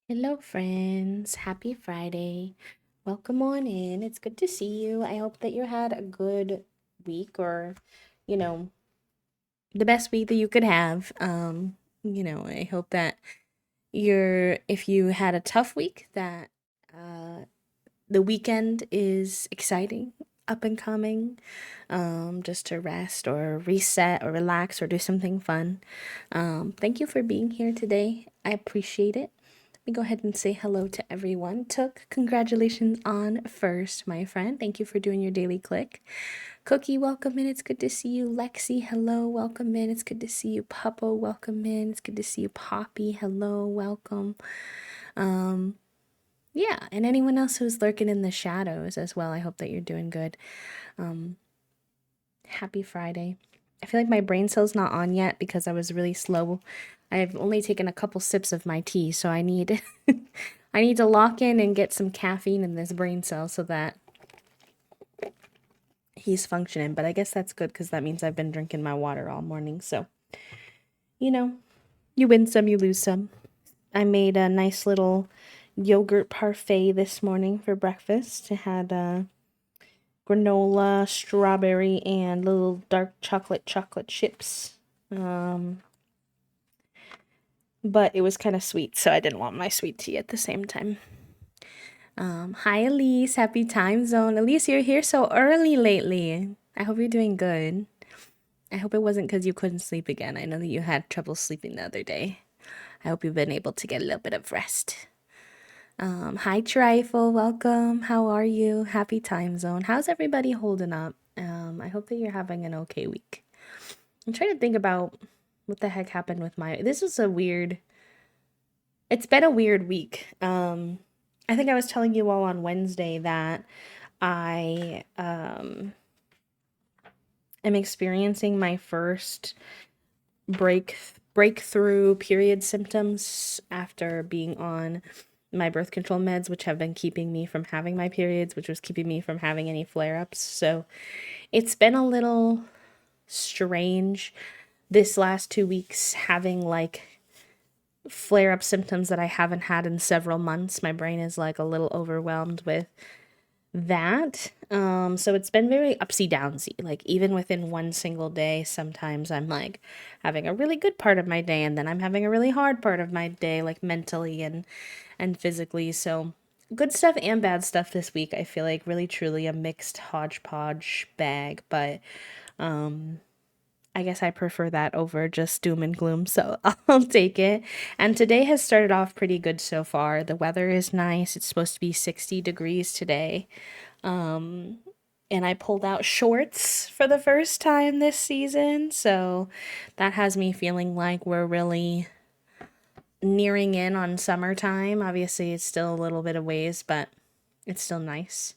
Hello, friends. Happy Friday. Welcome on in. It's good to see you. I hope that you had a good week or, you know, the best week that you could have. I hope that if you had a tough week, that the weekend is exciting, up and coming, just to rest or reset or relax or do something fun. Thank you for being here today. I appreciate it. Let me go ahead and say hello to everyone. Took, congratulations on first, my friend. Thank you for doing your daily click. Cookie, welcome in. It's good to see you. Lexi, hello, welcome in. It's good to see you. Puppo, welcome in. It's good to see you. Poppy, hello, welcome. Um, yeah, and anyone else who's lurking in the shadows as well. I hope that you're doing good. Um, Happy Friday. I feel like my brain cell's not on yet because I was really slow. I've only taken a couple sips of my tea, so I need I need to lock in and get some caffeine in this brain cell so that he's functioning. But I guess that's good because that means I've been drinking my water all morning. So, you know, you win some, you lose some. I made a nice little yogurt parfait this morning for breakfast. It had granola, strawberry, and little dark chocolate chips. But it was kind of sweet, so I didn't want my sweet tea at the same time. Hi Elise, happy time zone. Elise, you're here so early lately. I hope you're doing good. I hope it wasn't because you couldn't sleep again. I know that you had trouble sleeping the other day. I hope you've been able to get a little bit of rest. Hi Trifle, welcome. How are you? Happy time zone. How's everybody holding up? I hope that you're having an okay week. I'm trying to think about what the heck happened with my. This was a weird. It's been a weird week. I think I was telling you all on Wednesday that I am experiencing my first breakthrough period symptoms after being on my birth control meds, which have been keeping me from having my periods, which was keeping me from having any flare-ups. So it's been a little strange this last 2 weeks having like flare-up symptoms that I haven't had in several months. My brain is like a little overwhelmed with that. So it's been very upsy downsy. Like even within one single day, sometimes I'm like having a really good part of my day and then I'm having a really hard part of my day, like mentally and physically. So good stuff and bad stuff this week. I feel like really truly a mixed hodgepodge bag, but I guess I prefer that over just doom and gloom, so I'll take it. And today has started off pretty good so far. The weather is nice. It's supposed to be 60 degrees today. And I pulled out shorts for the first time this season, so that has me feeling like we're really nearing in on summertime. Obviously, it's still a little bit of ways, but it's still nice.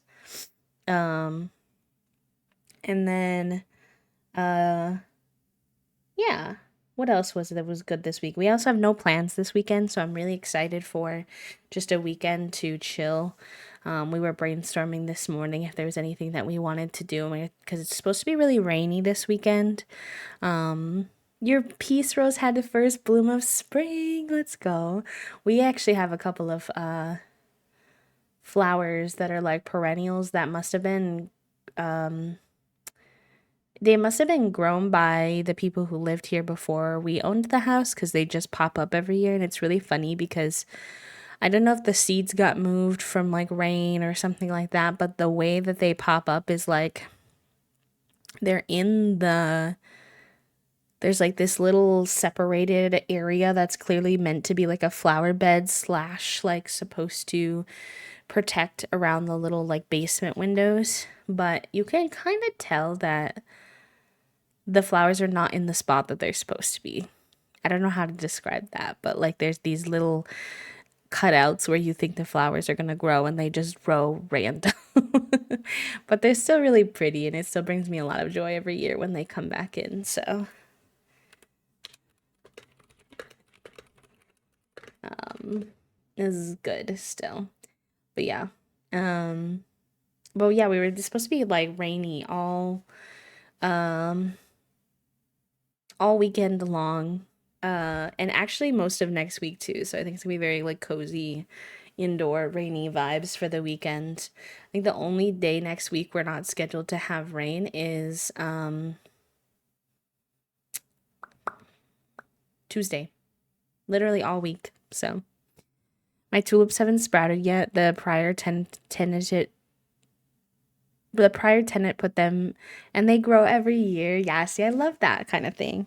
And then yeah. What else was that was good this week? We also have no plans this weekend, so I'm really excited for just a weekend to chill. We were brainstorming this morning if there was anything that we wanted to do because it's supposed to be really rainy this weekend. Your peace rose had the first bloom of spring. Let's go. We actually have a couple of flowers that are like perennials that must have been grown by the people who lived here before we owned the house because they just pop up every year. And it's really funny because I don't know if the seeds got moved from like rain or something like that, but the way that they pop up is like they're in there's like this little separated area that's clearly meant to be like a flower bed slash like supposed to protect around the little like basement windows. But you can kind of tell that the flowers are not in the spot that they're supposed to be. I don't know how to describe that, but like there's these little cutouts where you think the flowers are going to grow and they just grow random. But they're still really pretty and it still brings me a lot of joy every year when they come back in. So, this is good still. But yeah. Um but yeah, we were supposed to be like rainy um all weekend long. And actually most of next week too. So I think it's gonna be very like cozy, indoor, rainy vibes for the weekend. I think the only day next week we're not scheduled to have rain is Tuesday. Literally all week. So my tulips haven't sprouted yet. The prior tenant put them, and they grow every year. Yeah, see, I love that kind of thing.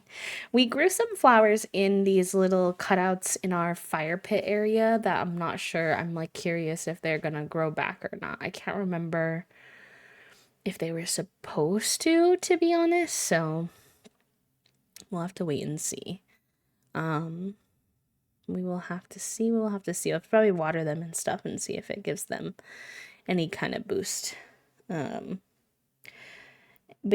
We grew some flowers in these little cutouts in our fire pit area that I'm not sure. I'm like curious if they're gonna grow back or not. I can't remember if they were supposed to be honest. So we'll have to wait and see. Um, we will have to see. We'll have to see. I'll probably water them and stuff and see if it gives them any kind of boost. But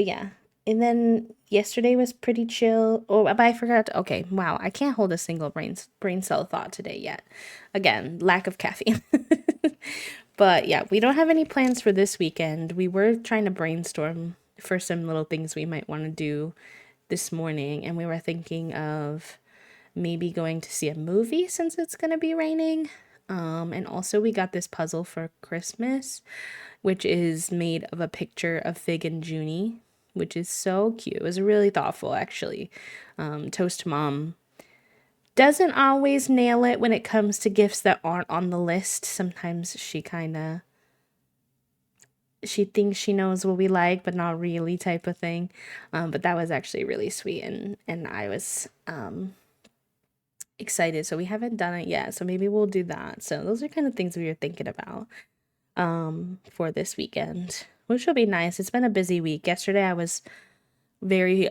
yeah. And then yesterday was pretty chill. Oh, but I forgot. Okay, wow. I can't hold a single brain cell thought today yet. Again, lack of caffeine. But yeah, we don't have any plans for this weekend. We were trying to brainstorm for some little things we might want to do this morning, and we were thinking of maybe going to see a movie since it's going to be raining. And also we got this puzzle for Christmas, which is made of a picture of Fig and Junie, which is so cute. It was really thoughtful, actually. Toast Mom doesn't always nail it when it comes to gifts that aren't on the list. Sometimes she thinks she knows what we like, but not really, type of thing. But that was actually really sweet, and I was excited. So we haven't done it yet. So maybe we'll do that. So those are kind of things we were thinking about for this weekend, which will be nice. It's been a busy week. Yesterday I was very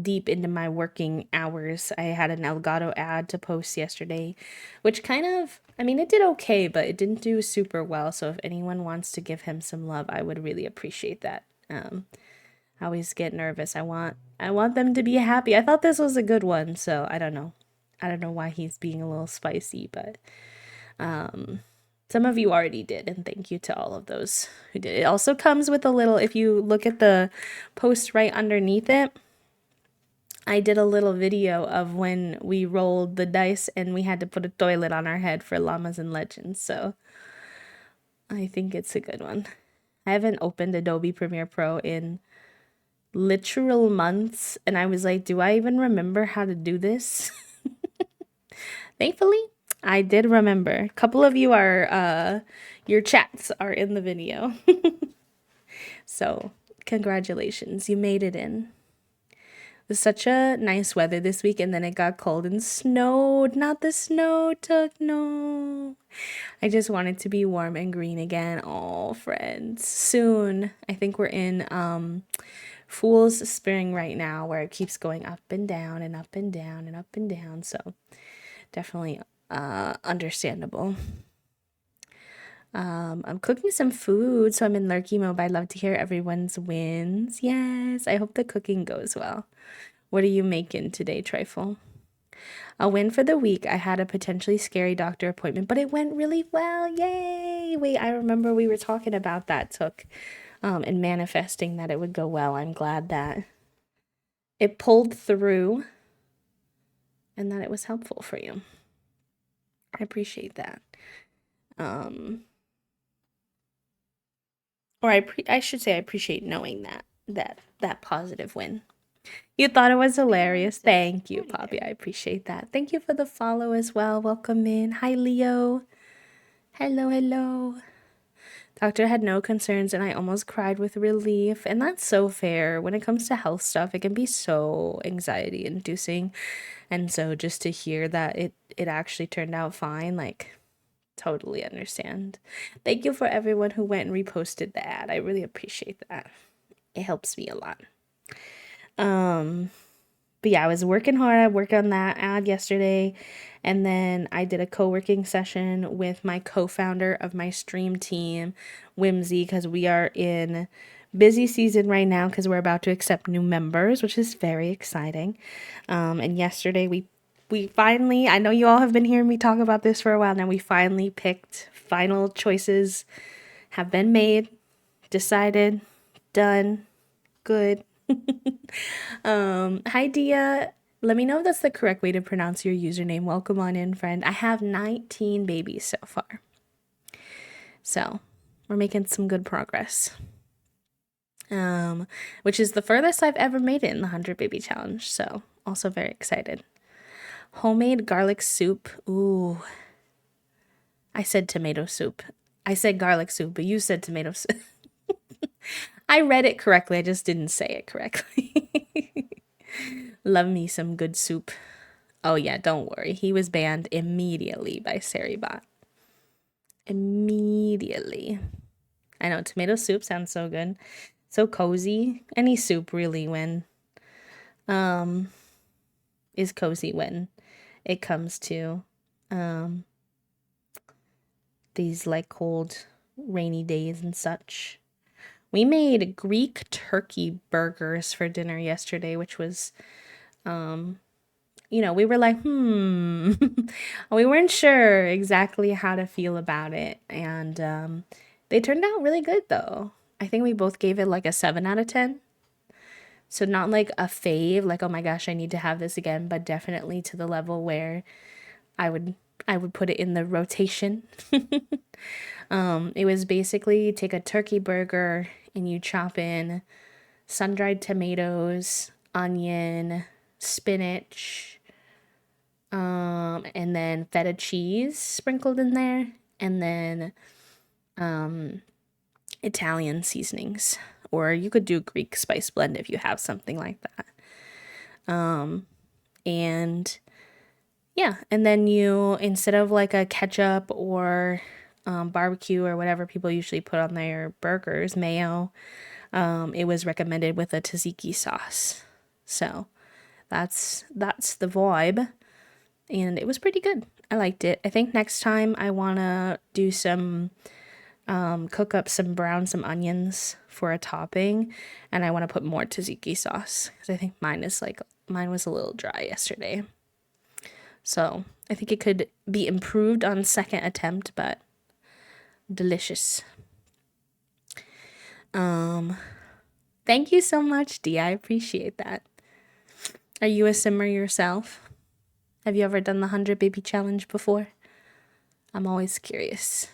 deep into my working hours. I had an Elgato ad to post yesterday, which kind of, I mean, it did okay, but it didn't do super well. So if anyone wants to give him some love, I would really appreciate that. I always get nervous. I want them to be happy. I thought this was a good one, so I don't know. I don't know why he's being a little spicy, but some of you already did, and thank you to all of those who did. It also comes with a little, if you look at the post right underneath it, I did a little video of when we rolled the dice and we had to put a toilet on our head for Llamas and Legends, so I think it's a good one. I haven't opened Adobe Premiere Pro in literal months, and I was like, do I even remember how to do this? Thankfully, I did remember. A couple of you are, your chats are in the video. So, congratulations, you made it in. It was such a nice weather this week, and then it got cold and snowed. Not the snow took, no. I just wanted to be warm and green again. Oh, friends. Soon. I think we're in Fool's Spring right now, where it keeps going up and down and up and down and up and down. So definitely understandable. I'm cooking some food, so I'm in lurky mode. I'd love to hear everyone's wins. Yes, I hope the cooking goes well. What are you making today, Trifle? A win for the week. I had a potentially scary doctor appointment, but it went really well. Yay! Wait, I remember we were talking about that, Took, and manifesting that it would go well. I'm glad that it pulled through and that it was helpful for you. I appreciate that. Or I should say I appreciate knowing that positive win. You thought it was hilarious. Thank you, Poppy. I appreciate that. Thank you for the follow as well. Welcome in. Hi, Leo. Hello, hello. Doctor had no concerns and I almost cried with relief. And that's so fair. When it comes to health stuff, it can be so anxiety inducing. And so just to hear that it actually turned out fine, like, totally understand. Thank you for everyone who went and reposted the ad. I really appreciate that. It helps me a lot. But yeah, I was working hard. I worked on that ad yesterday, and then I did a co-working session with my co-founder of my stream team, Whimsy, because we are in busy season right now because we're about to accept new members, which is very exciting. And yesterday we finally, I know you all have been hearing me talk about this for a while now, we finally picked, final choices have been made, decided, done, good. Hi Dia. Let me know if that's the correct way to pronounce your username. Welcome on in, friend. I have 19 babies so far. So we're making some good progress. Which is the furthest I've ever made it in the 100 baby challenge. So also very excited. Homemade garlic soup. Ooh. I said tomato soup. I said garlic soup, but you said tomato soup. I read it correctly. I just didn't say it correctly. Love me some good soup. Oh yeah, don't worry. He was banned immediately by Saribot. Immediately. I know, tomato soup sounds so good. So cozy. Any soup really is cozy when it comes to these like cold, rainy days and such. We made Greek turkey burgers for dinner yesterday, which was we were like, we weren't sure exactly how to feel about it. And they turned out really good, though. I think we both gave it like a 7 out of 10. So not like a fave, like, oh my gosh, I need to have this again, but definitely to the level where I would put it in the rotation. It was basically take a turkey burger and you chop in sun-dried tomatoes, onion, spinach, and then feta cheese sprinkled in there, and then Italian seasonings, or you could do Greek spice blend if you have something like that. And yeah, and then you, instead of like a ketchup or barbecue or whatever people usually put on their burgers, mayo, it was recommended with a tzatziki sauce. So that's the vibe, and it was pretty good. I liked it. I think next time I want to do some cook up some onions for a topping, and I want to put more tzatziki sauce because I think mine was a little dry yesterday. So I think it could be improved on second attempt, but delicious. Thank you so much, Dee. I appreciate that. Are you a simmer yourself? Have you ever done the 100 baby challenge before? I'm always curious.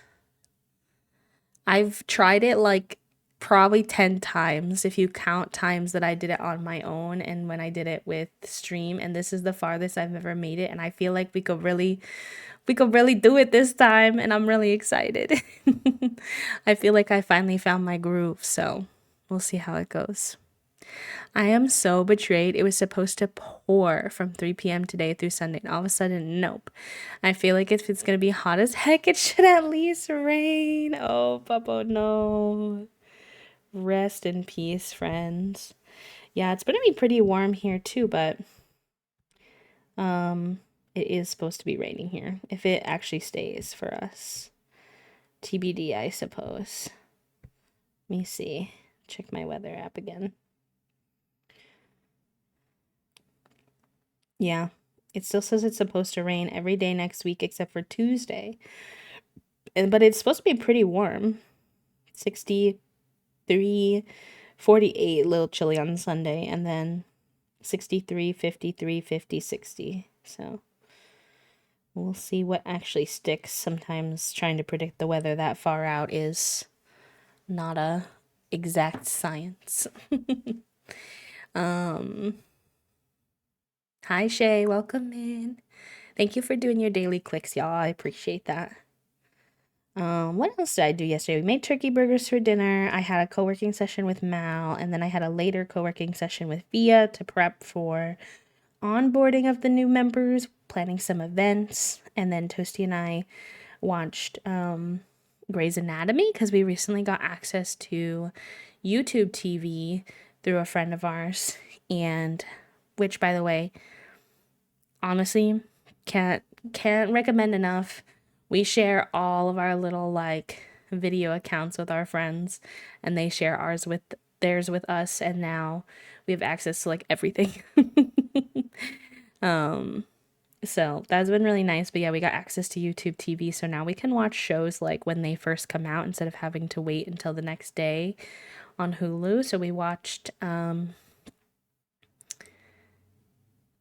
I've tried it like probably 10 times if you count times that I did it on my own and when I did it with Stream, and this is the farthest I've ever made it, and I feel like we could really do it this time, and I'm really excited. I feel like I finally found my groove, so we'll see how it goes. I am so betrayed. It was supposed to pour from 3 p.m. today through Sunday, and all of a sudden, nope. I feel like if it's gonna be hot as heck, it should at least rain. Oh, Papa, no. Rest in peace, friends. Yeah, it's gonna be pretty warm here too, but it is supposed to be raining here. If it actually stays for us. TBD, I suppose. Let me see. Check my weather app again. Yeah, it still says it's supposed to rain every day next week except for Tuesday. But it's supposed to be pretty warm. 63, 48, a little chilly on Sunday, and then 63, 53, 50, 60. So we'll see what actually sticks. Sometimes trying to predict the weather that far out is not a exact science. Hi Shay, welcome in. Thank you for doing your daily clicks, y'all. I appreciate that. What else did I do yesterday? We made turkey burgers for dinner. I had a co-working session with Mal, and then I had a later co-working session with Via to prep for onboarding of the new members, planning some events, and then Toasty and I watched Grey's Anatomy because we recently got access to YouTube TV through a friend of ours, and which, by the way, honestly, can't recommend enough. We share all of our little like video accounts with our friends, and they share theirs with us, and now we have access to like everything. So that's been really nice. But yeah, we got access to YouTube TV, so now we can watch shows like when they first come out instead of having to wait until the next day on Hulu. So we watched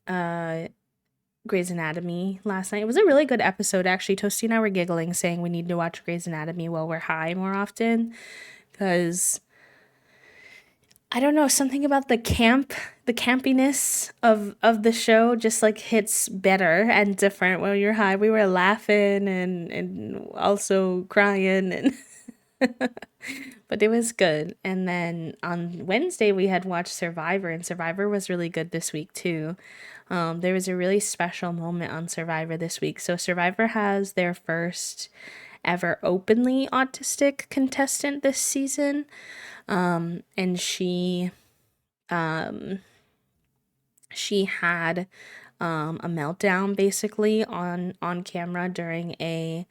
uh Grey's Anatomy last night. It was a really good episode, actually. Toasty and I were giggling, saying we need to watch Grey's Anatomy while we're high more often, because I don't know, something about the campiness of the show just like hits better and different when you're high. We were laughing and also crying and but it was good. And then on Wednesday we had watched Survivor, and Survivor was really good this week too. There was a really special moment on Survivor this week. So Survivor has their first ever openly autistic contestant this season. And um she had a meltdown basically on camera during a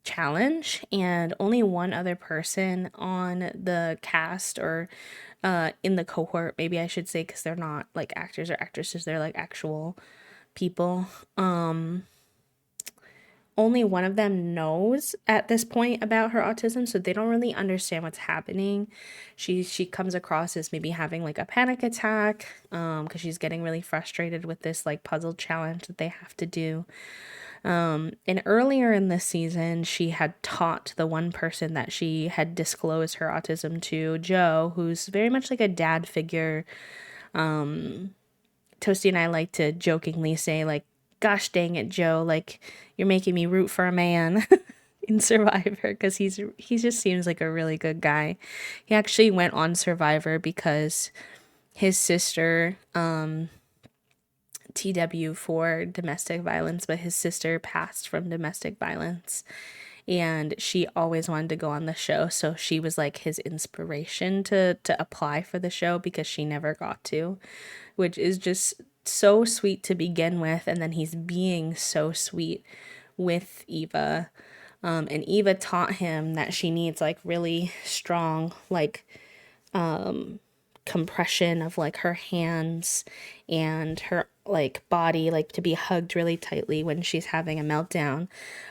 challenge, and only one other person on the cast, or in the cohort maybe I should say, because they're not like actors or actresses, they're like actual people. Only one of them knows at this point about her autism, so they don't really understand what's happening. She comes across as maybe having like a panic attack, because she's getting really frustrated with this like puzzle challenge that they have to do. And earlier in this season, she had taught the one person that she had disclosed her autism to, Joe, who's very much like a dad figure. Toasty and I like to jokingly say, like, gosh dang it, Joe, like, you're making me root for a man in Survivor, because he just seems like a really good guy. He actually went on Survivor because his sister, TW for domestic violence, but his sister passed from domestic violence, and she always wanted to go on the show, so she was like his inspiration to apply for the show because she never got to, which is just so sweet to begin with. And then he's being so sweet with Eva, and Eva taught him that she needs like really strong like compression of like her hands and her like body, like to be hugged really tightly when she's having a meltdown.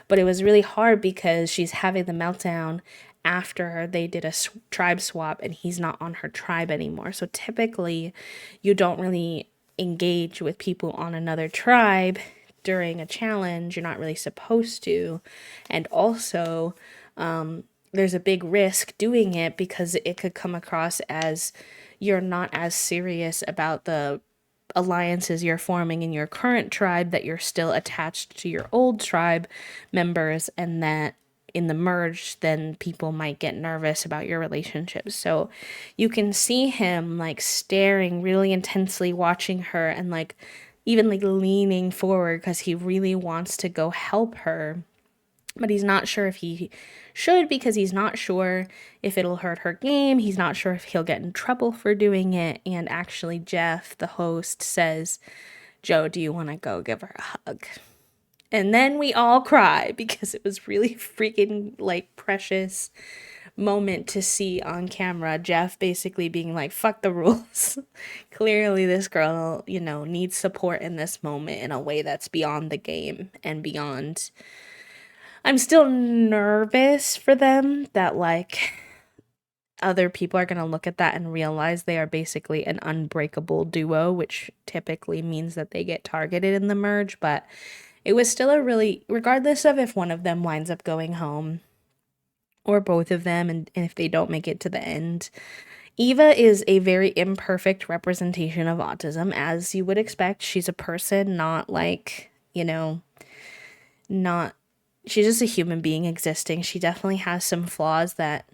But it was really hard because she's having the meltdown after they did a tribe swap and he's not on her tribe anymore. So typically you don't really engage with people on another tribe during a challenge. You're not really supposed to. And also, there's a big risk doing it because it could come across as you're not as serious about the alliances you're forming in your current tribe, that you're still attached to your old tribe members, and that in the merge then people might get nervous about your relationships. So you can see him like staring really intensely, watching her, and like even like leaning forward because he really wants to go help her, but he's not sure if he should, because he's not sure if it'll hurt her game. He's not sure if he'll get in trouble for doing it. And actually, Jeff, the host, says, Joe, do you want to go give her a hug? And then we all cry because it was really freaking like precious moment to see on camera. Jeff basically being like, fuck the rules. Clearly, this girl, needs support in this moment in a way that's beyond the game and beyond. I'm still nervous for them that like other people are going to look at that and realize they are basically an unbreakable duo, which typically means that they get targeted in the merge. But it was still a really, regardless of if one of them winds up going home or both of them, and if they don't make it to the end, Eva is a very imperfect representation of autism, as you would expect. She's a person, not like, not, she's just a human being existing. She definitely has some flaws that,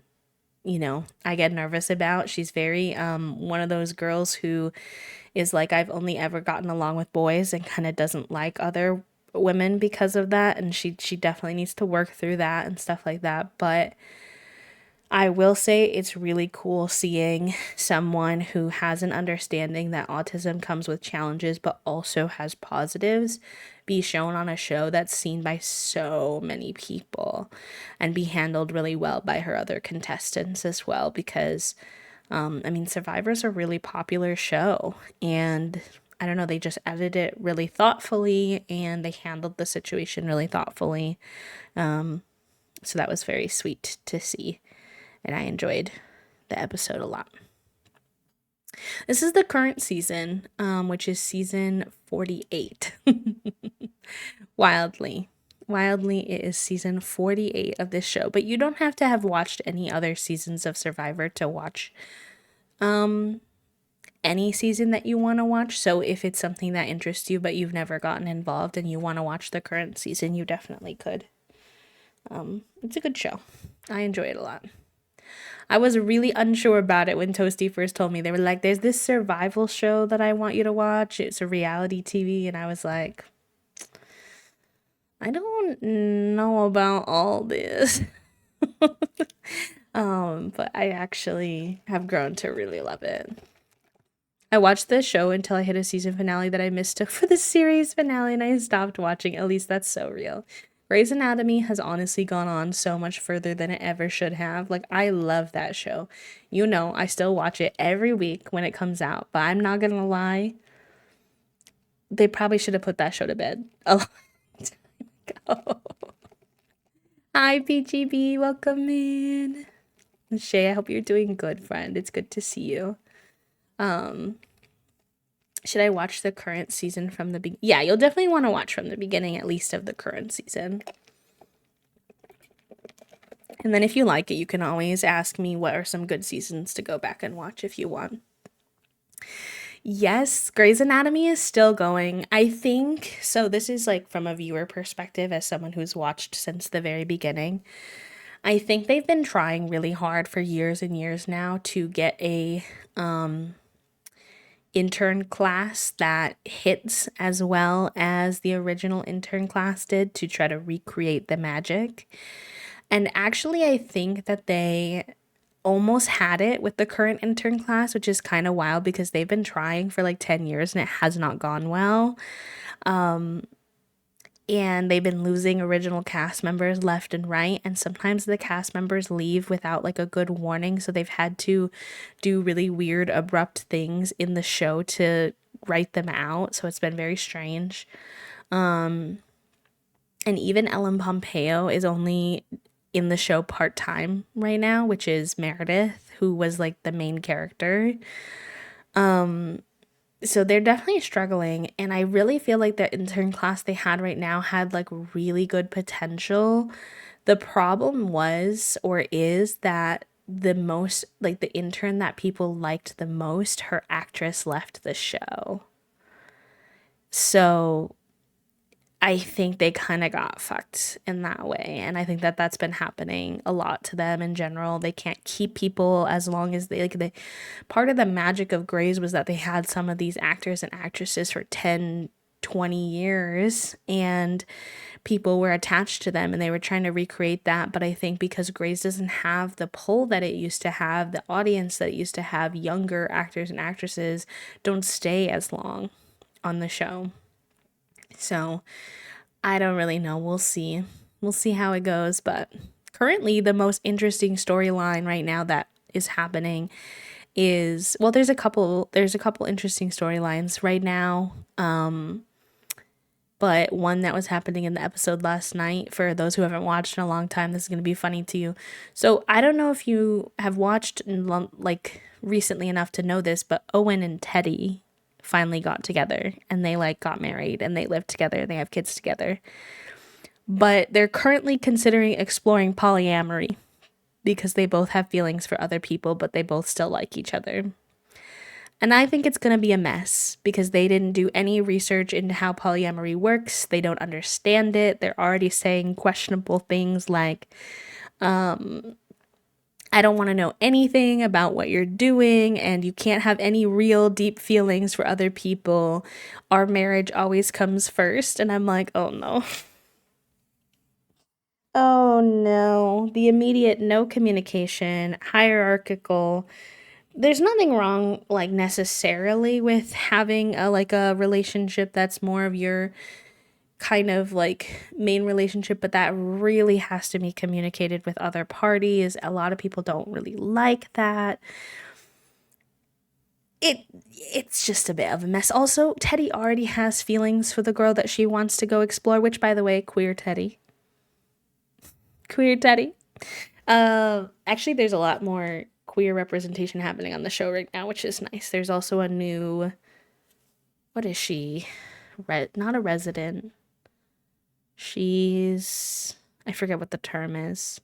I get nervous about. She's very one of those girls who is like, I've only ever gotten along with boys, and kind of doesn't like other women because of that, and she definitely needs to work through that and stuff like that. But I will say it's really cool seeing someone who has an understanding that autism comes with challenges but also has positives be shown on a show that's seen by so many people, and be handled really well by her other contestants as well, because Survivor's a really popular show, and I don't know, they just edited it really thoughtfully and they handled the situation really thoughtfully. So that was very sweet to see, and I enjoyed the episode a lot. This is the current season, which is season 48. Wildly. Wildly, it is season 48 of this show, but you don't have to have watched any other seasons of Survivor to watch any season that you want to watch. So if it's something that interests you but you've never gotten involved and you want to watch the current season, you definitely could. It's a good show. I enjoy it a lot. I was really unsure about it when Toasty first told me. They were like, there's this survival show that I want you to watch. It's a reality TV. And I was like, I don't know about all this. But I actually have grown to really love it. I watched the show until I hit a season finale that I mistook for the series finale and I stopped watching. At least that's so real. Grey's Anatomy has honestly gone on so much further than it ever should have. Like, I love that show. You know, I still watch it every week when it comes out, but I'm not gonna lie. They probably should have put that show to bed a long time ago. Hi, PGB. Welcome in. Shay, I hope you're doing good, friend. It's good to see you. Should I watch the current season from the beginning? Yeah, you'll definitely want to watch from the beginning, at least, of the current season. And then if you like it, you can always ask me what are some good seasons to go back and watch if you want. Yes, Grey's Anatomy is still going. I think, so this is like from a viewer perspective as someone who's watched since the very beginning. I think they've been trying really hard for years and years now to get a intern class that hits as well as the original intern class did to try to recreate the magic. And actually, I think that they almost had it with the current intern class, which is kind of wild because they've been trying for like 10 years and it has not gone well. And they've been losing original cast members left and right, and sometimes the cast members leave without like a good warning, so they've had to do really weird abrupt things in the show to write them out, so it's been very strange. And even Ellen Pompeo is only in the show part-time right now, which is Meredith, who was like the main character. So they're definitely struggling, and I really feel like the intern class they had right now had like really good potential. The problem was or is that the most like the intern that people liked the most, her actress left the show. So I think they kind of got fucked in that way. And I think that that's been happening a lot to them in general. They can't keep people as long as they part of the magic of Grey's was that they had some of these actors and actresses for 10, 20 years and people were attached to them and they were trying to recreate that. But I think because Grey's doesn't have the pull that it used to have, the audience that it used to have, younger actors and actresses don't stay as long on the show. So I don't really know. We'll see. We'll see how it goes. But currently, the most interesting storyline right now that is happening is, well, there's a couple interesting storylines right now. But one that was happening in the episode last night, for those who haven't watched in a long time, this is going to be funny to you. So I don't know if you have watched like recently enough to know this, but Owen and Teddy finally got together and they like got married and they live together and they have kids together. But they're currently considering exploring polyamory because they both have feelings for other people, but they both still like each other. And I think it's going to be a mess because they didn't do any research into how polyamory works. They don't understand it. They're already saying questionable things like, I don't want to know anything about what you're doing, and you can't have any real deep feelings for other people. Our marriage always comes first. And I'm like, oh no. Oh no. The immediate no communication, hierarchical. There's nothing wrong, like, necessarily with having a relationship that's more of your kind of like main relationship, but that really has to be communicated with other parties. A lot of people don't really like that. It's just a bit of a mess. Also, Teddy already has feelings for the girl that she wants to go explore, which, by the way, queer Teddy. Actually, there's a lot more queer representation happening on the show right now, which is nice. There's also a new, what is she? Not a resident. She's, I forget what the term is.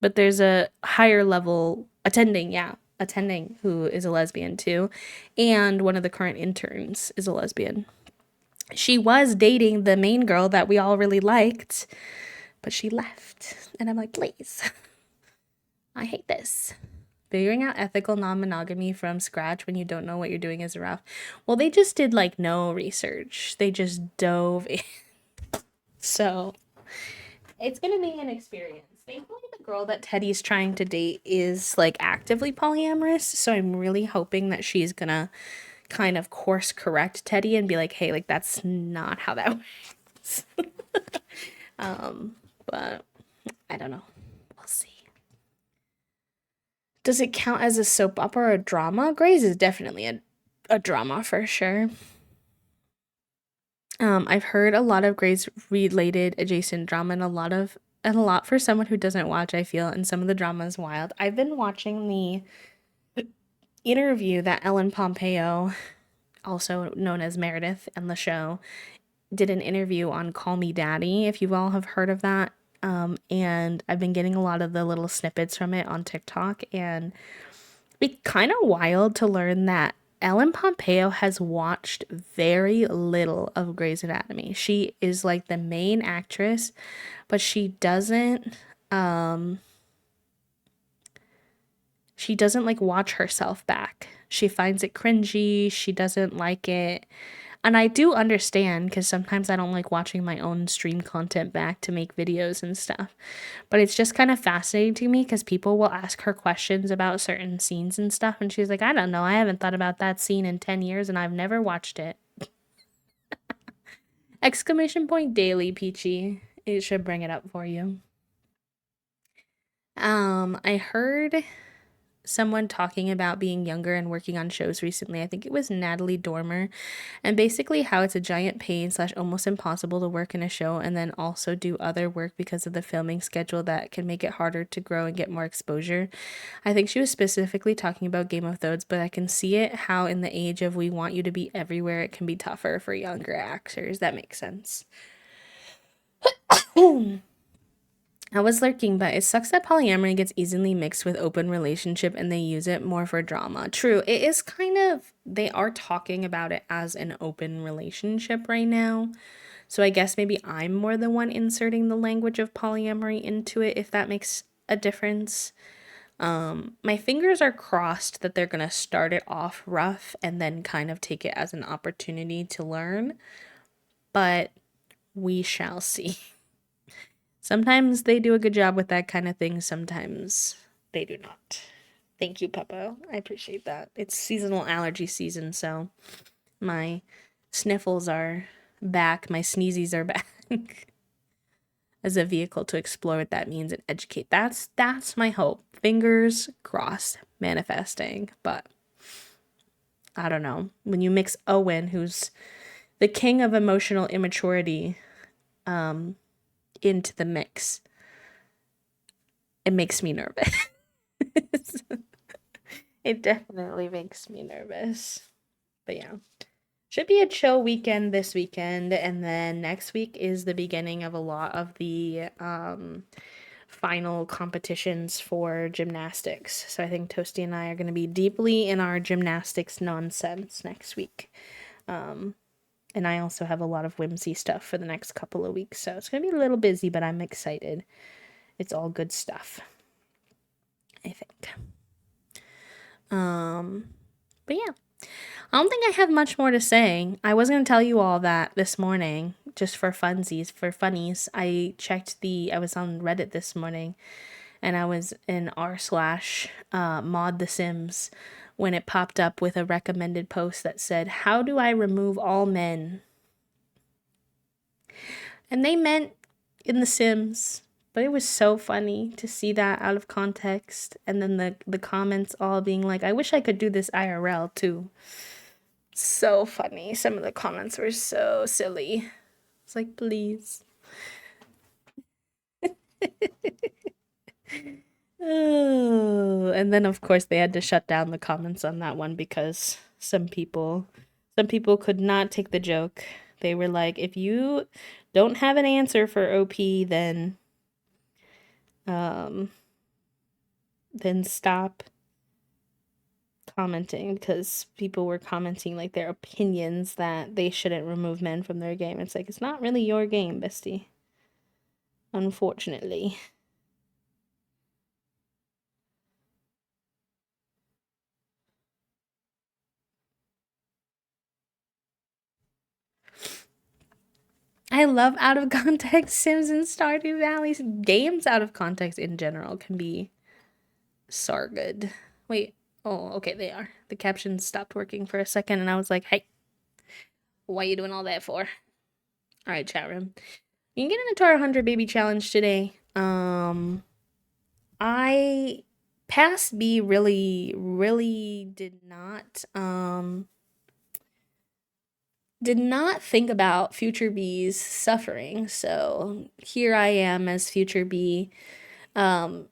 But there's a higher level attending who is a lesbian too. And one of the current interns is a lesbian. She was dating the main girl that we all really liked, but she left. And I'm like, please. I hate this. Figuring out ethical non-monogamy from scratch when you don't know what you're doing is rough. Well, they just did like no research. They just dove in. So it's gonna be an experience. Thankfully, the girl that Teddy's trying to date is like actively polyamorous. So I'm really hoping that she's gonna kind of course correct Teddy and be like, hey, like that's not how that works. But I don't know. We'll see. Does it count as a soap opera or a drama? Grey's is definitely a drama for sure. I've heard a lot of Grey's related adjacent drama and a lot for someone who doesn't watch, I feel, and some of the drama is wild. I've been watching the interview that Ellen Pompeo, also known as Meredith on the show, did an interview on Call Me Daddy, if you all have heard of that. And I've been getting a lot of the little snippets from it on TikTok, and it's kind of wild to learn that Ellen Pompeo has watched very little of Grey's Anatomy. She is like the main actress, but she doesn't like watch herself back. She finds it cringy, she doesn't like it. And I do understand, because sometimes I don't like watching my own stream content back to make videos and stuff. But it's just kind of fascinating to me because people will ask her questions about certain scenes and stuff. And she's like, I don't know. I haven't thought about that scene in 10 years and I've never watched it. Exclamation point daily, Peachy. It should bring it up for you. I heard someone talking about being younger and working on shows recently. I think it was Natalie Dormer, and basically how it's a giant pain / almost impossible to work in a show and then also do other work because of the filming schedule that can make it harder to grow and get more exposure. I think she was specifically talking about Game of Thrones, but I can see it how in the age of we want you to be everywhere, it can be tougher for younger actors. That makes sense. I was lurking, but it sucks that polyamory gets easily mixed with open relationship and they use it more for drama. True, it is kind of, they are talking about it as an open relationship right now. So I guess maybe I'm more the one inserting the language of polyamory into it, if that makes a difference. My fingers are crossed that they're going to start it off rough and then kind of take it as an opportunity to learn. But we shall see. Sometimes they do a good job with that kind of thing. Sometimes they do not. Thank you, Peppo. I appreciate that. It's seasonal allergy season, so my sniffles are back. My sneezies are back. As a vehicle to explore what that means and educate. That's my hope. Fingers crossed, manifesting. But I don't know. When you mix Owen, who's the king of emotional immaturity, into the mix, it makes me nervous. It definitely makes me nervous. But yeah, should be a chill weekend this weekend, and then next week is the beginning of a lot of the final competitions for gymnastics. So I think Toasty and I are going to be deeply in our gymnastics nonsense next week. And I also have a lot of whimsy stuff for the next couple of weeks. So it's going to be a little busy, but I'm excited. It's all good stuff, I think. But yeah, I don't think I have much more to say. I was going to tell you all that this morning, just for funsies, for funnies. I was on Reddit this morning, and I was in r/mod The Sims when it popped up with a recommended post that said, how do I remove all men? And they meant in The Sims, but it was so funny to see that out of context. And then the comments all being like, I wish I could do this IRL too. So funny. Some of the comments were so silly. It's like, please. Oh, and then of course they had to shut down the comments on that one because some people could not take the joke. They were like, if you don't have an answer for OP, um then stop commenting because people were commenting like their opinions that they shouldn't remove men from their game. It's like it's not really your game, bestie. Unfortunately. I love out of context Sims and Stardew Valley. Games out of context in general can be so good. Wait. Oh, okay, they are. The captions stopped working for a second and I was like, hey, what are you doing all that for? Alright, chat room. You can get into our 100 baby challenge today. I past B really did not think about future B's suffering. So here I am as future B um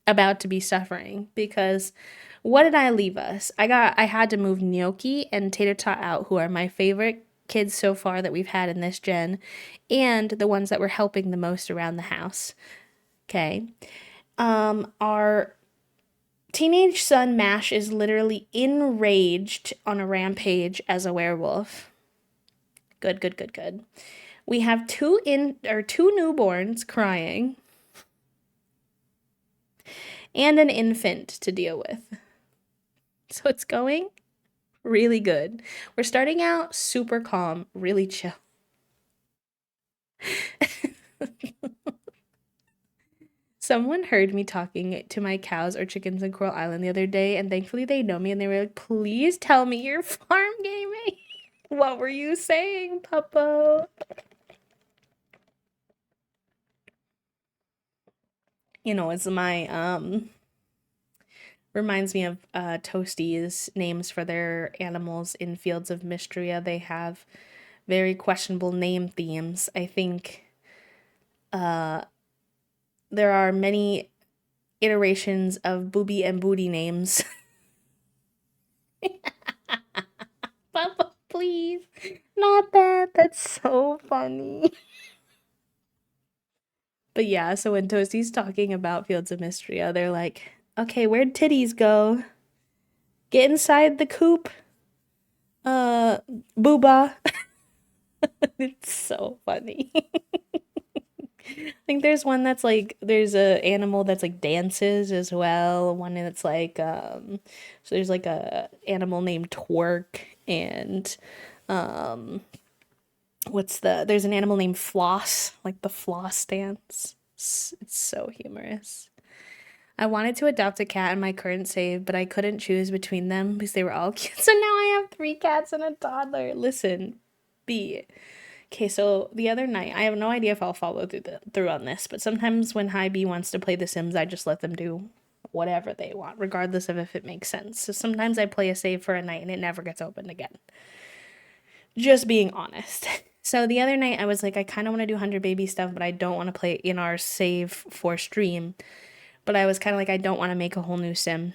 about to be suffering because what did I leave us? I had to move Gnocchi and Tater Tot out, who are my favorite kids so far that we've had in this gen, and the ones that were helping the most around the house. Okay. Our teenage son Mash is literally enraged on a rampage as a werewolf. Good, good, good, good. We have two newborns crying and an infant to deal with. So it's going really good. We're starting out super calm, really chill. Someone heard me talking to my cows or chickens in Coral Island the other day, and thankfully they know me and they were like, please tell me you're farm gaming. What were you saying, Puppo? You know, it's my reminds me of Toasties names for their animals in Fields of Mystria. They have very questionable name themes. I think there are many iterations of Booby and Booty names. Papa, please. Not that. That's so funny. But yeah, so when Toasty's talking about Fields of Mystria, they're like, okay, where'd titties go? Get inside the coop. Booba. It's so funny. I think there's one that's like there's a animal that's like dances as well. One that's like so there's like a animal named Twerk and um there's an animal named Floss, like the floss dance. It's so humorous. I wanted to adopt a cat in my current save, but I couldn't choose between them because they were all cute. So now I have 3 cats and a toddler. Listen, B. Okay, so the other night, I have no idea if I'll follow through on this, but sometimes when High B wants to play The Sims, I just let them do whatever they want, regardless of if it makes sense. So sometimes I play a save for a night and it never gets opened again. Just being honest. So the other night, I was like, I kind of want to do 100 baby stuff, but I don't want to play in our save for stream. But I was kind of like, I don't want to make a whole new sim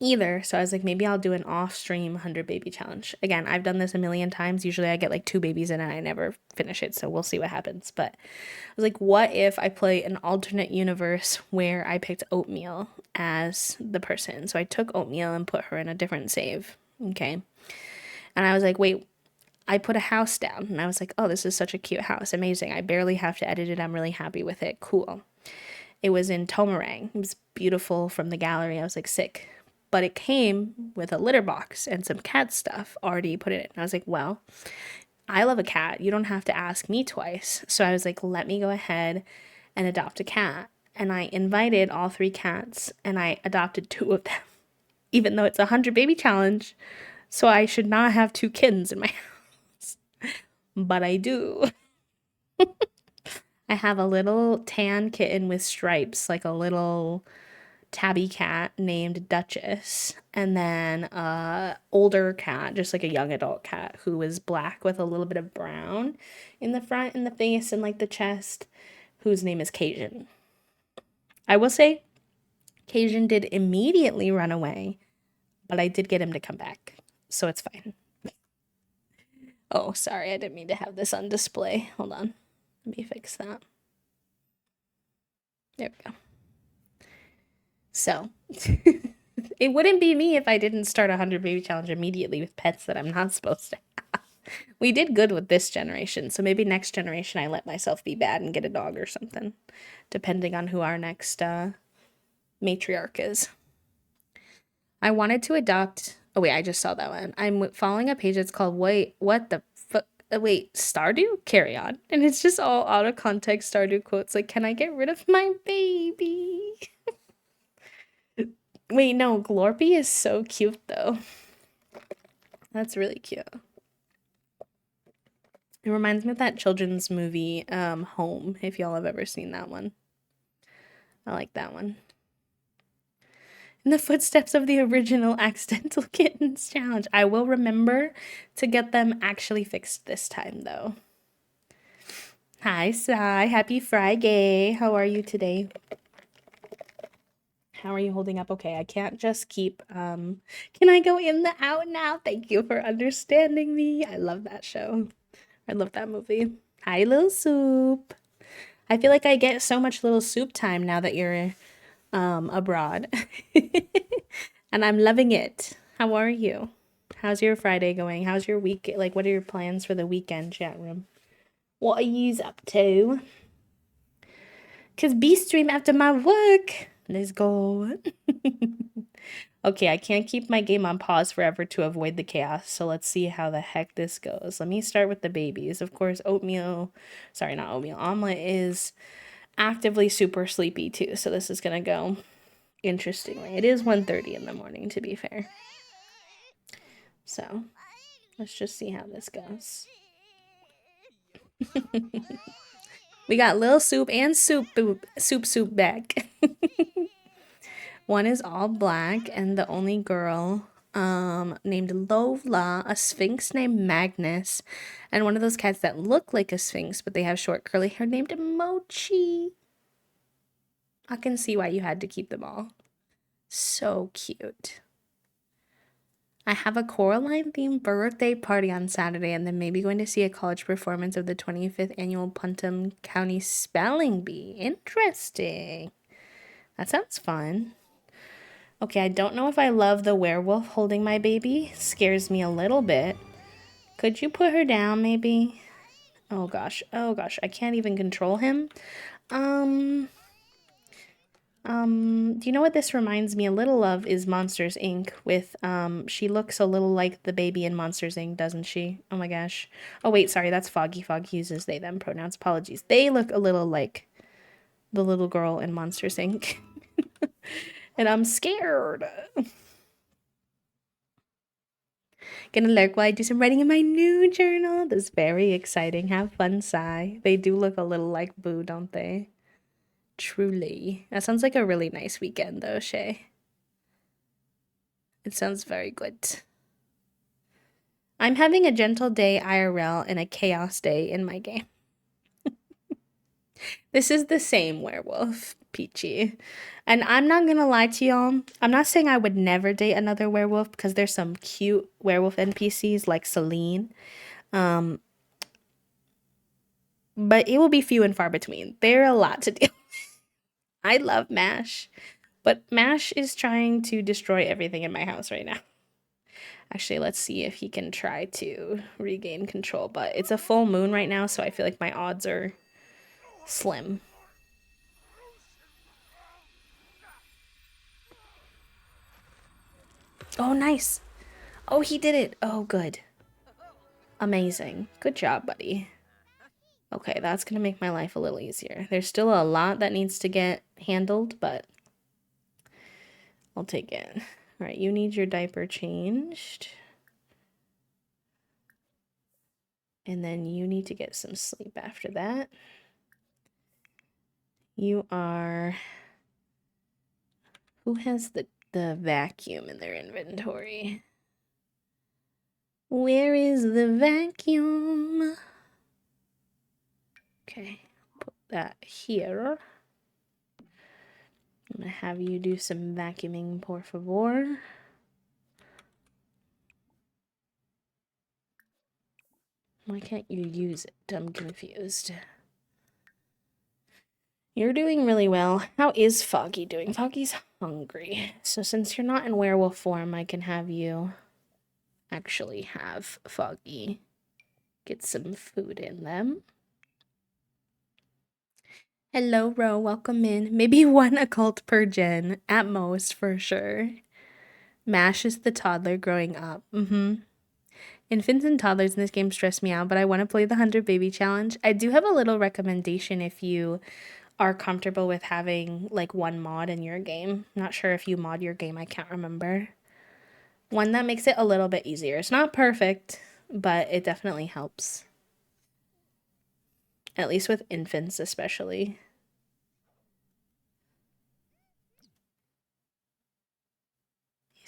either. So I was like, maybe I'll do an off-stream 100 baby challenge. Again, I've done this a million times. Usually I get like 2 babies in and I never finish it. So we'll see what happens. But I was like, what if I play an alternate universe where I picked Oatmeal as the person? So I took Oatmeal and put her in a different save. Okay. And I was like, wait, I put a house down. And I was like, oh, this is such a cute house. Amazing. I barely have to edit it. I'm really happy with it. Cool. It was in Tomarang. It was beautiful from the gallery. I was like, sick. But it came with a litter box and some cat stuff already put in it. And I was like, well, I love a cat. You don't have to ask me twice. So I was like, let me go ahead and adopt a cat. And I invited all 3 cats and I adopted 2 of them, even though it's a 100 baby challenge. So I should not have 2 kittens in my house. But I do. I have a little tan kitten with stripes, like a little tabby cat named Duchess, and then a older cat, just like a young adult cat, who is black with a little bit of brown in the front and the face and like the chest, whose name is Cajun. I will say, Cajun did immediately run away, but I did get him to come back, so it's fine. Oh, sorry, I didn't mean to have this on display. Hold on. Let me fix that. There we go. So, it wouldn't be me if I didn't start a 100 baby challenge immediately with pets that I'm not supposed to have. We did good with this generation, so maybe next generation I let myself be bad and get a dog or something, depending on who our next matriarch is. I wanted to adopt. Oh wait, I just saw that one. I'm following a page that's called "Wait, what the fuck?" Wait, Stardew? Carry on, and it's just all out of context Stardew quotes. Like, can I get rid of my baby? Wait, no, Glorpy is so cute though. That's really cute. It reminds me of that children's movie, Home, if y'all have ever seen that one. I like that one. In the footsteps of the original Accidental Kittens challenge. I will remember to get them actually fixed this time, though. Hi, Sai. Happy Friday. How are you today? How are you holding up? Okay, I can't just keep, can I go in the out now? Thank you for understanding me. I love that show. I love that movie. Hi, Little Soup. I feel like I get so much Little Soup time now that you're abroad. And I'm loving it. How are you? How's your Friday going? How's your week? Like, what are your plans for the weekend, chat room? What are yous up to? Cause B stream after my work. Let's go. Okay, I can't keep my game on pause forever to avoid the chaos. So let's see how the heck this goes. Let me start with the babies. Of course, Oatmeal, sorry, not Oatmeal, Omelet is actively super sleepy too. So this is gonna go interestingly. It is 1:30 in the morning, to be fair. So let's just see how this goes. We got Lil Soup and Soup back. One is all black, and the only girl named Lola, a sphinx named Magnus, and one of those cats that look like a sphinx but they have short curly hair named Mochi. I can see why you had to keep them all. So cute. I have a Coraline themed birthday party on Saturday, and then maybe going to see a college performance of the 25th annual Putnam County Spelling Bee. Interesting. That sounds fun. Okay, I don't know if I love the werewolf holding my baby. Scares me a little bit. Could you put her down, maybe? Oh gosh, I can't even control him. Do you know what this reminds me a little of is Monsters Inc. with, she looks a little like the baby in Monsters Inc., doesn't she? Oh my gosh. Oh wait, sorry, that's Foggy. Foggy uses they, them pronouns. Apologies. They look a little like the little girl in Monsters Inc. And I'm scared. Gonna lurk while I do some writing in my new journal. That's very exciting. Have fun, Sai. They do look a little like Boo, don't they? Truly. That sounds like a really nice weekend, though, Shay. It sounds very good. I'm having a gentle day IRL and a chaos day in my game. This is the same werewolf, Peachy. And I'm not gonna lie to y'all. I'm not saying I would never date another werewolf because there's some cute werewolf NPCs like Celine. But it will be few and far between. There are a lot to deal with. I love MASH, but MASH is trying to destroy everything in my house right now. Actually, let's see if he can try to regain control. But it's a full moon right now, so I feel like my odds are slim. Oh, nice. Oh, he did it. Oh, good. Amazing. Good job, buddy. Okay, that's going to make my life a little easier. There's still a lot that needs to get handled, but I'll take it. All right, you need your diaper changed. And then you need to get some sleep after that. You are... Who has the vacuum in their inventory? Where is the vacuum? Okay, put that here. I'm gonna have you do some vacuuming, por favor. Why can't you use it? I'm confused. You're doing really well. How is Foggy doing? Foggy's hungry. So since you're not in werewolf form, I can have you actually have Foggy get some food in them. Hello, Ro. Welcome in. Maybe one occult per gen, at most, for sure. Mash is the toddler growing up. Infants and toddlers in this game stress me out, but I want to play the 100 Baby Challenge. I do have a little recommendation if you are comfortable with having like one mod in your game. Not sure if you mod your game, I can't remember. One that makes it a little bit easier. It's not perfect, but it definitely helps. At least with infants, especially.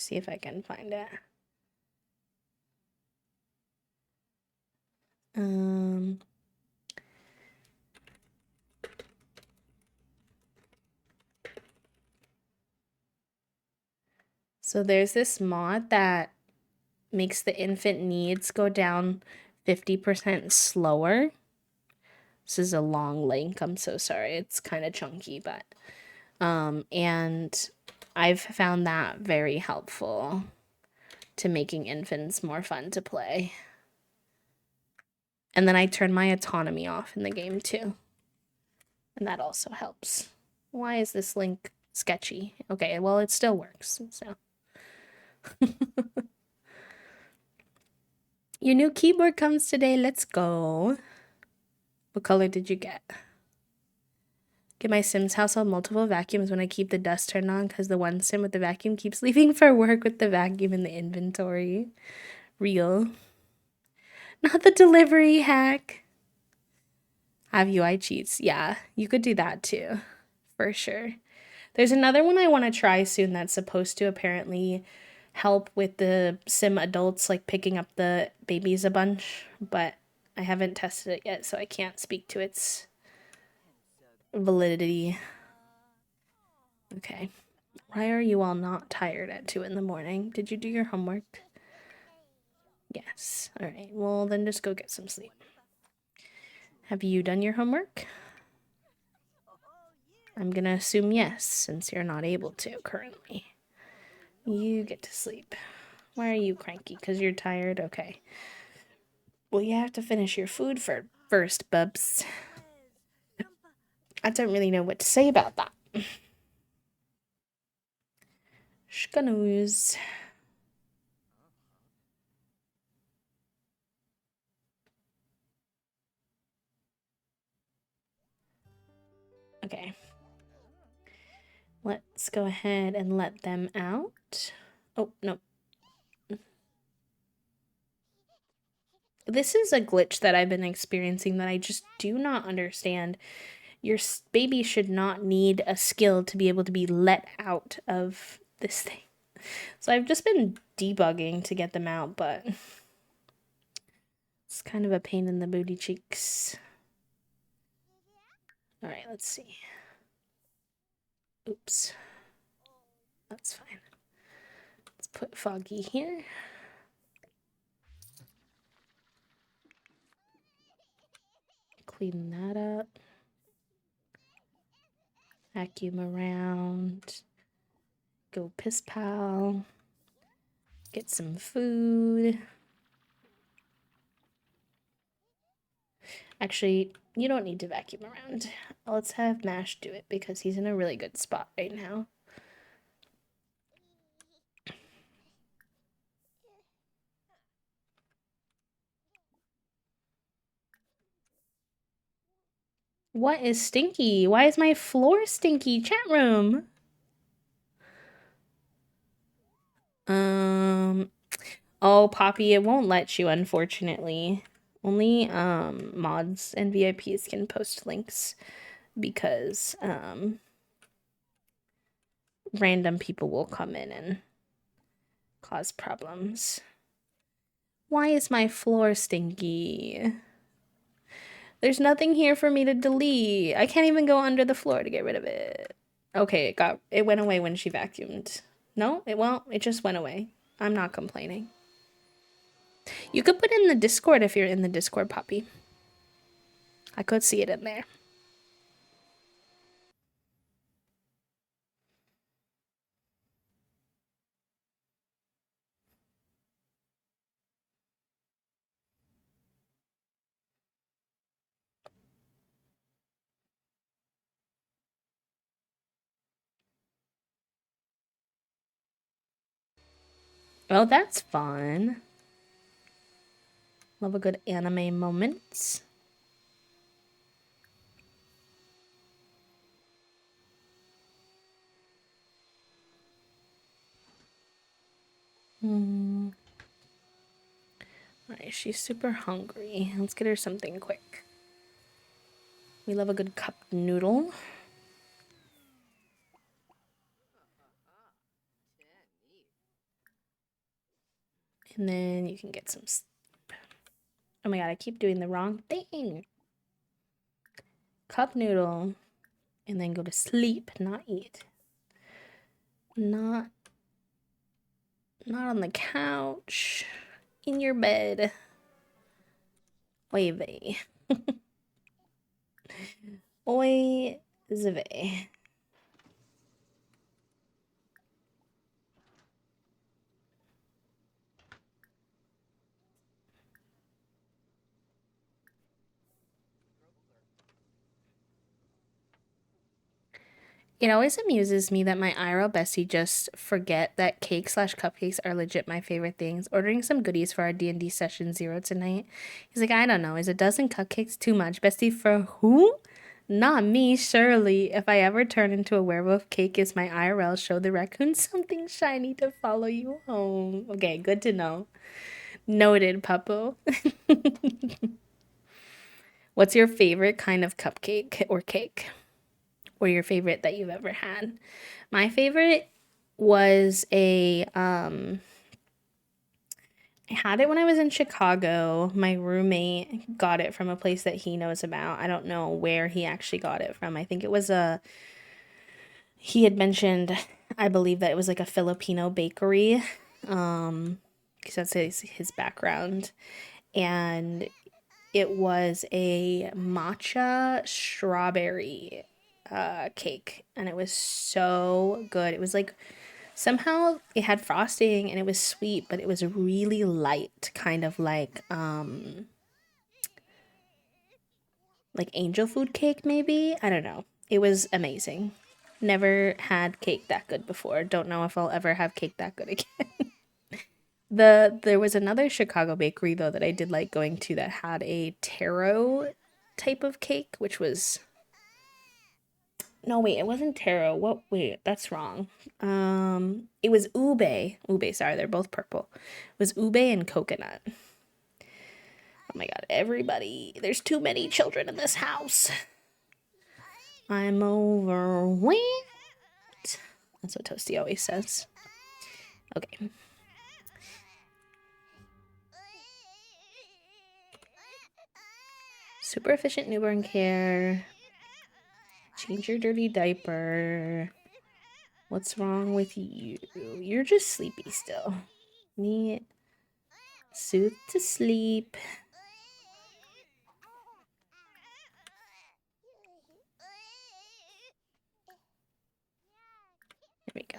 See if I can find it. So there's this mod that makes the infant needs go down 50% slower. This is a long link. I'm so sorry. It's kind of chunky, but and I've found that very helpful to making infants more fun to play. And then I turn my autonomy off in the game too. And that also helps. Why is this link sketchy? Okay, well, it still works, so. Your new keyboard comes today. Let's go. What color did you get? Get my Sims household multiple vacuums when I keep the dust turned on because the one Sim with the vacuum keeps leaving for work with the vacuum in the inventory. Real. Not the delivery hack. Have UI cheats. Yeah, you could do that too. For sure. There's another one I want to try soon that's supposed to apparently help with the Sim adults like picking up the babies a bunch, but I haven't tested it yet, so I can't speak to its validity. Okay. Why are you all not tired at 2 in the morning? Did you do your homework? Yes. All right. Well, then just go get some sleep. Have you done your homework? I'm gonna assume yes, since you're not able to currently. You get to sleep. Why are you cranky? Because you're tired? Okay. Well, you have to finish your food first, bubs. I don't really know what to say about that. Schkanooze. Okay. Let's go ahead and let them out. Oh, no. This is a glitch that I've been experiencing that I just do not understand. Your baby should not need a skill to be able to be let out of this thing. So I've just been debugging to get them out, but it's kind of a pain in the booty cheeks. All right, let's see. Oops. That's fine. Let's put Foggy here. Clean that up. Vacuum around. Go piss pal. Get some food. Actually, you don't need to vacuum around. Let's have Mash do it because he's in a really good spot right now. What is stinky? Why is my floor stinky? Chat room. Oh, Poppy, it won't let you, unfortunately. Only mods and VIPs can post links because random people will come in and cause problems. Why is my floor stinky? There's nothing here for me to delete. I can't even go under the floor to get rid of it. Okay, it went away when she vacuumed. No, it just went away. I'm not complaining. You could put it in the Discord if you're in the Discord, Poppy. I could see it in there. Oh, that's fun. Love a good anime moment. Alright, she's super hungry. Let's get her something quick. We love a good cup noodle. And then you can get some... Oh my god, I keep doing the wrong thing. Cup noodle. And then go to sleep, not eat. Not on the couch. In your bed. Oy vey. Oy vey. It always amuses me that my IRL bestie just forget that cake/cupcakes are legit my favorite things. Ordering some goodies for our D&D session 0 tonight. He's like, I don't know, is a dozen cupcakes too much? Bestie, for who? Not me, surely. If I ever turn into a werewolf, cake is my IRL. Show the raccoon something shiny to follow you home. Okay, good to know. Noted, Puppo. What's your favorite kind of cupcake or cake? Or your favorite that you've ever had? My favorite was I had it when I was in Chicago. My roommate got it from a place that he knows about. I don't know where he actually got it from. I think it was he had mentioned, I believe that it was like a Filipino bakery. Because that's his background. And it was a matcha strawberry cake, and it was so good. It was like somehow it had frosting and it was sweet, but it was really light, kind of like angel food cake maybe. I don't know. It was amazing. Never had cake that good before. Don't know if I'll ever have cake that good again. There was another Chicago bakery though that I did like going to that had a taro type of cake, which was no, wait, it wasn't taro. What? Wait, that's wrong. It was ube. Ube, sorry, they're both purple. It was ube and coconut. Oh my god, everybody. There's too many children in this house. I'm overwhelmed. That's what Toasty always says. Okay. Super efficient newborn care. Change your dirty diaper. What's wrong with you? You're just sleepy still. Me soothe to sleep. There we go.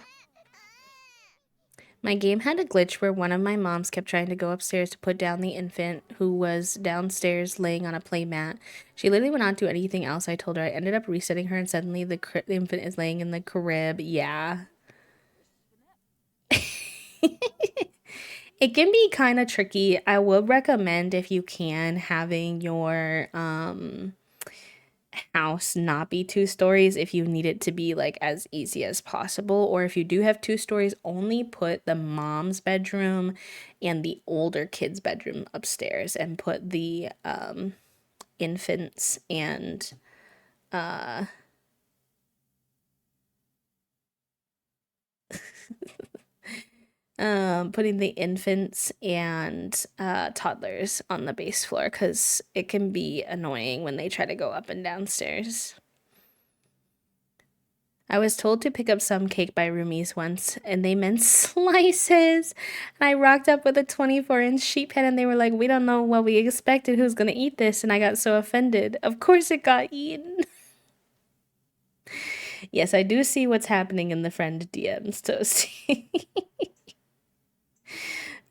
My game had a glitch where one of my moms kept trying to go upstairs to put down the infant who was downstairs laying on a playmat. She literally would not do anything else. I told her. I ended up resetting her, and suddenly the infant is laying in the crib. Yeah. It can be kind of tricky. I would recommend, if you can, having your house not be 2 stories if you need it to be like as easy as possible, or if you do have 2 stories, only put the mom's bedroom and the older kid's bedroom upstairs and put the infants and putting the infants and toddlers on the base floor, because it can be annoying when they try to go up and downstairs. I was told to pick up some cake by Roomies once, and they meant slices. And I rocked up with a 24-inch sheet pan, and they were like, "We don't know what we expected. Who's gonna eat this?" And I got so offended. Of course it got eaten. Yes, I do see what's happening in the friend DMs, Toasty.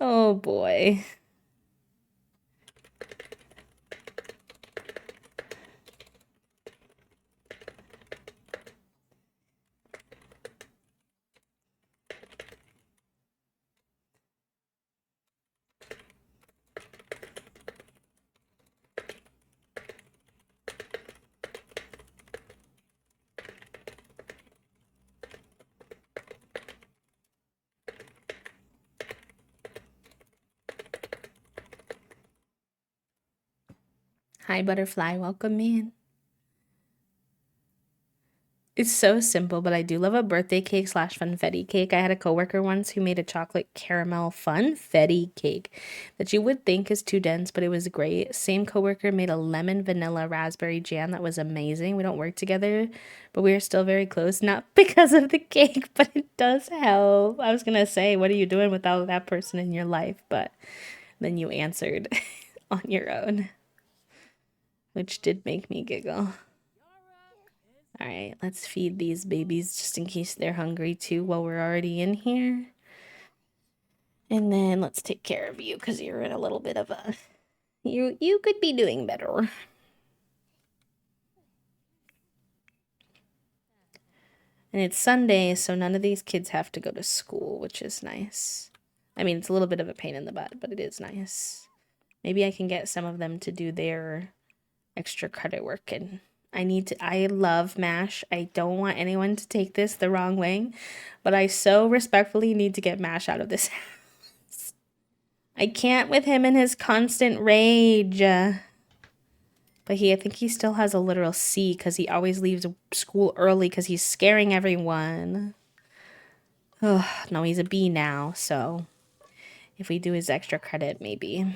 Oh boy. Hi, Butterfly. Welcome in. It's so simple, but I do love a birthday cake / funfetti cake. I had a coworker once who made a chocolate caramel funfetti cake that you would think is too dense, but it was great. Same coworker made a lemon vanilla raspberry jam that was amazing. We don't work together, but we are still very close. Not because of the cake, but it does help. I was gonna say, what are you doing without that person in your life? But then you answered on your own, which did make me giggle. All right, let's feed these babies just in case they're hungry too while we're already in here. And then let's take care of you because you're in a little bit of a... You could be doing better. And it's Sunday, so none of these kids have to go to school, which is nice. I mean, it's a little bit of a pain in the butt, but it is nice. Maybe I can get some of them to do their extra credit work, and I love MASH. I don't want anyone to take this the wrong way, but I so respectfully need to get MASH out of this house. I can't with him and his constant rage. But I think he still has a literal C because he always leaves school early because he's scaring everyone. Oh, no, he's a B now, so if we do his extra credit, maybe.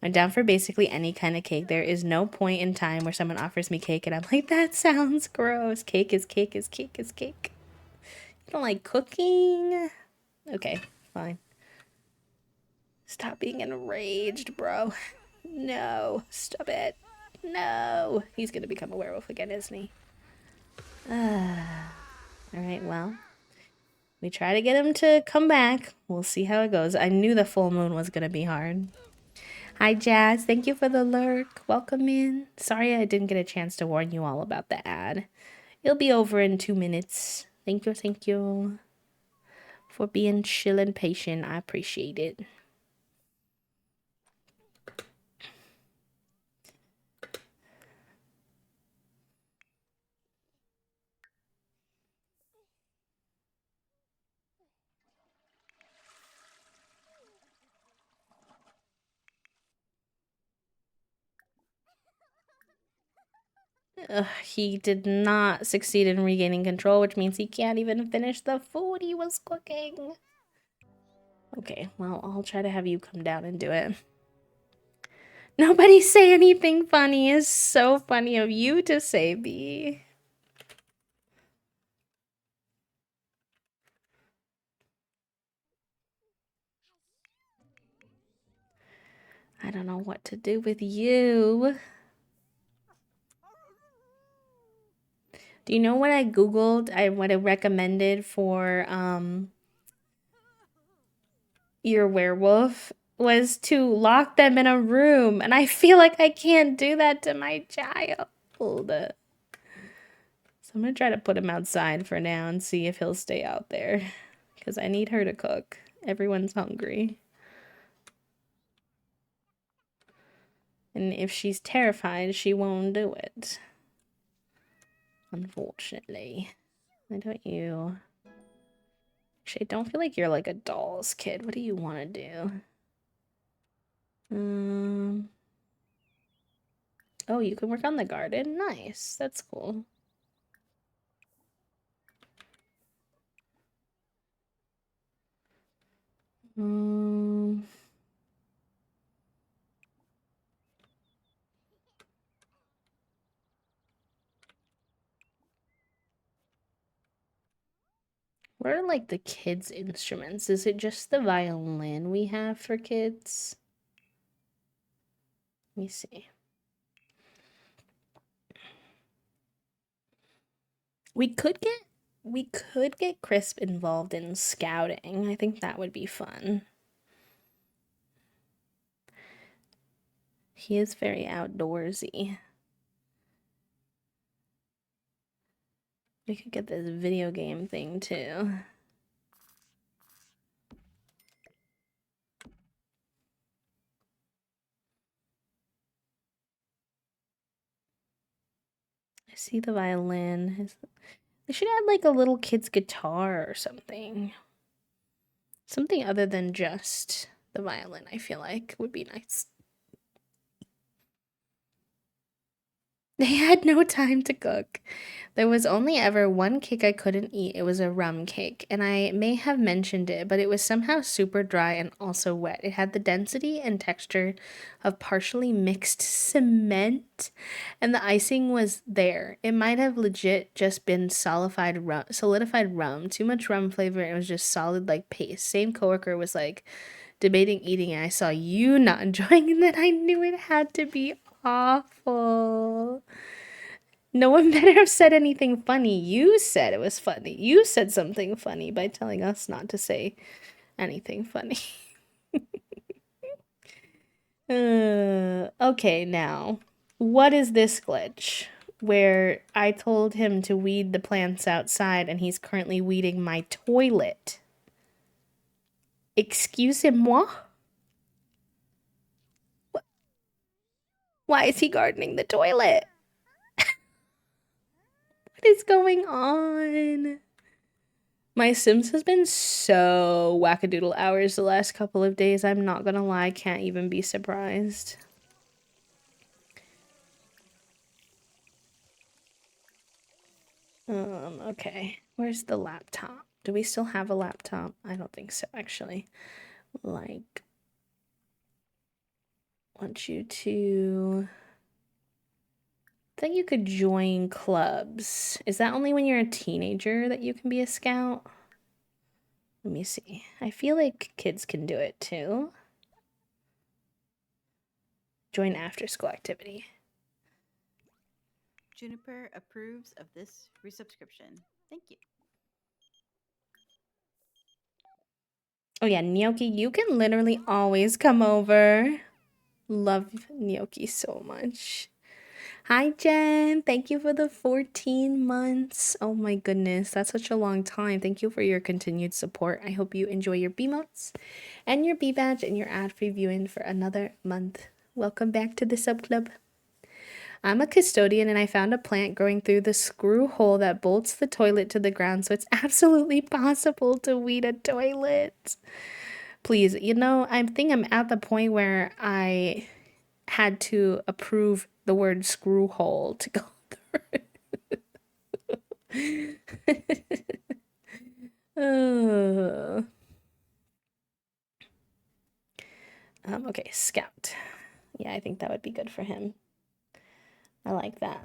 I'm down for basically any kind of cake. There is no point in time where someone offers me cake and I'm like, that sounds gross. Cake is cake is cake is cake. You don't like cooking? Okay, fine. Stop being enraged, bro. No, stop it. No. He's gonna become a werewolf again, isn't he? Alright, well. We try to get him to come back. We'll see how it goes. I knew the full moon was gonna be hard. Hi, Jazz. Thank you for the lurk. Welcome in. Sorry I didn't get a chance to warn you all about the ad. It'll be over in 2 minutes. Thank you. For being chill and patient. I appreciate it. He did not succeed in regaining control, which means he can't even finish the food he was cooking. Okay, well, I'll try to have you come down and do it. Nobody say anything funny. Is so funny of you to say, B. I don't know what to do with you. Do you know what I googled? What I recommended for your werewolf was to lock them in a room, and I feel like I can't do that to my child. So I'm gonna try to put him outside for now and see if he'll stay out there, because I need her to cook. Everyone's hungry. And if she's terrified, she won't do it. Unfortunately. Why don't you... Actually, I don't feel like you're like a doll's kid. What do you want to do? Oh, you can work on the garden? Nice. That's cool. What are like the kids' instruments? Is it just the violin we have for kids? Let me see. We could get Crisp involved in scouting. I think that would be fun. He is very outdoorsy. We could get this video game thing too. I see the violin. They should add like a little kid's guitar or something. Something other than just the violin, I feel like would be nice. They had no time to cook. There was only ever one cake I couldn't eat. It was a rum cake, and I may have mentioned it, but it was somehow super dry and also wet. It had the density and texture of partially mixed cement, and the icing was there. It might have legit just been solidified rum. Too much rum flavor, and it was just solid like paste. Same coworker was like debating eating it. I saw you not enjoying it, and I knew it had to be awful. No one better have said anything funny. You said it was funny. You said something funny by telling us not to say anything funny. Okay, now, what is this glitch? Where I told him to weed the plants outside and he's currently weeding my toilet. Excusez-moi? Why is he gardening the toilet? What is going on? My Sims has been so wackadoodle hours the last couple of days. I'm not gonna lie, can't even be surprised. Okay. Where's the laptop? Do we still have a laptop? I don't think so, actually. Like, want you to... I think you could join clubs. Is that only when you're a teenager that you can be a scout? Let me see. I feel like kids can do it too. Join after school activity. Juniper approves of this resubscription. Thank you. Oh yeah, Gnocchi, you can literally always come over. Love Gnocchi so much. Hi, Jen. Thank you for the 14 months. Oh my goodness, that's such a long time. Thank you for your continued support. I hope you enjoy your B-motes and your B-badge and your ad-free viewing for another month. Welcome back to the sub club. I'm a custodian and I found a plant growing through the screw hole that bolts the toilet to the ground, so it's absolutely possible to weed a toilet. Please, I think I'm at the point where I had to approve the word screw hole to go through. Okay, scout. Yeah, I think that would be good for him. I like that.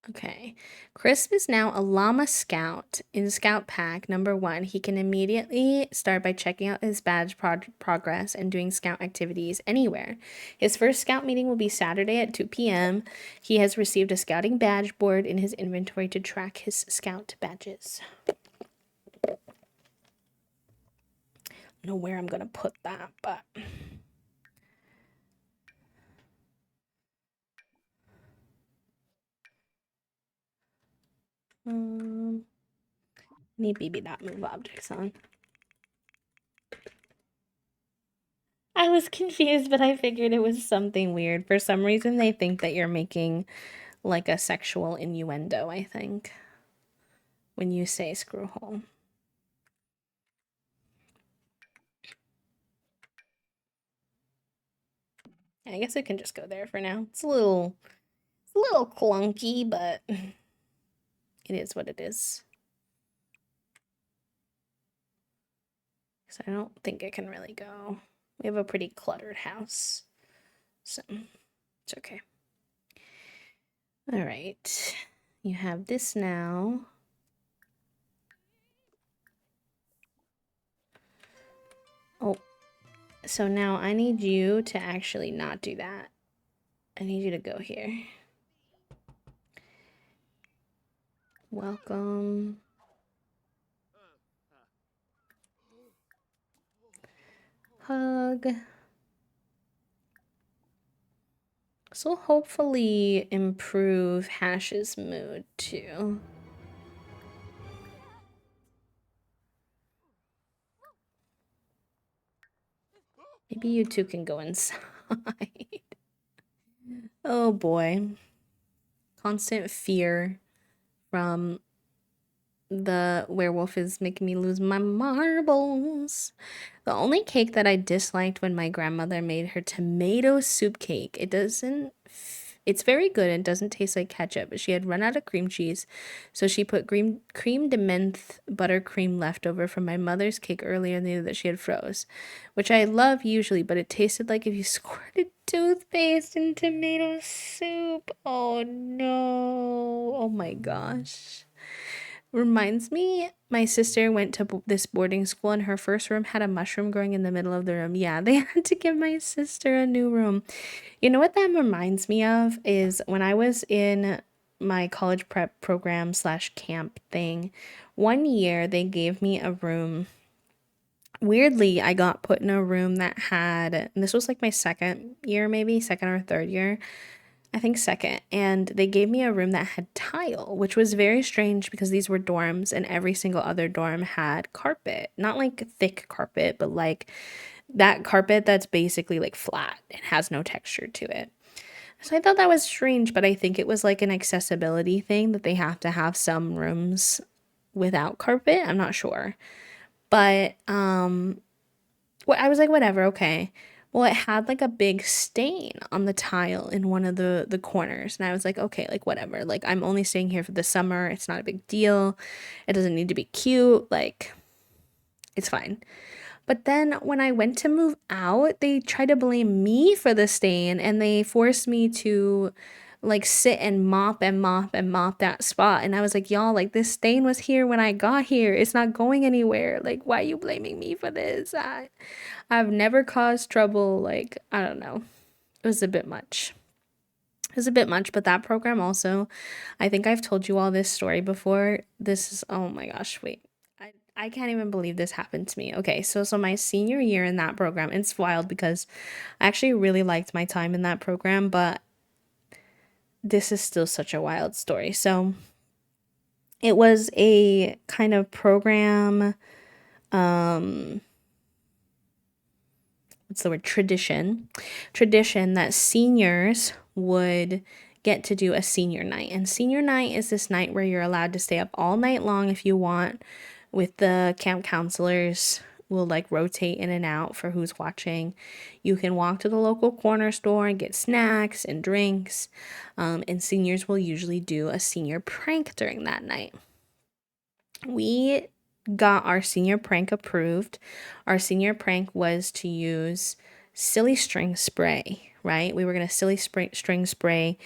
Okay. Crisp is now a llama scout in Scout Pack number 1. He can immediately start by checking out his badge progress and doing scout activities anywhere. His first scout meeting will be Saturday at 2 p.m. He has received a scouting badge board in his inventory to track his scout badges. I don't know where I'm going to put that, but... need BB.move objects on. I was confused, but I figured it was something weird. For some reason, they think that you're making like a sexual innuendo, I think, when you say screw hole. I guess it can just go there for now. It's a little clunky, but it is what it is. So I don't think it can really go. We have a pretty cluttered house, so it's okay. All right, you have this now. Oh, so now I need you to actually not do that. I need you to go here. Welcome. Hug. This will hopefully improve Hash's mood too. Maybe you two can go inside. Oh boy. Constant fear from the werewolf is making me lose my marbles. The only cake that I disliked when my grandmother made her tomato soup cake, it's very good and doesn't taste like ketchup, but she had run out of cream cheese, so she put cream de menthe buttercream leftover from my mother's cake earlier in the year that she had froze, which I love usually, but it tasted like if you squirted toothpaste in tomato soup. Oh no. Oh my gosh. Reminds me, my sister went to this boarding school and her first room had a mushroom growing in the middle of the room. Yeah, they had to give my sister a new room. You know what that reminds me of is when I was in my college prep program / camp thing, one year they gave me a room. Weirdly, I got put in a room that had, and this was like my second year, maybe second or third year. I think second, and they gave me a room that had tile, which was very strange because these were dorms and every single other dorm had carpet. Not like thick carpet, but like that carpet that's basically like flat. It has no texture to it. So I thought that was strange, but I think it was like an accessibility thing that they have to have some rooms without carpet. I'm not sure. But I was like, whatever, okay. Well, it had like a big stain on the tile in one of the corners. And I was like, okay, like whatever. Like I'm only staying here for the summer. It's not a big deal. It doesn't need to be cute. Like it's fine. But then when I went to move out, they tried to blame me for the stain and they forced me to like sit and mop that spot. And I was like, y'all, like this stain was here when I got here. It's not going anywhere. Like, why are you blaming me for this? I've never caused trouble. Like, I don't know. It was a bit much. It was a bit much, but that program also, I think I've told you all this story before. This is, oh my gosh, wait. I can't even believe this happened to me. Okay, so my senior year in that program, it's wild because I actually really liked my time in that program, but this is still such a wild story. So it was a kind of program, what's the word? Tradition that seniors would get to do a senior night. And senior night is this night where you're allowed to stay up all night long if you want, with the camp counselors will like rotate in and out for who's watching. You can walk to the local corner store and get snacks and drinks. And seniors will usually do a senior prank during that night. We got our senior prank approved. Our senior prank was to use silly string spray, right? We were going to silly string spray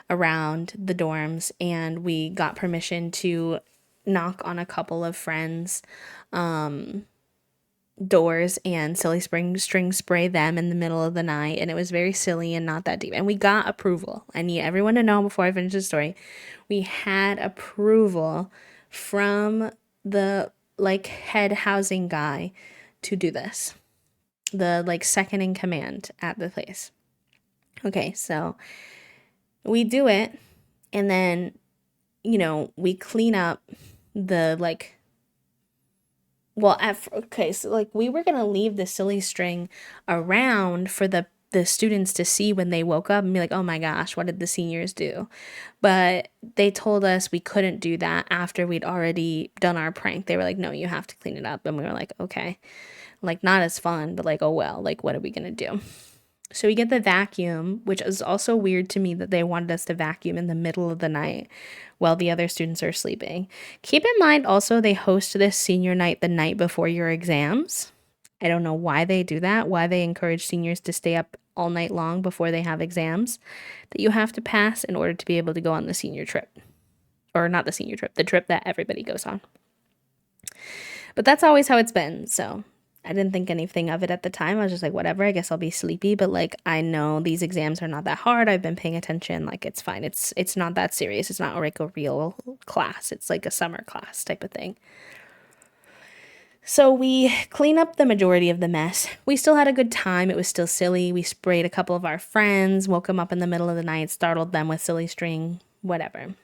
around the dorms, and we got permission to knock on a couple of friends' doors and silly string spray them in the middle of the night. And it was very silly and not that deep. And we got approval. I need everyone to know before I finish the story. We had approval from the like head housing guy to do this, the like second in command at the place. Okay, so we do it, and then we clean up the like, well, okay, so like we were gonna leave the silly string around for the students to see when they woke up and be like, oh my gosh, what did the seniors do? But they told us we couldn't do that after we'd already done our prank. They were like, no, you have to clean it up. And we were like, okay, like not as fun, but like, oh well, like what are we gonna do? So we get the vacuum, which is also weird to me that they wanted us to vacuum in the middle of the night while the other students are sleeping. Keep in mind also, they host this senior night the night before your exams. I don't know why they do that, why they encourage seniors to stay up all night long before they have exams that you have to pass in order to be able to go on the senior trip. Or not the senior trip, the trip that everybody goes on. But that's always how it's been, so I didn't think anything of it at the time. I was just like, whatever, I guess I'll be sleepy. But like, I know these exams are not that hard. I've been paying attention. Like, it's fine. It's not that serious. It's not like a real class. It's like a summer class type of thing. So we clean up the majority of the mess. We still had a good time. It was still silly. We sprayed a couple of our friends, woke them up in the middle of the night, startled them with silly string, whatever.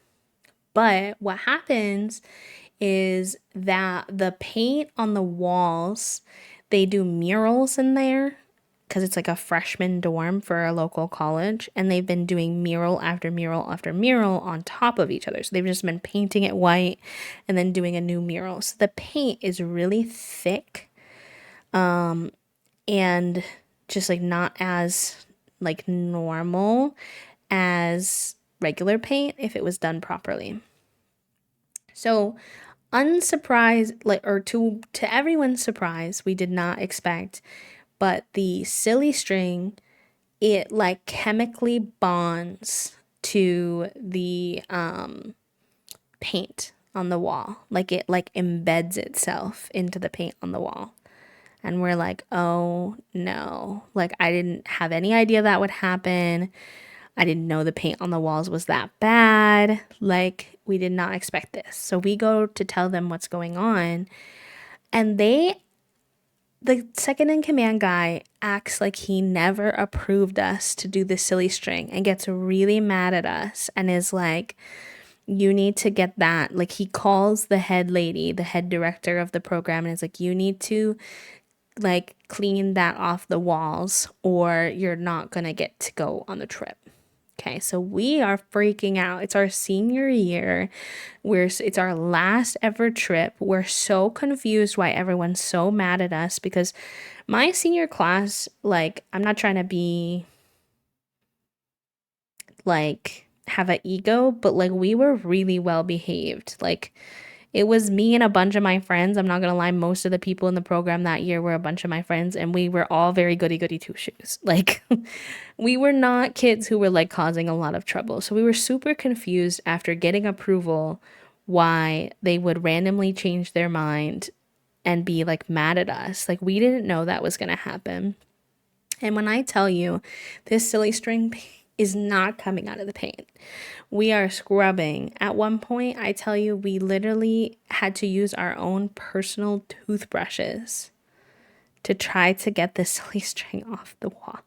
But what happens is that the paint on the walls, they do murals in there because it's like a freshman dorm for a local college, and they've been doing mural after mural after mural on top of each other. So they've just been painting it white and then doing a new mural. So the paint is really thick, and just like not as like normal as regular paint if it was done properly. So unsurprised, like, or to everyone's surprise, we did not expect, but the silly string, it like chemically bonds to the paint on the wall. Like it like embeds itself into the paint on the wall. And we're like, oh no. Like I didn't have any idea that would happen. I didn't know the paint on the walls was that bad. Like, we did not expect this. So we go to tell them what's going on. And the second in command guy acts like he never approved us to do the silly string and gets really mad at us and is like, you need to get that. Like, he calls the head lady, the head director of the program, and is like, you need to like clean that off the walls or you're not gonna get to go on the trip. Okay, so we are freaking out. It's our senior year. It's our last ever trip. We're so confused why everyone's so mad at us because my senior class, like, I'm not trying to be like have an ego, but like we were really well behaved. Like it was me and a bunch of my friends. I'm not gonna lie, most of the people in the program that year were a bunch of my friends, and we were all very goody goody two shoes. Like, we were not kids who were like causing a lot of trouble. So we were super confused after getting approval why they would randomly change their mind and be like mad at us. Like, we didn't know that was gonna happen. And when I tell you this silly string is not coming out of the paint, we are scrubbing. At one point, I tell you, we literally had to use our own personal toothbrushes to try to get the silly string off the wall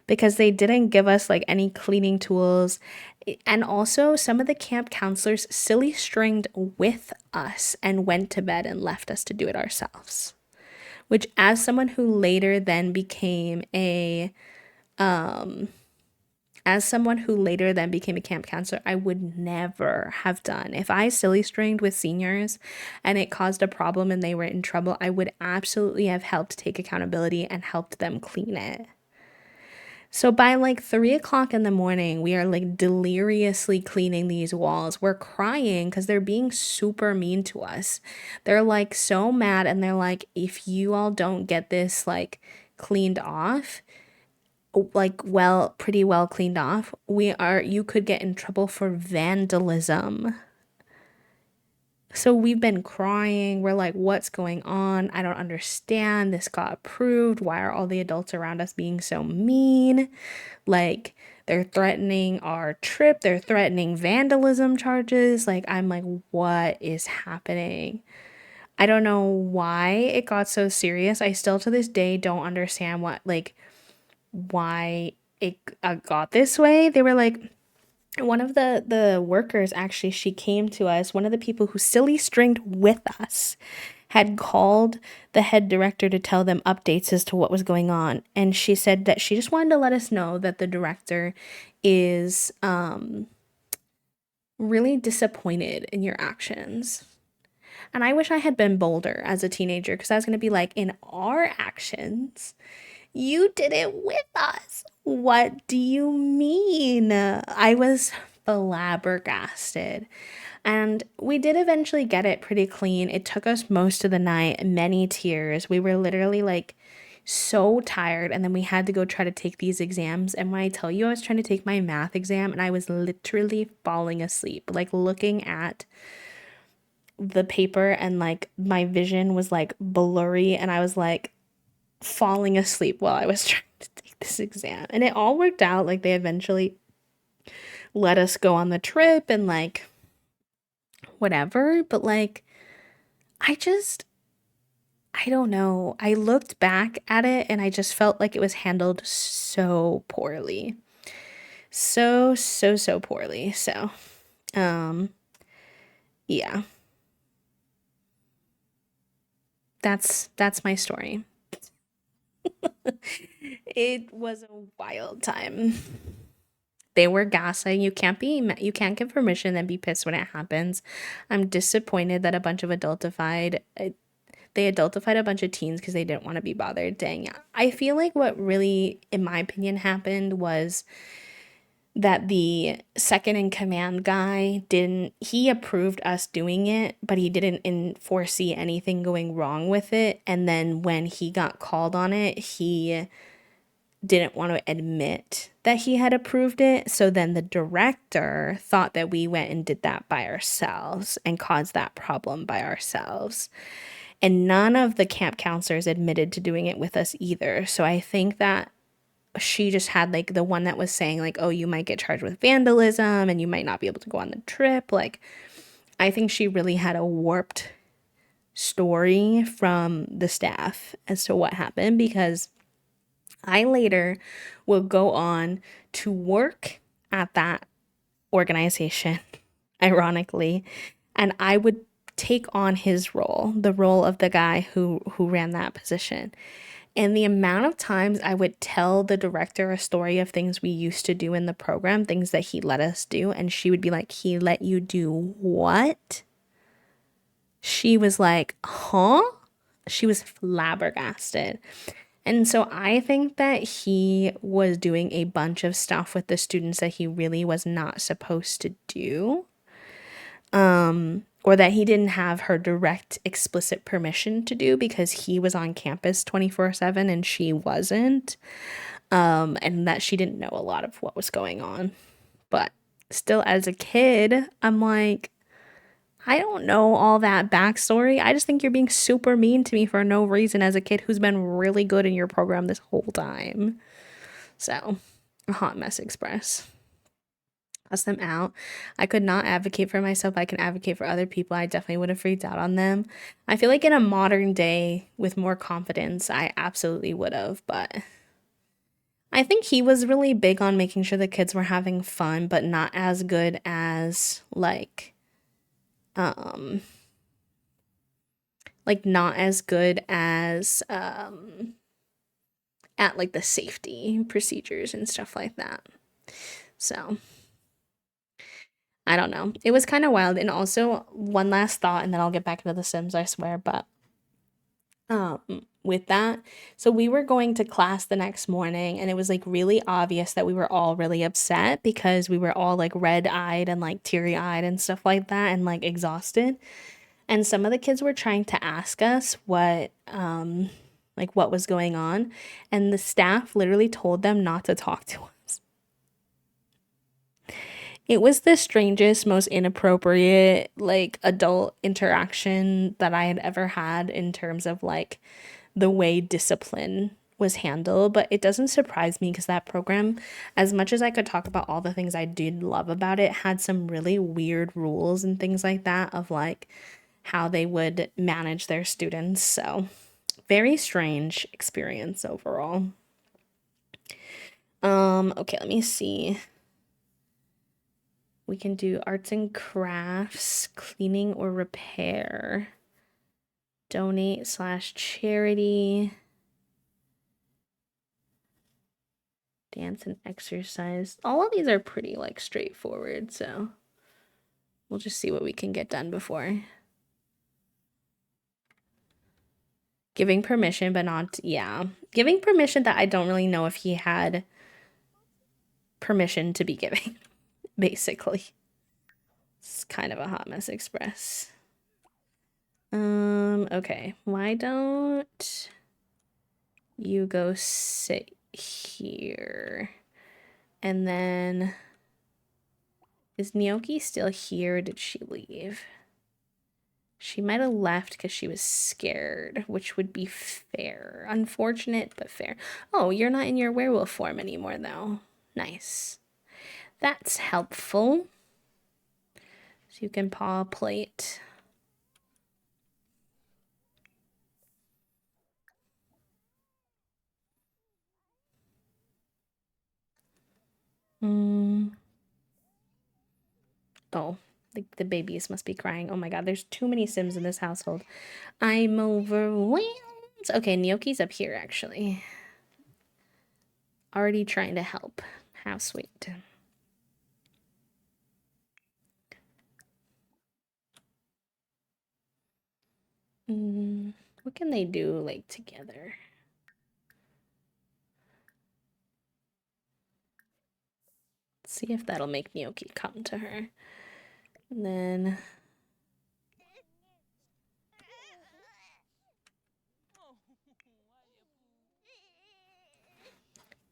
because they didn't give us like any cleaning tools. And also, some of the camp counselors silly stringed with us and went to bed and left us to do it ourselves. Which, as someone who later then became a camp counselor, I would never have done. If I silly stringed with seniors and it caused a problem and they were in trouble, I would absolutely have helped take accountability and helped them clean it. So by like 3:00 in the morning, we are like deliriously cleaning these walls. We're crying because they're being super mean to us. They're like so mad, and they're like, if you all don't get this like cleaned off, like pretty well cleaned off, you could get in trouble for vandalism. So we've been crying. We're like, what's going on? I don't understand. This got approved. Why are all the adults around us being so mean? Like, they're threatening our trip. They're threatening vandalism charges. Like, I'm like, what is happening? I don't know why it got so serious. I still to this day don't understand why it got this way. They were like, one of the workers, actually, she came to us, one of the people who silly stringed with us had called the head director to tell them updates as to what was going on, and she said that she just wanted to let us know that the director is really disappointed in your actions. And I wish I had been bolder as a teenager, because I was going to be like, in our actions, You did it with us. What do you mean? I was flabbergasted. And we did eventually get it pretty clean. It took us most of the night, many tears. We were literally like so tired. And then we had to go try to take these exams. And when I tell you I was trying to take my math exam and I was literally falling asleep, like looking at the paper and like my vision was like blurry and I was like falling asleep while I was trying to take this exam. And it all worked out. Like they eventually let us go on the trip and like whatever, but like I don't know. I looked back at it and I just felt like it was handled so poorly. So poorly. So, um yeah. That's my story. It was a wild time. They were gaslighting. You can't give permission and be pissed when it happens. I'm disappointed that a bunch of they adultified a bunch of teens because they didn't want to be bothered. Dang. I feel like what really, in my opinion, happened was that the second in command guy he approved us doing it, but he didn't foresee anything going wrong with it. And then when he got called on it, he didn't want to admit that he had approved it. So then the director thought that we went and did that by ourselves and caused that problem by ourselves. And none of the camp counselors admitted to doing it with us either. So I think that she just had like the one that was saying like, oh, you might get charged with vandalism and you might not be able to go on the trip. Like, I think she really had a warped story from the staff as to what happened, because I later will go on to work at that organization, ironically, and I would take on his role, the role of the guy who ran that position. And the amount of times I would tell the director a story of things we used to do in the program, things that he let us do, and she would be like, "He let you do what?" She was like, "Huh?" She was flabbergasted. And so I think that he was doing a bunch of stuff with the students that he really was not supposed to do. Or that he didn't have her direct explicit permission to do because he was on campus 24/7 and she wasn't. And that she didn't know a lot of what was going on. But still, as a kid, I'm like, I don't know all that backstory. I just think you're being super mean to me for no reason as a kid who's been really good in your program this whole time. So, a hot mess express. Cuss them out. I could not advocate for myself. I can advocate for other people. I definitely would have freaked out on them. I feel like in a modern day with more confidence, I absolutely would have, but I think he was really big on making sure the kids were having fun, but not as good as um not as good as at like the safety procedures and stuff like that. So, I don't know. It was kind of wild. And also, one last thought, and then I'll get back into The Sims, I swear. But with that, so we were going to class the next morning, and it was like really obvious that we were all really upset because we were all like red eyed and like teary eyed and stuff like that, and like exhausted. And some of the kids were trying to ask us what was going on, and the staff literally told them not to talk to us. It was the strangest, most inappropriate, like, adult interaction that I had ever had in terms of, like, the way discipline was handled. But it doesn't surprise me because that program, as much as I could talk about all the things I did love about it, had some really weird rules and things like that of, like, how they would manage their students. So, very strange experience overall. Okay, let me see. We can do arts and crafts, cleaning or repair, donate/charity, dance and exercise. All of these are pretty like straightforward, so we'll just see what we can get done before. Giving permission, but not, yeah. Giving permission that I don't really know if he had permission to be giving, basically. It's kind of a hot mess express. Okay. Why don't you go sit here? And then is Gnocchi still here or did she leave? She might have left because she was scared, which would be fair. Unfortunate, but fair. Oh, you're not in your werewolf form anymore, though. Nice. That's helpful. So you can paw a plate. Oh, the babies must be crying. Oh my god, there's too many Sims in this household. I'm overwhelmed. Okay, Gnocchi's up here, actually. Already trying to help. How sweet. What can they do, like, together? Let's see if that'll make Gnocchi come to her. And then...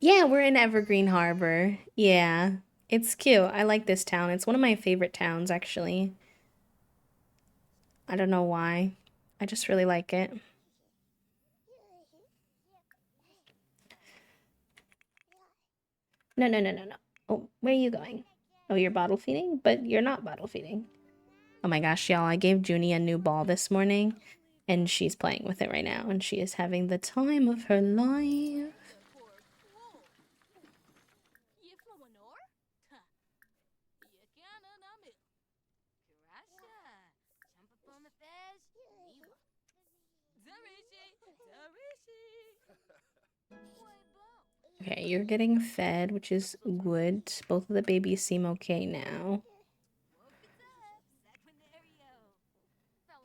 Yeah, we're in Evergreen Harbor. Yeah, it's cute. I like this town. It's one of my favorite towns, actually. I don't know why. I just really like it. No, no, no, no, no. Oh, where are you going? Oh, you're bottle feeding? But you're not bottle feeding. Oh my gosh, y'all, I gave Junie a new ball this morning, and she's playing with it right now, and she is having the time of her life. Okay, you're getting fed, which is good. Both of the babies seem okay now.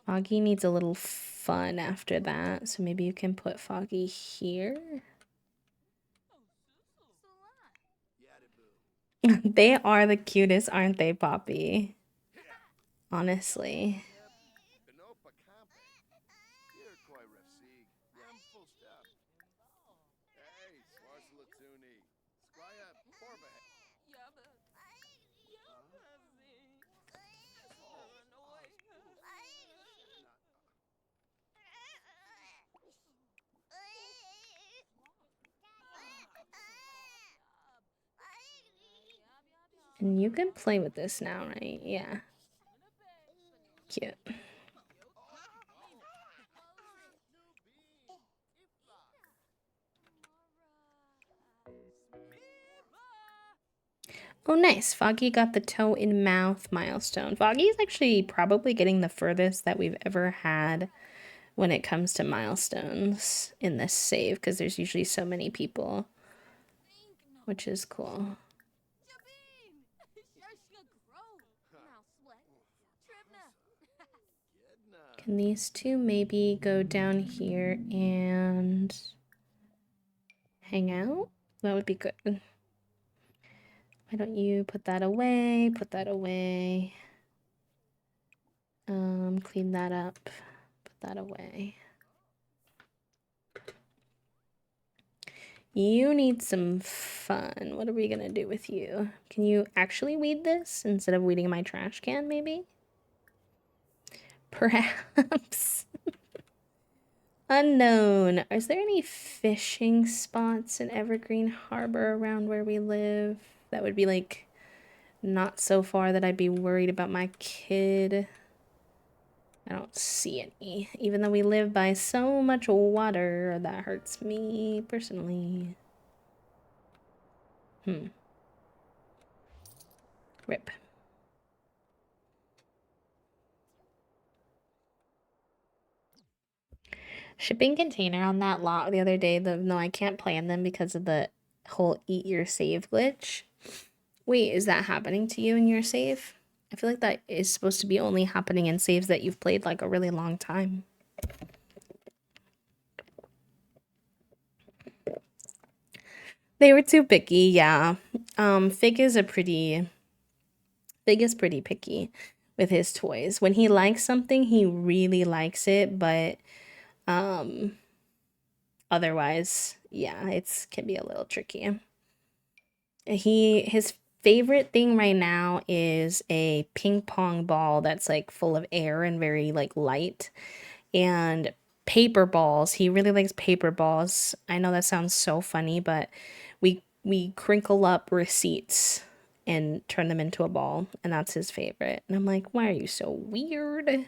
Foggy needs a little fun after that, so maybe you can put Foggy here. They are the cutest, aren't they, Poppy? Honestly. And you can play with this now, right? Yeah. Cute. Oh, nice. Foggy got the toe in mouth milestone. Foggy's actually probably getting the furthest that we've ever had when it comes to milestones in this save, because there's usually so many people, which is cool. Can these two maybe go down here and hang out? That would be good. Why don't you put that away, clean that up, put that away. You need some fun. What are we gonna do with you? Can you actually weed this instead of weeding my trash can, maybe? Perhaps. Unknown. Is there any fishing spots in Evergreen Harbor around where we live? That would be like not so far that I'd be worried about my kid. I don't see any. Even though we live by so much water, that hurts me personally. Rip. Shipping container on that lot the other day, no, I can't plan them because of the whole eat your save glitch. Wait, is that happening to you in your save? I feel like that is supposed to be only happening in saves that you've played like a really long time. They were too picky, yeah. Fig is pretty picky with his toys. When he likes something, he really likes it, but um otherwise, yeah, it's can be a little tricky. His favorite thing right now is a ping pong ball that's like full of air and very like light, and paper balls. He really likes paper balls. I know that sounds so funny, but we crinkle up receipts and turn them into a ball, and that's his favorite. And I'm like, why are you so weird?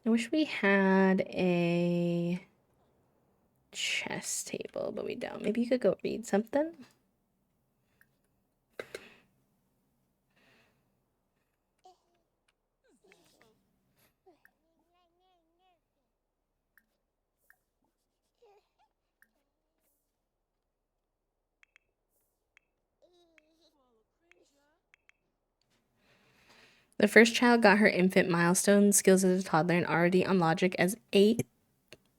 I wish we had a chess table, but we don't. Maybe you could go read something. The first child got her infant milestone skills as a toddler and already on logic as 8,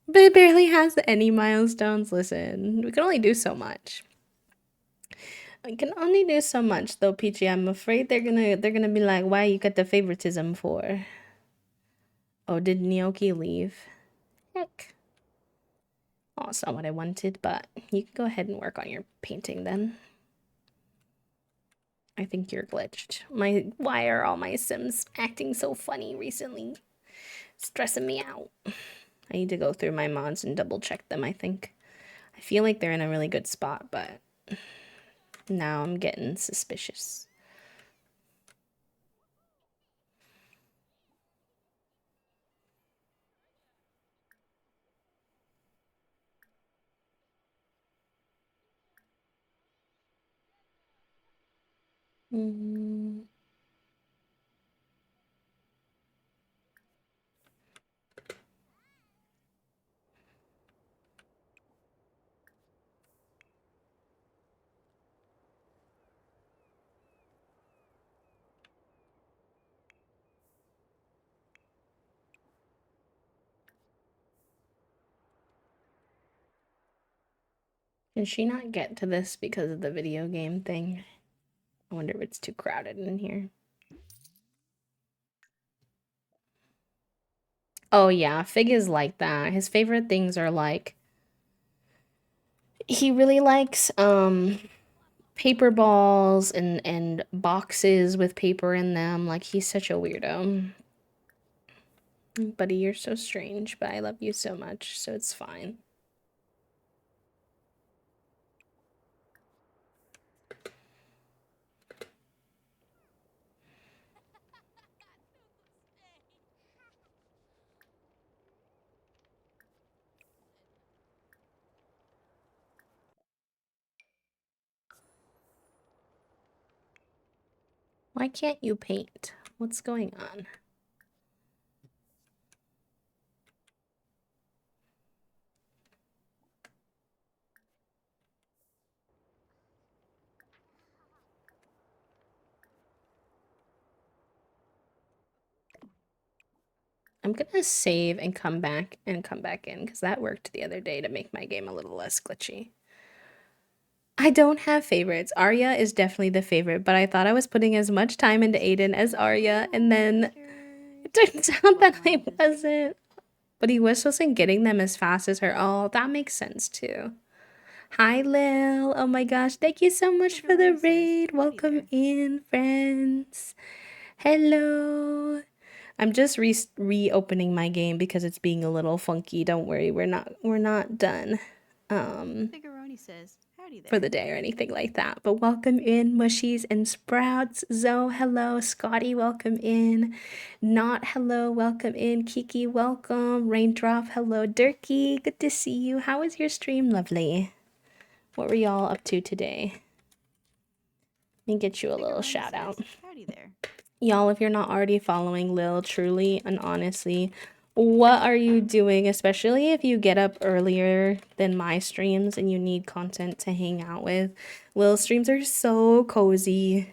but it barely has any milestones. Listen, we can only do so much. I can only do so much though, Peachy. I'm afraid they're gonna be like, why you got the favoritism for? Oh, did Gnocchi leave? Heck. Oh, it's not what I wanted, but you can go ahead and work on your painting then. I think you're glitched. Why are all my Sims acting so funny recently? Stressing me out. I need to go through my mods and double check them, I think. I feel like they're in a really good spot, but now I'm getting suspicious. Mm. Can she not get to this because of the video game thing? I wonder if it's too crowded in here. Oh yeah, Fig is like that. His favorite things are like he really likes paper balls and boxes with paper in them. Like he's such a weirdo. Buddy, you're so strange, but I love you so much, so it's fine. Why can't you paint? What's going on? I'm gonna save and come back in because that worked the other day to make my game a little less glitchy. I don't have favorites. Arya is definitely the favorite, but I thought I was putting as much time into Aiden as Arya, and then it turns out that I wasn't. But he was supposed to be getting them as fast as her. Oh, that makes sense too. Hi, Lil. Oh my gosh, thank you so much for the raid. Welcome in, friends. Hello. I'm just reopening my game because it's being a little funky. Don't worry, we're not done. Figuroni says, howdy there. For the day or anything like that. But welcome in, Mushies and Sprouts. Zoe, hello. Scotty, welcome in. Not hello, welcome in. Kiki, welcome. Raindrop, hello. Durkee, good to see you. How was your stream? Lovely. What were y'all up to today? Let me get you a little shout out. Howdy there. Y'all, if you're not already following Lil, truly and honestly, what are you doing? Especially if you get up earlier than my streams and you need content to hang out with. Lil streams are so cozy.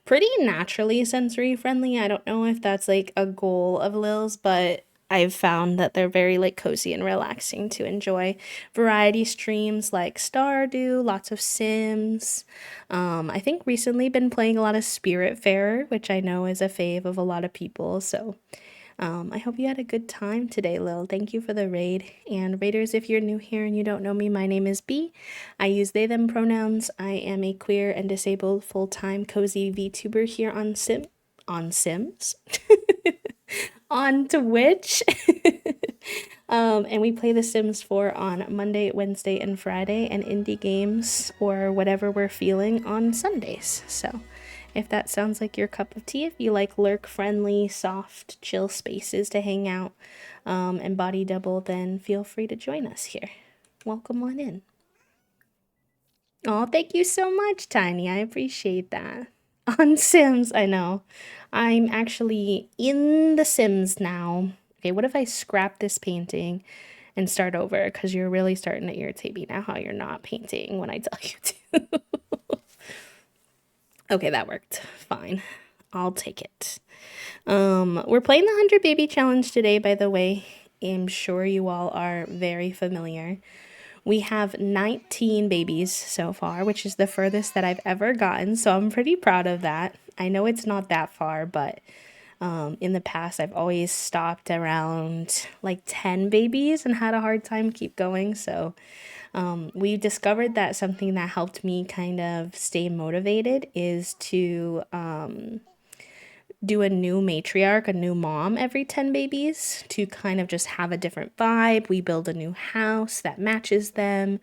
pretty naturally sensory friendly. I don't know if that's like a goal of Lil's, but I've found that they're very like cozy and relaxing to enjoy. Variety streams like Stardew, lots of Sims. I think recently been playing a lot of Spiritfarer, which I know is a fave of a lot of people. So I hope you had a good time today, Lil. Thank you for the raid. And raiders, if you're new here and you don't know me, my name is B. I use they, them pronouns. I am a queer and disabled full-time cozy VTuber here on Sims. On Twitch. And we play The Sims 4 on Monday, Wednesday, and Friday, and indie games or whatever we're feeling on Sundays. So if that sounds like your cup of tea, if you like lurk-friendly, soft, chill spaces to hang out and body double, then feel free to join us here. Welcome on in. Oh, thank you so much, Tiny. I appreciate that. On Sims, I know. I'm actually in The Sims now. Okay, what if I scrap this painting and start over? Because you're really starting to irritate me now how you're not painting when I tell you to. Okay, that worked. Fine. I'll take it. We're playing the 100 Baby Challenge today, by the way. I'm sure you all are very familiar. We have 19 babies so far, which is the furthest that I've ever gotten, so I'm pretty proud of that. I know it's not that far, but in the past I've always stopped around like 10 babies and had a hard time keep going, so we discovered that something that helped me kind of stay motivated is to do a new matriarch, a new mom every 10 babies to kind of just have a different vibe. We build a new house that matches them.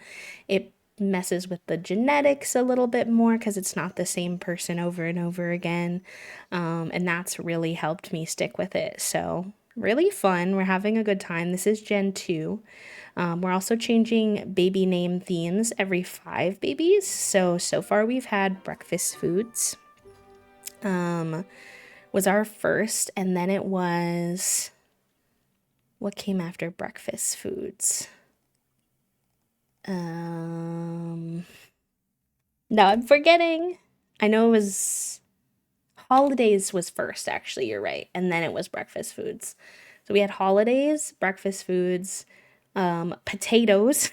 It messes with the genetics a little bit more because it's not the same person over and over again. And that's really helped me stick with it. So really fun. We're having a good time. This is Gen 2. We're also changing baby name themes every 5 babies. So far we've had breakfast foods. Was our first, and then it was what came after breakfast foods. No, I'm forgetting. I know it was holidays was first, actually, you're right, and then it was breakfast foods. So we had holidays, breakfast foods, potatoes.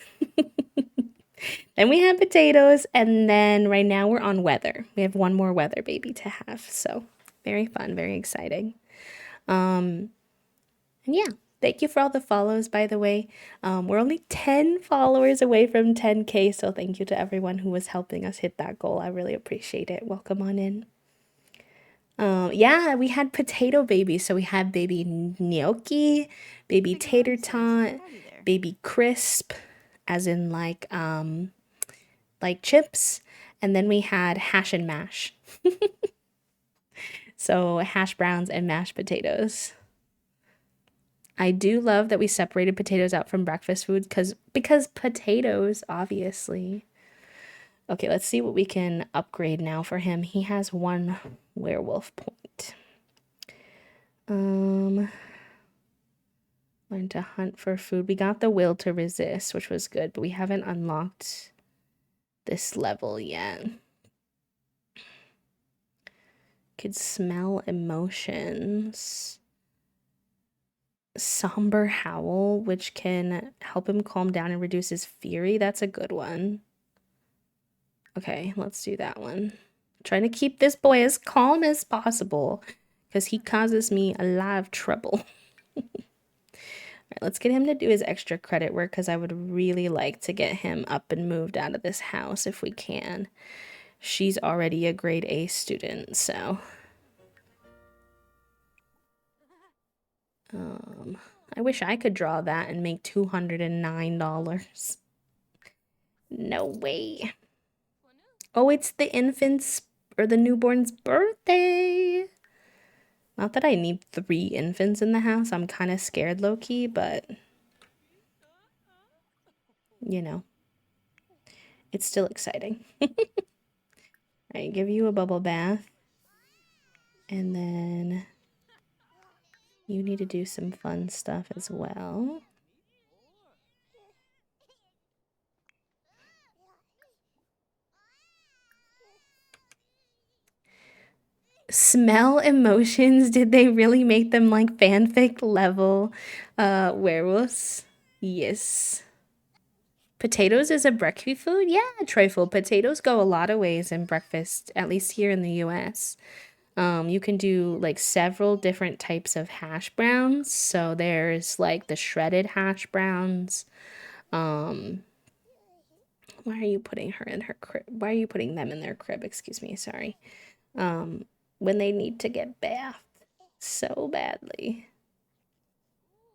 Then we had potatoes, and then right now we're on weather. We have one more weather baby to have, so very fun, very exciting. And yeah, thank you for all the follows, by the way. We're only 10 followers away from 10K, so thank you to everyone who was helping us hit that goal. I really appreciate it. Welcome on in. Yeah, we had potato babies. So we had baby gnocchi, baby tater tot, baby crisp, as in like chips, and then we had hash and mash. So hash browns and mashed potatoes. I do love that we separated potatoes out from breakfast foods because potatoes, obviously. Okay, let's see what we can upgrade now for him. He has 1 werewolf point. Learn to hunt for food. We got the will to resist, which was good, but we haven't unlocked this level yet. Could smell emotions. Somber howl, which can help him calm down and reduce his fury. That's a good one. Okay, let's do that one. Trying to keep this boy as calm as possible because he causes me a lot of trouble. All right, let's get him to do his extra credit work because I would really like to get him up and moved out of this house if we can. She's already a grade A student, so I wish I could draw that and make $209. No way. Oh, it's the infant's or the newborn's birthday. Not that I need 3 infants in the house. I'm kind of scared low-key, but you know, it's still exciting. Alright, give you a bubble bath. And then you need to do some fun stuff as well. Smell emotions. Did they really make them like fanfic level werewolves? Yes. Potatoes is a breakfast food? Yeah, trifle. Potatoes go a lot of ways in breakfast, at least here in the US. You can do like several different types of hash browns. So there's like the shredded hash browns. Um, why are you putting her in her crib? Why are you putting them in their crib? Excuse me, sorry. When they need to get bathed so badly.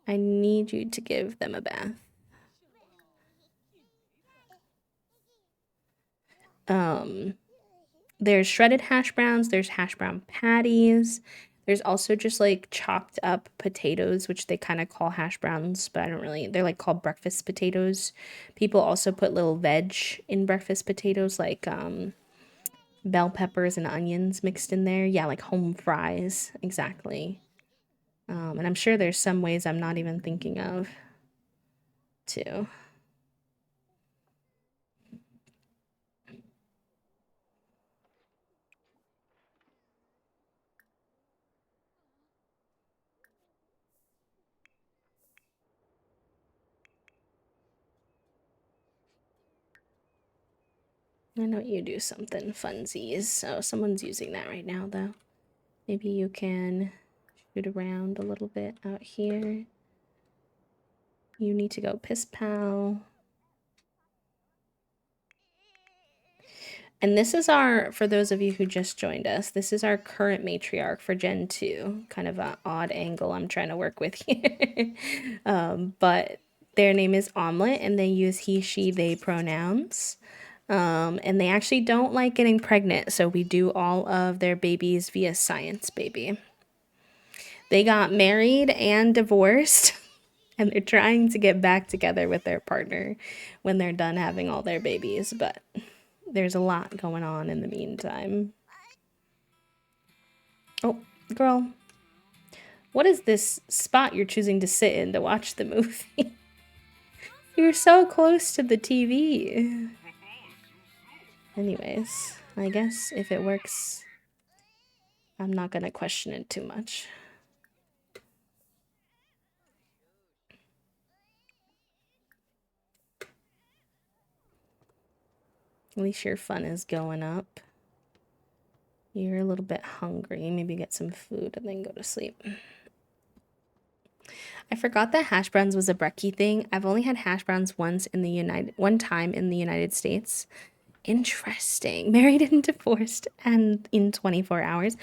I need you to give them a bath. There's shredded hash browns, there's hash brown patties. There's also just like chopped up potatoes, which they kind of call hash browns, but I don't really, they're like called breakfast potatoes. People also put little veg in breakfast potatoes, like bell peppers and onions mixed in there. Yeah, like home fries, exactly. And I'm sure there's some ways I'm not even thinking of too. I know you do something funsies, so someone's using that right now, though. Maybe you can shoot around a little bit out here. You need to go piss pal. And this is our, for those of you who just joined us, this is our current matriarch for Gen 2. Kind of an odd angle I'm trying to work with here. But their name is Omelet, and they use he, she, they pronouns. And they actually don't like getting pregnant, so we do all of their babies via science, baby. They got married and divorced, and they're trying to get back together with their partner when they're done having all their babies, but there's a lot going on in the meantime. Oh, girl. What is this spot you're choosing to sit in to watch the movie? You're so close to the TV. Anyways, I guess if it works, I'm not gonna question it too much. At least your fun is going up. You're a little bit hungry. Maybe get some food and then go to sleep. I forgot that hash browns was a brekkie thing. I've only had hash browns one time in the United States. Interesting. Married and divorced and in 24 hours.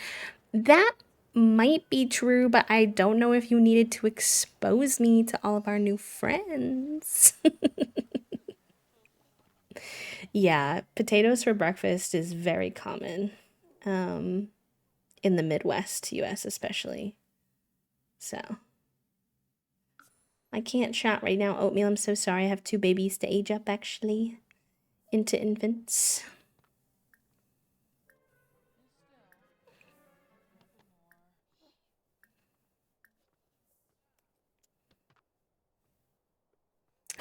That might be true, but I don't know if you needed to expose me to all of our new friends. Yeah, potatoes for breakfast is very common. In the Midwest, US especially. So I can't chat right now, Oatmeal. I'm so sorry. I have 2 babies to age up actually into infants.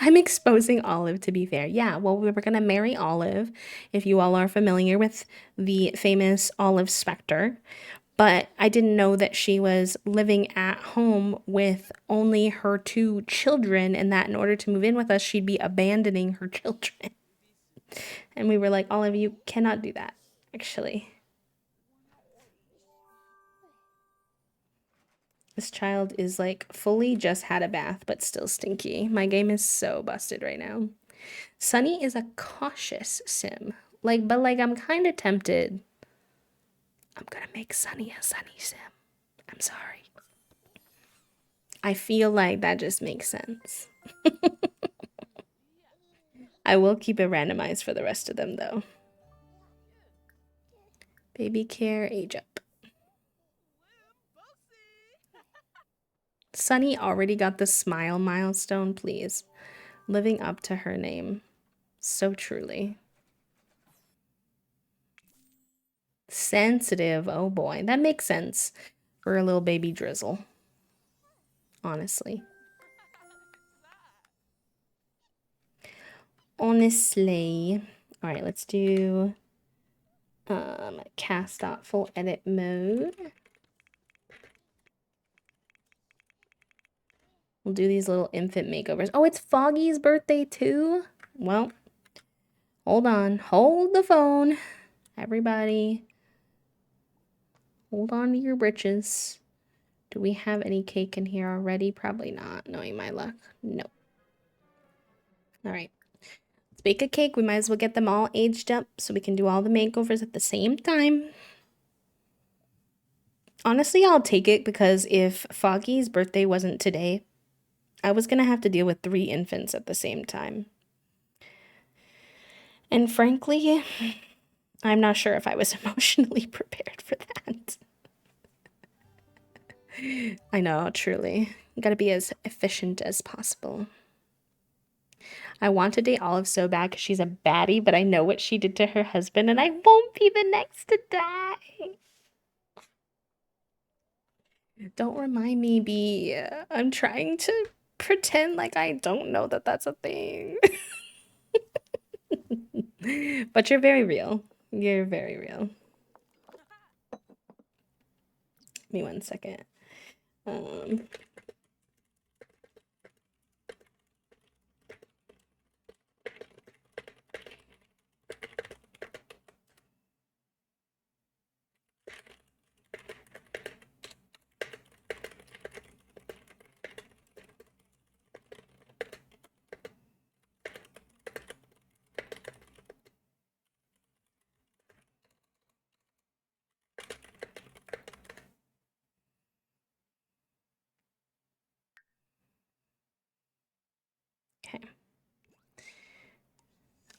I'm exposing Olive, to be fair. Yeah, well, we were gonna marry Olive, if you all are familiar with the famous Olive Specter. But I didn't know that she was living at home with only her 2 children, and that in order to move in with us, she'd be abandoning her children. And we were like, Olive, you cannot do that, actually. This child is like fully just had a bath, but still stinky. My game is so busted right now. Sunny is a cautious sim. But I'm kind of tempted. I'm gonna make Sunny a Sunny sim. I'm sorry. I feel like that just makes sense. I will keep it randomized for the rest of them, though. Baby care, age up. Sunny already got the smile milestone, please. Living up to her name. So truly. Sensitive, oh boy. That makes sense for a little baby drizzle. Honestly. Honestly. Alright, let's do Cast out full edit mode. We'll do these little infant makeovers. Oh, it's Foggy's birthday too? Well, hold on. Hold the phone. Everybody. Hold on to your britches. Do we have any cake in here already? Probably not, knowing my luck. Nope. Alright. Let's bake a cake. We might as well get them all aged up so we can do all the makeovers at the same time. Honestly, I'll take it because if Foggy's birthday wasn't today, I was going to have to deal with 3 infants at the same time. And frankly, I'm not sure if I was emotionally prepared for that. I know, truly. You gotta be as efficient as possible. I want to date Olive so bad because she's a baddie, but I know what she did to her husband and I won't be the next to die. Don't remind me, B. I'm trying to pretend like I don't know that that's a thing. But you're very real. You're very real. Give me 1 second. Okay.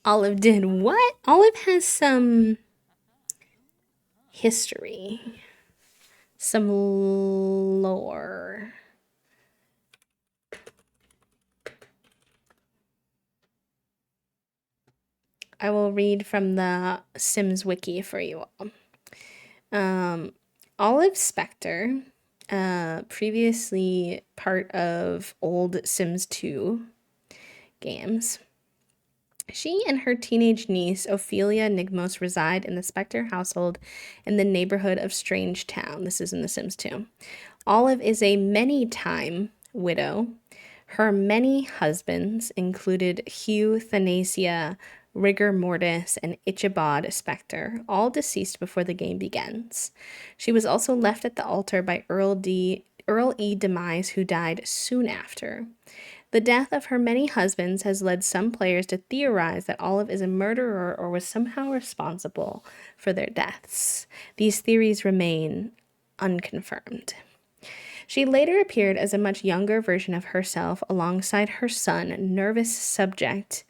Olive did what? Olive has some history, some lore. I will read from the Sims wiki for you all. Olive Spectre, previously part of old Sims 2 games. She and her teenage niece, Ophelia Nigmos, reside in the Spectre household in the neighborhood of Strange Town. This is in The Sims 2. Olive is a many-time widow. Her many husbands included Hugh Thanasia, Rigor Mortis, and Ichabod Spectre, all deceased before the game begins. She was also left at the altar by Earl E. Demise, who died soon after. The death of her many husbands has led some players to theorize that Olive is a murderer or was somehow responsible for their deaths. These theories remain unconfirmed. She later appeared as a much younger version of herself alongside her son, Nervous Subject,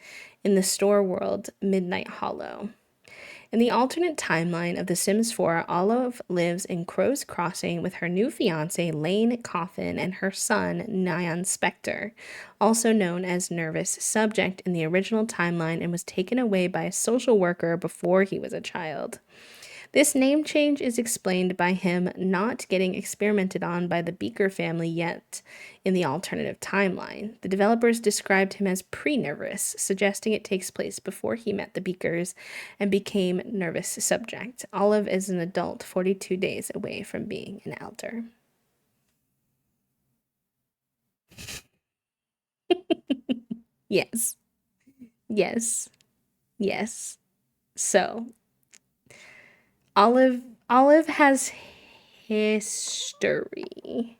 in the store world Midnight Hollow. In the alternate timeline of The Sims 4, Olive lives in Crow's Crossing with her new fiance, Lane Coffin, and her son, Nyan Spectre, also known as Nervous Subject in the original timeline, and was taken away by a social worker before he was a child. This name change is explained by him not getting experimented on by the Beaker family yet in the alternative timeline. The developers described him as pre-nervous, suggesting it takes place before he met the Beakers and became Nervous Subject. Olive is an adult 42 days away from being an elder. Yes. Yes. Yes. So, Olive has history.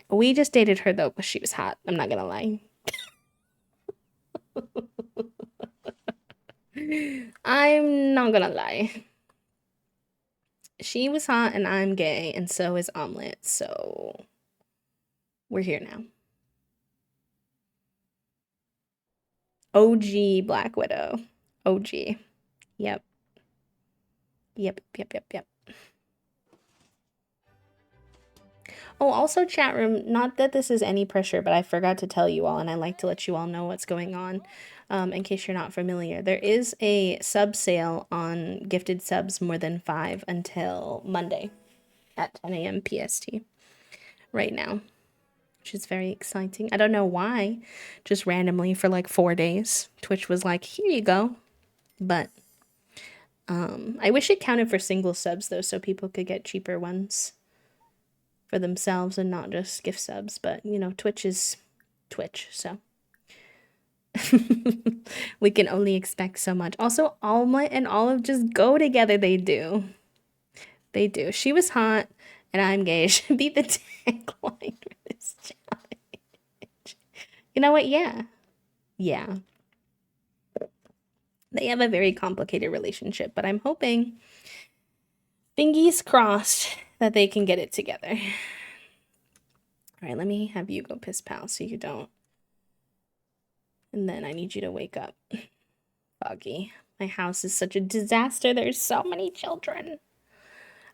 We just dated her though because she was hot. I'm not gonna lie. I'm not gonna lie. She was hot and I'm gay, and so is Omelette, so we're here now. OG Black Widow. OG. Yep. Yep. Oh, also chat room, not that this is any pressure, but I forgot to tell you all, and I like to let you all know what's going on, in case you're not familiar. There is a sub sale on gifted subs more than 5 until Monday at 10 a.m. PST right now, which is very exciting. I don't know why, just randomly for like 4 days, Twitch was like, here you go. But I wish it counted for single subs though, so people could get cheaper ones for themselves and not just gift subs. But you know, Twitch is Twitch, so we can only expect so much. Also, Omelet and Olive just go together. They do. They do. She was hot and I'm gay should be the tagline for this challenge. You know what? Yeah. Yeah. They have a very complicated relationship, but I'm hoping, fingers crossed, that they can get it together. All right, let me have you go piss pal so you don't. And then I need you to wake up. Foggy. My house is such a disaster. There's so many children.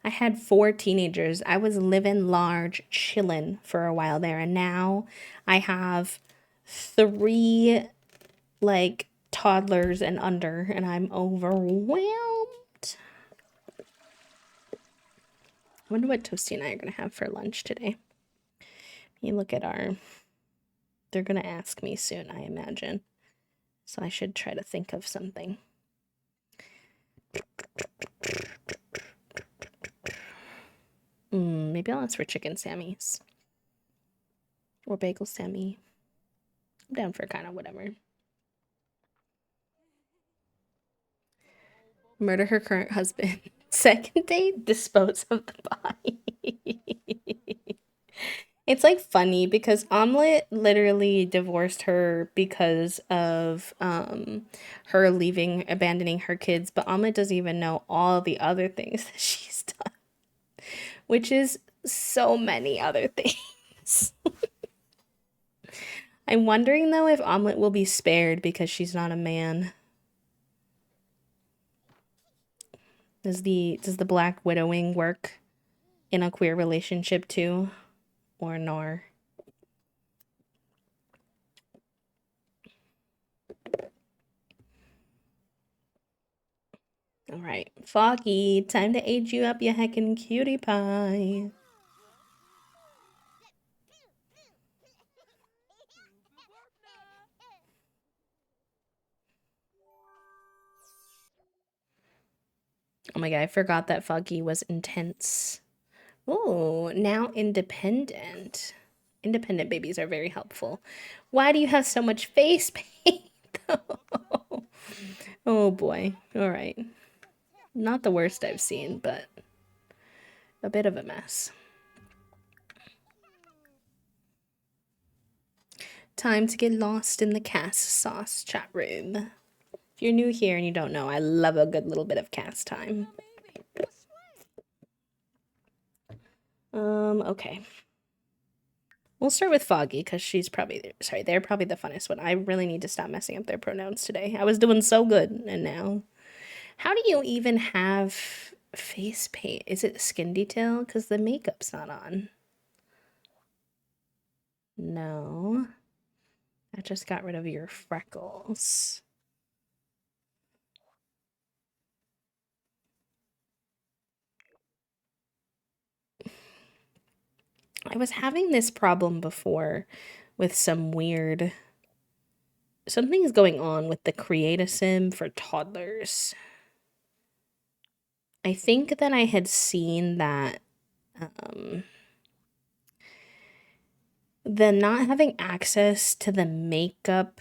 I had 4 teenagers. I was living large, chilling for a while there. And now I have 3 like toddlers and under, and I'm overwhelmed. I wonder what Toasty and I are going to have for lunch today. You look at our... They're going to ask me soon, I imagine. So I should try to think of something. Maybe I'll ask for chicken Sammy's. Or bagel Sammy. I'm down for kind of whatever. Murder her current husband. Second date, dispose of the body. It's like funny because Omelet literally divorced her because of her abandoning her kids, but Omelet doesn't even know all the other things that she's done, which is so many other things. I'm wondering though if Omelet will be spared because she's not a man. Does the black widowing work in a queer relationship too, or nor? All right, Foggy, time to age you up, you heckin' cutie pie. Oh my god, I forgot that Foggy was intense. Oh, now independent. Independent babies are very helpful. Why do you have so much face paint though? Oh boy. All right. Not the worst I've seen, but a bit of a mess. Time to get lost in the cast sauce chat room. If you're new here and you don't know, I love a good little bit of cast time. Okay. We'll start with Foggy because she's probably, sorry, they're probably the funnest one. I really need to stop messing up their pronouns today. I was doing so good, and now. How do you even have face paint? Is it skin detail? Because the makeup's not on. No. I just got rid of your freckles. I was having this problem before with some weird... Something's going on with the Create a Sim for toddlers. I think that I had seen that the not having access to the makeup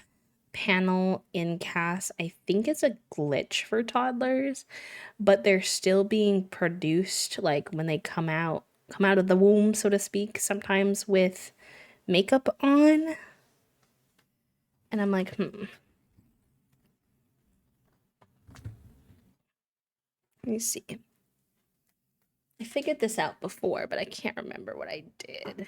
panel in CAS, I think it's a glitch for toddlers, but they're still being produced like when they come out of the womb, so to speak, sometimes with makeup on. And I'm like, Let me see. I figured this out before, but I can't remember what I did.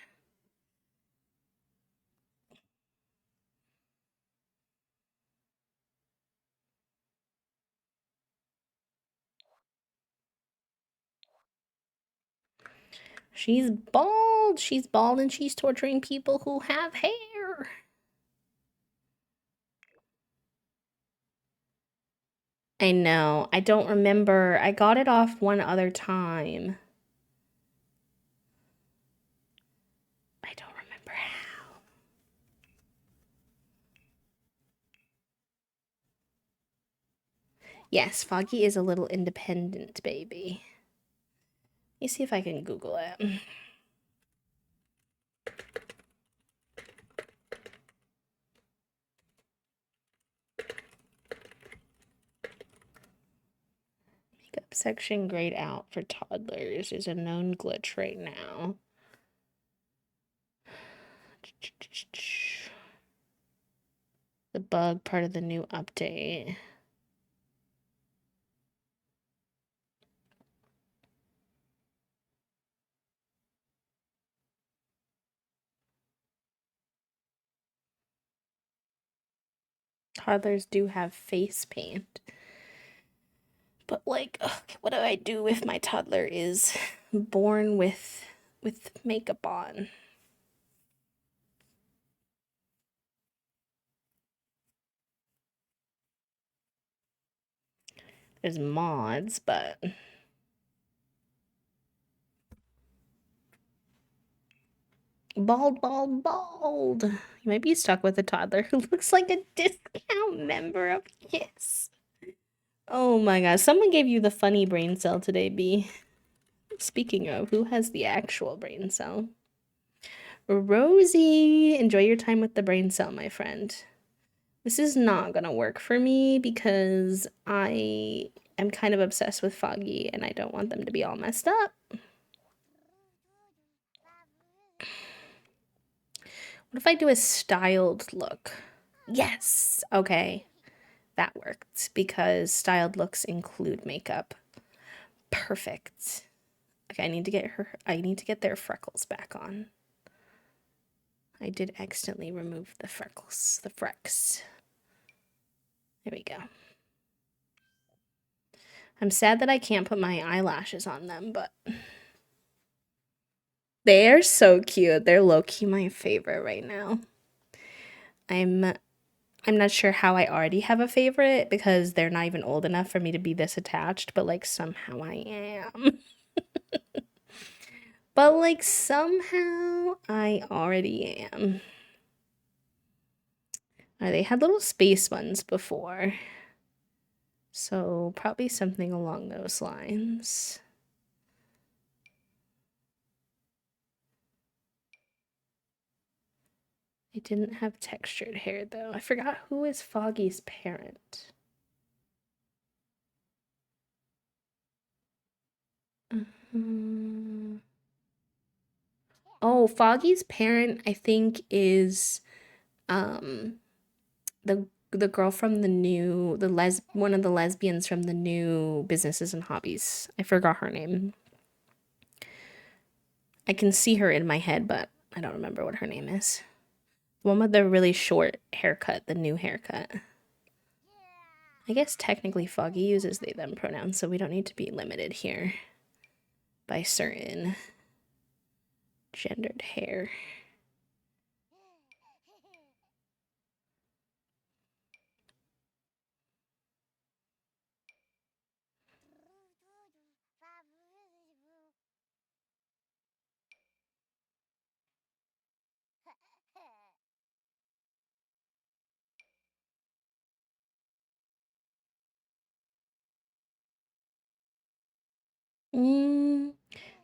She's bald. She's bald and she's torturing people who have hair. I know. I don't remember. I got it off one other time. I don't remember how. Yes, Foggy is a little independent baby. Let me see if I can Google it. Makeup section grayed out for toddlers is a known glitch right now. The bug part of the new update. Toddlers do have face paint. But like, ugh, what do I do if my toddler is born with makeup on? There's mods, but bald. You might be stuck with a toddler who looks like a discount member of Kiss. Oh my gosh, someone gave you the funny brain cell today, B. Speaking of, who has the actual brain cell? Rosie, enjoy your time with the brain cell, my friend. This is not gonna work for me because I am kind of obsessed with Foggy and I don't want them to be all messed up. What if I do a styled look? Yes! Okay. That worked because styled looks include makeup. Perfect. Okay, I need to get their freckles back on. I did accidentally remove the freckles, the frecks. There we go. I'm sad that I can't put my eyelashes on them, but they're so cute. They're low-key my favorite right now. I'm not sure how I already have a favorite because they're not even old enough for me to be this attached, but like somehow I am. But like somehow I already am. They had little space ones before. So probably something along those lines. They didn't have textured hair though. I forgot who is Foggy's parent. Oh, Foggy's parent, I think, is the girl from one of the lesbians from the new Businesses and Hobbies. I forgot her name. I can see her in my head, but I don't remember what her name is. The one with the really short haircut, the new haircut. I guess technically Foggy uses they them pronouns, so we don't need to be limited here by certain gendered hair.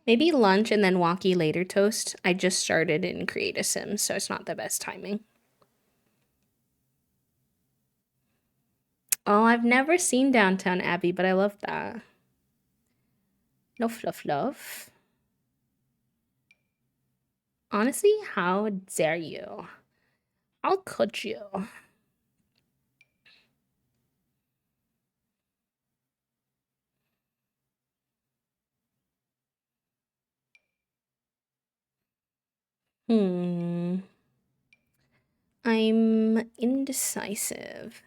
Maybe lunch and then walkie later toast. I just started in Create a Sim, so it's not the best timing. Oh, I've never seen Downtown Abbey, but I love that. Love. Honestly, how dare you? How could you? I'm indecisive.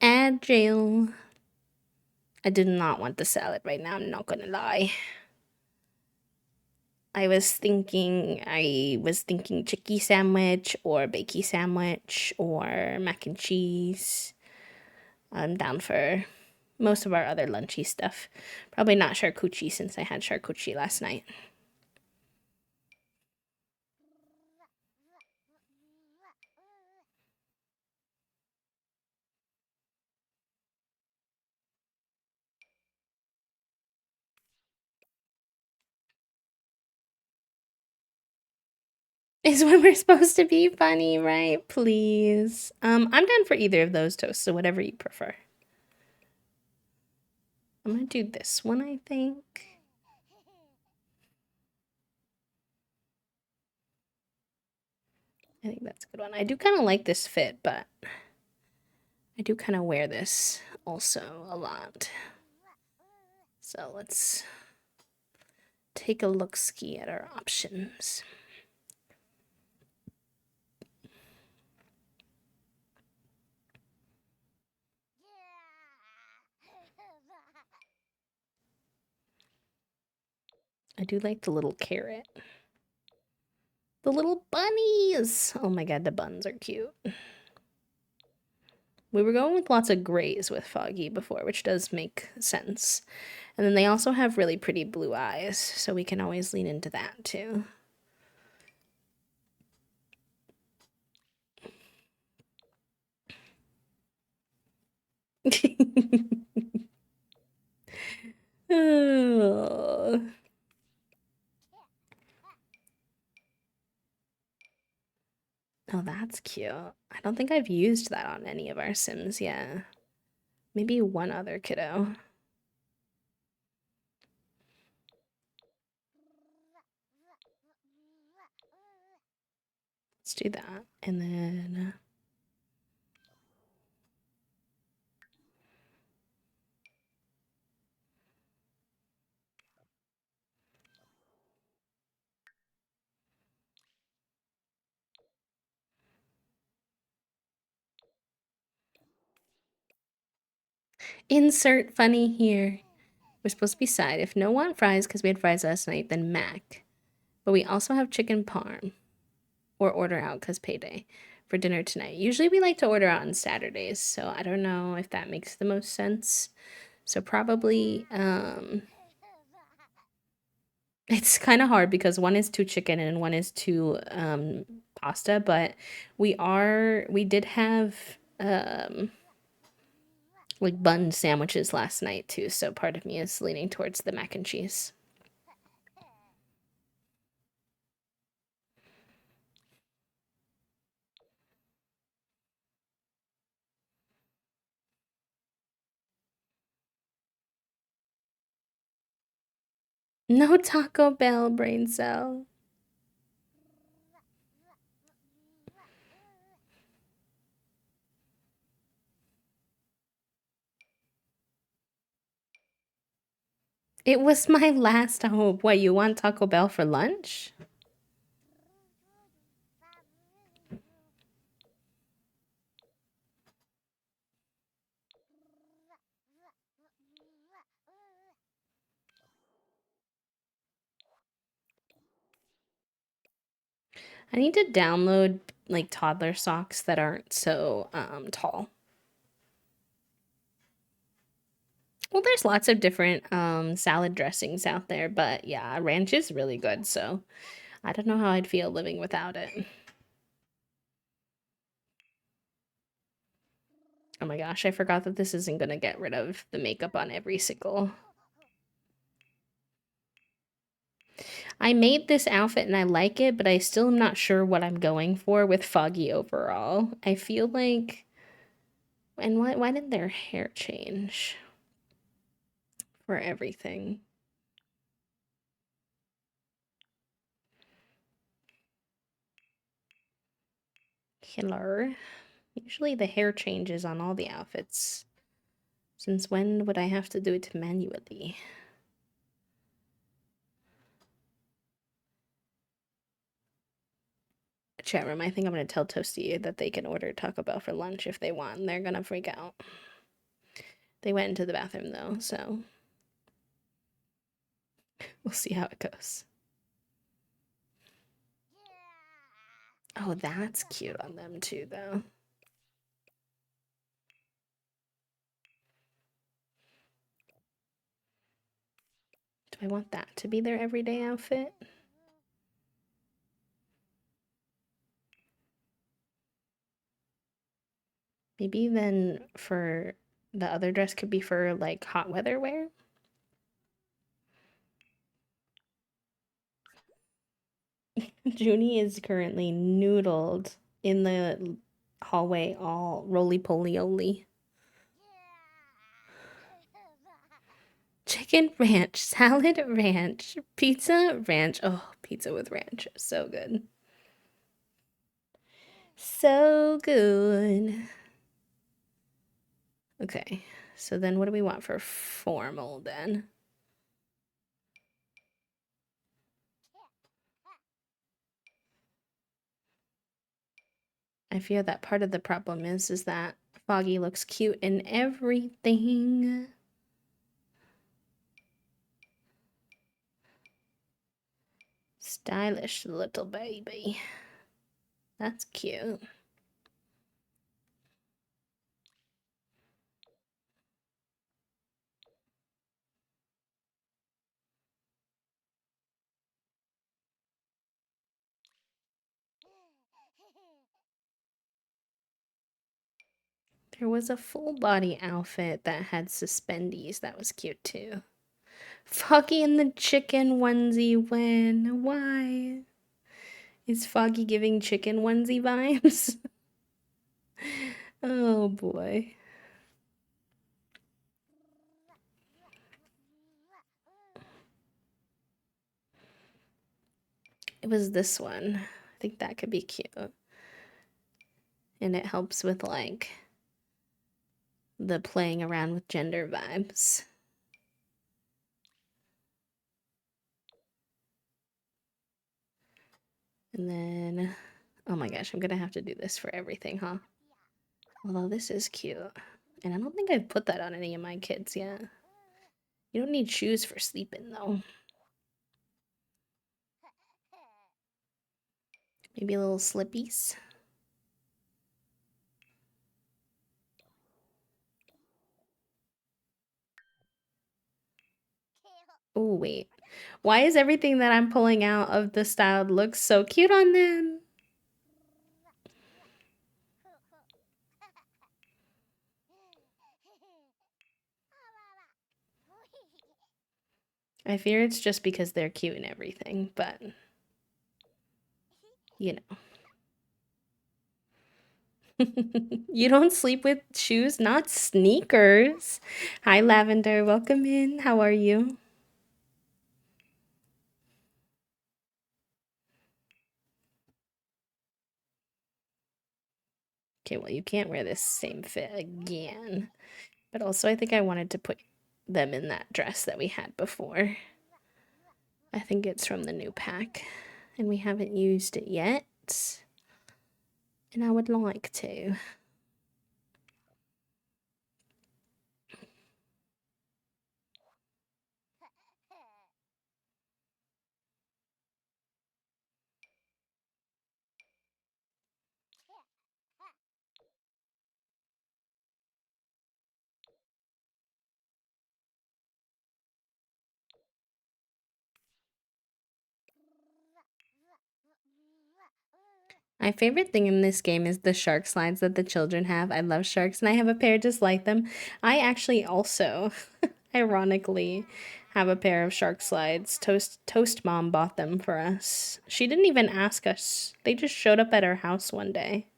Agile. I did not want the salad right now, I'm not gonna lie. I was thinking chicky sandwich or bakey sandwich or mac and cheese. I'm down for most of our other lunchy stuff. Probably not charcuterie since I had charcuterie last night. is when we're supposed to be funny, right? Please. I'm down for either of those toasts, so whatever you prefer. I'm gonna do this one, I think. I think that's a good one. I do kind of like this fit, but I do kind of wear this also a lot. So let's take a look-ski at our options. I do like the little carrot. The little bunnies! Oh my god, the buns are cute. We were going with lots of grays with Foggy before, which does make sense. And then they also have really pretty blue eyes, so we can always lean into that too. Oh. Oh, that's cute. I don't think I've used that on any of our Sims yet. Maybe one other kiddo. Let's do that. And then... insert funny here. We're supposed to be side. If no want fries, because we had fries last night, then mac. But we also have chicken parm. Or order out, because payday. For dinner tonight. Usually we like to order out on Saturdays, so I don't know if that makes the most sense. So probably, it's kind of hard because one is two chicken and one is two pasta, but we did have like bun sandwiches last night too, so part of me is leaning towards the mac and cheese. No Taco Bell, brain cell. It was my last hope. What, you want Taco Bell for lunch? I need to download like toddler socks that aren't so tall. Well, there's lots of different salad dressings out there, but yeah, ranch is really good, so I don't know how I'd feel living without it. Oh my gosh, I forgot that this isn't gonna get rid of the makeup on every single. I made this outfit and I like it, but I still am not sure what I'm going for with Foggy overall. I feel like... And why did their hair change? For everything. Killer. Usually the hair changes on all the outfits. Since when would I have to do it manually? Chat room, I think I'm gonna tell Toasty that they can order Taco Bell for lunch if they want. They're gonna freak out. They went into the bathroom though, so we'll see how it goes. Oh, that's cute on them too, though. Do I want that to be their everyday outfit? Maybe then for the other dress could be for like hot weather wear. Junie is currently noodled in the hallway, all roly-poly-oly. Chicken ranch, salad ranch, pizza ranch. Oh, pizza with ranch. So good. So good. Okay, so then what do we want for formal then? I fear that part of the problem is that Foggy looks cute in everything. Stylish little baby. That's cute. There was a full body outfit that had suspendies that was cute too. Foggy in the chicken onesie when? Why? Is Foggy giving chicken onesie vibes? Oh boy. It was this one. I think that could be cute. And it helps with like the playing around with gender vibes. And then, oh my gosh, I'm gonna have to do this for everything, huh? Although this is cute. And I don't think I've put that on any of my kids yet. You don't need shoes for sleeping though. Maybe little slippies. Oh, wait. Why is everything that I'm pulling out of the styled look so cute on them? I fear it's just because they're cute and everything, but you know. You don't sleep with shoes, not sneakers. Hi, Lavender. Welcome in. How are you? Okay, well, you can't wear this same fit again. But also, I think I wanted to put them in that dress that we had before. I think it's from the new pack, and we haven't used it yet. And I would like to. My favorite thing in this game is the shark slides that the children have. I love sharks and I have a pair just like them. I actually also, ironically, have a pair of shark slides. Toast Mom bought them for us. She didn't even ask us. They just showed up at our house one day.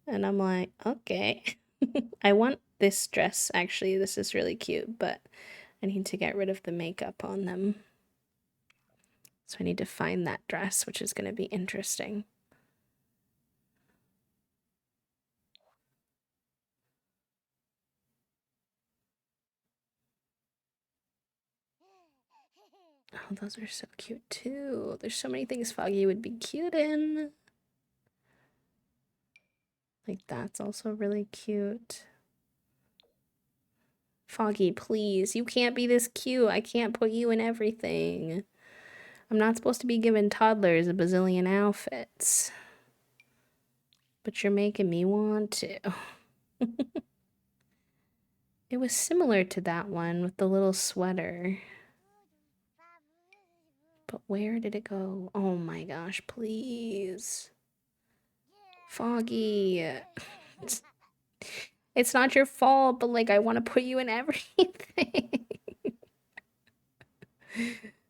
And I'm like, okay. I want this dress. Actually, this is really cute, but I need to get rid of the makeup on them. So I need to find that dress, which is going to be interesting. Oh, those are so cute too. There's so many things Foggy would be cute in. Like that's also really cute. Foggy, please. You can't be this cute. I can't put you in everything. I'm not supposed to be giving toddlers a bazillion outfits. But you're making me want to. It was similar to that one with the little sweater. But where did it go? Oh my gosh, please. Foggy. It's not your fault, but like I want to put you in everything.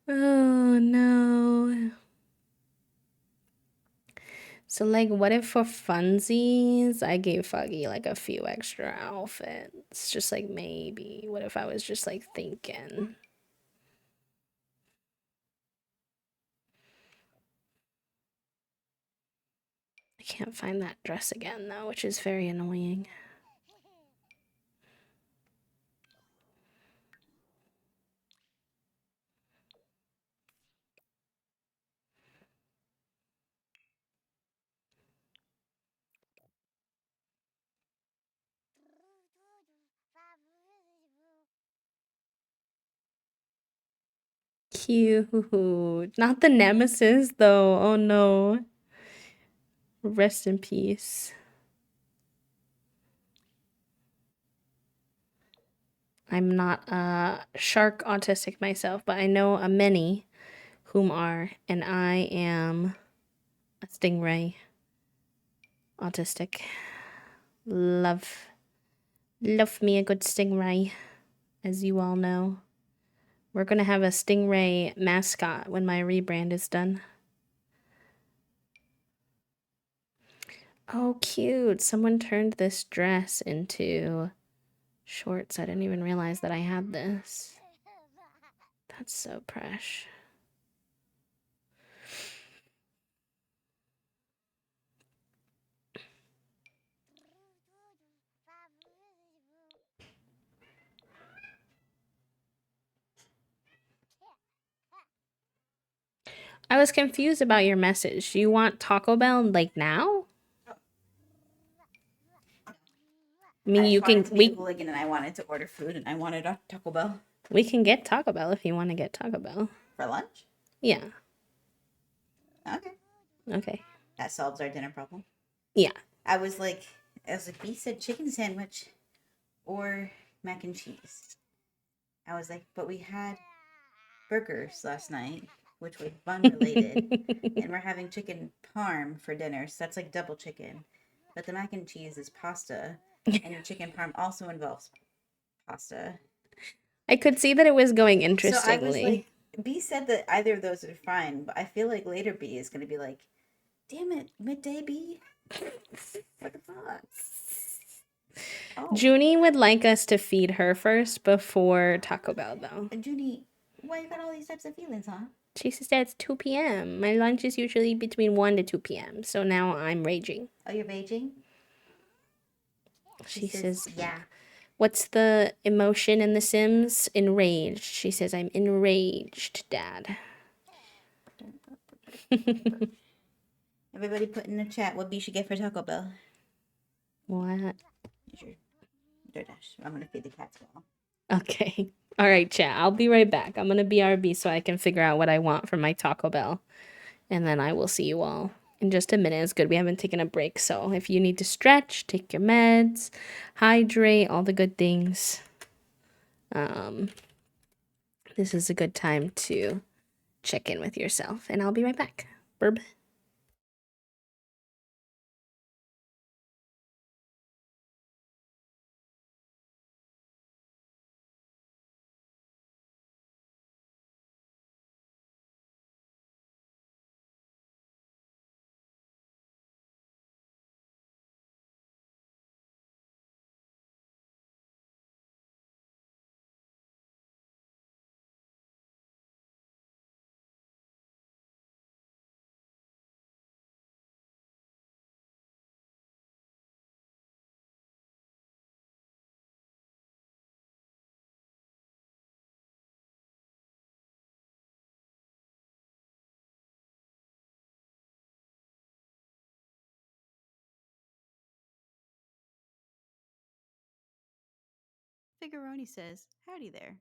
Oh no. So, like, what if for funsies, I gave Foggy like a few extra outfits? Just like maybe. What if I was just like thinking? I can't find that dress again though, which is very annoying. Cute. Not the nemesis though. Oh no. Rest in peace. I'm not shark autistic myself, but I know a many whom are, and I am a stingray autistic. Love me a good stingray, as you all know. We're gonna have a stingray mascot when my rebrand is done. Oh, cute. Someone turned this dress into shorts. I didn't even realize that I had this. That's so fresh. I was confused about your message. Do you want Taco Bell like now? I mean, you can and I wanted to order food, and I wanted a Taco Bell we can get Taco Bell if you want to get Taco Bell. for lunch. Yeah. Okay, Okay. that solves our dinner problem. Yeah. I was like, B said chicken sandwich or mac and cheese. I was like, but we had burgers last night, which was bun related, and we're having chicken parm for dinner, so that's like double chicken. But the mac and cheese is pasta, and your chicken parm also involves pasta. I could see that it was going So I was interestingly. like, B said that either of those are fine, but I feel like later B is going to be like, damn it, midday B? What the fuck? Oh, Junie would like us to feed her first before Taco Bell, though. Junie, why you got all these types of feelings, huh? She says that it's 2 p.m. My lunch is usually between 1 to 2 p.m., so now I'm raging. Oh, you're raging? She says, yeah. what's the emotion in The Sims? Enraged. She says, I'm enraged, Dad. Everybody put in the chat what B should get for Taco Bell. What? Your DoorDash. I'm gonna feed the cats well. Okay. All right, chat. I'll be right back. I'm going to BRB so I can figure out what I want for my Taco Bell. And then I will see you all in just a minute. It's good. We haven't taken a break. So if you need to stretch, take your meds, hydrate, all the good things. This is a good time to check in with yourself. And I'll be right back. Burb. Figuroni says, howdy there.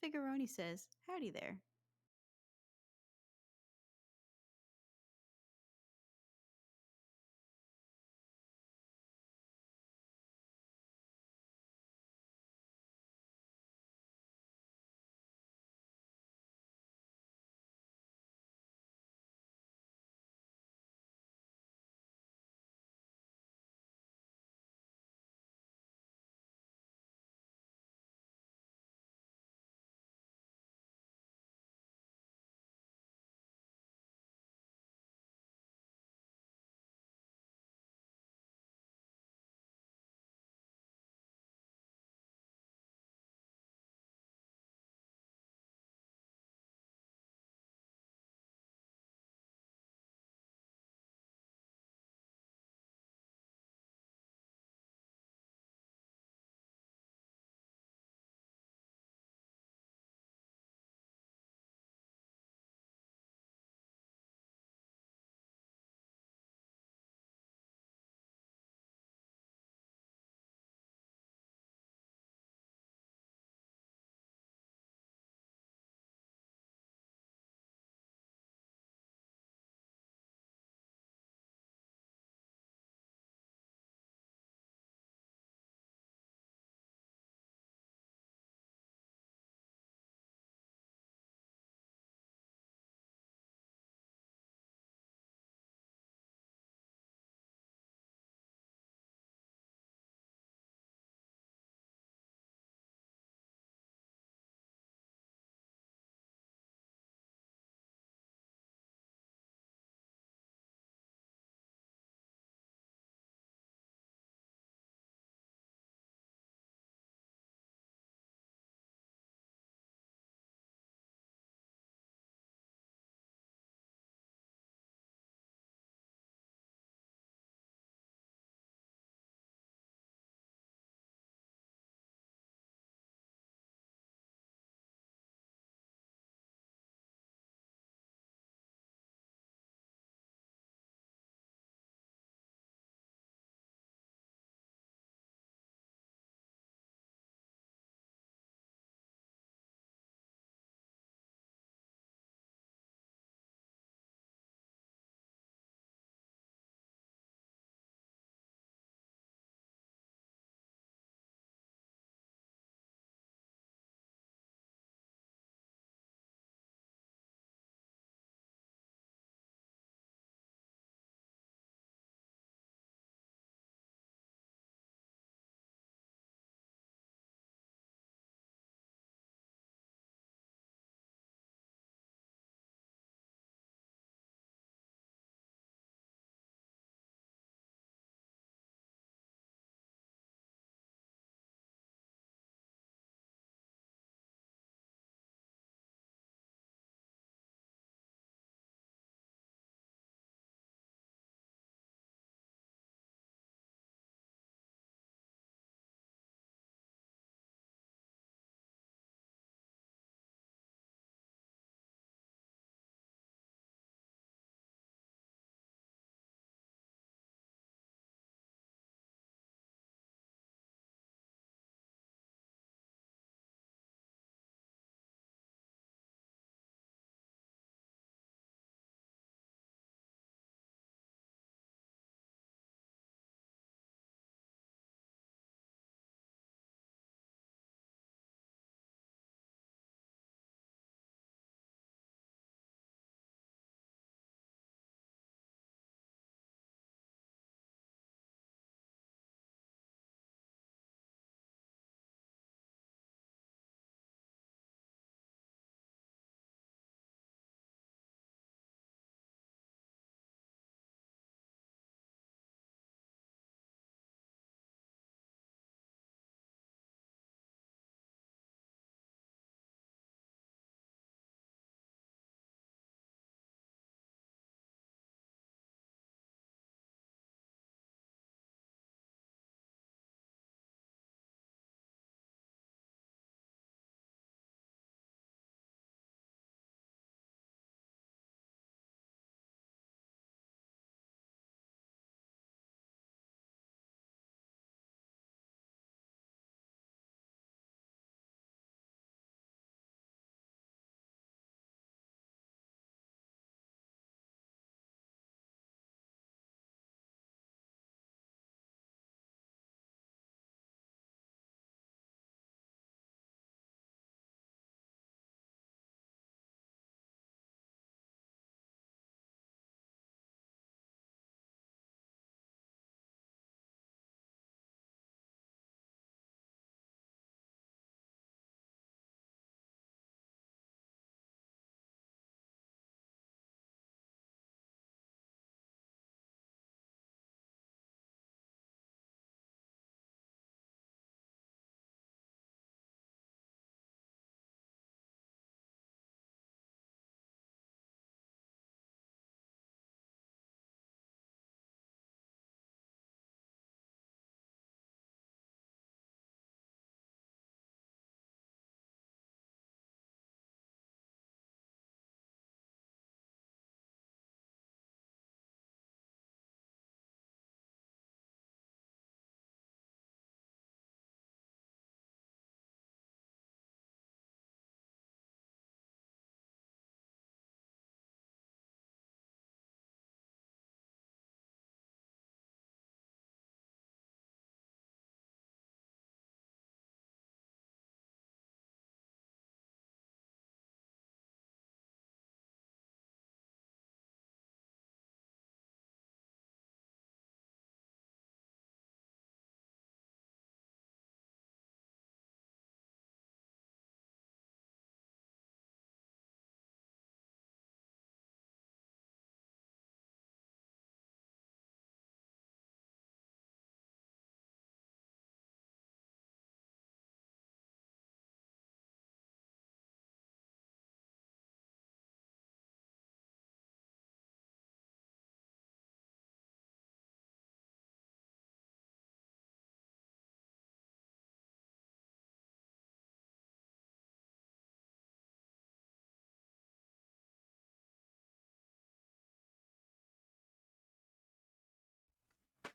Figuroni says, "Howdy there."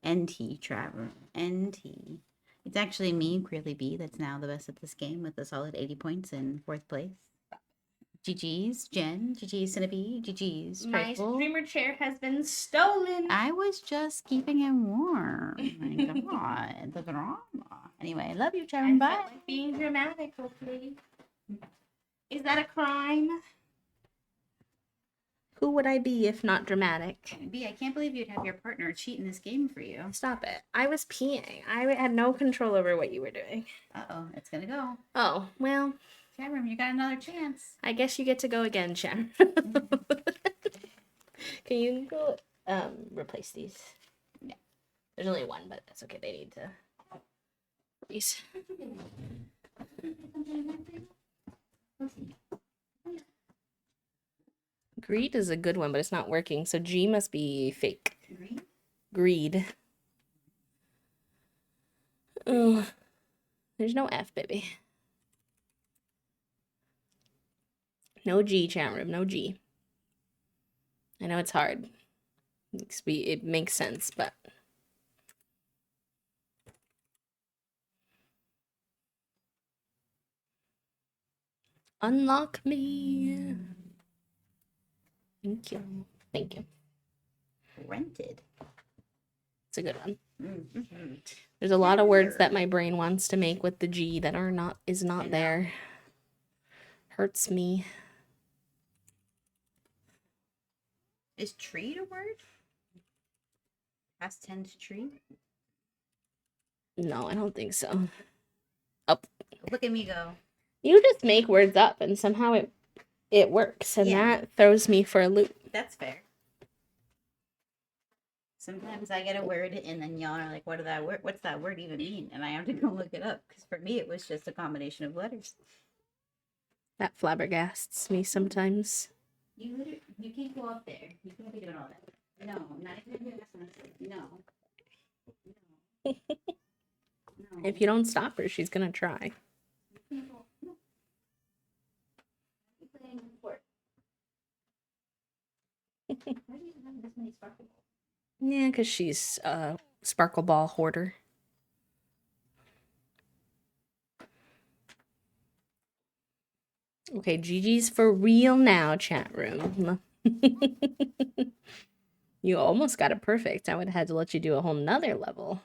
NT Trevor. NT. It's actually me, Queerly B, that's now the best at this game with a solid 80 points in 4th place. GG's, Jen. GG's, Cinnabee. GG's, My Trifle. streamer chair has been stolen. I was just keeping it warm. My God, the drama. Anyway, I love you, I Sharon. Bye. felt like being dramatic, hopefully. Is that a crime? Who would I be if not dramatic? B, I can't believe you'd have your partner cheat in this game for you. Stop it. I was peeing. I had no control over what you were doing. Uh-oh, it's gonna go. Oh, well, Sharon, you got another chance. I guess you get to go again, Sharon. Can you go replace these? Yeah. There's only one, but that's okay. They need to. These. Greed is a good one, but it's not working. So G must be fake. Greed. Oh, there's no F, baby. No G, chat room. No G. I know it's hard. It makes sense, but unlock me. Thank you. Thank you. Rented. It's a good one. Mm-hmm. There's a lot of words that my brain wants to make with the G that is I not know. there. Hurts me. Is treat a word? Past tense tree? No, I don't think so. Oh, Look at me go. you just make words up and somehow it works, and Yeah. that throws me for a loop. That's fair. Sometimes I get a word and then y'all are like, what's that word even mean? And I have to go look it up because for me it was just a combination of letters. That flabbergasts me sometimes. You can't go up there. You can't be doing all that. No, I'm not even doing that. No. No. If you don't stop her, she's gonna try. You can't go. No. You're playing with the board. Why do you have this many sparkle balls? Yeah, because she's a sparkle ball hoarder. Okay, Gigi's for real now, chat room. You almost got it perfect. I would have had to let you do a whole nother level.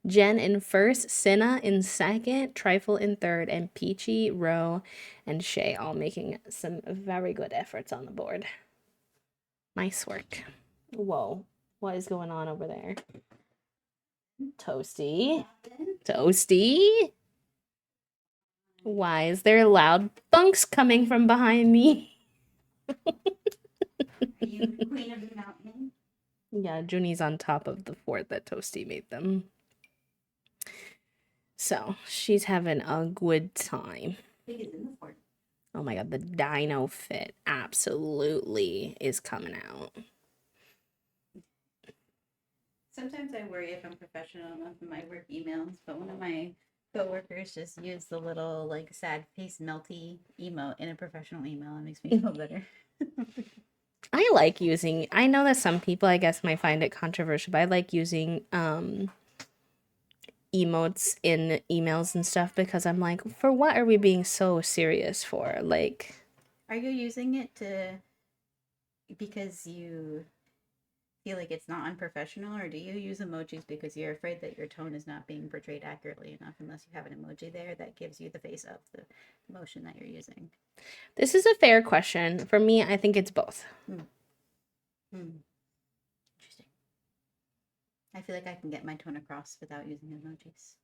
Jen in first, Cinna in second, Trifle in third, and Peachy, Ro, and Shay all making some very good efforts on the board. Nice work. Whoa, what is going on over there? Toasty. Toasty? Why is there loud bunks coming from behind me? Are you the queen of the mountain? Yeah, Junie's on top of the fort that Toasty made them. So, she's having a good time. Big is in the fort. Oh my god, the dino fit absolutely is coming out. Sometimes I worry if I'm professional enough in my work emails, but one of my coworkers just used the little like sad face melty emote in a professional email. It makes me feel better. I like using, I know that some people I guess might find it controversial, but I like using emotes in emails and stuff because I'm like, for what are we being so serious for? Like, Are you using it because you feel like it's not unprofessional, or do you use emojis because you're afraid that your tone is not being portrayed accurately enough unless you have an emoji there that gives you the face of the emotion that you're using? this is a fair question. For me, I think it's both. Interesting. I feel like I can get my tone across without using emojis.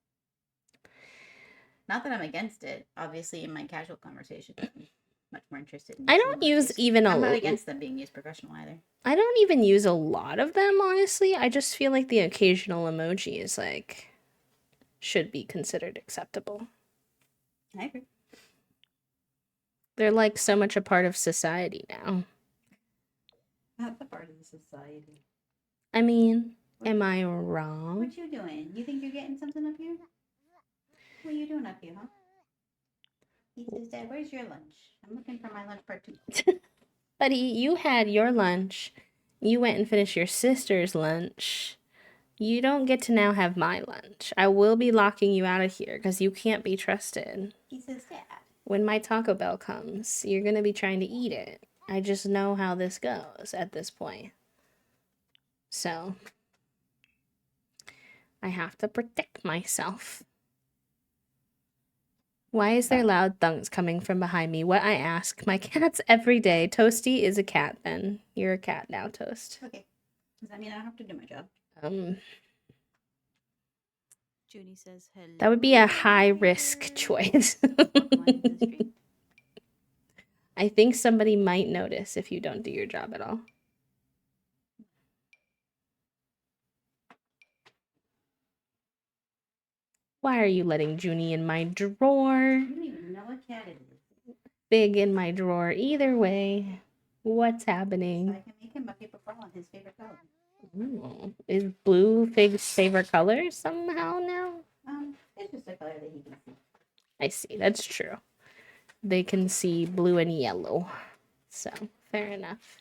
Not that I'm against it. Obviously, in my casual conversation, I'm much more interested in I using don't use emojis. even I'm not a against them being used professional either. I don't even use a lot of them, honestly. I just feel like the occasional emoji is like should be considered acceptable. I agree. They're like so much a part of society now. Not the part of the society. I mean, am I wrong? What you doing? You think you're getting something up here? What are you doing up here, huh? He says, Dad, where's your lunch? I'm looking for my lunch part 2. Buddy, you had your lunch. You went and finished your sister's lunch. You don't get to now have my lunch. I will be locking you out of here because you can't be trusted. He says, Dad. When my Taco Bell comes, you're gonna be trying to eat it. I just know how this goes at this point. So, I have to protect myself. Why is there loud thunks coming from behind me? What I ask my cats every day. Toasty is a cat then. You're a cat now, Toast. Okay. Does that mean I don't have to do my job? Judy says hello. That would be a high risk choice. Welcome on into the stream. I think somebody might notice if you don't do your job at all. Why are you letting Junie in my drawer? You don't even know what cat it is. Big in my drawer. Either way, what's happening? So I can make him a paper ball his favorite color. Ooh. Is blue Fig's favorite color somehow now? It's just a color that he can see. I see. That's true. They can see blue and yellow. So, fair enough.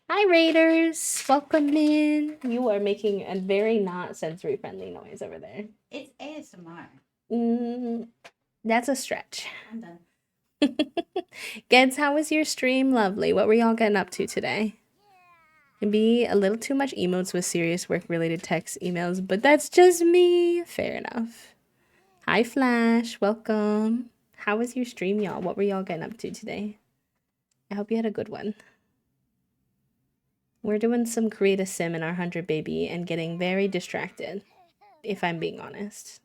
Hi, Raiders. Welcome in. You are making a very not sensory friendly noise over there. It's ASMR. That's a stretch. I'm done. Geds, how was your stream? Lovely. What were y'all getting up to today? Can be a little too much emotes with serious work-related text emails, but that's just me. Fair enough. Hi, Flash. Welcome. How was your stream, y'all? What were y'all getting up to today? I hope you had a good one. We're doing some Create a Sim in our 100 baby and getting very distracted, if I'm being honest.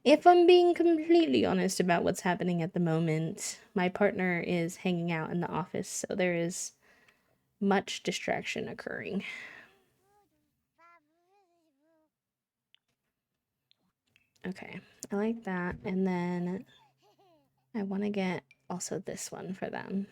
If I'm being completely honest about what's happening at the moment, my partner is hanging out in the office, so there is much distraction occurring. Okay, I like that. And then I want to get also this one for them.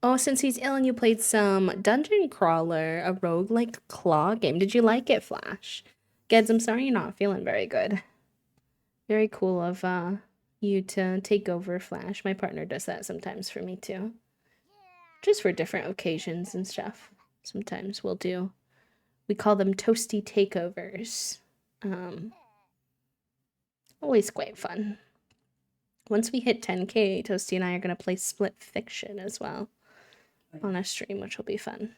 Oh, since he's ill and you played some Dungeon Crawler, a roguelike claw game. Did you like it, Flash? Geds, I'm sorry you're not feeling very good. Very cool of you to take over, Flash. My partner does that sometimes for me too. Just for different occasions and stuff. Sometimes we call them toasty takeovers. Always quite fun. Once we hit 10K, Toasty and I are going to play Split Fiction as well on a stream, which will be fun.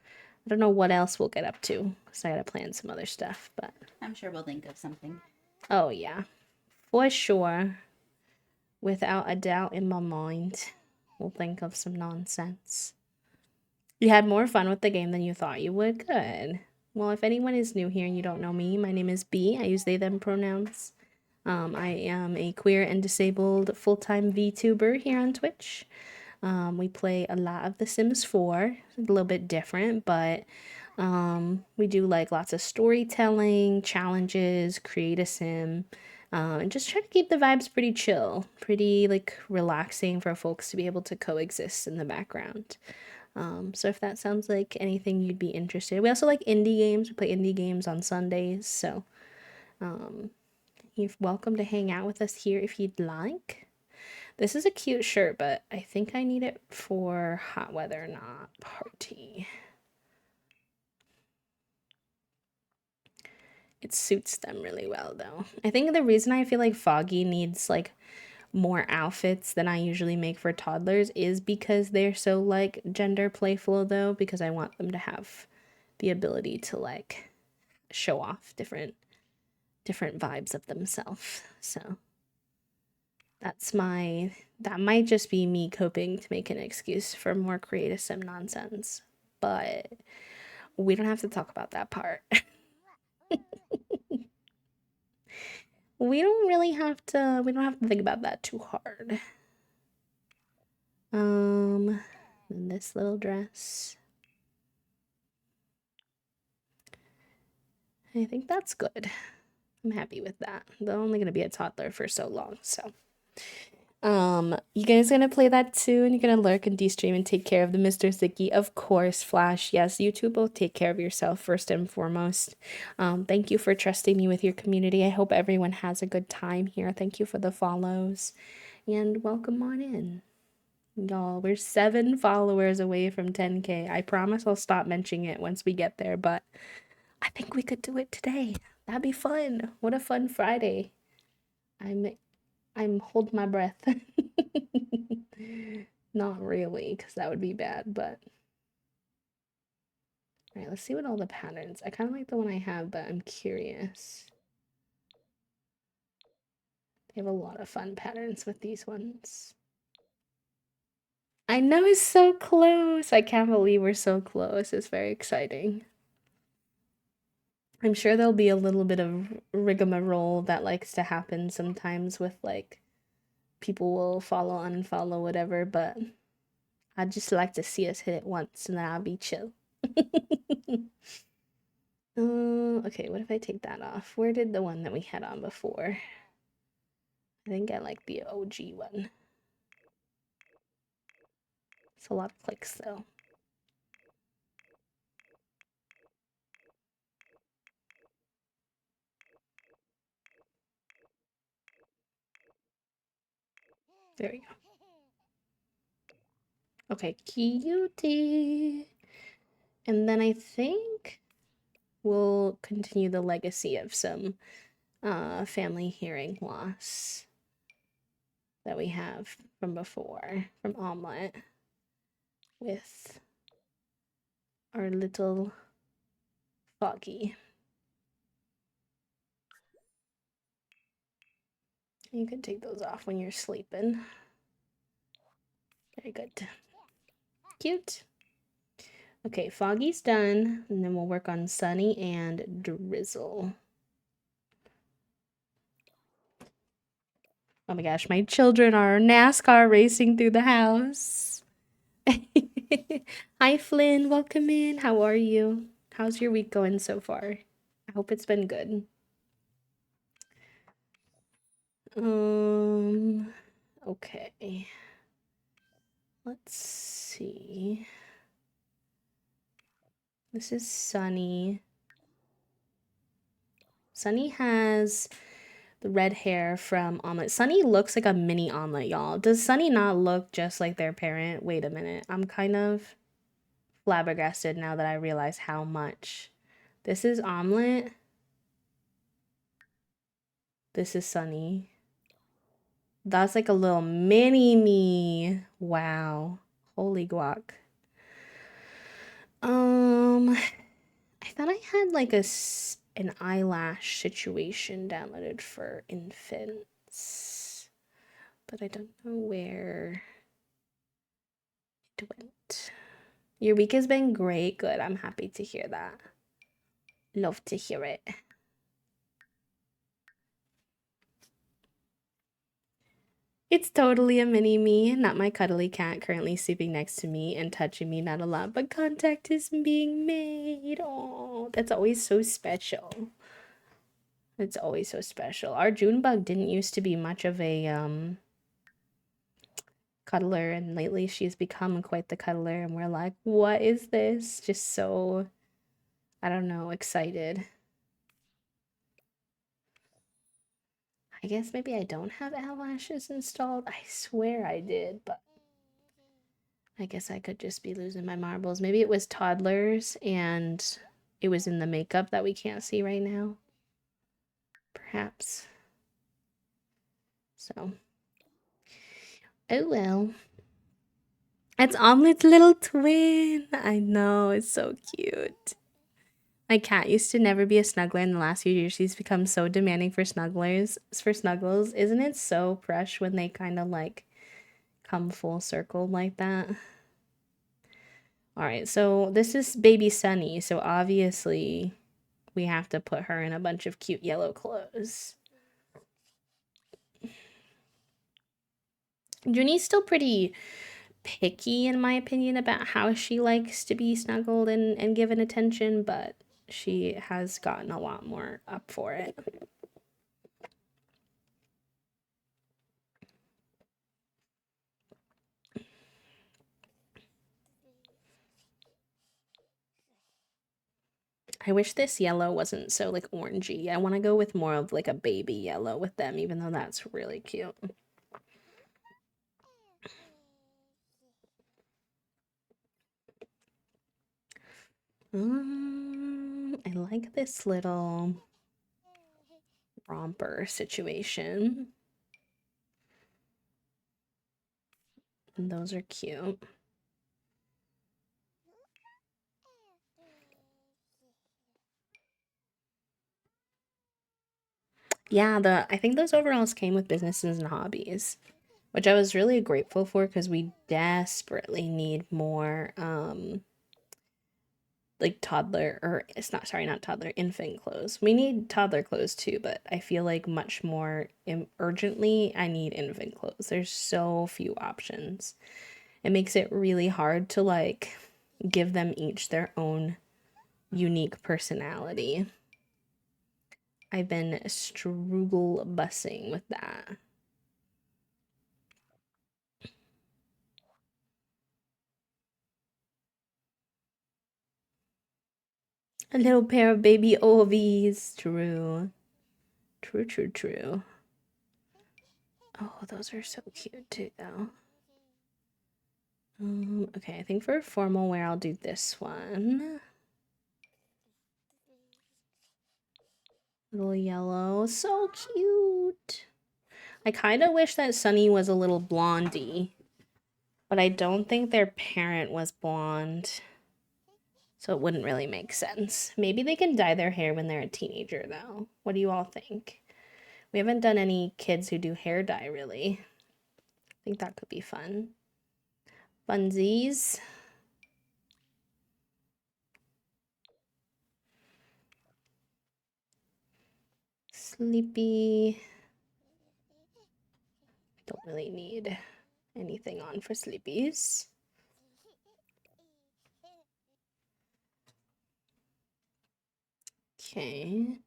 I don't know what else we'll get up to, because I gotta plan some other stuff, but... I'm sure we'll think of something. Oh, yeah. For sure. Without a doubt in my mind, we'll think of some nonsense. You had more fun with the game than you thought you would? Good. Well, if anyone is new here and you don't know me, my name is B. I use they, them pronouns. I am a queer and disabled full-time VTuber here on Twitch. We play a lot of The Sims 4, a little bit different, but we do like lots of storytelling, challenges, create a sim, and just try to keep the vibes pretty chill, pretty like relaxing for folks to be able to coexist in the background. So if that sounds like anything you'd be interested in. We also like indie games. We play indie games on Sundays, so you're welcome to hang out with us here if you'd like. This is a cute shirt, but I think I need it for hot weather, not party. It suits them really well, though. I think the reason I feel like Foggy needs, like, more outfits than I usually make for toddlers is because they're so, like, gender playful, though, because I want them to have the ability to, like, show off different vibes of themselves. So that might just be me coping to make an excuse for more creative sim nonsense, but we don't have to talk about that part. We don't have to think about that too hard. And this little dress. I think that's good. I'm happy with that. They're only going to be a toddler for so long, so. You guys gonna play that soon? You're gonna lurk and de-stream and take care of the Mr. Sticky? Of course, Flash. Yes, you two both take care of yourself first and foremost. Thank you for trusting me with your community. I hope everyone has a good time here. Thank you for the follows. And welcome on in. Y'all, we're 7 followers away from 10K. I promise I'll stop mentioning it once we get there, but I think we could do it today. That'd be fun. What a fun Friday. I'm hold my breath. Not really, because that would be bad, but all right, let's see what all the patterns. I kind of like the one I have, but I'm curious. They have a lot of fun patterns with these ones. I know it's so close. I can't believe we're so close. It's very exciting. I'm sure there'll be a little bit of rigmarole that likes to happen sometimes with like people will follow, unfollow, whatever, but I'd just like to see us hit it once and then I'll be chill. Okay, what if I take that off? Where did the one that we had on before? I think I like the OG one. It's a lot of clicks though. There we go. Okay, cutie. And then I think we'll continue the legacy of some family hearing loss that we have from before, from Omelette, with our little Foggy. You can take those off when you're sleeping. Very good. Cute. Okay, Foggy's done, and then we'll work on Sunny and Drizzle. Oh my gosh, my children are NASCAR racing through the house. Hi, Flynn. Welcome in. How are you? How's your week going so far? I hope it's been good. Okay. Let's see. This is Sunny. Sunny has the red hair from Omelette. Sunny looks like a mini Omelette, y'all. Does Sunny not look just like their parent? Wait a minute. I'm kind of flabbergasted now that I realize how much. This is Omelette. This is Sunny. That's like a little mini me. Wow. Holy guac. I thought I had like an eyelash situation downloaded for infants, but I don't know where it went. Your week has been great. Good. I'm happy to hear that. Love to hear it. It's totally a mini me, not my cuddly cat currently sleeping next to me and touching me not a lot, but contact is being made. Oh, that's always so special. It's always so special. Our Junebug didn't used to be much of a cuddler, and lately she's become quite the cuddler, and we're like, what is this? Just so, I don't know, excited. I guess maybe I don't have eyelashes installed. I swear I did, but I guess I could just be losing my marbles. Maybe it was toddlers and it was in the makeup that we can't see right now. Perhaps. So. Oh well. It's Omelette's little twin. I know, it's so cute. My cat used to never be a snuggler. In the last few years, she's become so demanding for snuggles. Isn't it so fresh when they kind of like come full circle like that? All right, so this is baby Sunny, so obviously we have to put her in a bunch of cute yellow clothes. Junie's still pretty picky, in my opinion, about how she likes to be snuggled and given attention, but she has gotten a lot more up for it. I wish this yellow wasn't so like orangey. I want to go with more of like a baby yellow with them, even though that's really cute. I like this little romper situation. And those are cute. Yeah, I think those overalls came with businesses and hobbies, which I was really grateful for because we desperately need more like toddler, or it's not, sorry, not toddler, infant clothes. We need toddler clothes too, but I feel like much more urgently I need infant clothes. There's so few options. It makes it really hard to like give them each their own unique personality. I've been struggle bussing with that. A little pair of baby Orbeez. True. True, true, true. Oh, those are so cute too, though. Okay, I think for formal wear, I'll do this one. Little yellow. So cute. I kind of wish that Sunny was a little blondie, but I don't think their parent was blonde. So it wouldn't really make sense. Maybe they can dye their hair when they're a teenager, though. What do you all think? We haven't done any kids who do hair dye, really. I think that could be fun. Funsies. Sleepy. Don't really need anything on for sleepies. Okay.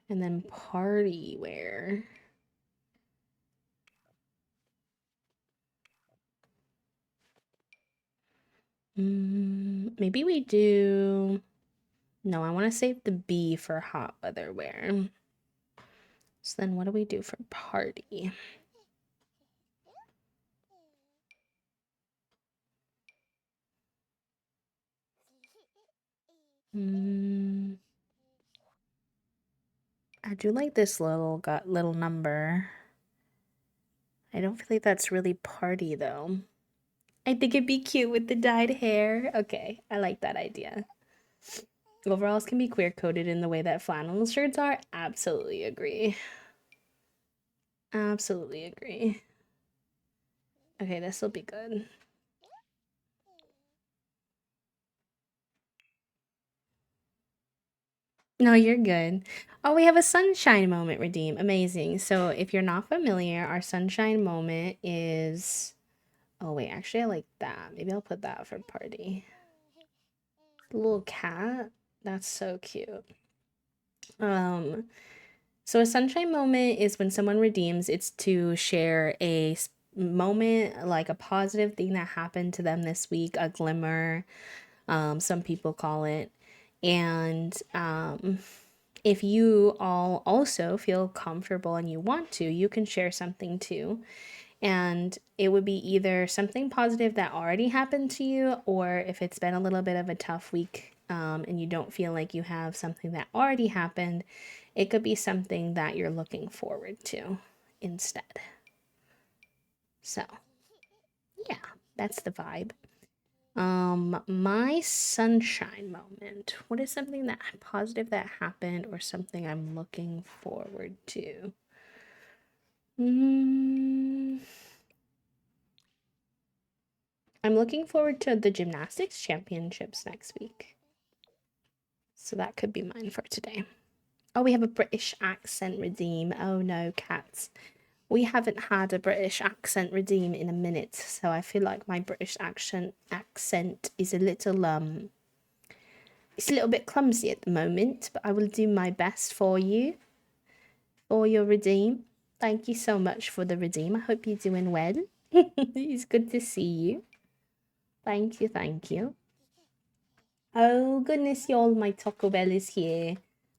And then party wear. Maybe we do... No, I want to save the B for hot weather wear. So then what do we do for party? I do like this little number. I don't feel like that's really party though. I think it'd be cute with the dyed hair. Okay, I like that idea. Overalls can be queer coded in the way that flannel shirts are. Absolutely agree. Absolutely agree. Okay, this will be good. No, you're good. Oh, we have a sunshine moment redeem. Amazing. So if you're not familiar, our sunshine moment is... Oh, wait, actually, I like that. Maybe I'll put that for party. The little cat. That's so cute. So a sunshine moment is when someone redeems, it's to share a moment, like a positive thing that happened to them this week, a glimmer, some people call it. And if you all also feel comfortable and you want to, you can share something too. And it would be either something positive that already happened to you, or if it's been a little bit of a tough week and you don't feel like you have something that already happened, it could be something that you're looking forward to instead. So, yeah, that's the vibe. My sunshine moment. What is something that positive that happened or something I'm looking forward to? I'm looking forward to the gymnastics championships next week. So that could be mine for today. Oh, we have a British accent redeem. Oh no, cats. We haven't had a British accent redeem in a minute, so I feel like my British accent is a little it's a little bit clumsy at the moment, but I will do my best for you. For your redeem. Thank you so much for the redeem. I hope you're doing well. It's good to see you. Thank you, thank you. Oh goodness, y'all, my Taco Bell is here.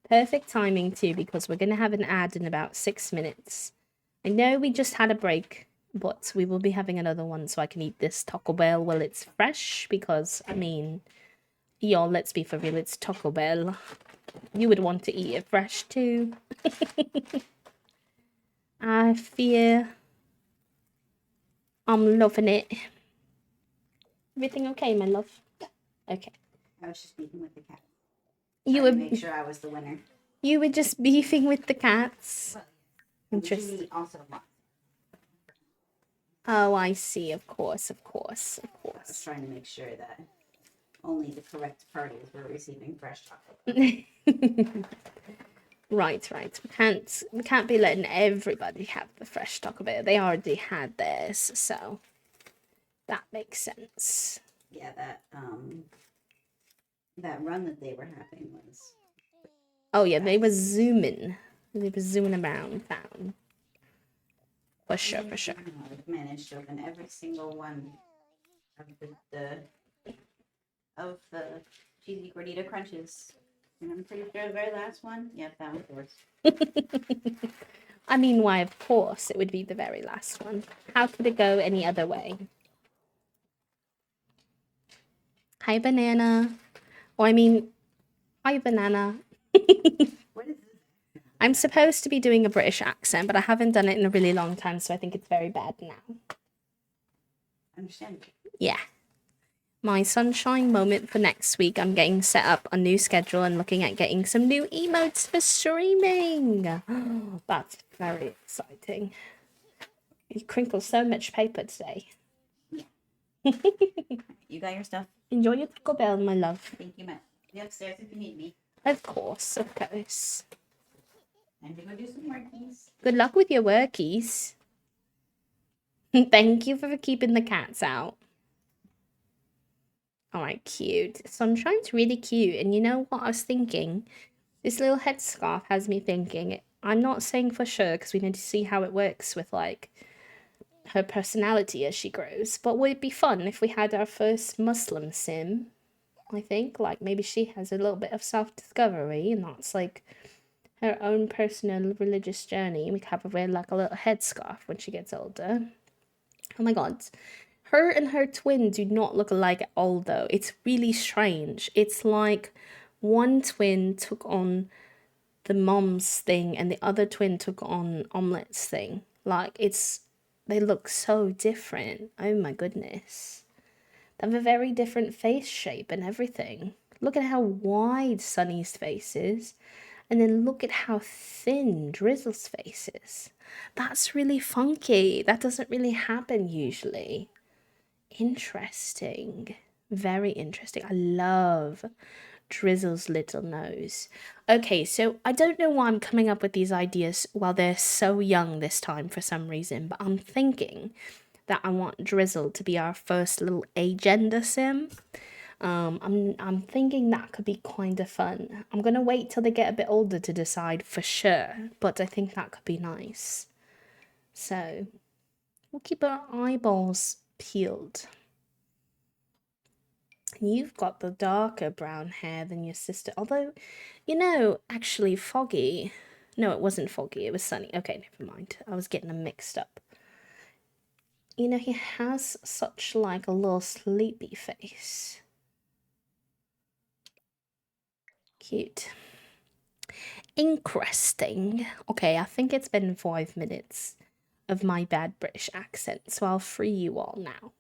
Perfect timing too, because we're gonna have an ad in about 6 minutes. I know we just had a break, but we will be having another one so I can eat this Taco Bell while it's fresh, because, I mean, y'all, let's be for real, it's Taco Bell. You would want to eat it fresh too. I fear I'm loving it. Everything okay, my love? Okay. I was just beefing with the cat. You Trying to were make sure I was the winner. you were just beefing with the cats. Interesting. Jimmy also won. Oh, I see. Of course. I was trying to make sure that only the correct parties were receiving fresh chocolate. Right. We can't be letting everybody have the fresh Taco Bell. They already had theirs, so that makes sense. Yeah, that run that they were having was. Oh yeah, they were zooming. They were zooming around town. For sure. I've managed to open every single one of the cheesy gordita crunches. And I'm pretty sure the very last one, yep, that one's yours. I mean, why, of course, it would be the very last one. How could it go any other way? Hi, Banana. Or, I mean, hi, Banana. What is this? I'm supposed to be doing a British accent, but I haven't done it in a really long time, so I think it's very bad now. Understand. Yeah. My sunshine moment for next week, I'm getting set up a new schedule and looking at getting some new emotes for streaming. That's very exciting. You crinkle so much paper today. You got your stuff. Enjoy your Taco Bell, my love. Thank you, Matt. Be upstairs if you need me. Of course. And we're gonna do some workies. Good luck with your workies. Thank you for keeping the cats out. Alright, cute. Sunshine's really cute. And you know what I was thinking? This little headscarf has me thinking. I'm not saying for sure because we need to see how it works with, like, her personality as she grows. But would it be fun if we had our first Muslim sim? I think. Like, maybe she has a little bit of self-discovery and that's, like, her own personal religious journey. We could have her wear, like, a little headscarf when she gets older. Oh my god. Her and her twin do not look alike at all, though. It's really strange. It's like one twin took on the mom's thing and the other twin took on Omelette's thing. Like, they look so different. Oh my goodness. They have a very different face shape and everything. Look at how wide Sunny's face is. And then look at how thin Drizzle's face is. That's really funky. That doesn't really happen usually. Interesting. Very interesting. I love Drizzle's little nose. Okay, so I don't know why I'm coming up with these ideas while they're so young this time for some reason, but I'm thinking that I want Drizzle to be our first little agenda sim. I'm thinking that could be kind of fun. I'm gonna wait till they get a bit older to decide for sure, but I think that could be nice. So we'll keep our eyeballs peeled. You've got the darker brown hair than your sister. Although, actually, Foggy. No, it wasn't Foggy. It was Sunny. Okay, never mind. I was getting them mixed up. He has such, like, a little sleepy face. Cute. Interesting. Okay, I think it's been 5 minutes of my bad British accent, so I'll free you all now.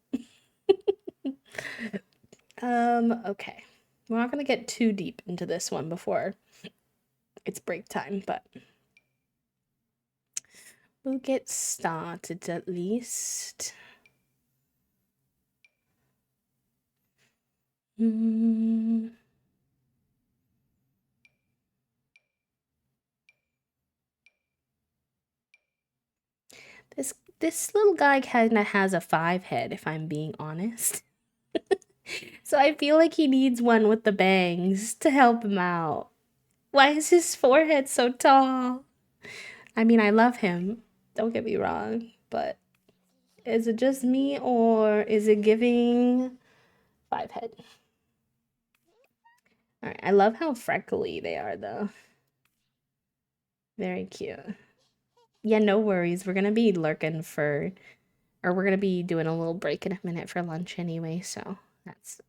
Okay. We're not gonna get too deep into this one before it's break time, but we'll get started at least. This little guy kind of has a 5 head, if I'm being honest. So I feel like he needs one with the bangs to help him out. Why is his forehead so tall? I mean, I love him. Don't get me wrong, but is it just me or is it giving 5 head? All right, I love how freckly they are though. Very cute. Yeah, no worries. We're gonna be lurking for, or we're gonna be doing a little break in a minute for lunch anyway, so that's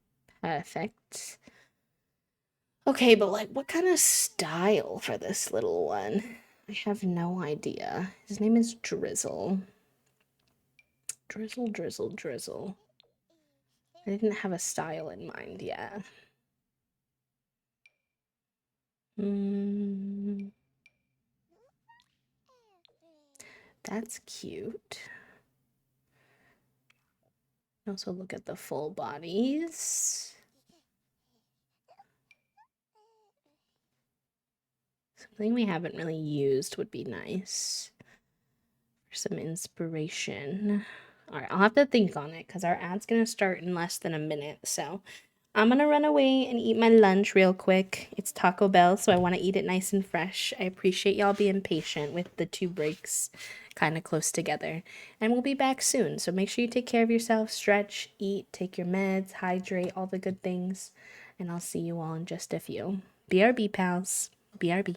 perfect. Okay, but like, what kind of style for this little one? I have no idea. His name is Drizzle. Drizzle, Drizzle, Drizzle. I didn't have a style in mind yet. Mm, that's cute. Also look at the full bodies. Something we haven't really used would be nice for some inspiration. All right, I'll have to think on it because our ad's gonna start in less than a minute. So I'm gonna run away and eat my lunch real quick. It's Taco Bell, so I want to eat it nice and fresh. I appreciate y'all being patient with the 2 breaks kind of close together. And we'll be back soon. So make sure you take care of yourself, stretch, eat, take your meds, hydrate, all the good things. And I'll see you all in just a few. BRB, pals. BRB.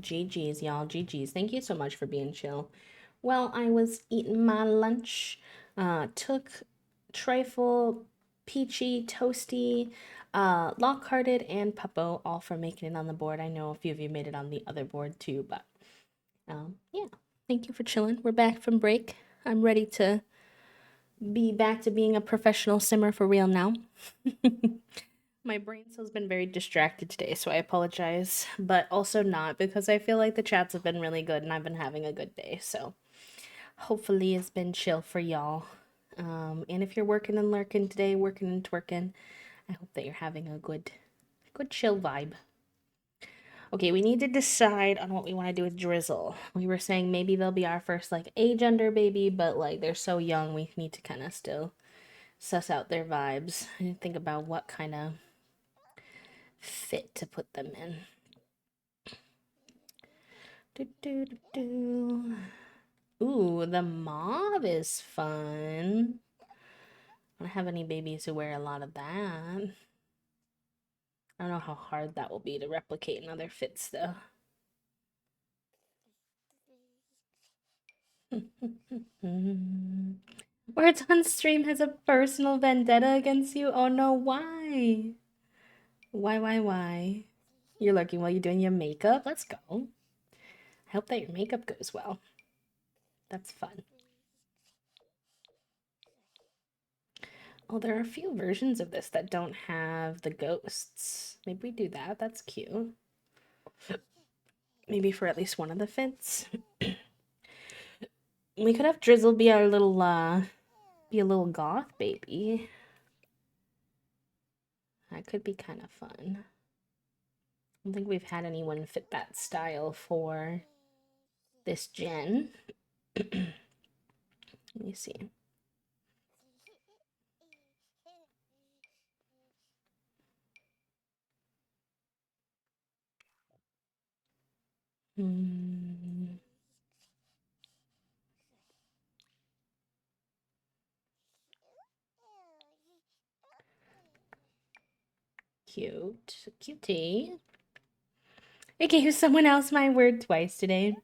GG's, y'all. GG's. Thank you so much for being chill. Well, I was eating my lunch. Took Trifle, Peachy, Toasty, Lockhearted, and Puppo all for making it on the board. I know a few of you made it on the other board too, but yeah. Thank you for chilling. We're back from break. I'm ready to be back to being a professional simmer for real now. My brain cell's been very distracted today, so I apologize, but also not because I feel like the chats have been really good and I've been having a good day. So hopefully it's been chill for y'all. And if you're working and lurking today, working and twerking, I hope that you're having a good chill vibe. Okay, we need to decide on what we want to do with Drizzle. We were saying maybe they'll be our first like agender baby, but like they're so young, we need to kind of still suss out their vibes and think about what kind of fit to put them in. Do, do, do, do. Ooh, the mauve is fun. I don't have any babies who wear a lot of that. I don't know how hard that will be to replicate in other fits, though. Words on stream has a personal vendetta against you. Oh no, why? Why? You're lurking while you're doing your makeup? Let's go. I hope that your makeup goes well. That's fun. Oh, there are a few versions of this that don't have the ghosts. Maybe we do that. That's cute. Maybe for at least one of the fits. We could have Drizzle be our little, be a little goth baby. That could be kind of fun. I don't think we've had anyone fit that style for this gen. Let me see. Cute. Cutie. I gave someone else my word twice today.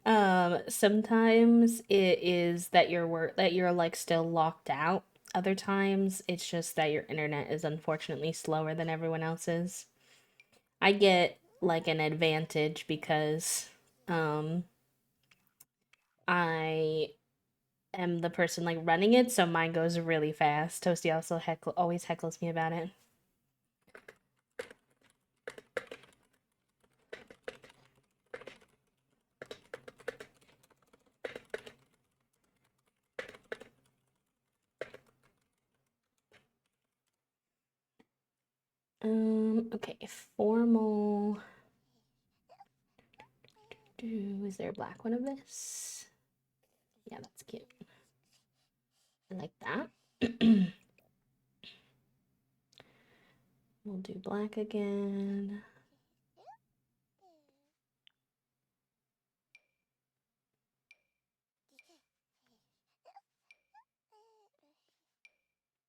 Sometimes it is that you're like still locked out. Other times it's just that your internet is unfortunately slower than everyone else's. I get like an advantage because I am the person like running it, so mine goes really fast. Toasty also always heckles me about it. Okay, formal. Is there a black one of this? Yeah, that's cute. I like that. We'll do black again.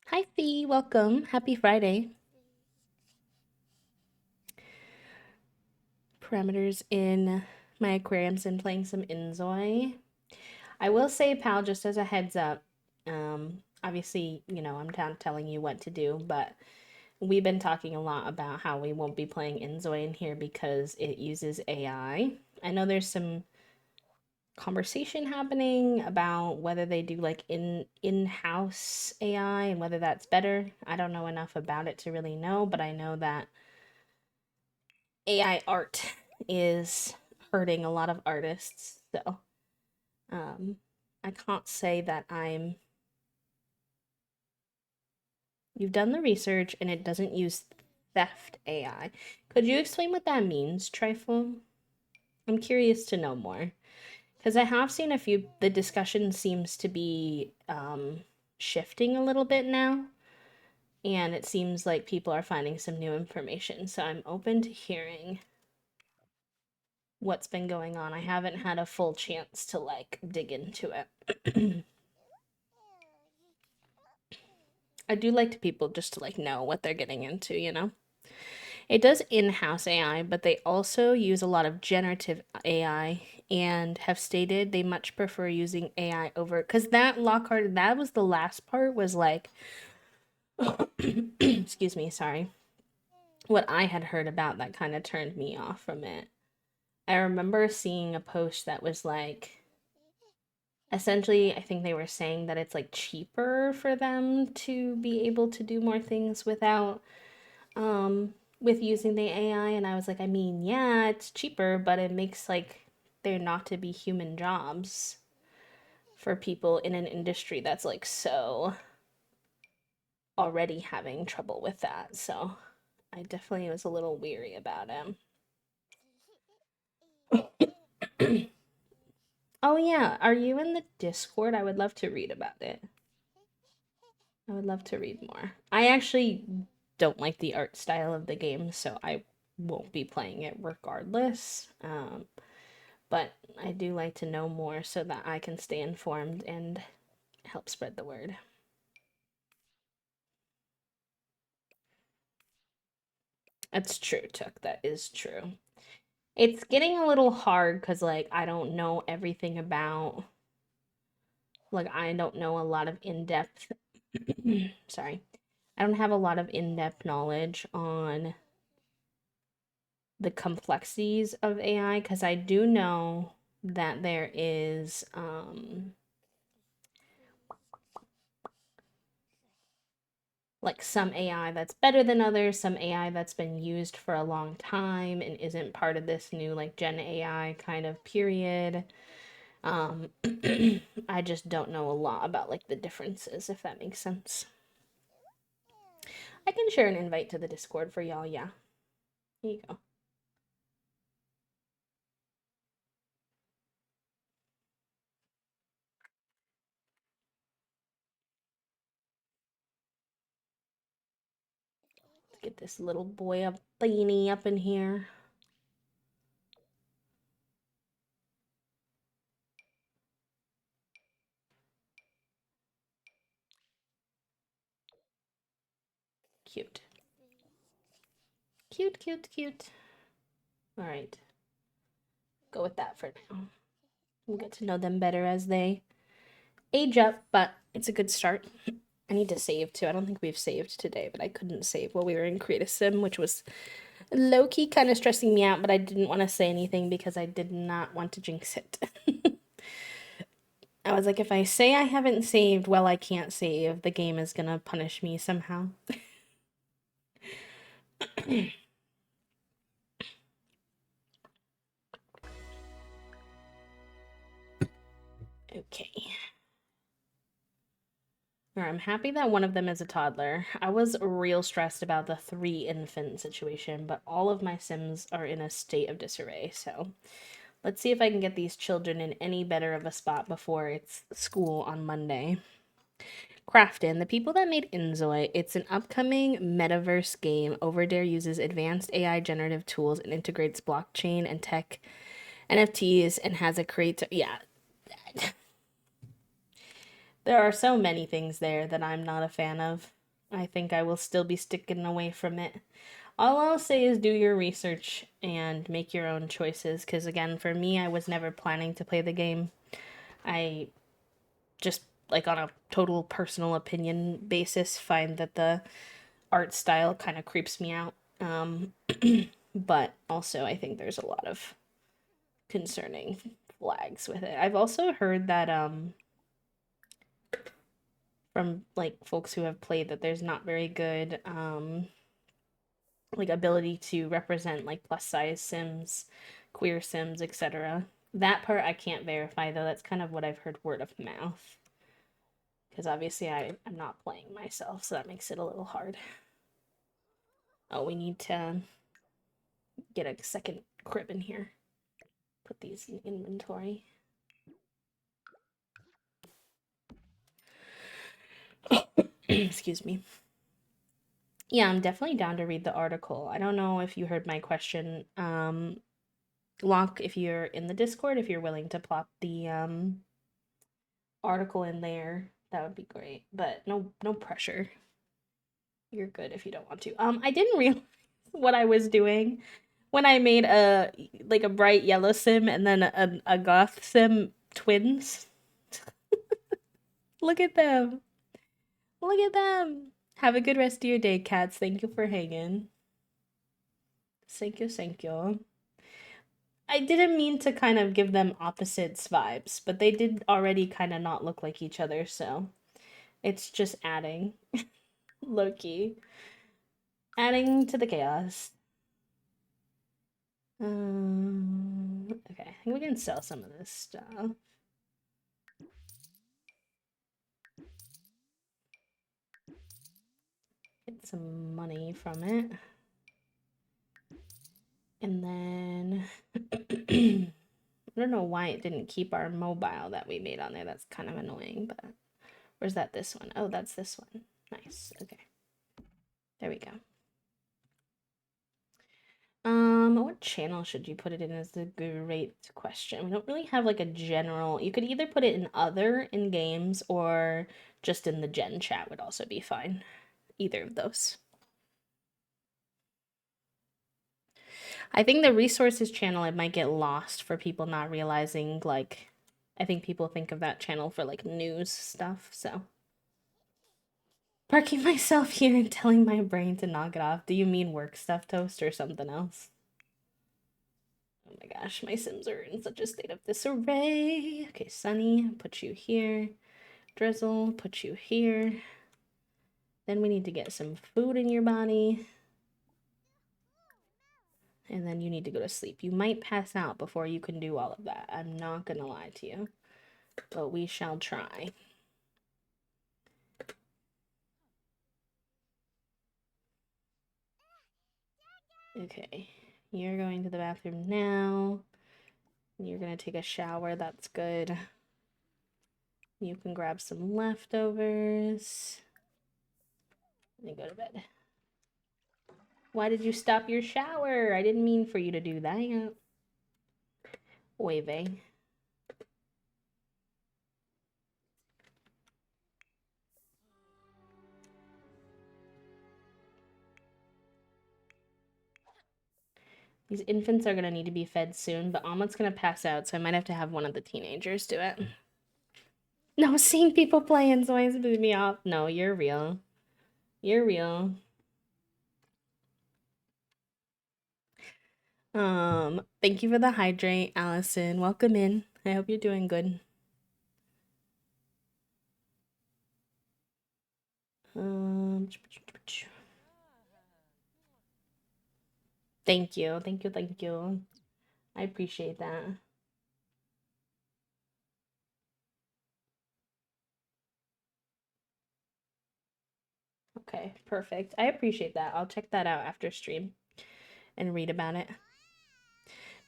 Hi, Fee. Welcome. Happy Friday. Parameters in my aquariums and playing some Inzoi. I will say, pal, just as a heads up, obviously, you know, I'm not telling you what to do, but we've been talking a lot about how we won't be playing Inzoi in here because it uses AI. I know there's some conversation happening about whether they do like in-house AI and whether that's better. I don't know enough about it to really know, but I know that AI art is hurting a lot of artists. So, I can't say that you've done the research and it doesn't use theft AI. Could you explain what that means, Trifle? I'm curious to know more. Because I have seen a few, the discussion seems to be shifting a little bit now. And it seems like people are finding some new information. So I'm open to hearing what's been going on. I haven't had a full chance to like dig into it. I do like to people just to like know what they're getting into, you know? It does in-house AI, but they also use a lot of generative AI and have stated they much prefer using AI over because that Lockhart, that was the last part was like excuse me, sorry. What I had heard about that kind of turned me off from it. I remember seeing a post that was like essentially I think they were saying that it's like cheaper for them to be able to do more things without with using the AI, and I was like, I mean, yeah, it's cheaper, but it makes like there not to be human jobs for people in an industry that's like so already having trouble with that. So I definitely was a little weary about him. Oh yeah, are you in the Discord? I would love to read about it. I would love to read more. I actually don't like the art style of the game, so I won't be playing it regardless. But I do like to know more so that I can stay informed and help spread the word. That's true, Tuck. That is true. It's getting a little hard because, like, I don't know everything about, like, I don't know a lot of in depth, sorry, I don't have a lot of in depth knowledge on the complexities of AI because I do know that there is, like some AI that's better than others, some AI that's been used for a long time and isn't part of this new like Gen AI kind of period. Um, I just don't know a lot about like the differences, if that makes sense. I can share an invite to the Discord for y'all. Yeah, here you go. Let's get this little boy up, beanie up in here. Cute. Cute, cute, cute. All right. Go with that for now. We'll get to know them better as they age up, but it's a good start. I need to save too. I don't think we've saved today, but I couldn't save while we were in Create a Sim, which was low key kind of stressing me out, but I didn't want to say anything because I did not want to jinx it. I was like, if I say I haven't saved, well, I can't save. The game is gonna punish me somehow. Okay. I'm happy that one of them is a toddler. I was real stressed about the 3 infant situation, but all of my Sims are in a state of disarray, so let's see if I can get these children in any better of a spot before it's school on Monday. Crafton, the people that made Inzoi, it's an upcoming metaverse game. Overdare uses advanced AI generative tools and integrates blockchain and tech NFTs and has a creator. Yeah, there are so many things there that I'm not a fan of. I think I will still be sticking away from it. All I'll say is do your research and make your own choices. Because again, for me, I was never planning to play the game. I just, like, on a total personal opinion basis, find that the art style kind of creeps me out. But also, I think there's a lot of concerning flags with it. I've also heard that from like folks who have played that there's not very good like ability to represent like plus size sims, queer sims, etc. That part I can't verify though. That's kind of what I've heard word of mouth. Because obviously I'm not playing myself, so that makes it a little hard. Oh, we need to get a second crib in here. Put these in inventory. Excuse me. Yeah, I'm definitely down to read the article. I don't know if you heard my question. Locke, if you're in the Discord, if you're willing to plop the article in there, that would be great. But no pressure. You're good if you don't want to. I didn't realize what I was doing when I made a like a bright yellow sim and then a goth sim twins. Look at them. Look at them. Have a good rest of your day, cats. Thank you for hanging. Thank you, thank you. I didn't mean to kind of give them opposites vibes, but they did already kind of not look like each other, so it's just adding. Low-key. Adding to the chaos. Okay, I think we can sell some of this stuff. Get some money from it. And then I don't know why it didn't keep our mobile that we made on there. That's kind of annoying, but where's that this one? Oh, that's this one. Nice. Okay. There we go. What channel should you put it in is the great question. We don't really have like a general. You could either put it in other in games or just in the gen chat would also be fine. Either of those. I think the resources channel, it might get lost for people not realizing, like, I think people think of that channel for like news stuff, so. Parking myself here and telling my brain to knock it off. Do you mean work stuff, Toast, or something else? Oh my gosh, my Sims are in such a state of disarray. Okay, Sunny, put you here. Drizzle, put you here. Then we need to get some food in your body. And then you need to go to sleep. You might pass out before you can do all of that. I'm not gonna lie to you. But we shall try. Okay, you're going to the bathroom now. You're gonna take a shower, that's good. You can grab some leftovers. And go to bed. Why did you stop your shower? I didn't mean for you to do that. Waving. These infants are gonna need to be fed soon, but Amit's gonna pass out, so I might have to have one of the teenagers do it. No, seeing people playing always blew me off. No, you're real. You're real. Thank you for the hydrate, Allison. Welcome in. I hope you're doing good. Thank you, thank you, thank you. I appreciate that. Okay, perfect. I appreciate that. I'll check that out after stream and read about it.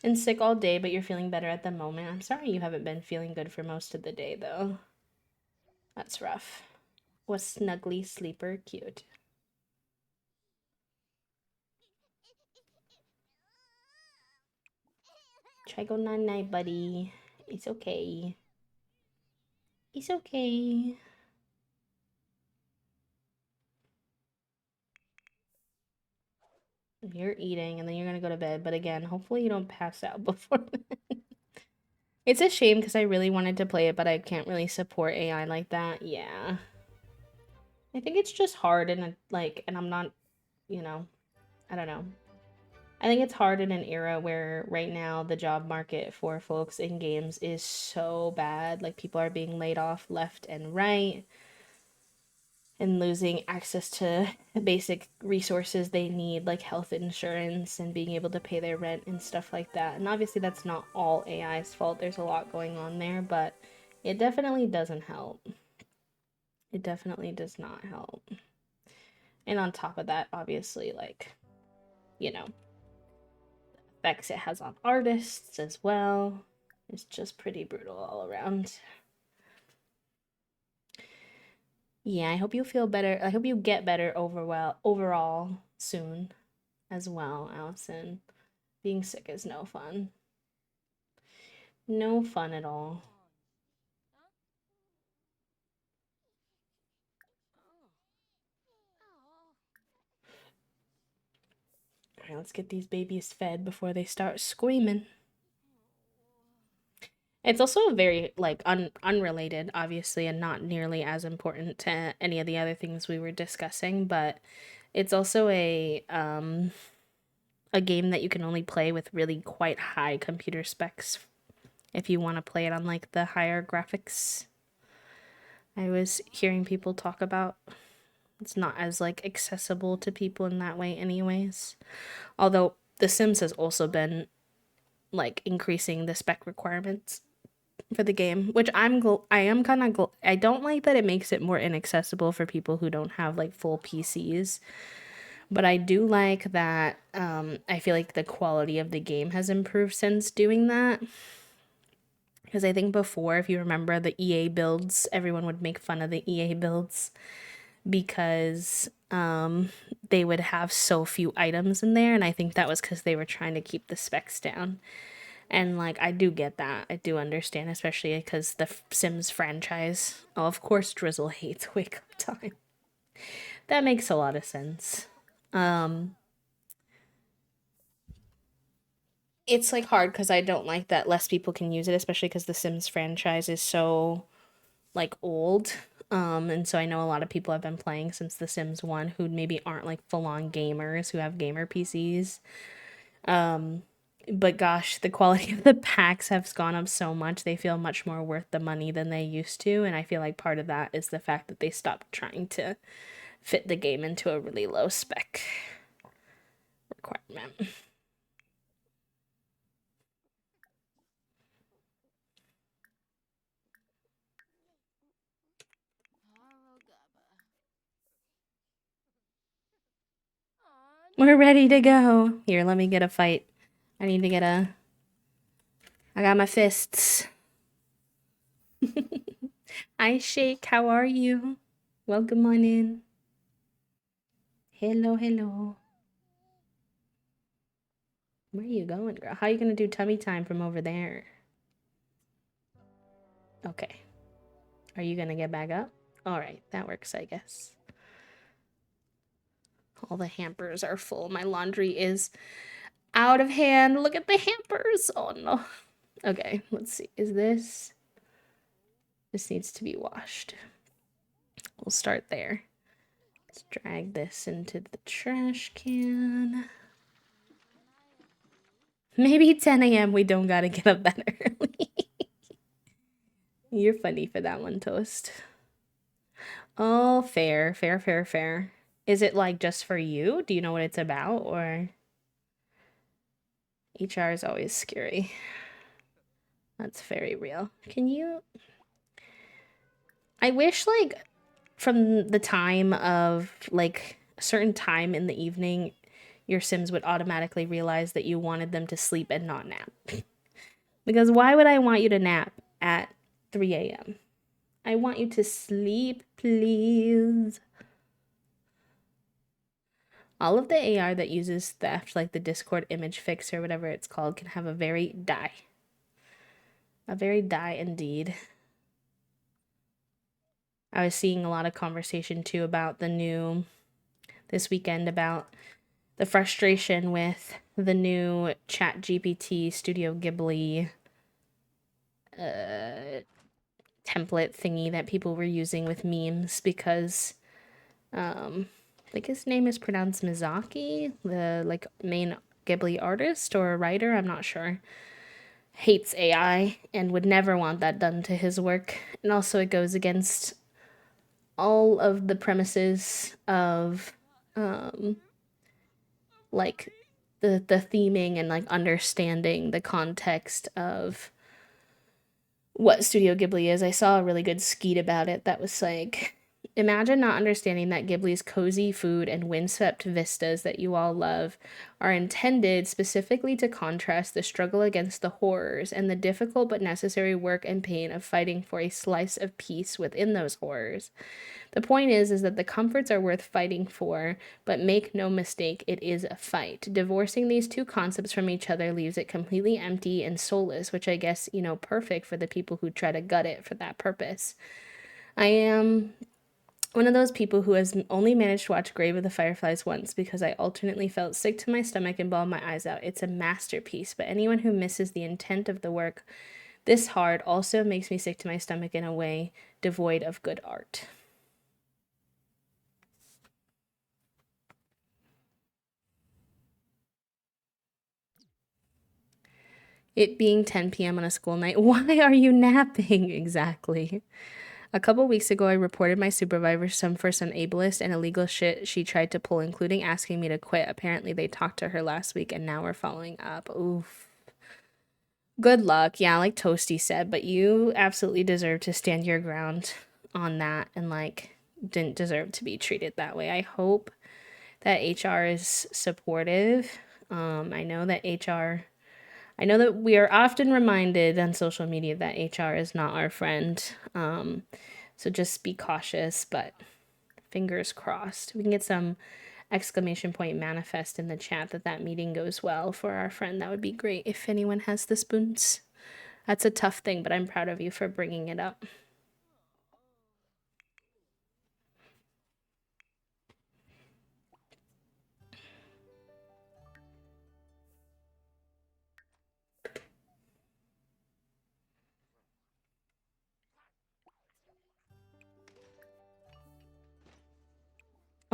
Been sick all day, but you're feeling better at the moment. I'm sorry you haven't been feeling good for most of the day, though. That's rough. Was Snuggly Sleeper cute? Try go night night, buddy. It's okay. It's okay. You're eating and then you're gonna go to bed, but again, hopefully you don't pass out before then. It's a shame because I really wanted to play it, but I can't really support AI like that. Yeah. I think it's just hard and like, and I'm not, you know, I don't know. I think it's hard in an era where right now the job market for folks in games is so bad. Like people are being laid off left and right and losing access to basic resources they need, like health insurance and being able to pay their rent and stuff like that. And obviously, that's not all AI's fault. There's a lot going on there, but it definitely doesn't help. It definitely does not help. And on top of that, obviously, like, you know, effects it has on artists as well. It's just pretty brutal all around. Yeah, I hope you feel better. I hope you get better overall soon as well, Allison. Being sick is no fun. No fun at all. right, let's get these babies fed before they start screaming. It's also very like unrelated, obviously, and not nearly as important to any of the other things we were discussing, but it's also a game that you can only play with really quite high computer specs if you want to play it on like the higher graphics. I was hearing people talk about it's not as like accessible to people in that way anyways. Although The Sims has also been like increasing the spec requirements for the game, which I am kind of I don't like that it makes it more inaccessible for people who don't have like full PCs. But I do like that I feel like the quality of the game has improved since doing that. Because I think before, if you remember the EA builds, everyone would make fun of the EA builds because they would have so few items in there. And I think that was because they were trying to keep the specs down. And like, I do get that. I do understand, especially because the Sims franchise, oh, of course, Drizzle hates wake up time. That makes a lot of sense. It's like hard because I don't like that less people can use it, especially because the Sims franchise is so like old. And so I know a lot of people have been playing since The Sims 1 who maybe aren't like full on gamers who have gamer PCs. But gosh, the quality of the packs has gone up so much. They feel much more worth the money than they used to. And I feel like part of that is the fact that they stopped trying to fit the game into a really low spec requirement. We're ready to go. Here, let me get a fight. I need to get a... I got my fists. Hi, Shake. How are you? Welcome on in. Hello, hello. Where are you going, girl? How are you gonna do tummy time from over there? Okay. Are you gonna get back up? Alright, that works, I guess. All the hampers are full. My laundry is out of hand. Look at the hampers. Oh, no. Okay, let's see. Is this... This needs to be washed. We'll start there. Let's drag this into the trash can. Maybe 10 a.m. we don't gotta get up that early. You're funny for that one, Toast. Oh, fair, fair, fair, fair. Is it like just for you? Do you know what it's about, or? HR is always scary. That's very real. Can you... I wish, like, from the time of, like, a certain time in the evening, your Sims would automatically realize that you wanted them to sleep and not nap. Because why would I want you to nap at 3 a.m.? I want you to sleep, please. All of the AR that uses theft, like the Discord image fix or whatever it's called, can have a very die. A very die indeed. I was seeing a lot of conversation too about the new, this weekend, about the frustration with the new ChatGPT Studio Ghibli template thingy that people were using with memes because I think his name is pronounced Mizaki, the like main Ghibli artist or writer, I'm not sure, hates AI and would never want that done to his work. And also it goes against all of the premises of like the theming and like understanding the context of what Studio Ghibli is. I saw a really good skeet about it that was like, imagine not understanding that Ghibli's cozy food and windswept vistas that you all love are intended specifically to contrast the struggle against the horrors and the difficult but necessary work and pain of fighting for a slice of peace within those horrors. The point is that the comforts are worth fighting for, but make no mistake, it is a fight. Divorcing these two concepts from each other leaves it completely empty and soulless, which I guess, you know, perfect for the people who try to gut it for that purpose. I am One of those people who has only managed to watch Grave of the Fireflies once because I alternately felt sick to my stomach and bawled my eyes out. It's a masterpiece, but anyone who misses the intent of the work this hard also makes me sick to my stomach in a way devoid of good art. It being 10 p.m. on a school night. Why are you napping? Exactly. A couple weeks ago, I reported my supervisor for some ableist and illegal shit she tried to pull, including asking me to quit. Apparently, they talked to her last week, and now we're following up. Oof. Good luck. Yeah, like Toasty said, but you absolutely deserve to stand your ground on that and, like, didn't deserve to be treated that way. I hope that HR is supportive. I know that I know that we are often reminded on social media that HR is not our friend. So just be cautious, but fingers crossed. We can get some exclamation point manifest in the chat that that meeting goes well for our friend. That would be great if anyone has the spoons. That's a tough thing, but I'm proud of you for bringing it up.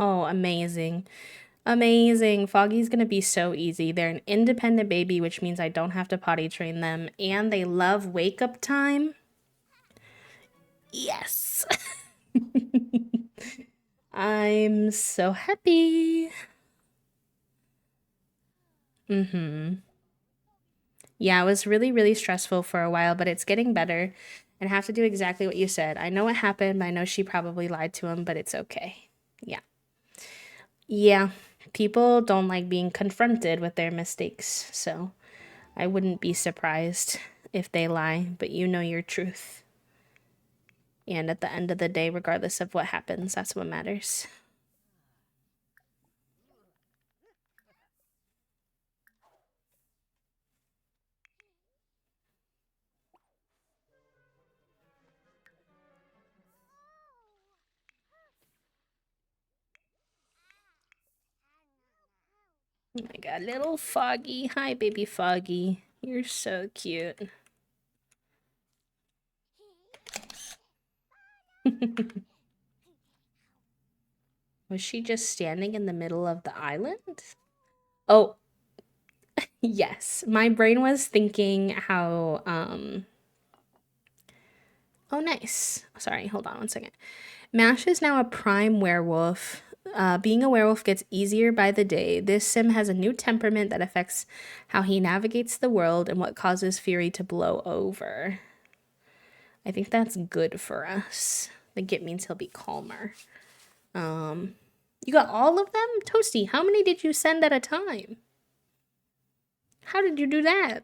Oh, amazing. Amazing. Foggy's gonna be so easy. They're an independent baby, which means I don't have to potty train them, and they love wake up time. Yes. I'm so happy. Yeah, it was really, really stressful for a while, but it's getting better. And I have to do exactly what you said. I know what happened. I know she probably lied to him, but it's okay. Yeah. Yeah. People don't like being confronted with their mistakes. So I wouldn't be surprised if they lie, but you know your truth. And at the end of the day, regardless of what happens, that's what matters. Oh my god, little Foggy. Hi, baby Foggy. You're so cute. Was she just standing in the middle of the island? Oh, yes. My brain was thinking how, oh, nice. Sorry, hold on one second. Mash is now a prime werewolf. Being a werewolf gets easier by the day. This sim has a new temperament that affects how he navigates the world and what causes Fury to blow over. I think that's good for us. I think it means he'll be calmer. You got all of them? Toasty, how many did you send at a time? How did you do that?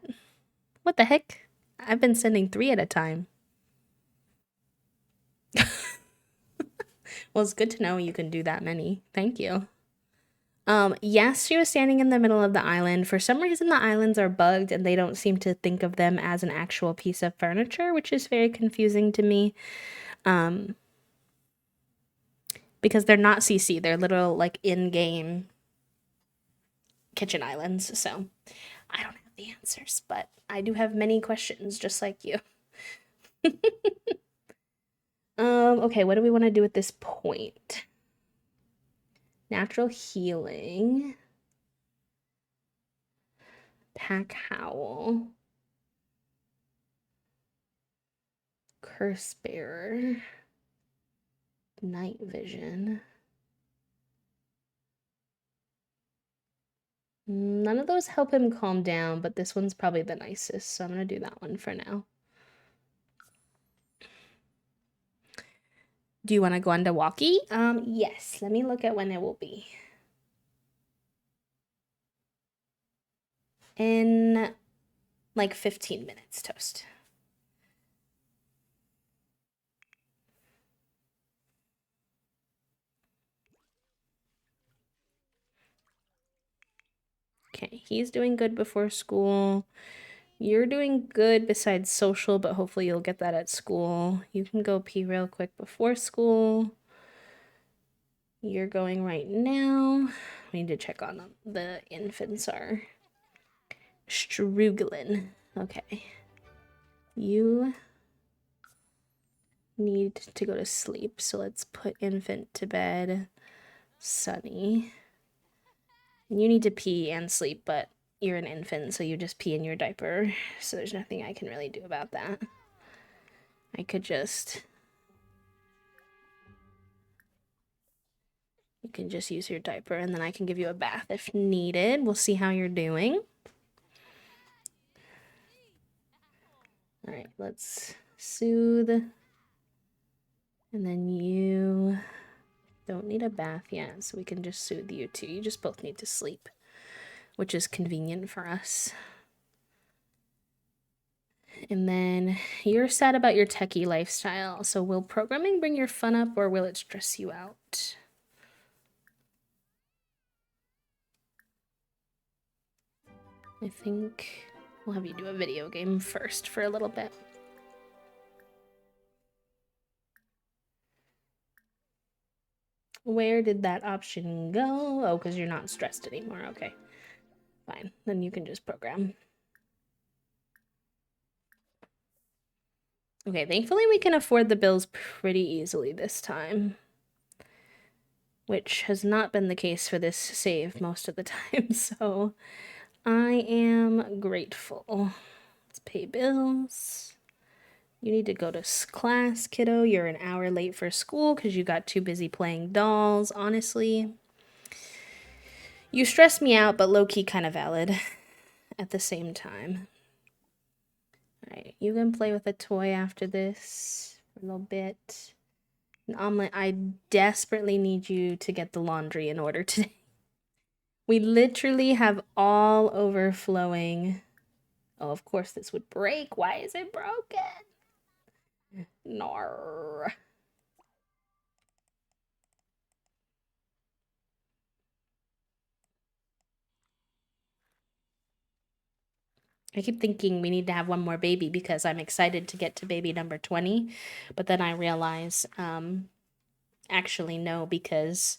What the heck? I've been sending 3 at a time. Well, it's good to know you can do that many. Thank you. Yes, she was standing in the middle of the island. For some reason, the islands are bugged and they don't seem to think of them as an actual piece of furniture, which is very confusing to me. Because they're not CC, they're little, like, in-game kitchen islands. So I don't have the answers, but I do have many questions, just like you. Okay, what do we want to do at this point? Natural healing. Pack Howl. Curse Bearer. Night Vision. None of those help him calm down, but this one's probably the nicest, so I'm gonna do that one for now. Do you want to go on to walkie? Yes. Let me look at when it will be. In like 15 minutes, Toast. Okay, he's doing good before school. You're doing good besides social, but hopefully you'll get that at school. You can go pee real quick before school. You're going right now. We need to check on them. The infants are struggling. Okay. You need to go to sleep, so let's put infant to bed. Sunny. You need to pee and sleep, but you're an infant, so you just pee in your diaper, so there's nothing I can really do about that. I could just... You can just use your diaper, and then I can give you a bath if needed. We'll see how you're doing. Alright, let's soothe. And then you don't need a bath yet, so we can just soothe you too. You just both need to sleep, which is convenient for us. And then you're sad about your techie lifestyle. So will programming bring your fun up, or will it stress you out? I think we'll have you do a video game first for a little bit. Where did that option go? Oh, because you're not stressed anymore. Okay, fine. Then you can just program. Okay, thankfully we can afford the bills pretty easily this time, which has not been the case for this save most of the time, so I am grateful. Let's pay bills. You need to go to class, kiddo. You're an hour late for school because you got too busy playing dolls. Honestly, you stress me out, but low-key kind of valid at the same time. Alright, you can play with a toy after this for a little bit. And Omelet, I desperately need you to get the laundry in order today. We literally have all overflowing. Oh, of course this would break. Why is it broken? Nar. I keep thinking we need to have one more baby because I'm excited to get to baby number 20. But then I realize, actually no, because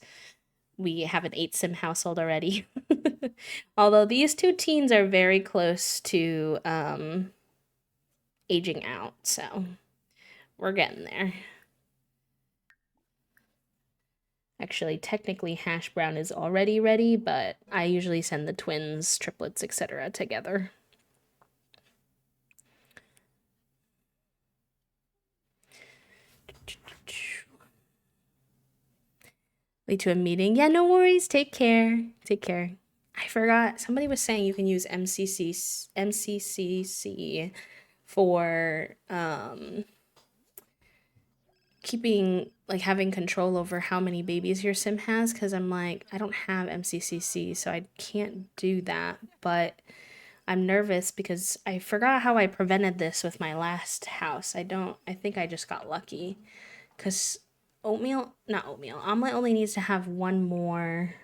we have an 8-sim household already. Although these two teens are very close to aging out, so we're getting there. Actually, technically, Hash Brown is already ready, but I usually send the twins, triplets, etc. together. Late to a meeting. Yeah, no worries. Take care. Take care. I forgot. Somebody was saying you can use MCCC for keeping, like, having control over how many babies your sim has, because I'm like, I don't have MCCC, so I can't do that, but I'm nervous because I forgot how I prevented this with my last house. I think I just got lucky, because Omelet only needs to have one more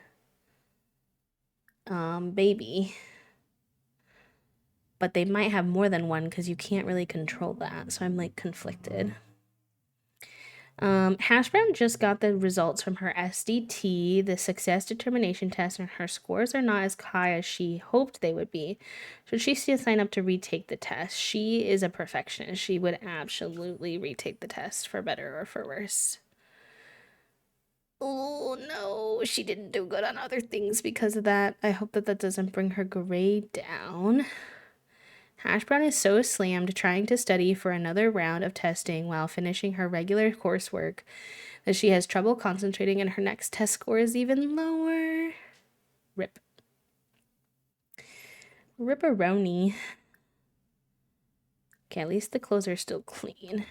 baby, but they might have more than one because you can't really control that, so I'm like conflicted. Hash Brown just got the results from her SDT, the success determination test, and her scores are not as high as she hoped they would be. Should she still sign up to retake the test? She is a perfectionist. She would absolutely retake the test for better or for worse. Oh no, she didn't do good on other things because of that. I hope that doesn't bring her grade down. Hash Brown is so slammed trying to study for another round of testing while finishing her regular coursework that she has trouble concentrating, and her next test score is even lower. Rip. Ripperoni. Okay, at least the clothes are still clean.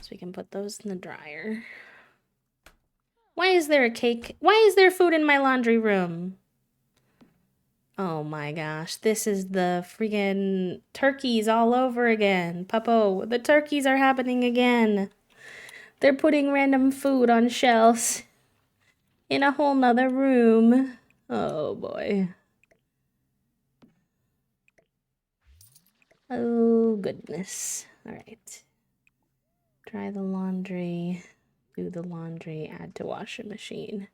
So we can put those in the dryer. Why is there a cake? Why is there food in my laundry room? Oh my gosh, this is the freaking turkeys all over again. Puppo, the turkeys are happening again. They're putting random food on shelves in a whole nother room. Oh boy. Oh goodness. All right. Dry the laundry. Do the laundry, add to washing machine.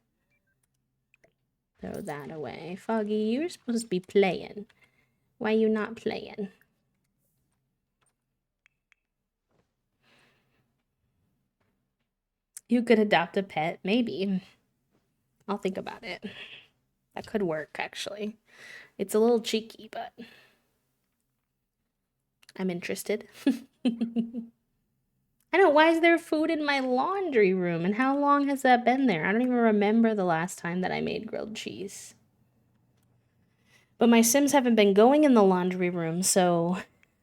Throw that away. Foggy, you were supposed to be playing. Why you not playing? You could adopt a pet, maybe. I'll think about it. That could work, actually. It's a little cheeky, but I'm interested. I know, why is there food in my laundry room? And how long has that been there? I don't even remember the last time that I made grilled cheese. But my Sims haven't been going in the laundry room, so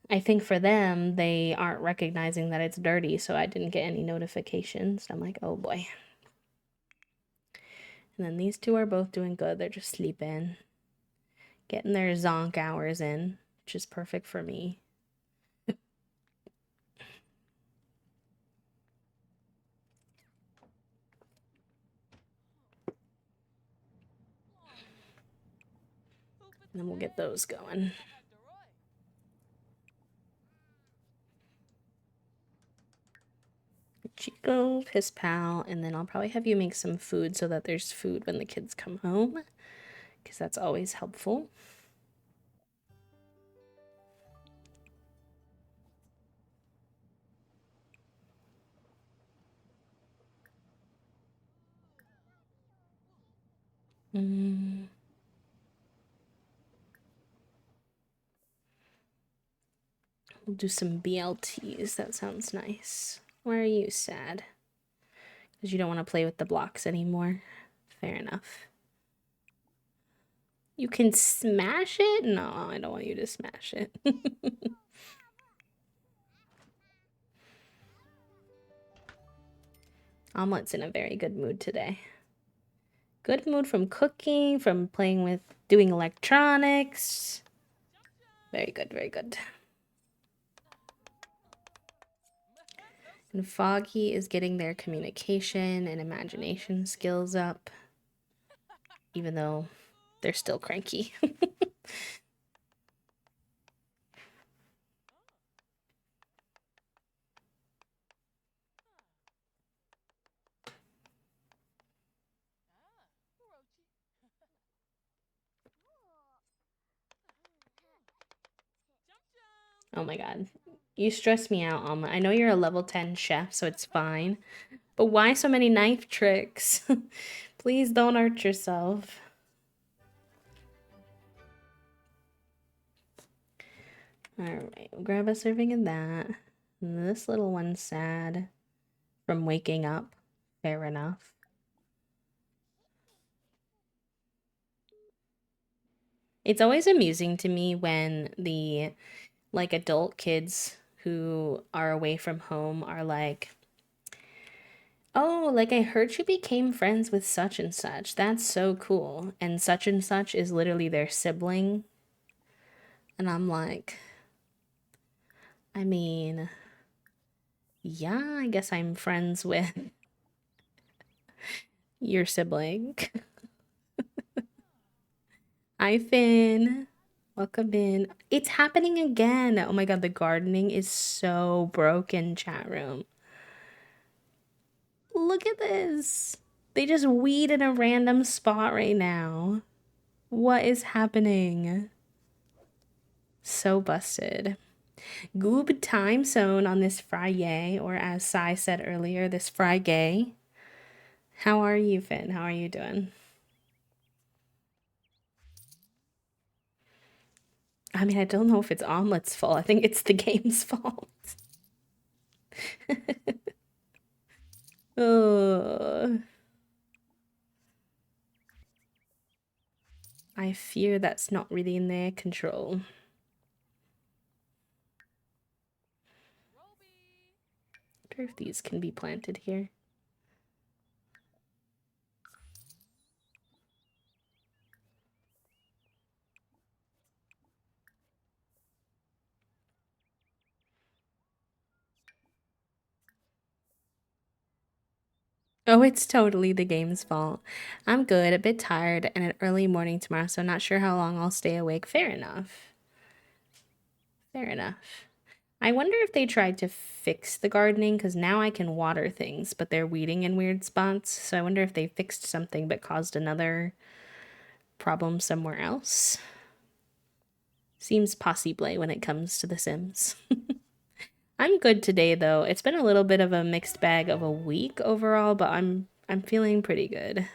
I think for them, they aren't recognizing that it's dirty, so I didn't get any notifications. I'm like, oh boy. And then these two are both doing good. They're just sleeping, getting their zonk hours in, which is perfect for me. And then we'll get those going. Chico, Piss Pal, and then I'll probably have you make some food so that there's food when the kids come home, because that's always helpful. We'll do some BLTs. That sounds nice. Why are you sad? Because you don't want to play with the blocks anymore. Fair enough. You can smash it? No, I don't want you to smash it. Omelet's in a very good mood today. Good mood from cooking, from playing with, doing electronics. Very good, very good. And Foggy is getting their communication and imagination skills up, even though they're still cranky. Oh my god. You stress me out, Alma. I know you're a level 10 chef, so it's fine. But why so many knife tricks? Please don't hurt yourself. Alright, we'll grab a serving of that. And this little one's sad from waking up. Fair enough. It's always amusing to me when the like adult kids who are away from home are like, oh, like I heard you became friends with such and such. That's so cool. And such is literally their sibling. And I'm like, I mean, yeah, I guess I'm friends with your sibling. Hi, Finn. Welcome in. It's happening again. Oh my god, the gardening is so broken, chat room. Look at this. They just weed in a random spot right now. What is happening? So busted. Good time zone on this Friday, or as Sai said earlier, this Friday. How are you, Finn? How are you doing? I mean, I don't know if it's Omelet's fault. I think it's the game's fault. Oh. I fear that's not really in their control. I wonder if these can be planted here. Oh, it's totally the game's fault. I'm good, a bit tired, and an early morning tomorrow, so not sure how long I'll stay awake. Fair enough. Fair enough. I wonder if they tried to fix the gardening, because now I can water things, but they're weeding in weird spots. So I wonder if they fixed something but caused another problem somewhere else. Seems possible when it comes to The Sims. I'm good today though. It's been a little bit of a mixed bag of a week overall, but I'm feeling pretty good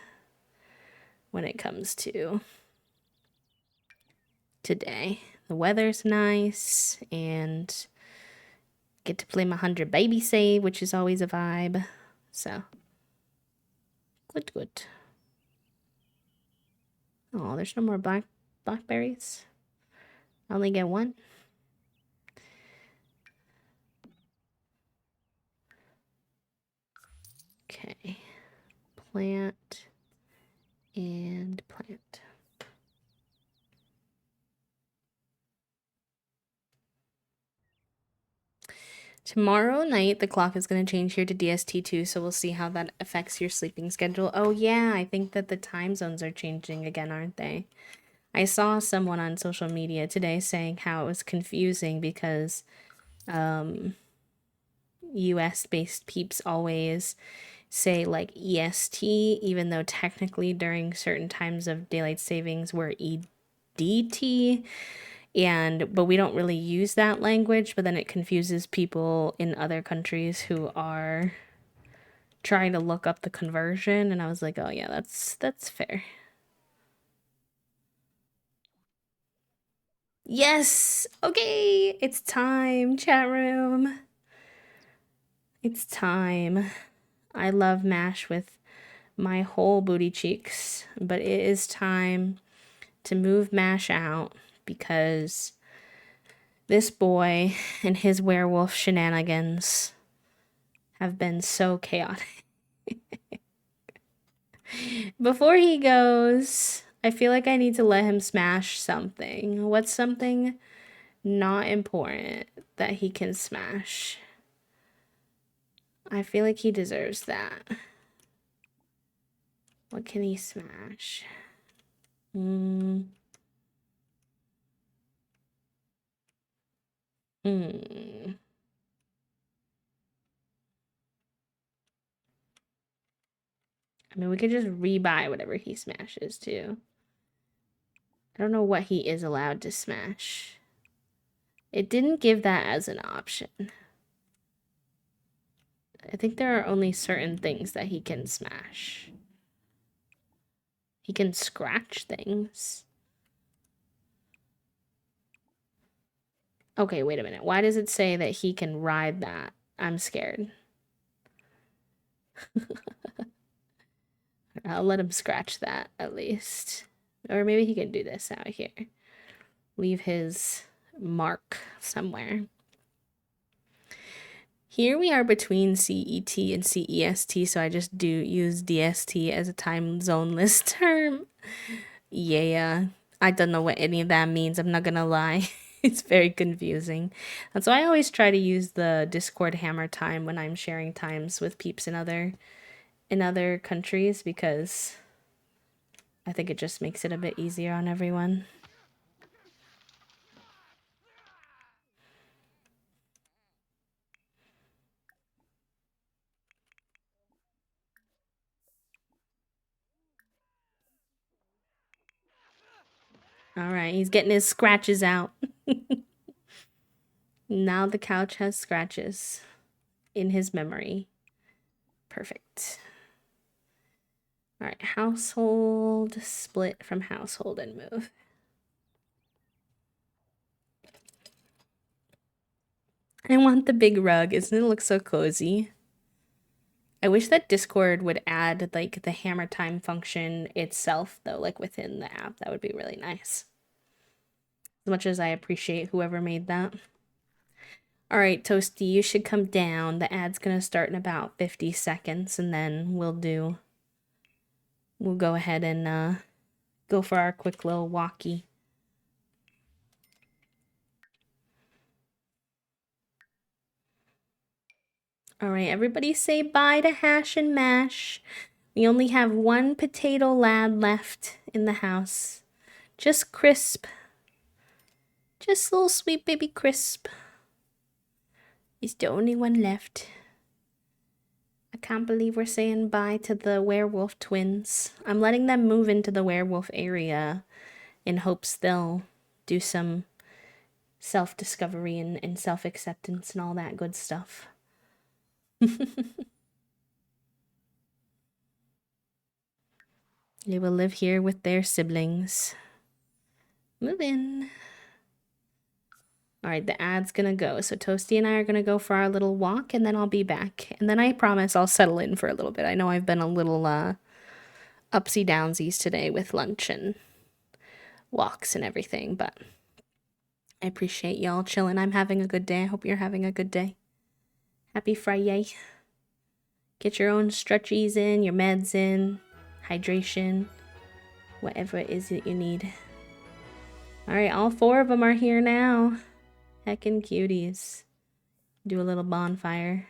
when it comes to today. The weather's nice and get to play my 100 baby save, which is always a vibe. So, good. Oh, there's no more blackberries. I only get one. Okay. Plant and plant. Tomorrow night, the clock is going to change here to DST2, so we'll see how that affects your sleeping schedule. Oh, yeah, I think that the time zones are changing again, aren't they? I saw someone on social media today saying how it was confusing because US-based peeps always say like EST, even though technically during certain times of daylight savings we're EDT. But we don't really use that language, but then it confuses people in other countries who are trying to look up the conversion, and I was like, oh yeah, that's fair. Yes. Okay, it's time, chat room. It's time. I love MASH with my whole booty cheeks, but it is time to move MASH out because this boy and his werewolf shenanigans have been so chaotic. Before he goes, I feel like I need to let him smash something. What's something not important that he can smash? I feel like he deserves that. What can he smash? Hmm. I mean, we could just rebuy whatever he smashes too. I don't know what he is allowed to smash. It didn't give that as an option. I think there are only certain things that he can smash. He can scratch things. Okay, wait a minute. Why does it say that he can ride that? I'm scared. I'll let him scratch that at least. Or maybe he can do this out here. Leave his mark somewhere. Here we are between CET and CEST, so I just do use DST as a time zone list term. Yeah, I don't know what any of that means, I'm not gonna lie. It's very confusing. And so I always try to use the Discord hammer time when I'm sharing times with peeps in other countries because I think it just makes it a bit easier on everyone. All right, he's getting his scratches out. Now the couch has scratches in his memory. Perfect. All right, household, split from household and move. I want the big rug. Isn't it look so cozy? I wish that Discord would add like the hammer time function itself though, like within the app. That would be really nice. As much as I appreciate whoever made that. All right, Toasty, you should come down. The ad's gonna start in about 50 seconds and then we'll go ahead and go for our quick little walkie. All right, everybody say bye to Hash and Mash. We only have one potato lad left in the house. Just Crisp. Just little sweet baby Crisp. He's the only one left. I can't believe we're saying bye to the werewolf twins. I'm letting them move into the werewolf area in hopes they'll do some self-discovery and self-acceptance and all that good stuff. They will live here with their siblings. Move in. All right, the ad's gonna go. So Toasty and I are gonna go for our little walk, and then I'll be back. And then I promise I'll settle in for a little bit. I know I've been a little upsy downsies today with lunch and walks and everything, but I appreciate y'all chilling. I'm having a good day. I hope you're having a good day. Happy Friday. Get your own stretchies in, your meds in, hydration, whatever it is that you need. All right, all 4 of them are here now. Heckin' cuties. Do a little bonfire.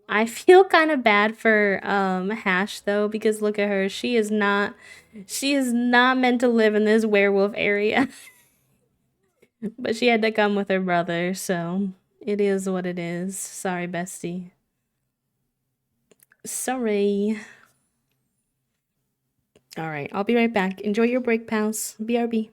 I feel kind of bad for Hash though, because look at her. She is not meant to live in this werewolf area. But she had to come with her brother, so it is what it is. Sorry, bestie. Sorry. All right, I'll be right back. Enjoy your break, pals. BRB.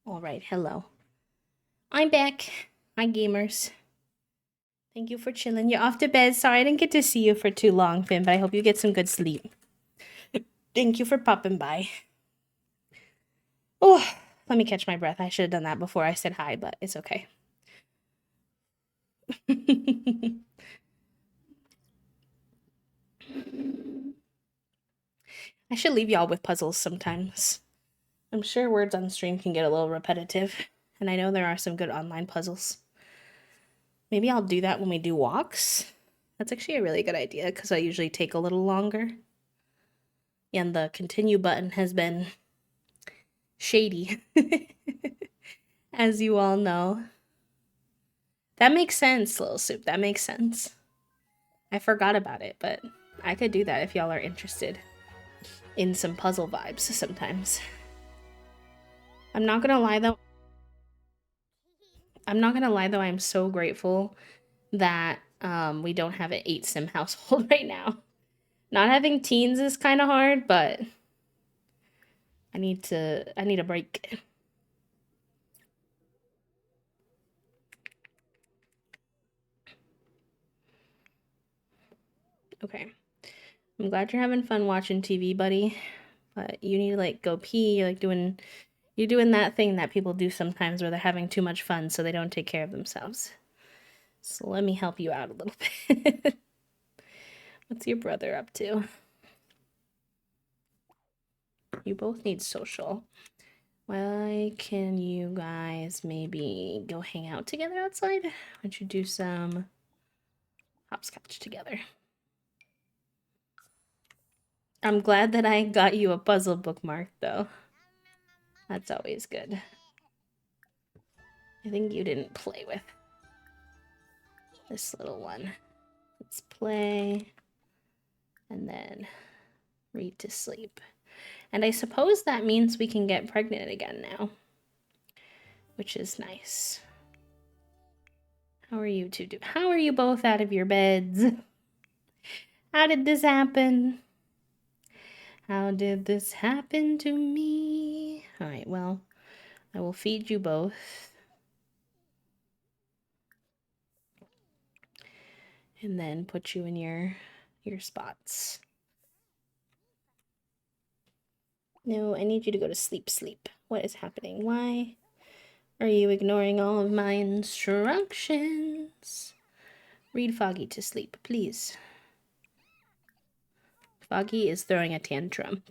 All right, hello. I'm back. Hi, gamers. Thank you for chilling. You're off to bed. Sorry I didn't get to see you for too long, Finn, but I hope you get some good sleep. Thank you for popping by. Oh, let me catch my breath. I should have done that before I said hi, but it's okay. I should leave y'all with puzzles sometimes. I'm sure words on stream can get a little repetitive, and I know there are some good online puzzles. Maybe I'll do that when we do walks. That's actually a really good idea because I usually take a little longer. And the continue button has been shady, as you all know. That makes sense, Little Soup. That makes sense. I forgot about it, but I could do that if y'all are interested in some puzzle vibes sometimes. I'm not gonna lie though, I'm so grateful that we don't have an 8 sim household right now. Not having teens is kind of hard, but I need a break. Okay. I'm glad you're having fun watching TV, buddy. But you need to like go pee. You're doing that thing that people do sometimes where they're having too much fun so they don't take care of themselves. So let me help you out a little bit. What's your brother up to? You both need social. Why can you guys maybe go hang out together outside? Why don't you do some hopscotch together? I'm glad that I got you a puzzle bookmark, though. That's always good. I think you didn't play with this little one. Let's play and then read to sleep. And I suppose that means we can get pregnant again now, which is nice. How are you two doing? How are you both out of your beds? How did this happen? How did this happen to me? All right, well, I will feed you both. And then put you in your spots. No, I need you to go to sleep. What is happening? Why are you ignoring all of my instructions? Read Foggy to sleep, please. Foggy is throwing a tantrum.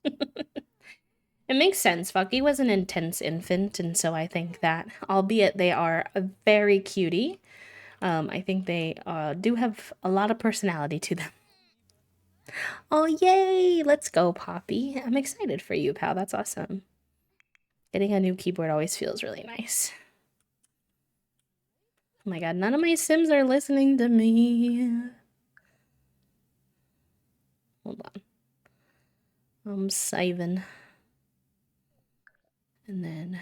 It makes sense. Foggy was an intense infant, and so I think that, albeit they are a very cutie, I think they do have a lot of personality to them. Oh, yay! Let's go, Poppy. I'm excited for you, pal. That's awesome. Getting a new keyboard always feels really nice. Oh my god, none of my Sims are listening to me. Hold on. I'm saving. And then,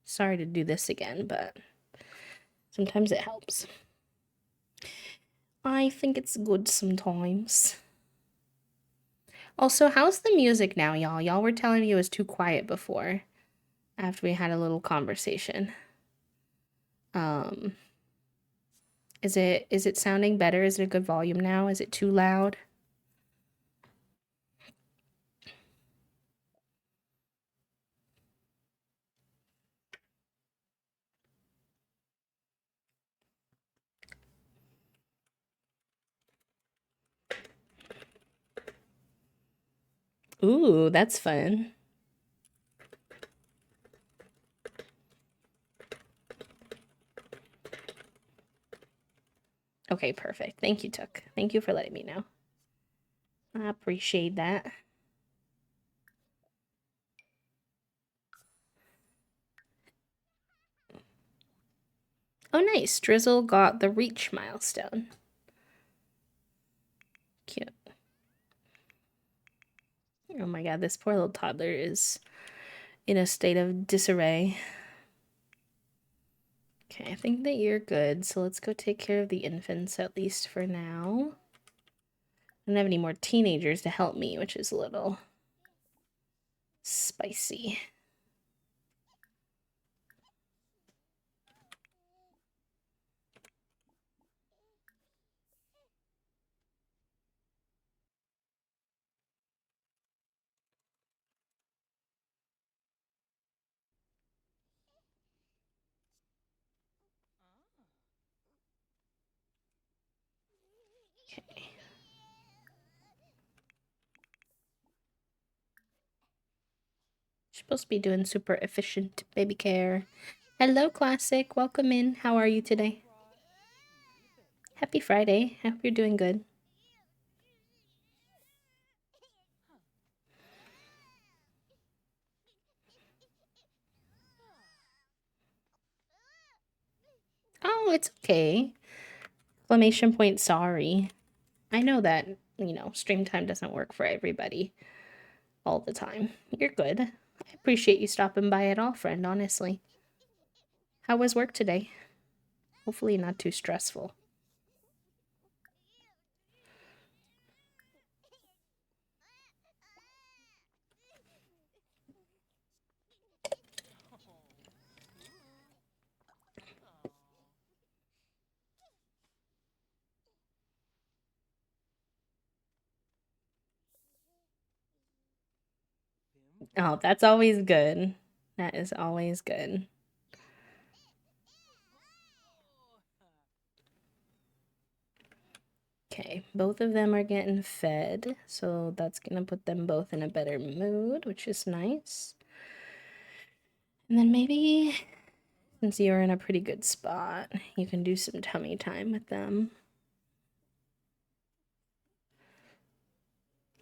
sorry to do this again, but sometimes it helps. I think it's good sometimes. Also, how's the music now, y'all? Y'all were telling me it was too quiet before, after we had a little conversation. Is it sounding better? Is it a good volume now? Is it too loud? Ooh, that's fun. Okay, perfect. Thank you, Took. Thank you for letting me know. I appreciate that. Oh, nice. Drizzle got the reach milestone. Cute. Oh my god, this poor little toddler is in a state of disarray. Okay, I think that you're good, so let's go take care of the infants, at least for now. I don't have any more teenagers to help me, which is a little spicy. Okay. Supposed to be doing super efficient baby care. Hello, Classic. Welcome in. How are you today? Happy Friday. I hope you're doing good. Oh, it's okay. Exclamation point, sorry. I know that, stream time doesn't work for everybody all the time. You're good. I appreciate you stopping by at all, friend, honestly. How was work today? Hopefully not too stressful. Oh, that's always good. That is always good. Okay, both of them are getting fed, so that's gonna put them both in a better mood, which is nice. And then maybe, since you're in a pretty good spot, you can do some tummy time with them.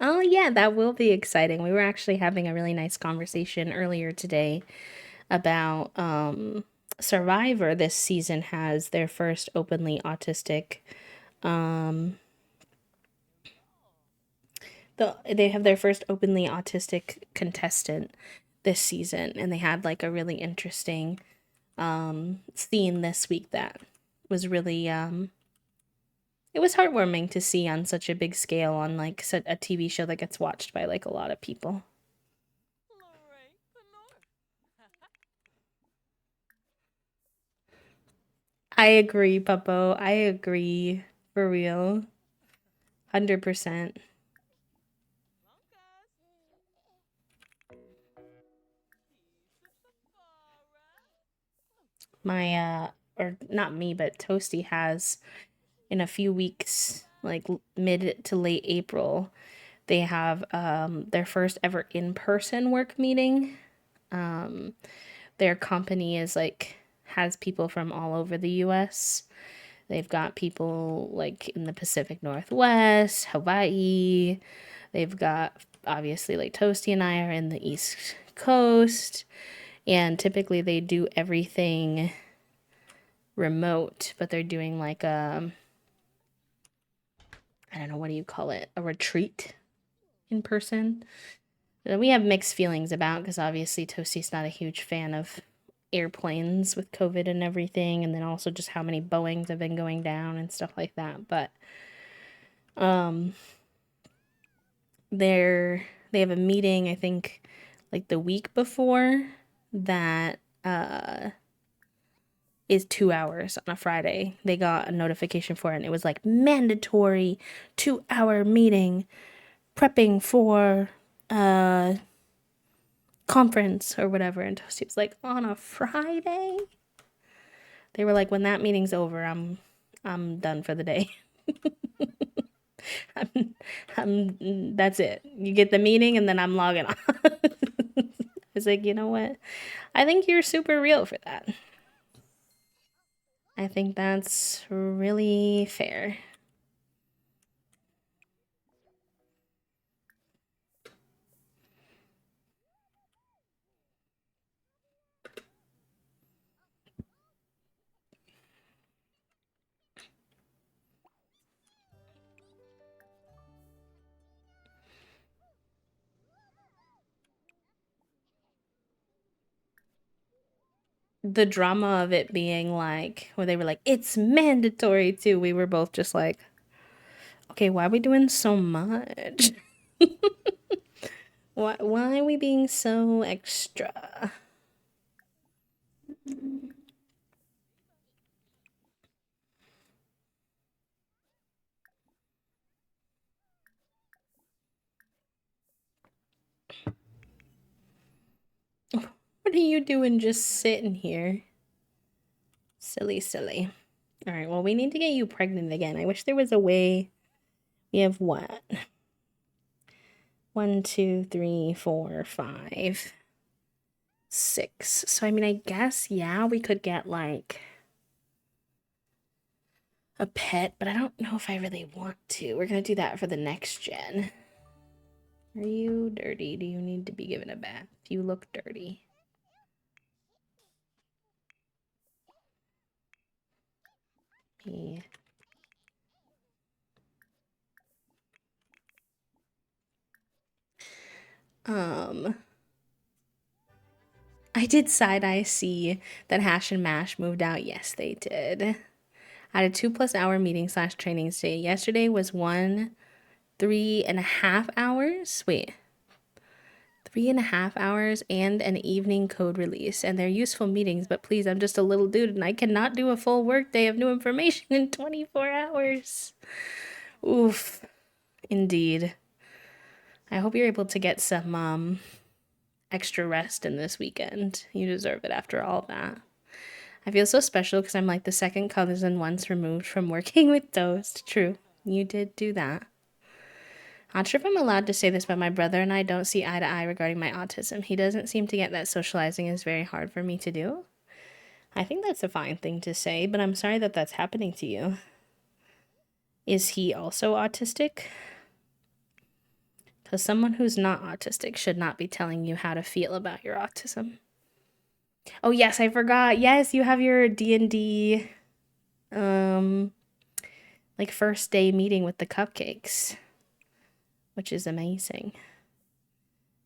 Oh, yeah, that will be exciting. We were actually having a really nice conversation earlier today about Survivor this season has their first openly autistic they have their first openly autistic contestant this season, and they had like a really interesting scene this week that was really it was heartwarming to see on such a big scale on like a TV show that gets watched by like a lot of people. I agree, Puppo. I agree. For real. 100%. My or not me, but Toasty has in a few weeks, like mid to late April, they have their first ever in-person work meeting. Their company is like has people from all over the US. They've got people like in the Pacific Northwest, Hawaii. They've got obviously like Toasty and I are in the East Coast. And typically they do everything remote, but they're doing like I don't know, what do you call it? A retreat in person. That we have mixed feelings about because obviously Toasty's not a huge fan of airplanes with COVID and everything, and then also just how many Boeings have been going down and stuff like that. But um they have a meeting, I think, like the week before that is 2 hours on a Friday. They got a notification for it, and it was like mandatory 2 hour meeting prepping for conference or whatever. And Toasty was like, on a Friday? They were like, when that meeting's over, I'm done for the day. That's it. You get the meeting and then I'm logging on. I was like, you know what? I think you're super real for that. I think that's really fair. The drama of it being like, where they were like, it's mandatory too. We were both just like, okay, why are we doing so much? Why are we being so extra? What are you doing just sitting here? Silly, silly. All right, well, we need to get you pregnant again. I wish there was a way We have what? 1, 2, 3, 4, 5, 6. So, I mean, I guess, yeah, we could get like a pet, but I don't know if I really want to. We're gonna do that for the next gen. Are you dirty? Do you need to be given a bath? You look dirty. Yeah. I did side-eye see that Hash and Mash moved out. Yes, they did. I had a 2+ hour meeting / training today. Yesterday was 3.5 hours. Wait, 3.5 hours and an evening code release. And they're useful meetings, but please, I'm just a little dude and I cannot do a full workday of new information in 24 hours. Oof. Indeed. I hope you're able to get some extra rest in this weekend. You deserve it after all that. I feel so special because I'm like the second cousin once removed from working with Toast. True. You did do that. Not sure if I'm allowed to say this, but my brother and I don't see eye to eye regarding my autism. He doesn't seem to get that socializing is very hard for me to do. I think that's a fine thing to say, but I'm sorry that that's happening to you. Is he also autistic? Because someone who's not autistic should not be telling you how to feel about your autism. Oh yes, I forgot. Yes, you have your D&D like first day meeting with the cupcakes, which is amazing.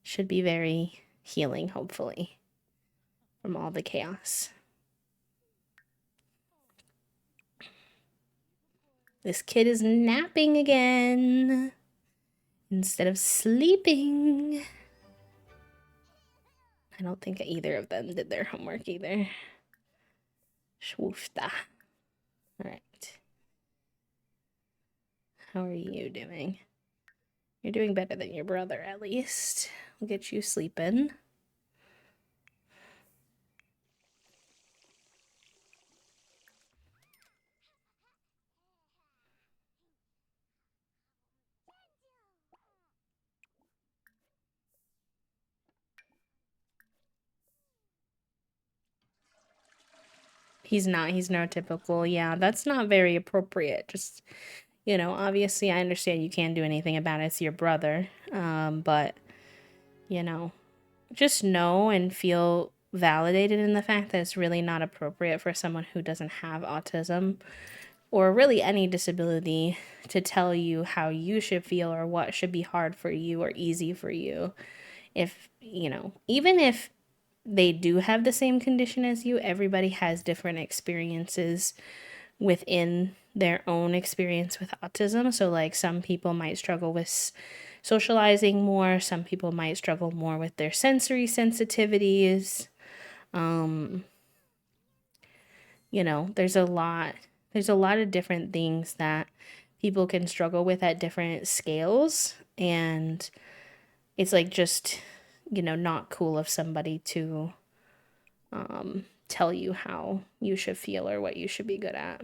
Should be very healing, hopefully, from all the chaos. This kid is napping again instead of sleeping. I don't think either of them did their homework either. Schwoofta. All right. How are you doing? You're doing better than your brother, at least. We'll get you sleeping. He's not. He's neurotypical. Yeah, that's not very appropriate. Just, obviously I understand you can't do anything about it. It's your brother. But, you know, just know and feel validated in the fact that it's really not appropriate for someone who doesn't have autism or really any disability to tell you how you should feel or what should be hard for you or easy for you. If, even if they do have the same condition as you, everybody has different experiences within their own experience with autism. So, like, some people might struggle with socializing more, some people might struggle more with their sensory sensitivities. There's a lot of different things that people can struggle with at different scales, and it's like just not cool of somebody to tell you how you should feel or what you should be good at.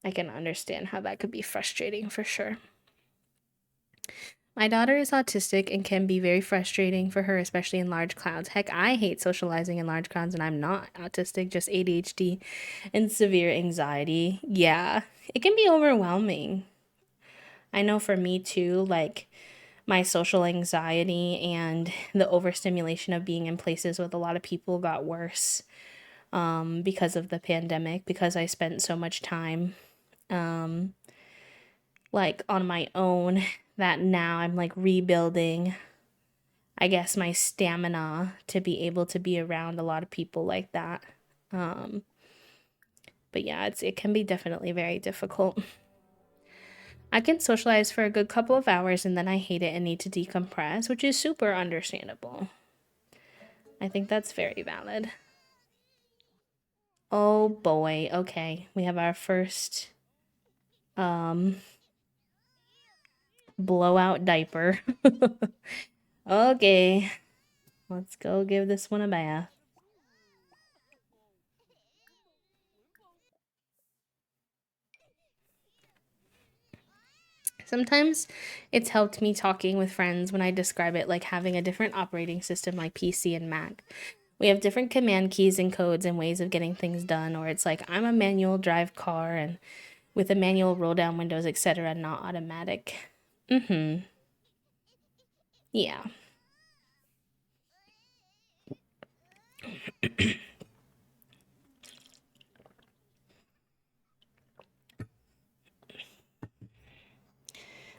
I can understand how that could be frustrating for sure. My daughter is autistic and can be very frustrating for her, especially in large crowds. Heck, I hate socializing in large crowds, and I'm not autistic, just ADHD and severe anxiety. Yeah, it can be overwhelming. I know for me too, like my social anxiety and the overstimulation of being in places with a lot of people got worse because of the pandemic, because I spent so much time like on my own, that now I'm like rebuilding, I guess, my stamina to be able to be around a lot of people like that. But yeah, it can be definitely very difficult. I can socialize for a good couple of hours and then I hate it and need to decompress, which is super understandable. I think that's very valid. Oh boy, okay. We have our first blowout diaper. Okay. Let's go give this one a bath. Sometimes it's helped me talking with friends when I describe it like having a different operating system like PC and Mac. We have different command keys and codes and ways of getting things done, or it's like I'm a manual drive car and with a manual roll down windows, etc., not automatic. Yeah.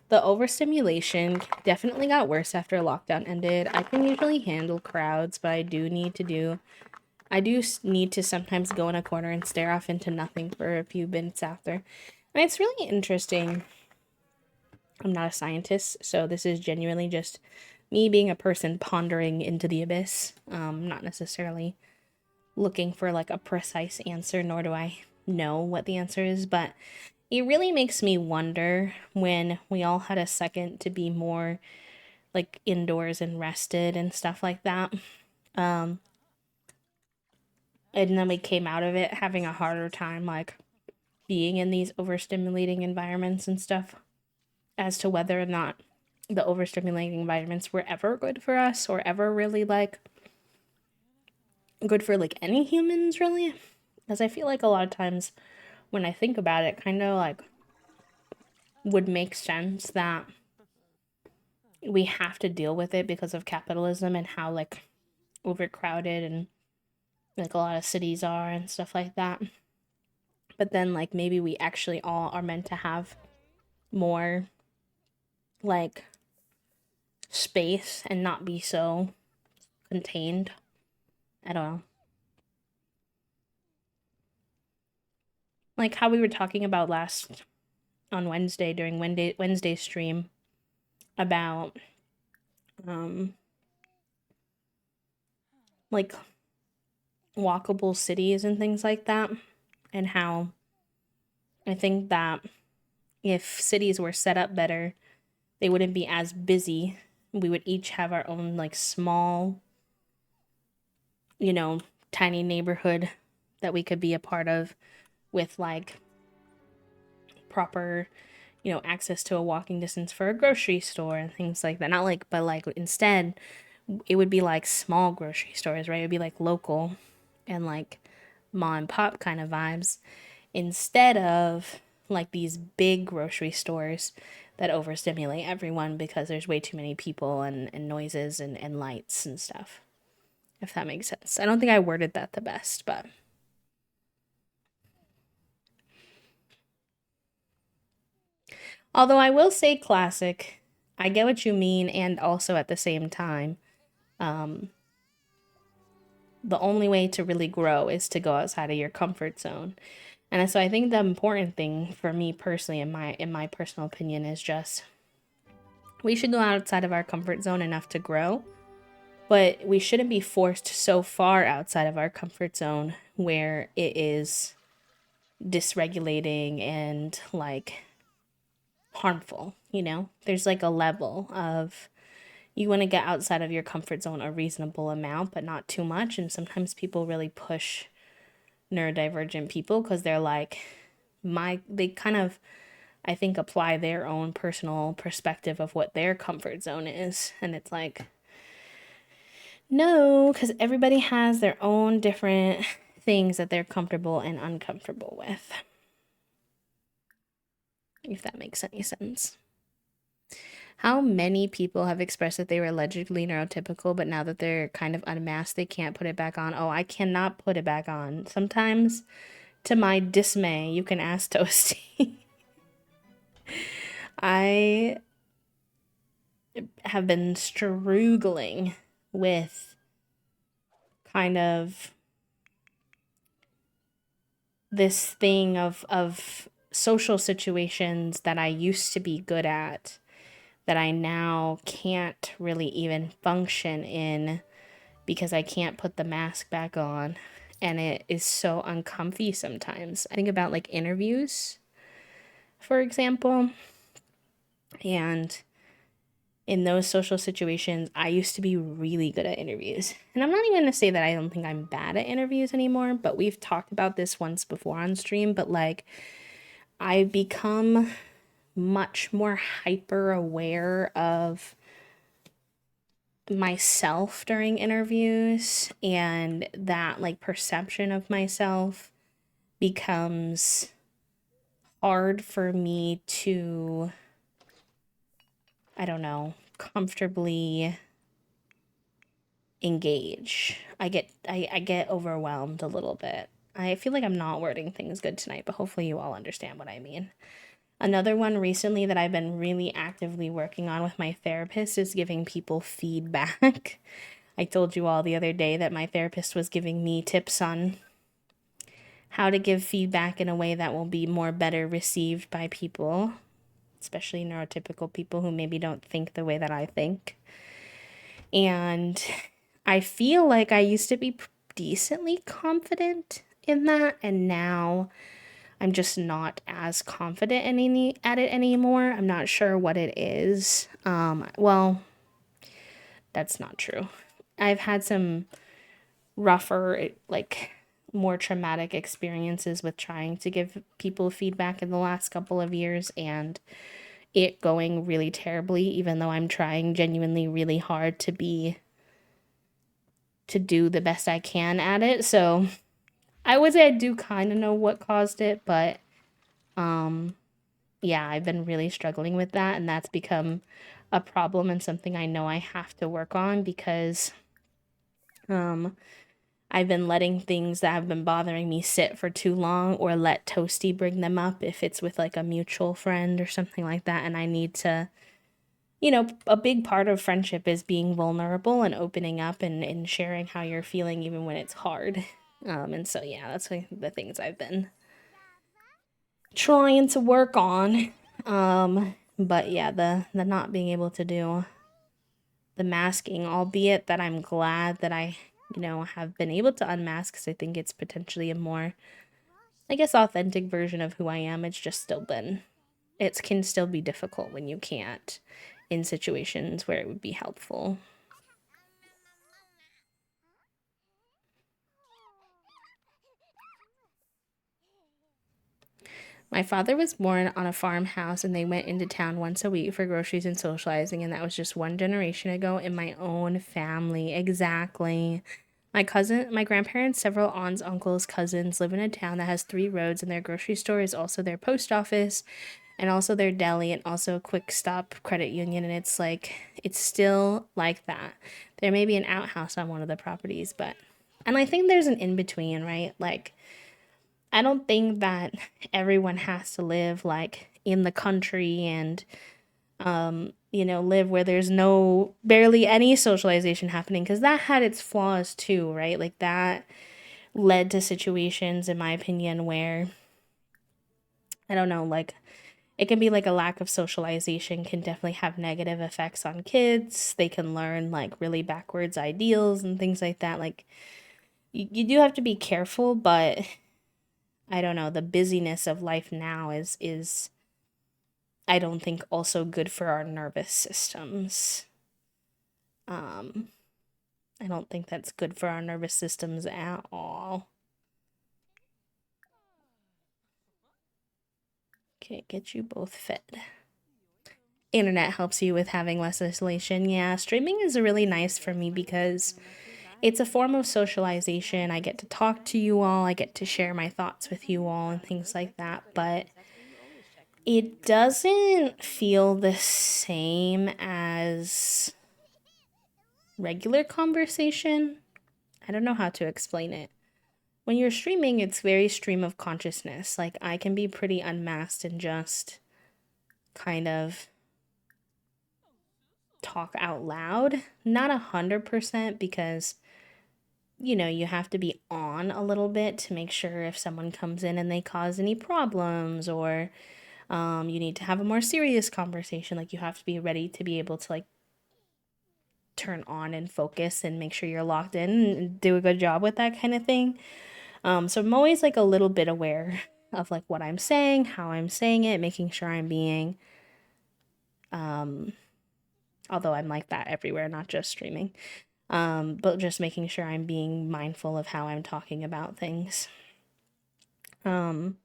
The overstimulation definitely got worse after lockdown ended. I can usually handle crowds, but I do need to sometimes go in a corner and stare off into nothing for a few minutes after. And it's really interesting. I'm not a scientist, so this is genuinely just me being a person pondering into the abyss. Not necessarily looking for like a precise answer, nor do I know what the answer is, but it really makes me wonder when we all had a second to be more like indoors and rested and stuff like that. And then we came out of it having a harder time like being in these overstimulating environments and stuff, as to whether or not the overstimulating environments were ever good for us or ever really like good for like any humans really. Because I feel like a lot of times when I think about it, kind of like would make sense that we have to deal with it because of capitalism and how like overcrowded and like a lot of cities are and stuff like that. But then like maybe we actually all are meant to have more like space and not be so contained. I don't know. Like how we were talking about last on Wednesday during Wednesday stream about like walkable cities and things like that, and how I think that if cities were set up better, they wouldn't be as busy. We would each have our own like small, tiny neighborhood that we could be a part of with like proper, access to a walking distance for a grocery store and things like that. Not like, but like instead, it would be like small grocery stores, right? It would be like local and like mom and pop kind of vibes instead of like these big grocery stores that overstimulate everyone because there's way too many people and noises and lights and stuff. If that makes sense. I don't think I worded that the best, but although I will say classic, I get what you mean, and also at the same time, the only way to really grow is to go outside of your comfort zone. And so I think the important thing for me personally, in my personal opinion, is just we should go outside of our comfort zone enough to grow, but we shouldn't be forced so far outside of our comfort zone where it is dysregulating and like harmful, There's like a level of you want to get outside of your comfort zone a reasonable amount, but not too much. And sometimes people really push neurodivergent people because they're like, they kind of, I think, apply their own personal perspective of what their comfort zone is. And it's like, no, because everybody has their own different things that they're comfortable and uncomfortable with. If that makes any sense. How many people have expressed that they were allegedly neurotypical, but now that they're kind of unmasked, they can't put it back on? Oh, I cannot put it back on. Sometimes, to my dismay, you can ask Toasty. I have been struggling with kind of this thing of social situations that I used to be good at that I now can't really even function in because I can't put the mask back on. And it is so uncomfy sometimes. I think about like interviews, for example. And in those social situations, I used to be really good at interviews. And I'm not even going to say that I don't think I'm bad at interviews anymore, but we've talked about this once before on stream. But like, I've become much more hyper aware of myself during interviews, and that like perception of myself becomes hard for me to, I don't know, comfortably engage. I get overwhelmed a little bit. I feel like I'm not wording things good tonight, but hopefully you all understand what I mean. Another one recently that I've been really actively working on with my therapist is giving people feedback. I told you all the other day that my therapist was giving me tips on how to give feedback in a way that will be more better received by people, especially neurotypical people who maybe don't think the way that I think. And I feel like I used to be decently confident in that, and now I'm just not as confident at it anymore. I'm not sure what it is. Well, that's not true. I've had some rougher, like more traumatic experiences with trying to give people feedback in the last couple of years, and it going really terribly, even though I'm trying genuinely really hard to do the best I can at it. So I would say I do kind of know what caused it, but yeah, I've been really struggling with that, and that's become a problem and something I know I have to work on because um I've been letting things that have been bothering me sit for too long, or let Toasty bring them up if it's with like a mutual friend or something like that, and I need to, a big part of friendship is being vulnerable and opening up and sharing how you're feeling even when it's hard. And so yeah, that's like the things I've been trying to work on. But yeah, the not being able to do the masking, albeit that I'm glad that I, have been able to unmask, because I think it's potentially a more, I guess, authentic version of who I am. It's just still been, it can still be difficult when you can't in situations where it would be helpful. My father was born on a farmhouse, and they went into town once a week for groceries and socializing, and that was just one generation ago in my own family. Exactly. My grandparents, several aunts, uncles, cousins live in a town that has 3 roads, and their grocery store is also their post office and also their deli and also a quick stop credit union. And it's like, it's still like that. There may be an outhouse on one of the properties, and I think there's an in between, right? Like, I don't think that everyone has to live like in the country and live where there's barely any socialization happening, because that had its flaws too, right? Like that led to situations, in my opinion, where I don't know, like it can be like a lack of socialization can definitely have negative effects on kids. They can learn like really backwards ideals and things like that. Like you do have to be careful, but I don't know, the busyness of life now is I don't think also good for our nervous systems. Um I don't think that's good for our nervous systems at all. Okay, get you both fed. Internet helps you with having less isolation. Yeah, streaming is really nice for me because it's a form of socialization. I get to talk to you all, I get to share my thoughts with you all and things like that, but it doesn't feel the same as regular conversation. I don't know how to explain it. When you're streaming, it's very stream of consciousness. Like, I can be pretty unmasked and just kind of talk out loud. Not 100%, because, you have to be on a little bit to make sure if someone comes in and they cause any problems, or you need to have a more serious conversation. Like, you have to be ready to be able to, like, turn on and focus and make sure you're locked in and do a good job with that kind of thing. So I'm always like a little bit aware of like what I'm saying, how I'm saying it, making sure I'm being, although I'm like that everywhere, not just streaming, but just making sure I'm being mindful of how I'm talking about things. Um,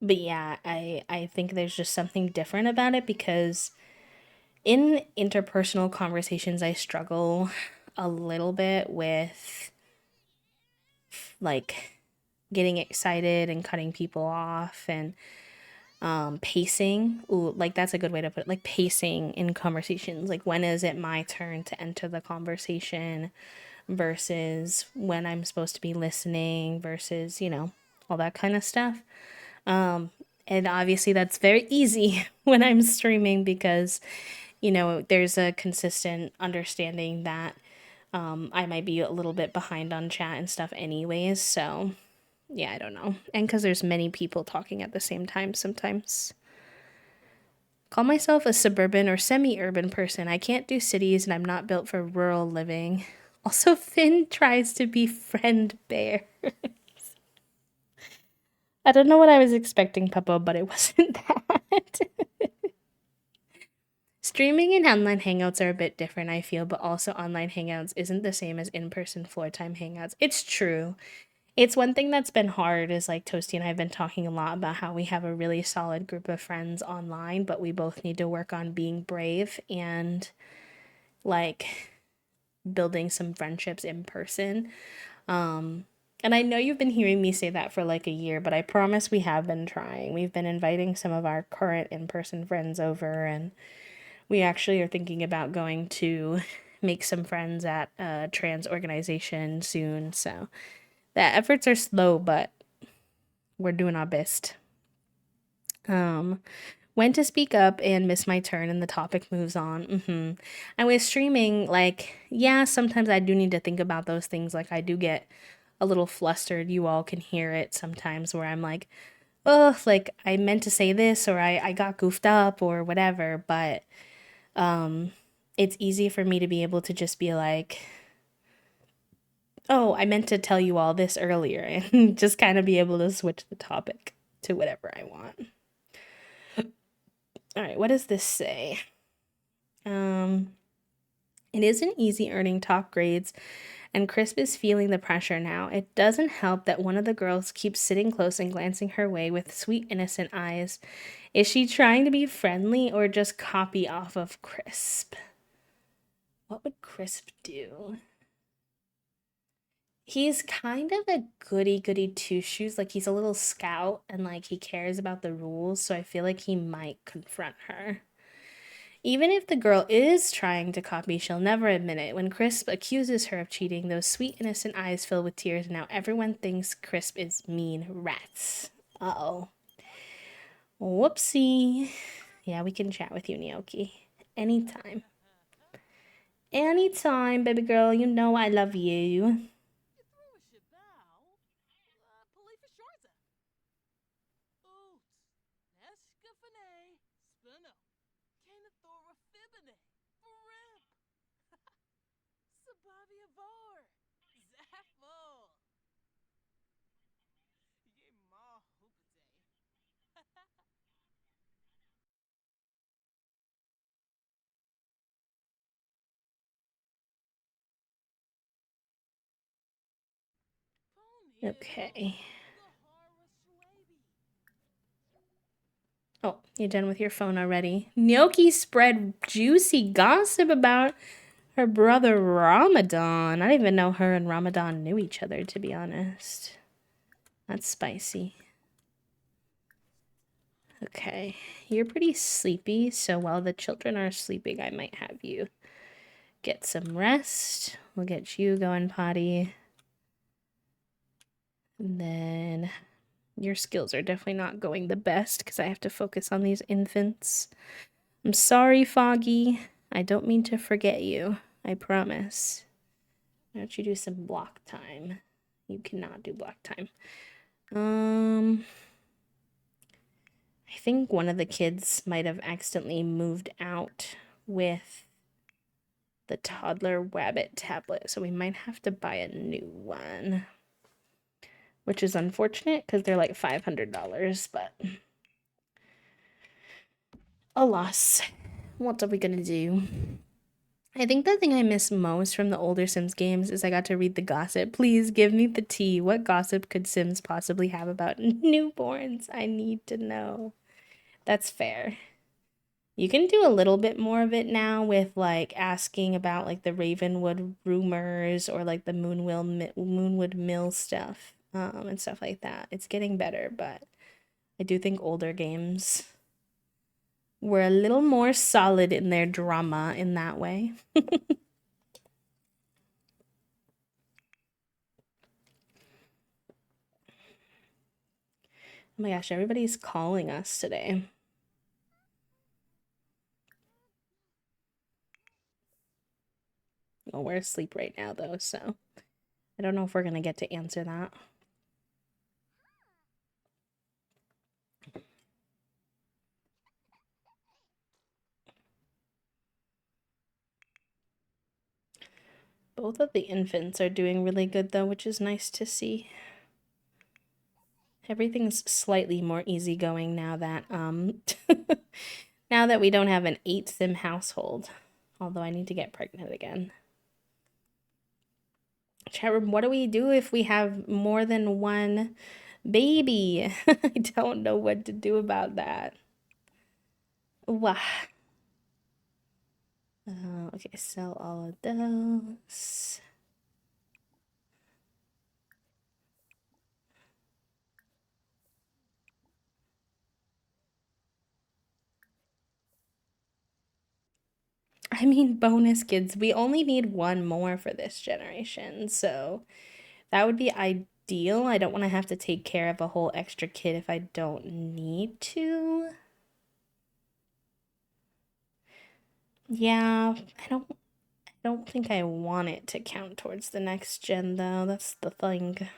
But yeah, I think there's just something different about it because in interpersonal conversations I struggle a little bit with like getting excited and cutting people off and pacing. Ooh, like that's a good way to put it. Like pacing in conversations. Like when is it my turn to enter the conversation versus when I'm supposed to be listening versus, all that kind of stuff. And obviously that's very easy when I'm streaming because, there's a consistent understanding that I might be a little bit behind on chat and stuff anyways. So, yeah, I don't know. And because there's many people talking at the same time sometimes. Call myself a suburban or semi-urban person. I can't do cities and I'm not built for rural living. Also, Finn tries to be friend bear. I don't know what I was expecting, Puppo, but it wasn't that. Streaming and online hangouts are a bit different, I feel, but also online hangouts isn't the same as in-person floor time hangouts. It's true. It's one thing that's been hard is like Toasty and I have been talking a lot about how we have a really solid group of friends online, but we both need to work on being brave and like building some friendships in person. And I know you've been hearing me say that for like a year, but I promise we have been trying. We've been inviting some of our current in person friends over, and we actually are thinking about going to make some friends at a trans organization soon. So the efforts are slow, but we're doing our best. When to speak up and miss my turn and the topic moves on. And with streaming, like, yeah, sometimes I do need to think about those things. Like, I do get a little flustered. You all can hear it sometimes where I'm like, oh, like, I meant to say this or I got goofed up or whatever. But it's easy for me to be able to just be like, oh, I meant to tell you all this earlier and just kind of be able to switch the topic to whatever I want. All right, what does this say? It isn't easy earning top grades, and Crisp is feeling the pressure now. It doesn't help that one of the girls keeps sitting close and glancing her way with sweet, innocent eyes. Is she trying to be friendly or just copy off of Crisp? What would Crisp do? He's kind of a goody two shoes. Like, he's a little scout and, like, he cares about the rules, so I feel like he might confront her. Even if the girl is trying to copy, she'll never admit it. When Crisp accuses her of cheating, those sweet, innocent eyes fill with tears, and now everyone thinks Crisp is mean rats. Uh-oh. Whoopsie. Yeah, we can chat with you, Nyoki. Anytime. Anytime, baby girl. You know I love you. Okay. Oh, you're done with your phone already. Gnocchi spread juicy gossip about her brother Ramadan. I didn't even know her and Ramadan knew each other, to be honest. That's spicy. Okay, you're pretty sleepy, so while the children are sleeping, I might have you get some rest. We'll get you going potty. And then your skills are definitely not going the best because I have to focus on these infants. I'm sorry, Foggy. I don't mean to forget you. I promise. Why don't you do some block time? You cannot do block time. I think one of the kids might have accidentally moved out with the toddler Wabbit tablet, so we might have to buy a new one. Which is unfortunate because they're like $500, but alas, what are we gonna do? I think the thing I miss most from the older Sims games is I got to read the gossip. Please give me the tea. What gossip could Sims possibly have about newborns? I need to know. That's fair. You can do a little bit more of it now with like asking about like the Ravenwood rumors or like the Moonwood Mill stuff, and stuff like that. It's getting better, but I do think older games were a little more solid in their drama in that way. Oh my gosh, everybody's calling us today. Well, we're asleep right now though, so I don't know if we're gonna get to answer that. Both of the infants are doing really good though, which is nice to see. Everything's slightly more easygoing now that now that we don't have an 8 sim household. Although I need to get pregnant again. Chat room, what do we do if we have more than one baby? I don't know what to do about that. Wow. Okay, sell all of those. I mean, bonus kids. We only need one more for this generation, so that would be ideal. I don't want to have to take care of a whole extra kid if I don't need to. Yeah, I don't think I want it to count towards the next gen though. That's the thing.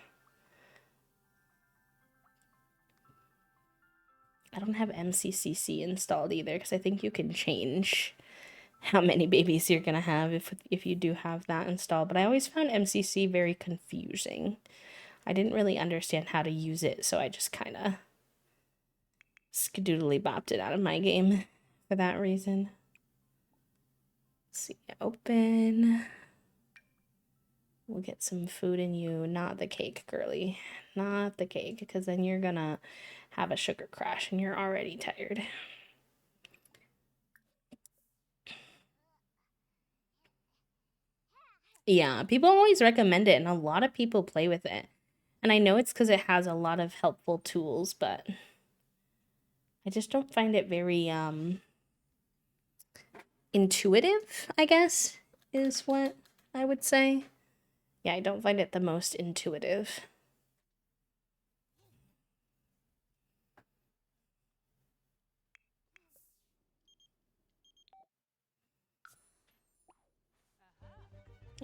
I don't have MCCC installed either because I think you can change how many babies you're gonna have if you do have that installed. But I always found MCC very confusing. I didn't really understand how to use it, so I just kind of skadoodly bopped it out of my game for that reason. Let's see, open. We'll get some food in you, not the cake, girly. Not the cake, because then you're gonna have a sugar crash and you're already tired. Yeah, people always recommend it, and a lot of people play with it. And I know it's because it has a lot of helpful tools, but I just don't find it very intuitive, I guess, is what I would say. Yeah, I don't find it the most intuitive.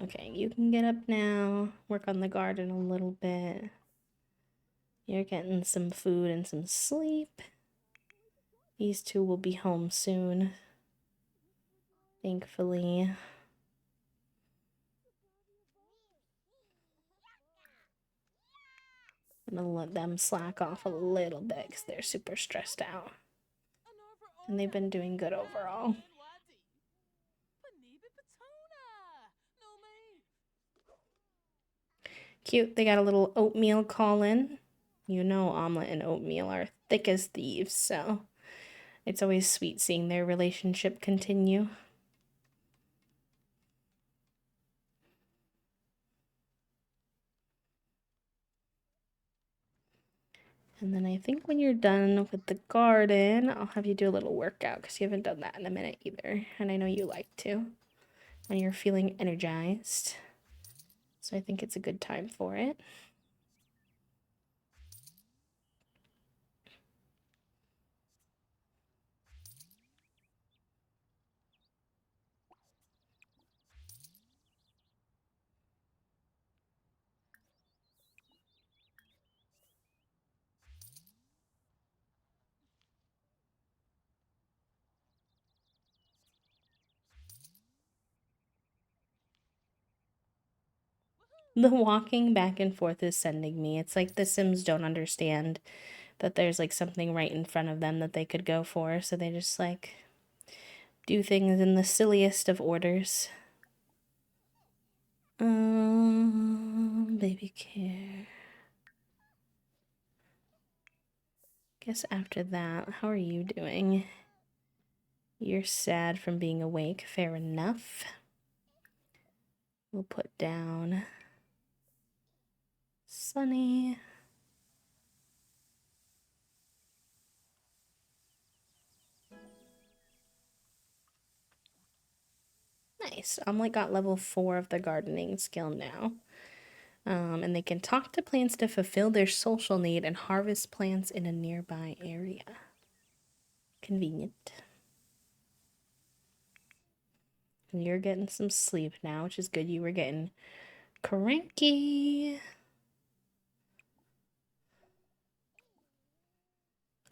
Okay, you can get up now, work on the garden a little bit. You're getting some food and some sleep. These two will be home soon, thankfully. I'm gonna let them slack off a little bit because they're super stressed out. And they've been doing good overall. Cute, they got a little oatmeal call in. You know, omelet and oatmeal are thick as thieves, so it's always sweet seeing their relationship continue. And then I think when you're done with the garden, I'll have you do a little workout because you haven't done that in a minute either. And I know you like to when you're feeling energized. So I think it's a good time for it. The walking back and forth is sending me. It's like the Sims don't understand that there's like something right in front of them that they could go for, so they just like do things in the silliest of orders. Baby care. Guess after that, how are you doing? You're sad from being awake, fair enough. We'll put down Sunny. Nice. Omelet got level 4 of the gardening skill now. And they can talk to plants to fulfill their social need and harvest plants in a nearby area. Convenient. And you're getting some sleep now, which is good. You were getting cranky.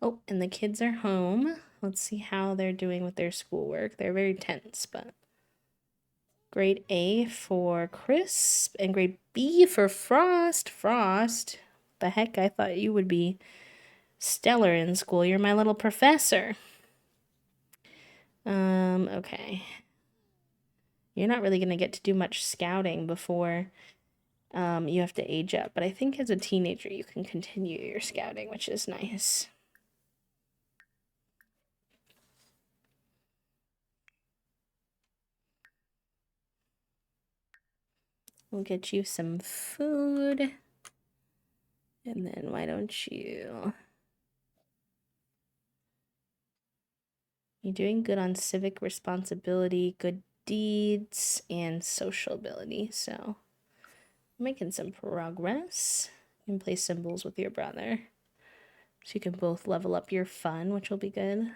Oh, and the kids are home. Let's see how they're doing with their schoolwork. They're very tense, but grade A for Crisp and grade B for Frost. Frost, the heck, I thought you would be stellar in school. You're my little professor. Okay. You're not really going to get to do much scouting before you have to age up, but I think as a teenager you can continue your scouting, which is nice. We'll get you some food. And then why don't you... You're doing good on civic responsibility, good deeds, and social ability, so making some progress. You can play symbols with your brother. So you can both level up your fun, which will be good.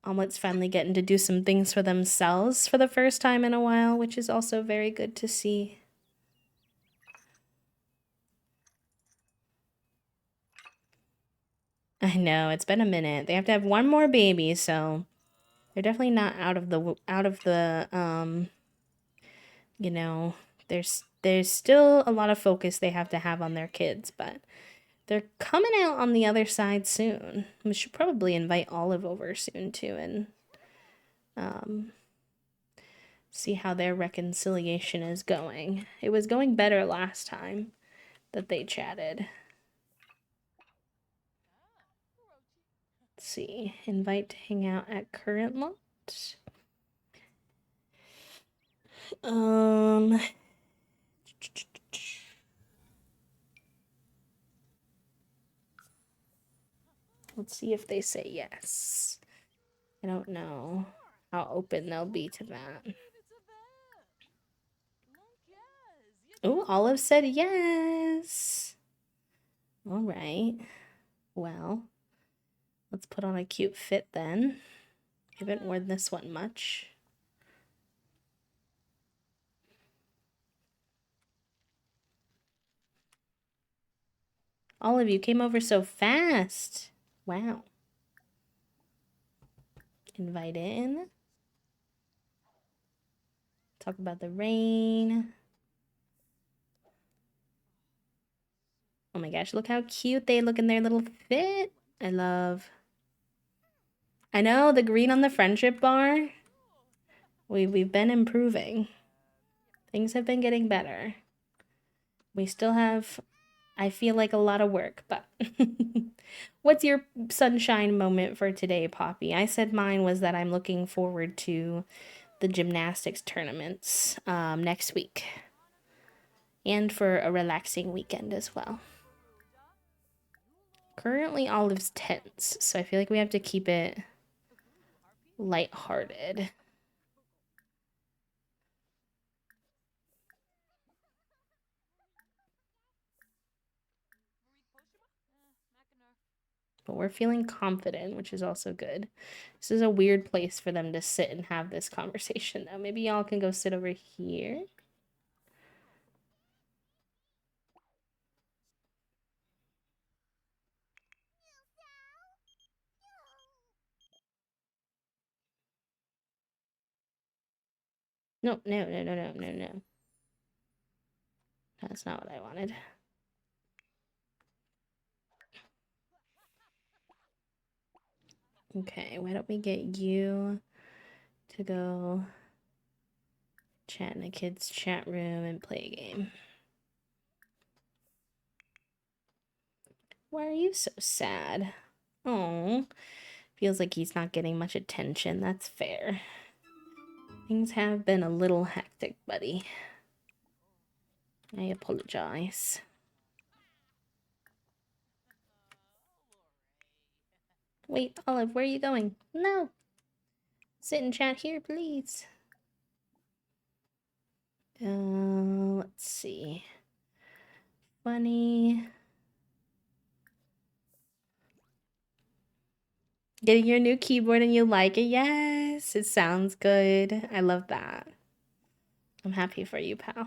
Omelet's finally getting to do some things for themselves for the first time in a while, which is also very good to see. I know, it's been a minute. They have to have one more baby, so they're definitely not out of the you know, there's still a lot of focus they have to have on their kids, but they're coming out on the other side soon. We should probably invite Olive over soon too and see how their reconciliation is going. It was going better last time that they chatted. Let's see. Invite to hang out at current lot. Let's see if they say yes. I don't know how open they'll be to that. Oh, Olive said yes. All right. Well, let's put on a cute fit then. I haven't worn this one much. Olive, you came over so fast. Wow. Invite in. Talk about the rain. Oh my gosh, look how cute they look in their little fit. I love. I know, the green on the friendship bar. We've been improving. Things have been getting better. We still have, I feel like, a lot of work, but what's your sunshine moment for today, Poppy? I said mine was that I'm looking forward to the gymnastics tournaments next week. And for a relaxing weekend as well. Currently, Olive's tense, so I feel like we have to keep it lighthearted. But we're feeling confident, which is also good. This is a weird place for them to sit and have this conversation, though. Maybe y'all can go sit over here. No, no, no, no, no, no, no. That's not what I wanted. Okay, why don't we get you to go Chat in a kid's chat room and play a game. Why are you so sad? Oh, feels like he's not getting much attention. That's fair. Things have been a little hectic, buddy. I apologize. Wait, Olive, where are you going? No. Sit and chat here, please. Let's see. Funny. Getting your new keyboard and you like it? Yes, it sounds good. I love that. I'm happy for you, pal. I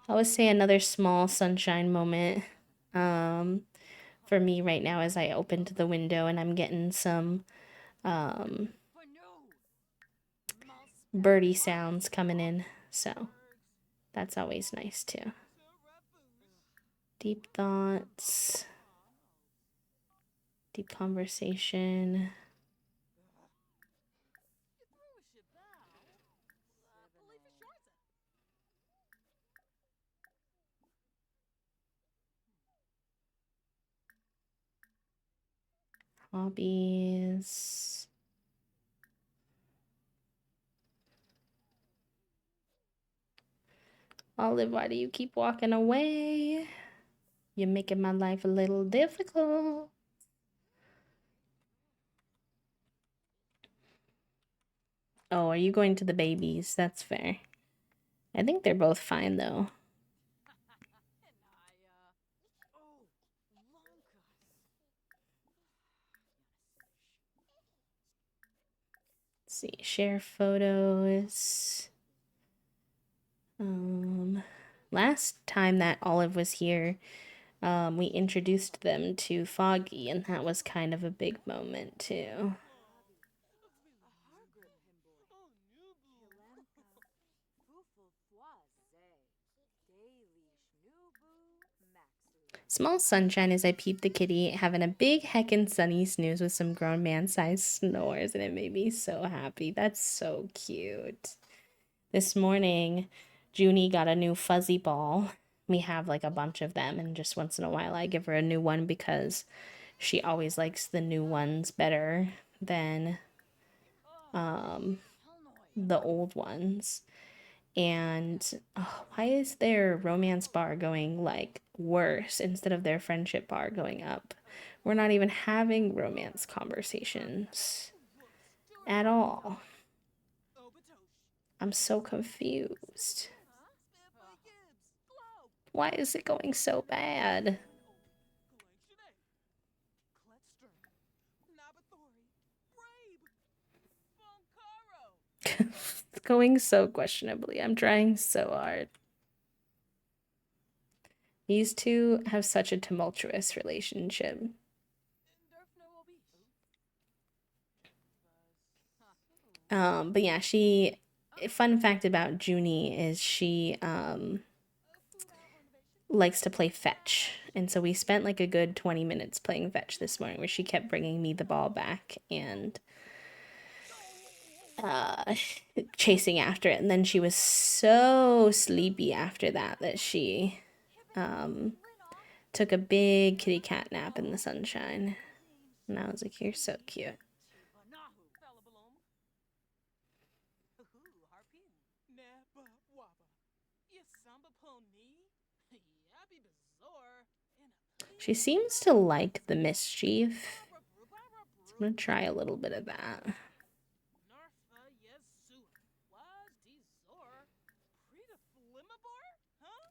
always say another small sunshine moment for me right now as I opened the window and I'm getting some birdie sounds coming in. So that's always nice too. Deep thoughts. Deep conversation. Hobbies. Olive, why do you keep walking away? You're making my life a little difficult. Oh, are you going to the babies? That's fair. I think they're both fine though. Let's see, share photos. Last time that Olive was here, we introduced them to Foggy, and that was kind of a big moment too. Small sunshine as I peep the kitty having a big heckin' sunny snooze with some grown man-sized snores, and it made me so happy. That's so cute. This morning, Junie got a new fuzzy ball. We have like a bunch of them, and just once in a while I give her a new one because she always likes the new ones better than the old ones. And why is their romance bar going like worse instead of their friendship bar going up? We're not even having romance conversations at all. I'm so confused. Why is it going so bad? It's going so questionably. I'm trying so hard. These two have such a tumultuous relationship. But yeah, fun fact about Junie is she likes to play fetch. And so we spent like a good 20 minutes playing fetch this morning where she kept bringing me the ball back and chasing after it. And then she was so sleepy after that she took a big kitty cat nap in the sunshine. And I was like, you're so cute. She seems to like the mischief. So I'm gonna try a little bit of that.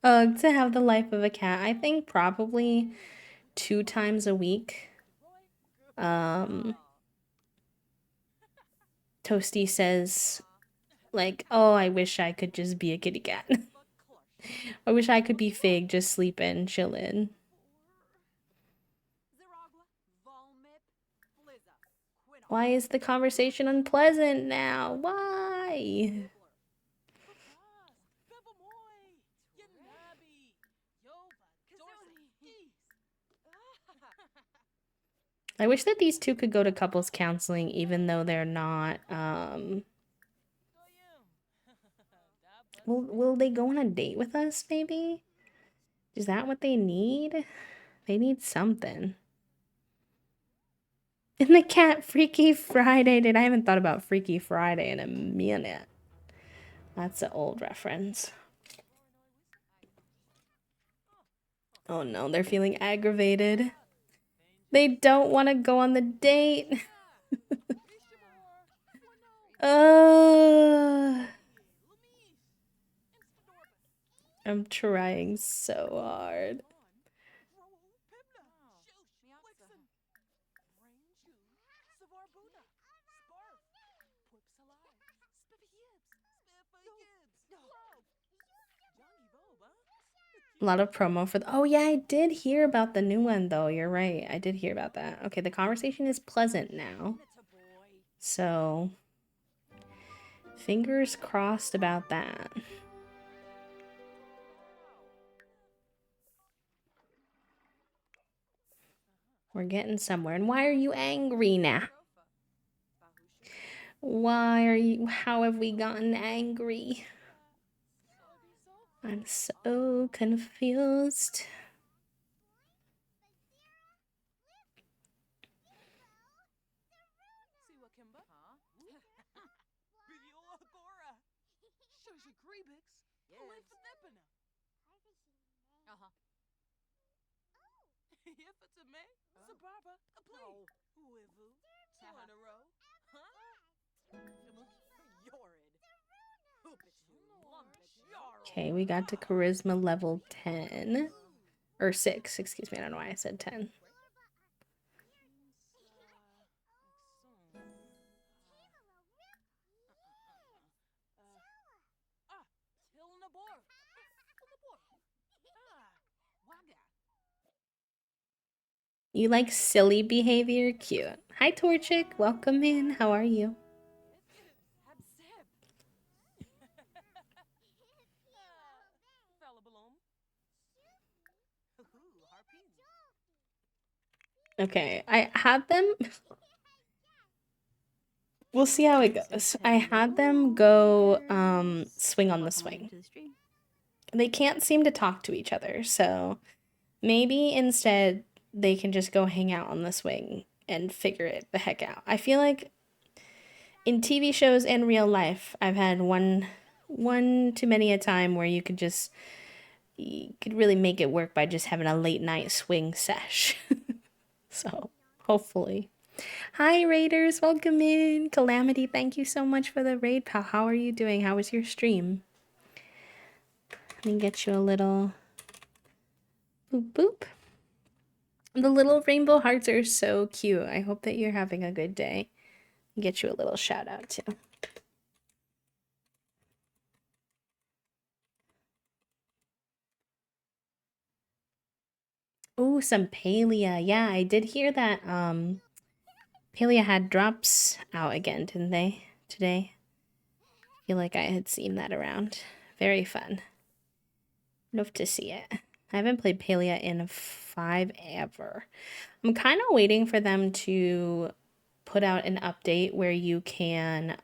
To have the life of a cat, I think probably 2 times a week. Toasty says, like, oh, I wish I could just be a kitty cat. I wish I could be Fig, just sleeping, chilling. Why is the conversation unpleasant now? Why? I wish that these two could go to couples counseling even though they're not Will they go on a date with us, maybe? Is that what they need? They need something. In the cat Freaky Friday. Dude, I haven't thought about Freaky Friday in a minute. That's an old reference. Oh no, they're feeling aggravated. They don't want to go on the date. I'm trying so hard. A lot of promo for the. Oh, yeah, I did hear about the new one, though. You're right. I did hear about that. Okay, the conversation is pleasant now. So, fingers crossed about that. We're getting somewhere. And why are you angry now? Why are you. How have we gotten angry? I'm so confused. Okay, we got to charisma level 10. Or 6, excuse me. I don't know why I said 10. You like silly behavior? Cute. Hi, Torchic. Welcome in. How are you? Okay, I had them. We'll see how it goes. I had them go swing on the swing. They can't seem to talk to each other, so maybe instead they can just go hang out on the swing and figure it the heck out. I feel like in TV shows and real life, I've had one too many a time where you could really make it work by just having a late night swing sesh. So, hopefully. Hi, Raiders. Welcome in. Calamity, thank you so much for the raid, pal. How are you doing? How was your stream? Let me get you a little boop boop. The little rainbow hearts are so cute. I hope that you're having a good day. Get you a little shout out too. Oh, some Palia. Yeah, I did hear that Palia had drops out again, didn't they? Today. I feel like I had seen that around. Very fun. Love to see it. I haven't played Palia in 5 ever. I'm kind of waiting for them to put out an update where you can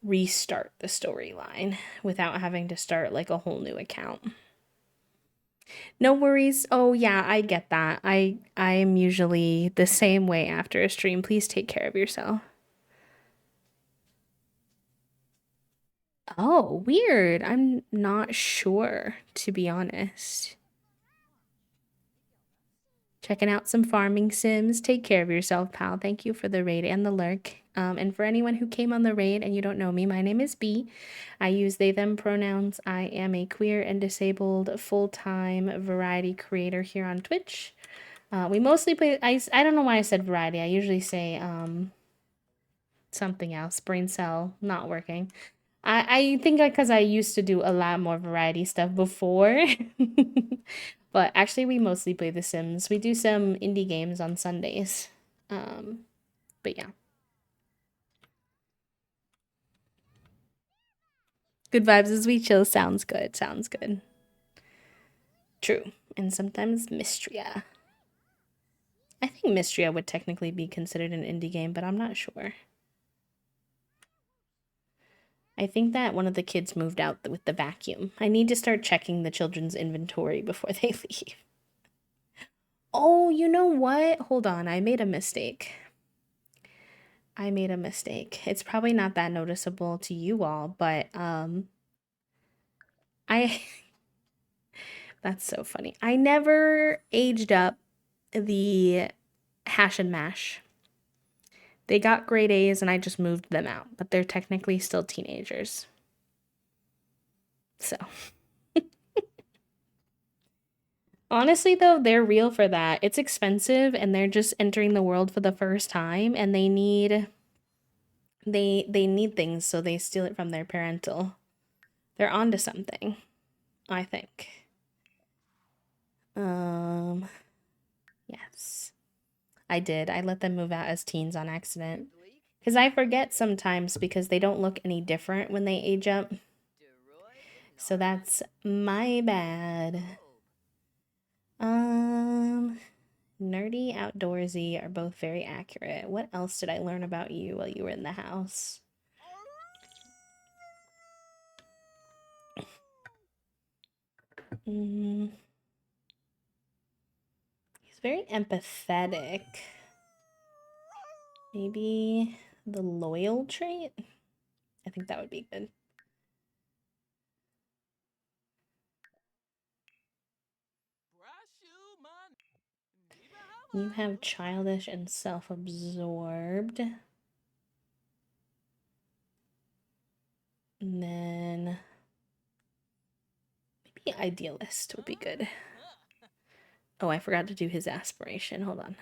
restart the storyline without having to start like a whole new account. No worries. Oh yeah, I get that. I'm usually the same way after a stream. Please take care of yourself. Oh, weird. I'm not sure, to be honest. Checking out some farming sims. Take care of yourself, pal. Thank you for the raid and the lurk. And for anyone who came on the raid and you don't know me, my name is B. I use they, them pronouns. I am a queer and disabled full-time variety creator here on Twitch. We mostly play, I don't know why I said variety. I usually say something else. Brain cell not working. I think because I used to do a lot more variety stuff before. But actually, we mostly play The Sims. We do some indie games on Sundays. But yeah. Good vibes as we chill. Sounds good. Sounds good. True. And sometimes Mystria. I think Mystria would technically be considered an indie game, but I'm not sure. I think that one of the kids moved out with the vacuum. I need to start checking the children's inventory before they leave. Oh, you know what? Hold on, I made a mistake. It's probably not that noticeable to you all, but I that's so funny. I never aged up the hash and mash. They got grade A's and I just moved them out, but they're technically still teenagers. So, honestly though, they're real for that. It's expensive and they're just entering the world for the first time and they need things, so they steal it from their parental. They're onto something, I think. Yes. I did. I let them move out as teens on accident. Because I forget sometimes because they don't look any different when they age up. So that's my bad. Nerdy, outdoorsy are both very accurate. What else did I learn about you while you were in the house? He's very empathetic. Maybe the loyal trait? I think that would be good. You have childish and self-absorbed. And then maybe idealist would be good. Oh, I forgot to do his aspiration. Hold on.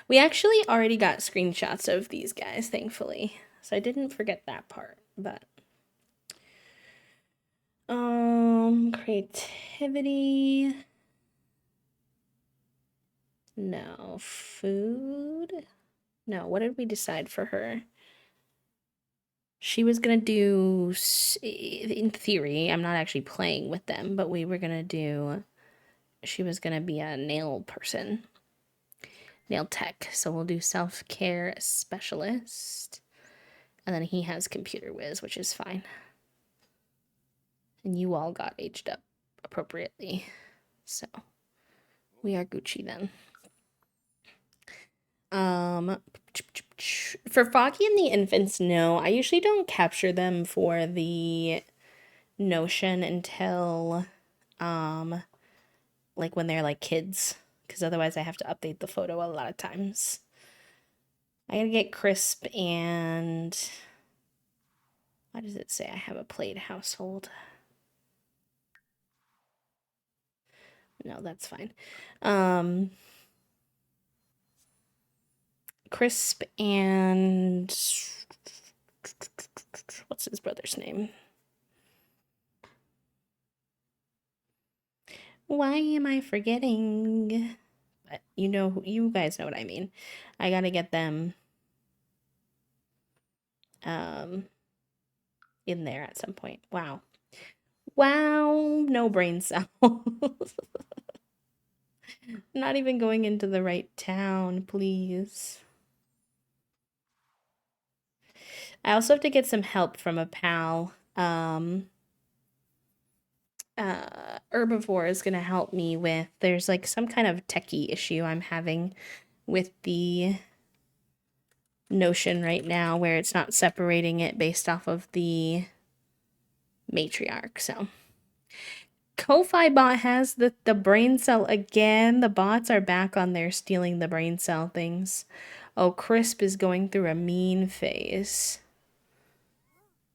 We actually already got screenshots of these guys, thankfully. So I didn't forget that part, but creativity. No, food. No, what did we decide for her? She was gonna do, in theory, I'm not actually playing with them, but we were gonna do, she was gonna be a nail person. Nail tech. So we'll do self-care specialist. And then he has computer whiz, which is fine. And you all got aged up appropriately. So we are Gucci then. For Foggy and the infants, no. I usually don't capture them for the Notion until like when they're like kids, because otherwise I have to update the photo a lot of times. I gotta get Crisp and why does it say I have a played household? No, that's fine. Crisp and what's his brother's name? Why am I forgetting? You know, you guys know what I mean. I gotta get them in there at some point. Wow. Wow, no brain cells. Not even going into the right town, please. I also have to get some help from a pal. Herbivore is gonna help me with, there's like some kind of techie issue I'm having with the Notion right now where it's not separating it based off of the matriarch. So Ko-Fi bot has the brain cell again. The bots are back on there stealing the brain cell things. Oh, Crisp is going through a mean phase.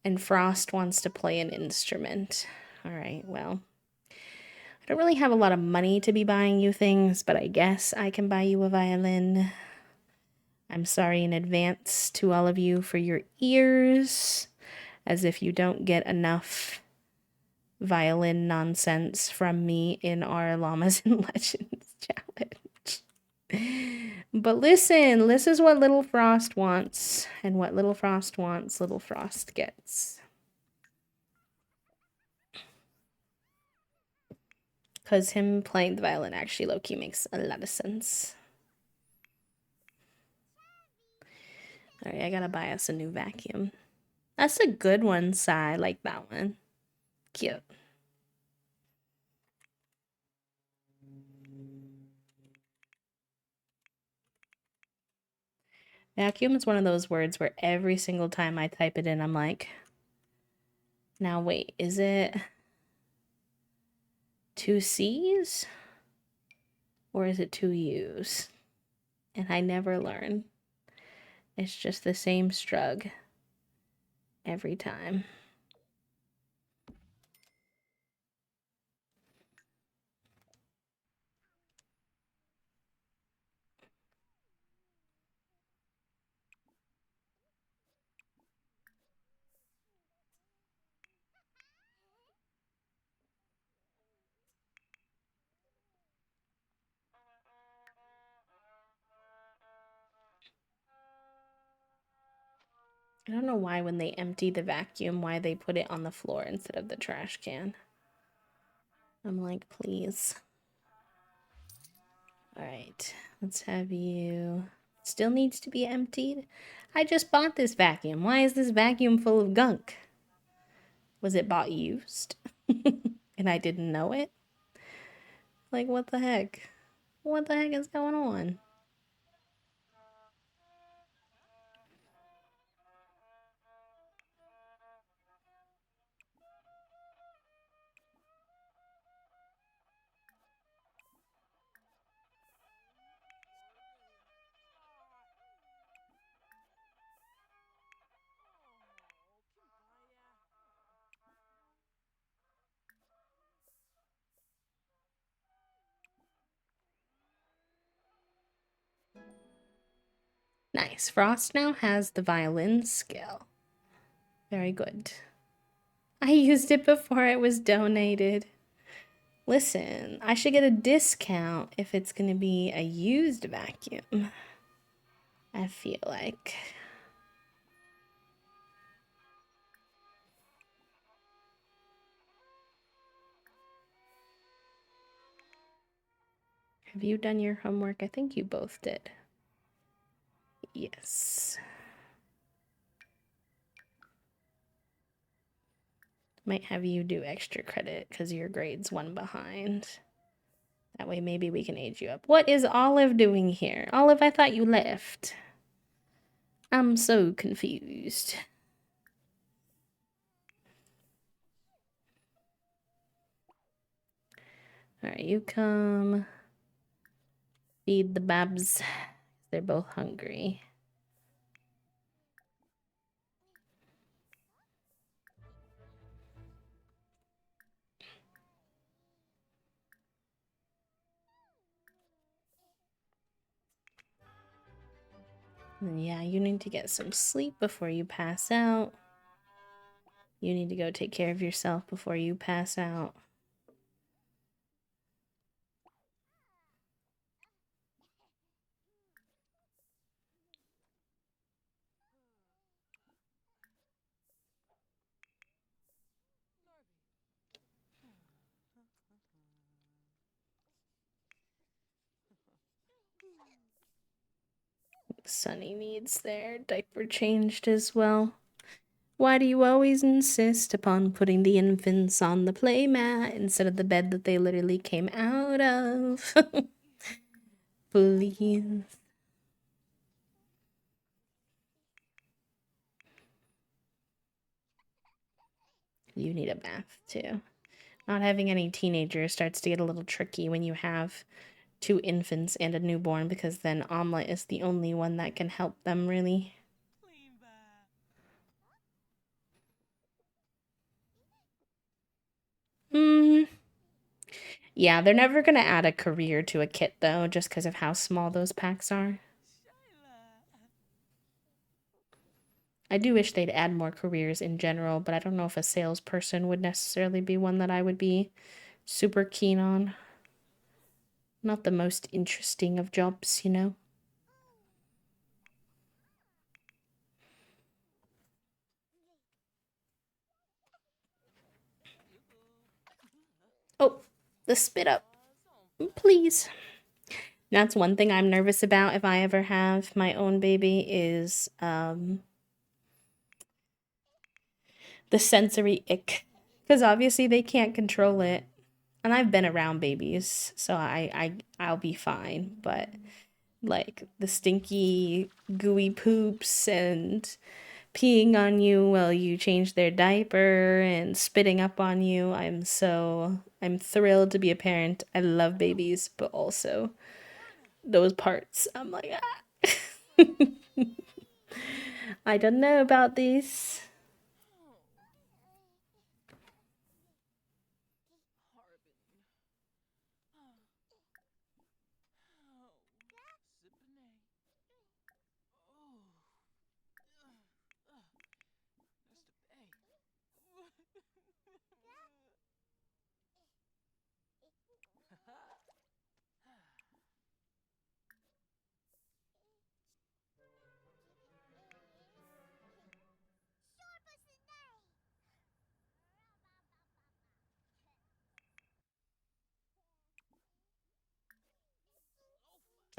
And Frost wants to play an instrument. All right, well. I don't really have a lot of money to be buying you things, but I guess I can buy you a violin. I'm sorry in advance to all of you for your ears, as if you don't get enough violin nonsense from me in our Llamas and Legends challenge. But listen, this is what Little Frost wants, and what Little Frost wants, Little Frost gets. Because him playing the violin actually low-key makes a lot of sense. Alright, I gotta buy us a new vacuum. That's a good one, Sai. I like that one. Cute. Vacuum is one of those words where every single time I type it in, I'm like, now wait, is it two C's or is it two U's? And I never learn. It's just the same strug every time. I don't know why when they empty the vacuum, why they put it on the floor instead of the trash can. I'm like, please. All right, let's have you. Still needs to be emptied. I just bought this vacuum. Why is this vacuum full of gunk? Was it bought used? And I didn't know it? Like, what the heck? What the heck is going on? Nice. Frost now has the violin skill. Very good. I used it before it was donated. Listen, I should get a discount if it's going to be a used vacuum. I feel like. Have you done your homework? I think you both did. Yes. Might have you do extra credit because your grade's one behind. That way maybe we can age you up. What is Olive doing here? Olive, I thought you left. I'm so confused. Alright, you come. Feed the babs. They're both hungry. And yeah, you need to get some sleep before you pass out. You need to go take care of yourself before you pass out. Sunny needs their diaper changed as well. Why do you always insist upon putting the infants on the playmat instead of the bed that they literally came out of? Please. You need a bath too. Not having any teenagers starts to get a little tricky when you have two infants and a newborn because then Omelette is the only one that can help them really. Yeah, they're never gonna add a career to a kit though, just because of how small those packs are. I do wish they'd add more careers in general, but I don't know if a salesperson would necessarily be one that I would be super keen on. Not the most interesting of jobs, you know? Oh, the spit up. Please. That's one thing I'm nervous about if I ever have my own baby is the sensory ick, because obviously they can't control it. And I've been around babies, so I'll be fine. But like the stinky, gooey poops and peeing on you while you change their diaper and spitting up on you, I'm thrilled to be a parent. I love babies, but also those parts, I'm like, ah. I don't know about this.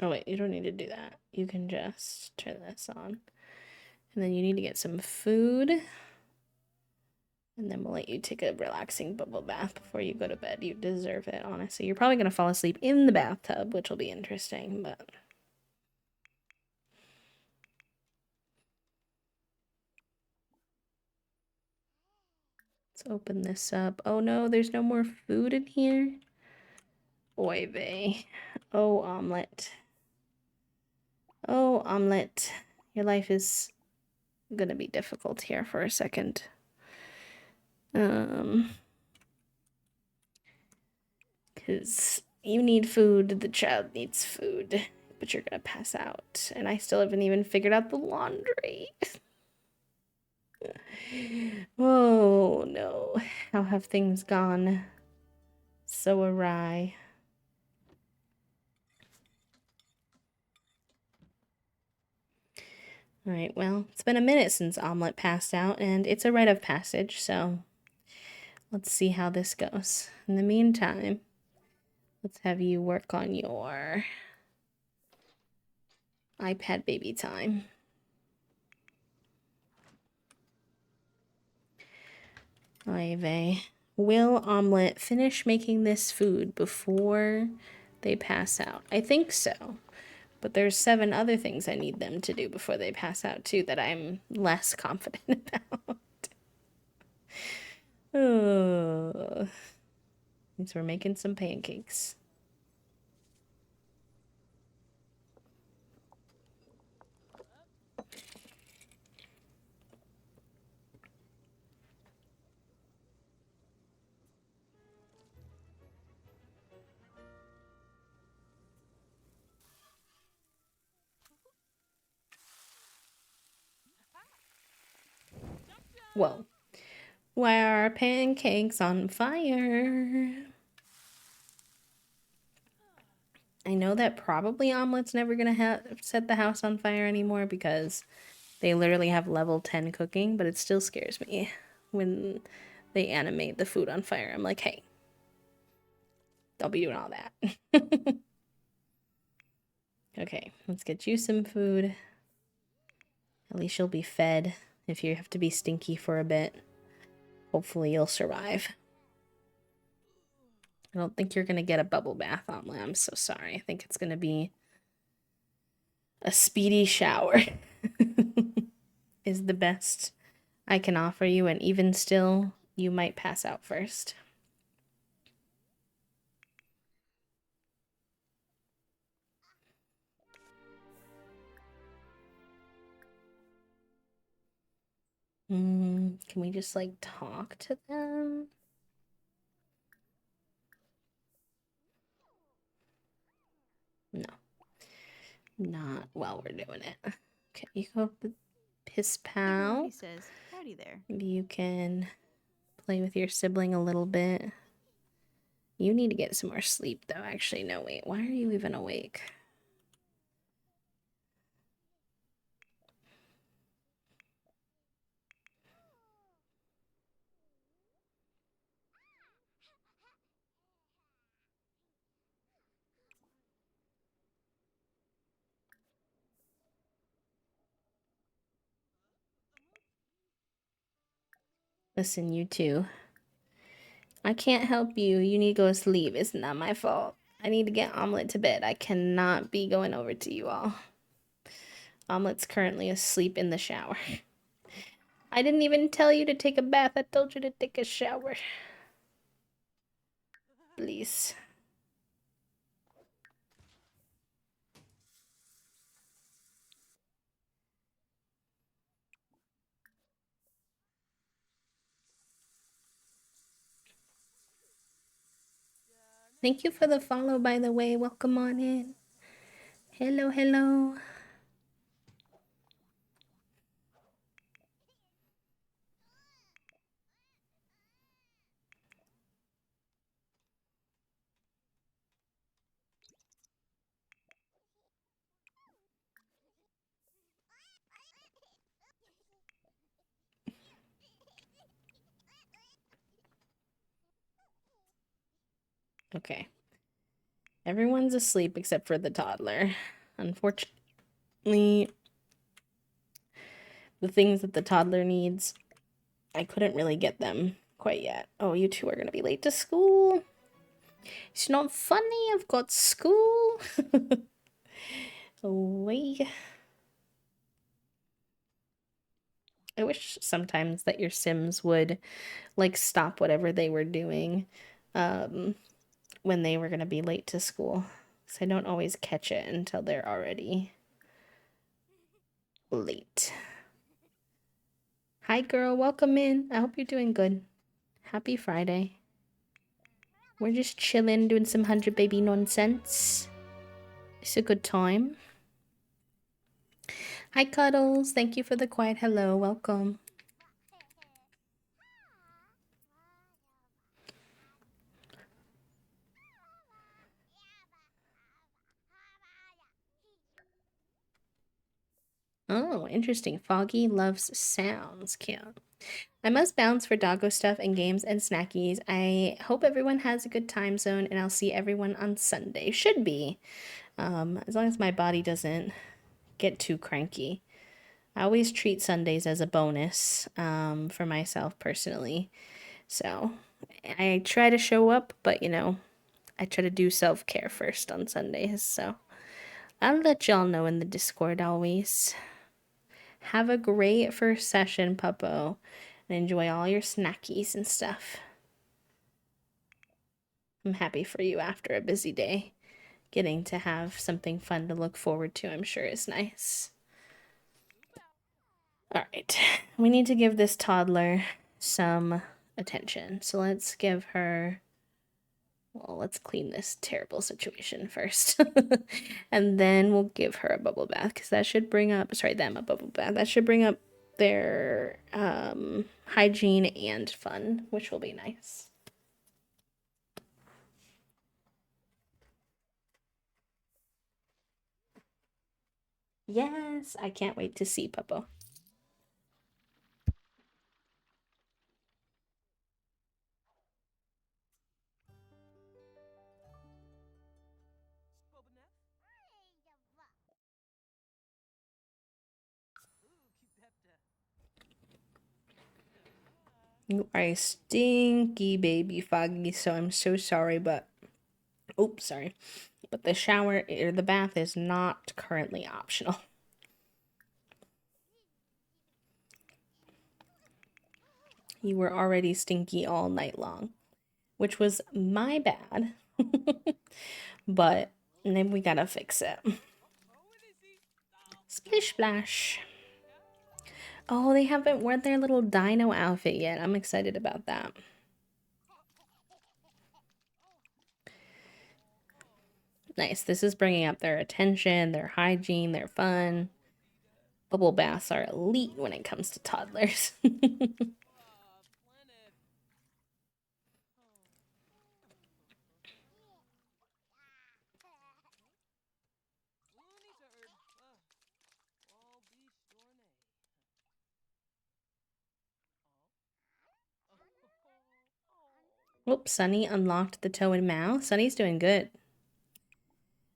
Oh wait, you don't need to do that. You can just turn this on. And then you need to get some food. And then we'll let you take a relaxing bubble bath before you go to bed. You deserve it, honestly. You're probably going to fall asleep in the bathtub, which will be interesting, but... Let's open this up. Oh no, there's no more food in here. Oy vey. Oh, Omelette. Oh, Omelette. Your life is gonna be difficult here for a second. Because you need food, the child needs food, but you're gonna pass out. And I still haven't even figured out the laundry. Oh no, how have things gone so awry? Alright, well, it's been a minute since Omelette passed out, and it's a rite of passage, so let's see how this goes. In the meantime, let's have you work on your iPad baby time. Oy vey. Will Omelette finish making this food before they pass out? I think so. But there's 7 other things I need them to do before they pass out, too, that I'm less confident about. Oh. Means we're making some pancakes. Whoa. Why are our pancakes on fire? I know that probably Omelette's never gonna set the house on fire anymore because they literally have level 10 cooking, but it still scares me when they animate the food on fire. I'm like, hey, don't be doing all that. Okay, let's get you some food. At least you'll be fed if you have to be stinky for a bit. Hopefully you'll survive. I don't think you're gonna get a bubble bath, Omelet. I'm so sorry. I think it's gonna be a speedy shower is the best I can offer you, and even still, you might pass out first. Can we just like talk to them? No, not while we're doing it. Okay, you go up the piss pal. He says, "Howdy there." You can play with your sibling a little bit. You need to get some more sleep, though. Actually, no, wait. Why are you even awake? Listen, you two. I can't help you. You need to go to sleep. It's not my fault. I need to get Omelet to bed. I cannot be going over to you all. Omelet's currently asleep in the shower. I didn't even tell you to take a bath. I told you to take a shower. Please. Thank you for the follow, by the way. Welcome on in. Hello, hello. Okay. Everyone's asleep except for the toddler. Unfortunately, the things that the toddler needs, I couldn't really get them quite yet. Oh, you two are going to be late to school. It's not funny. I've got school. Away. I wish sometimes that your Sims would like stop whatever they were doing when they were going to be late to school. Because I don't always catch it until they're already late. Hi, girl. Welcome in. I hope you're doing good. Happy Friday. We're just chilling, doing some 100 baby nonsense. It's a good time. Hi, Cuddles. Thank you for the quiet hello. Welcome. Oh, interesting. Foggy loves sounds. Cute. I must bounce for doggo stuff and games and snackies. I hope everyone has a good time zone, and I'll see everyone on Sunday. Should be. As long as my body doesn't get too cranky. I always treat Sundays as a bonus for myself personally. So I try to show up, but you know, I try to do self care first on Sundays. So I'll let y'all know in the Discord always. Have a great first session, Puppo, and enjoy all your snackies and stuff. I'm happy for you after a busy day. Getting to have something fun to look forward to, I'm sure, is nice. All right, we need to give this toddler some attention. So let's give her, well, let's clean this terrible situation first. And then we'll give her a bubble bath because that should bring up, sorry, them a bubble bath. That should bring up their hygiene and fun, which will be nice. Yes, I can't wait to see Puppo. You are a stinky baby, Foggy, so I'm so sorry, but oops, sorry. But the shower or the bath is not currently optional. You were already stinky all night long, which was my bad. But then we gotta fix it. Splish splash. Oh, they haven't worn their little dino outfit yet. I'm excited about that. Nice. This is bringing up their attention, their hygiene, their fun. Bubble baths are elite when it comes to toddlers. Oops, Sunny unlocked the toe and mouse. Sunny's doing good.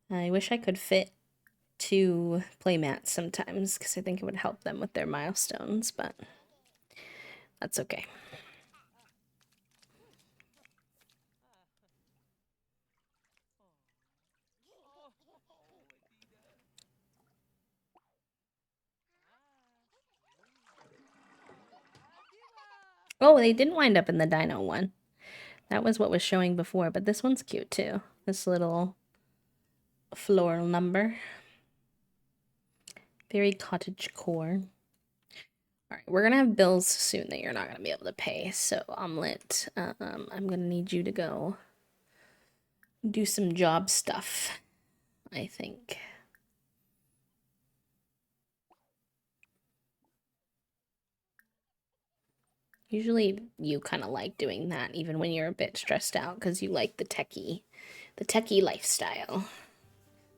I wish I could fit two playmats sometimes because I think it would help them with their milestones, but that's okay. Oh, they didn't wind up in the dino one. That was what was showing before, but this one's cute too. This little floral number. Very cottage core. All right, we're gonna have bills soon that you're not gonna be able to pay. So Omelet, I'm gonna need you to go do some job stuff, I think. Usually you kind of like doing that even when you're a bit stressed out because you like the techie lifestyle.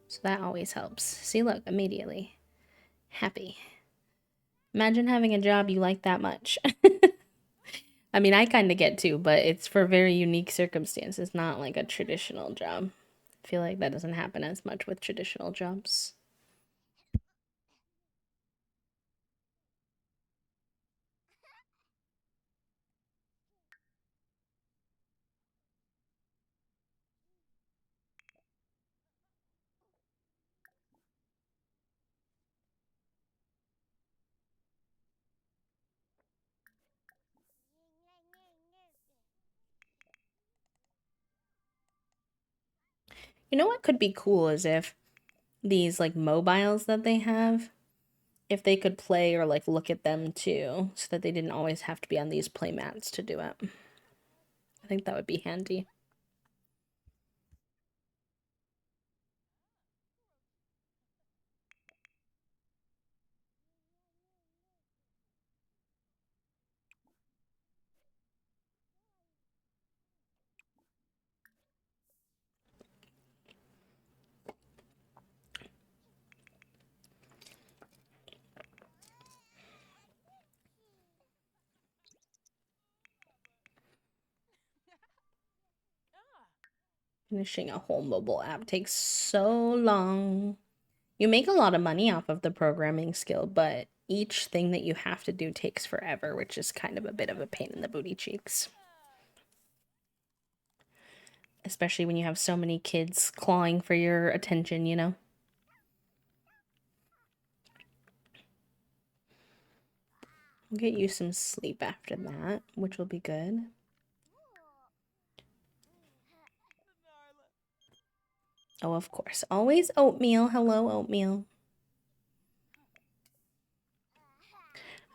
So that always helps. See, look, immediately happy. Imagine having a job you like that much. I mean, I kind of get to, but it's for very unique circumstances, not like a traditional job. I feel like that doesn't happen as much with traditional jobs. You know what could be cool is if these like mobiles that they have, if they could play or like look at them too, so that they didn't always have to be on these play mats to do it. I think that would be handy. Finishing a whole mobile app takes so long. You make a lot of money off of the programming skill, but each thing that you have to do takes forever, which is kind of a bit of a pain in the booty cheeks. Especially when you have so many kids clawing for your attention, you know? We'll get you some sleep after that, which will be good. Oh, of course. Always oatmeal. Hello, oatmeal.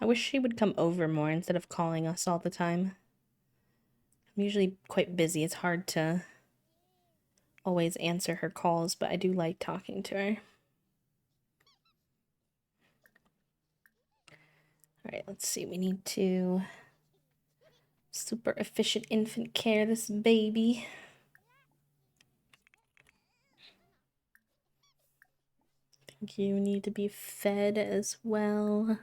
I wish she would come over more instead of calling us all the time. I'm usually quite busy. It's hard to always answer her calls, but I do like talking to her. All right, let's see. We need to super efficient infant care this baby. I think you need to be fed as well.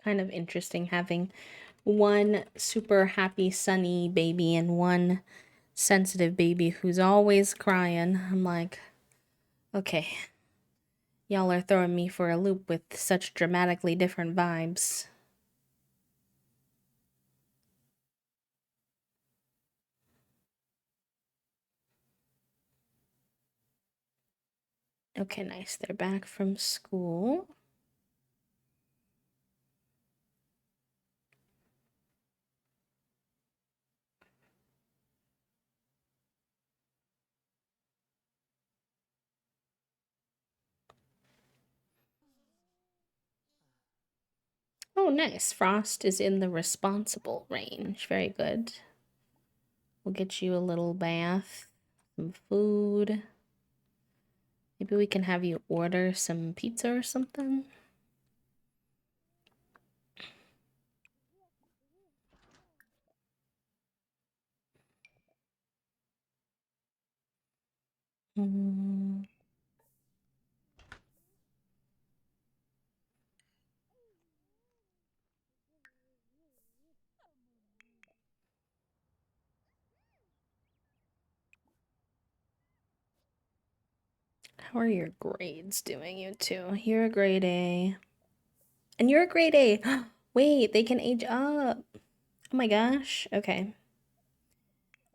Kind of interesting having one super happy, sunny baby and one sensitive baby who's always crying. I'm like, okay, y'all are throwing me for a loop with such dramatically different vibes. Okay, nice. They're back from school. Oh, nice. Frost is in the responsible range. Very good. We'll get you a little bath, some food. Maybe we can have you order some pizza or something. Mm. How are your grades doing, you two? You're a grade A. And you're a grade A. Wait, they can age up. Oh my gosh. Okay.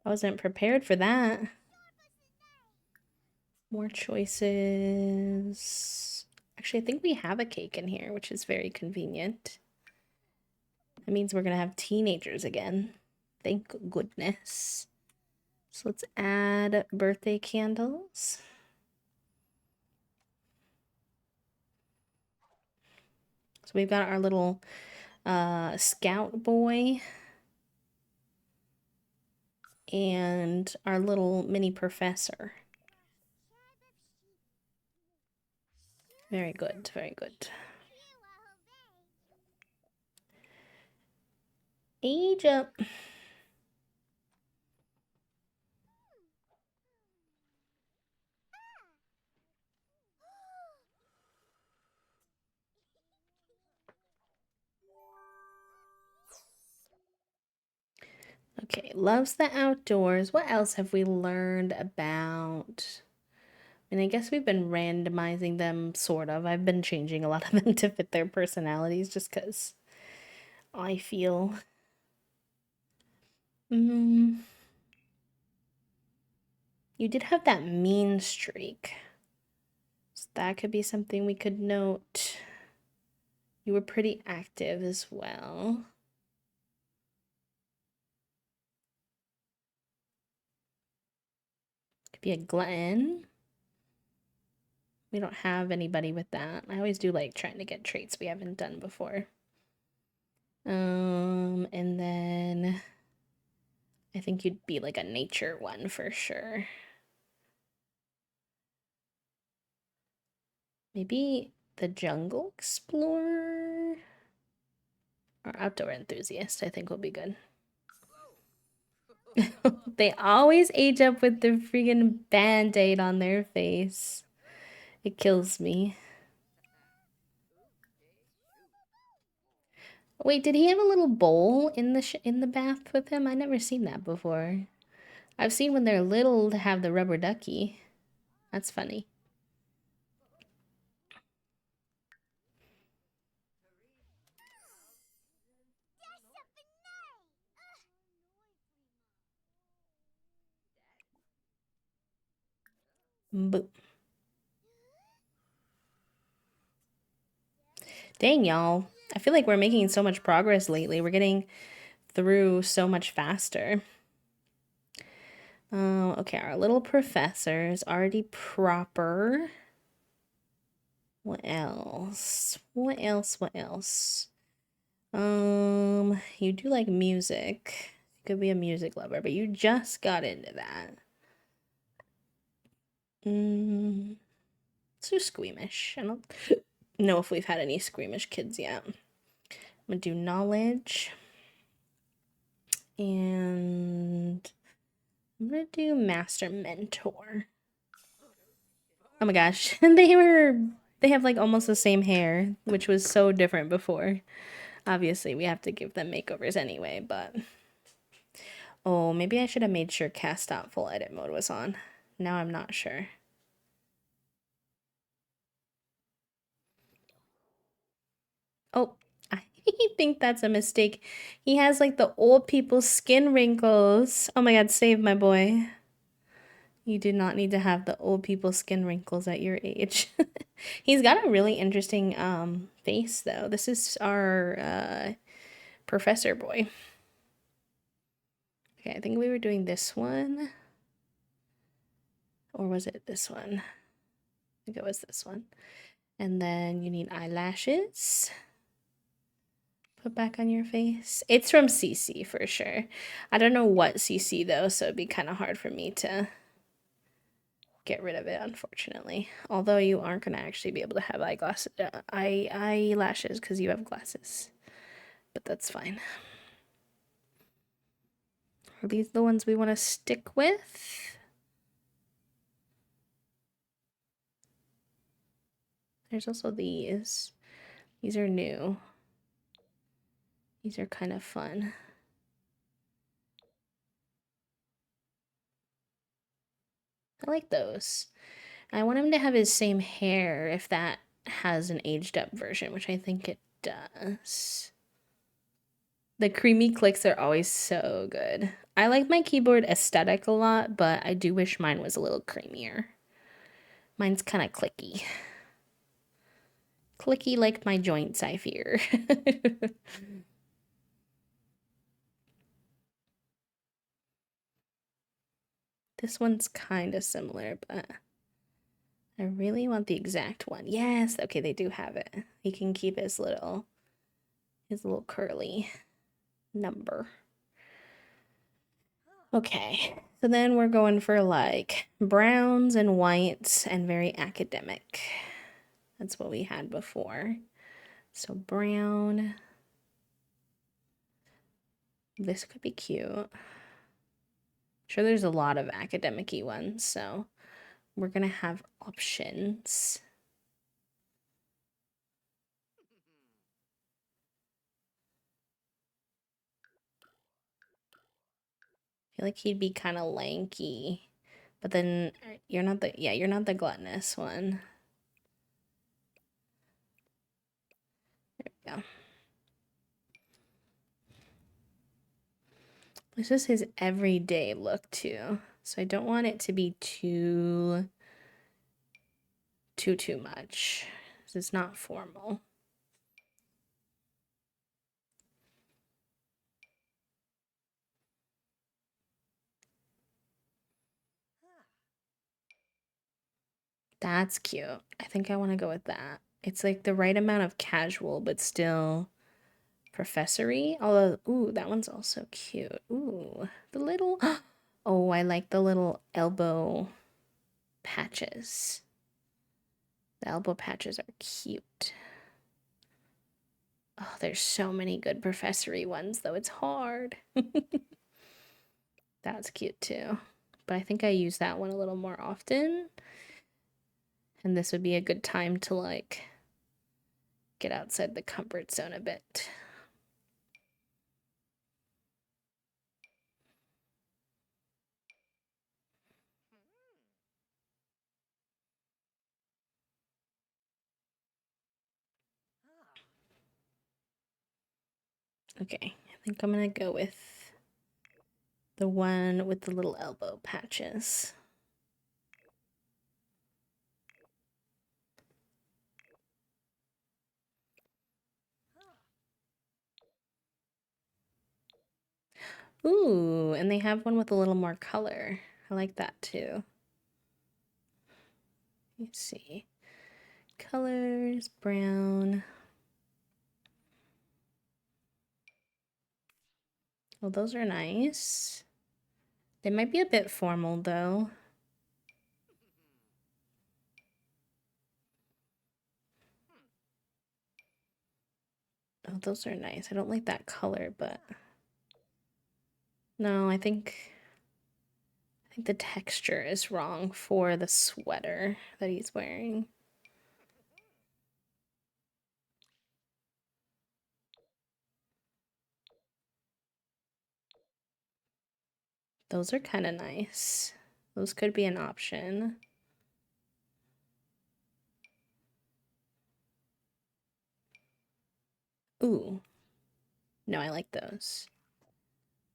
I wasn't prepared for that. More choices. Actually, I think we have a cake in here, which is very convenient. That means we're going to have teenagers again. Thank goodness. So let's add birthday candles. So we've got our little scout boy and our little mini professor. Very good, very good. Age up. Okay, loves the outdoors. What else have we learned about? And I guess we've been randomizing them, sort of. I've been changing a lot of them to fit their personalities just because I feel. You did have that mean streak. So that could be something we could note. You were pretty active as well. Could be a glutton. We don't have anybody with that. I always do like trying to get traits we haven't done before. And then I think you'd be like a nature one for sure. Maybe the jungle explorer or outdoor enthusiast, I think will be good. They always age up with the freaking band-aid on their face. It kills me. Wait, did he have a little bowl in the bath with him? I never seen that before. I've seen when they're little to have the rubber ducky. That's funny. Boop. Dang, y'all. I feel like we're making so much progress lately. We're getting through so much faster. Okay, our little professor is already proper. What else? What else? What else? You do like music. You could be a music lover, but you just got into that. So squeamish. I don't know if we've had any squeamish kids yet. I'm gonna do knowledge. And I'm gonna do master mentor. Oh my gosh. They have like almost the same hair, which was so different before. Obviously, we have to give them makeovers anyway, but oh, maybe I should have made sure cast out full edit mode was on. Now I'm not sure. Oh, I think that's a mistake. He has like the old people's skin wrinkles. Oh my god, save my boy. You do not need to have the old people's skin wrinkles at your age. He's got a really interesting face though. This is our professor boy. Okay, I think we were doing this one. Or was it this one? I think it was this one. And then you need eyelashes. Put back on your face. It's from CC for sure. I don't know what CC though, so it'd be kind of hard for me to get rid of it, unfortunately. Although you aren't gonna actually be able to have eyelashes because you have glasses. But that's fine. Are these the ones we want to stick with? There's also these. These are new. These are kind of fun. I like those. I want him to have his same hair if that has an aged up version, which I think it does. The creamy clicks are always so good. I like my keyboard aesthetic a lot, but I do wish mine was a little creamier. Mine's kind of clicky. Clicky like my joints, I fear. This one's kind of similar, but I really want the exact one. Yes, okay, they do have it. He can keep his little curly number. Okay, so then we're going for like browns and whites and very academic. That's what we had before. So brown. This could be cute. Sure, there's a lot of academic-y ones, so we're gonna have options. I feel like he'd be kind of lanky, but then you're not the gluttonous one. There we go. This is his everyday look too, so I don't want it to be too much. It's not formal. That's cute. I think I want to go with that. It's like the right amount of casual, but still professory. Although, ooh, that one's also cute. Ooh, the little. Oh, I like the little elbow patches. The elbow patches are cute. Oh, there's so many good professory ones, though it's hard. That's cute too. But I think I use that one a little more often. And this would be a good time to like get outside the comfort zone a bit. Okay, I think I'm gonna go with the one with the little elbow patches. Ooh, and they have one with a little more color. I like that too. Let's see. Colors, brown. Well, those are nice. They might be a bit formal though. Oh, those are nice. I don't like that color, but no, I think the texture is wrong for the sweater that he's wearing. Those are kind of nice. Those could be an option. Ooh. No, I like those.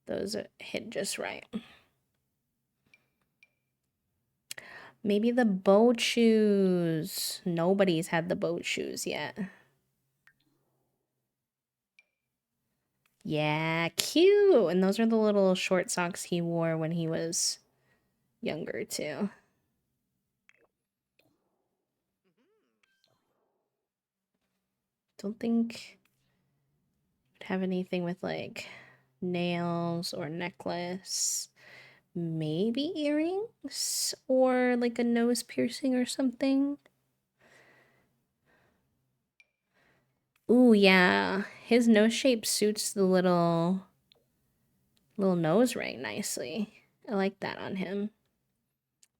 Those hit just right. Maybe the boat shoes. Nobody's had the boat shoes yet. Yeah, cute. And those are the little short socks he wore when he was younger too. Don't think I'd have anything with like nails or necklace. Maybe earrings or like a nose piercing or something. Ooh, yeah. His nose shape suits the little nose ring nicely. I like that on him.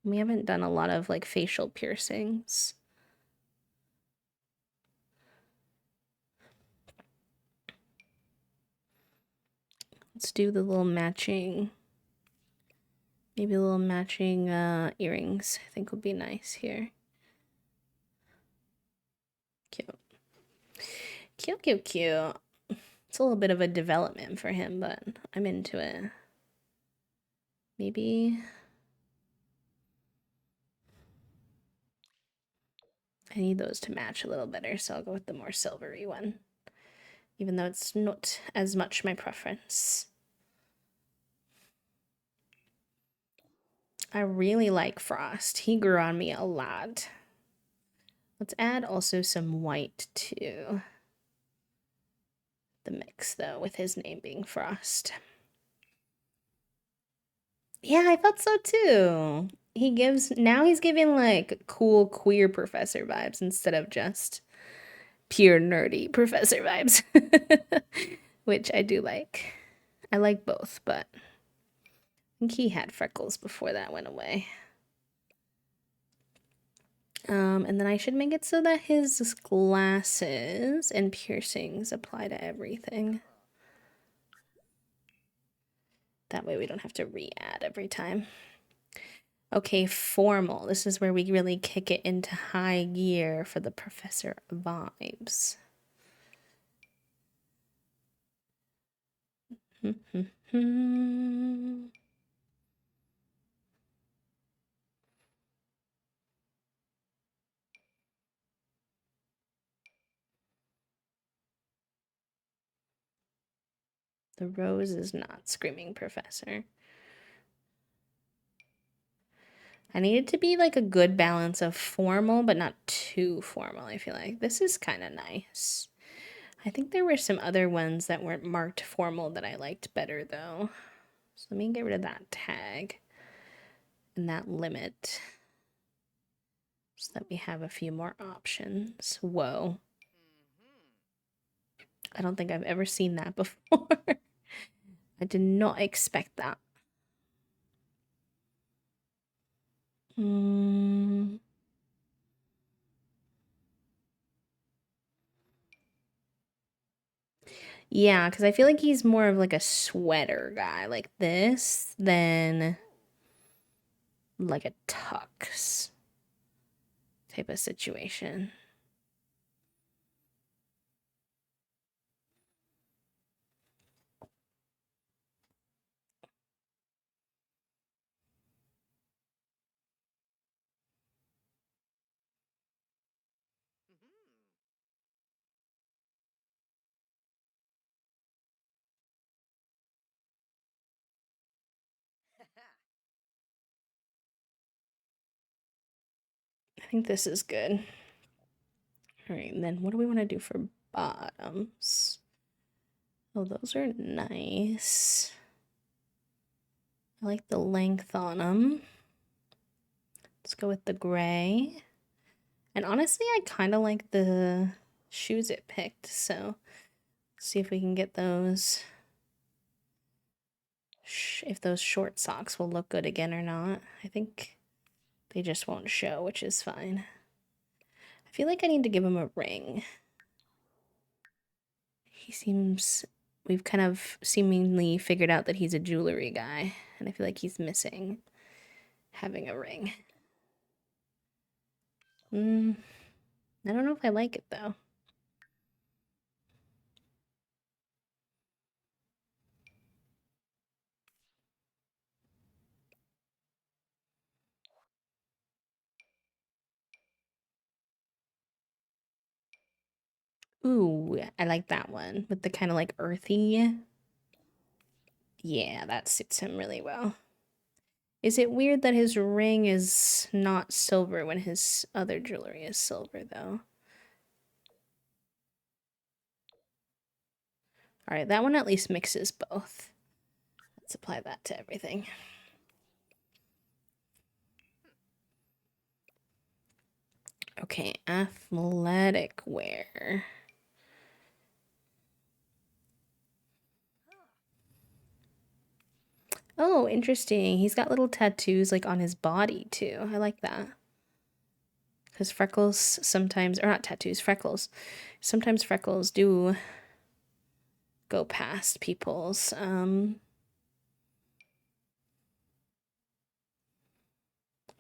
We haven't done a lot of like facial piercings. Let's do the little matching Maybe a little matching earrings I think would be nice here. Cute. Cute, cute, cute. It's a little bit of a development for him, but I'm into it. Maybe I need those to match a little better, so I'll go with the more silvery one. Even though it's not as much my preference. I really like Frost. He grew on me a lot. Let's add also some white to the mix, though, with his name being Frost. Yeah, I thought so too. Now he's giving like cool queer professor vibes instead of just pure nerdy professor vibes, which I do like. I like both, but I think he had freckles before that went away. And then I should make it so that his glasses and piercings apply to everything. That way we don't have to re-add every time. Okay, formal. This is where we really kick it into high gear for the professor vibes. The rose is not screaming professor. I need it to be like a good balance of formal, but not too formal, I feel like. This is kind of nice. I think there were some other ones that weren't marked formal that I liked better, though. So let me get rid of that tag and that limit so that we have a few more options. Whoa. I don't think I've ever seen that before. I did not expect that. Yeah, because I feel like he's more of like a sweater guy like this than like a tux type of situation. I think this is good. All right, and then what do we want to do for bottoms? Oh, those are nice. I like the length on them. Let's go with the gray. And honestly, I kind of like the shoes it picked, so let's see if we can get those. If those short socks will look good again or not. I think they just won't show, which is fine. I feel like I need to give him a ring. We've kind of seemingly figured out that he's a jewelry guy, and I feel like he's missing having a ring. I don't know if I like it though. Ooh, I like that one with the kind of like earthy. Yeah, that suits him really well. Is it weird that his ring is not silver when his other jewelry is silver though? All right, that one at least mixes both. Let's apply that to everything. Okay, athletic wear. Oh, interesting. He's got little tattoos like on his body too. I like that. Because freckles sometimes, or not tattoos, freckles. Sometimes freckles do go past people's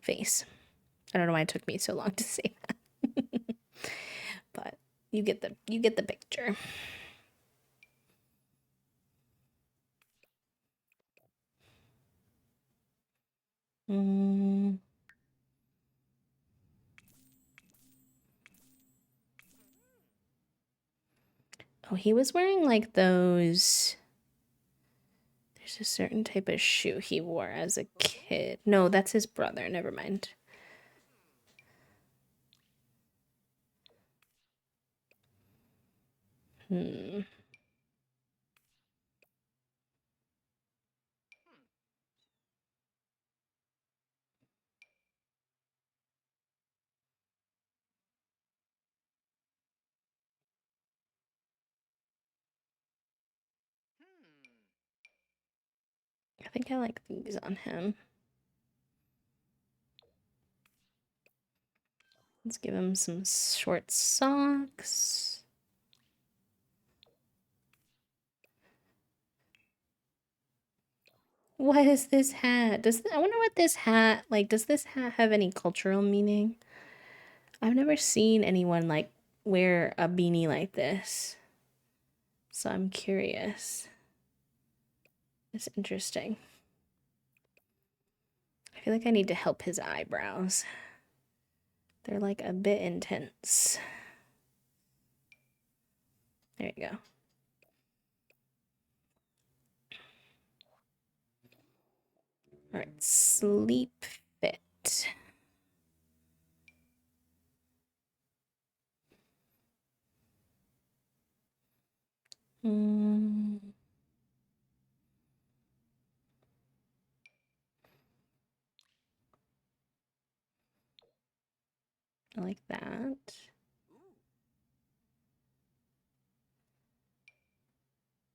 face. I don't know why it took me so long to say that. But you get the picture. Mm. Oh, he was wearing like those. There's a certain type of shoe he wore as a kid. No, that's his brother. Never mind. Hmm. I think I like these on him. Let's give him some short socks. What is this hat? I wonder what this hat, like, does this hat have any cultural meaning? I've never seen anyone like wear a beanie like this. So I'm curious. It's interesting. I feel like I need to help his eyebrows. They're like a bit intense. There you go. All right, sleep fit. Mm. I like that.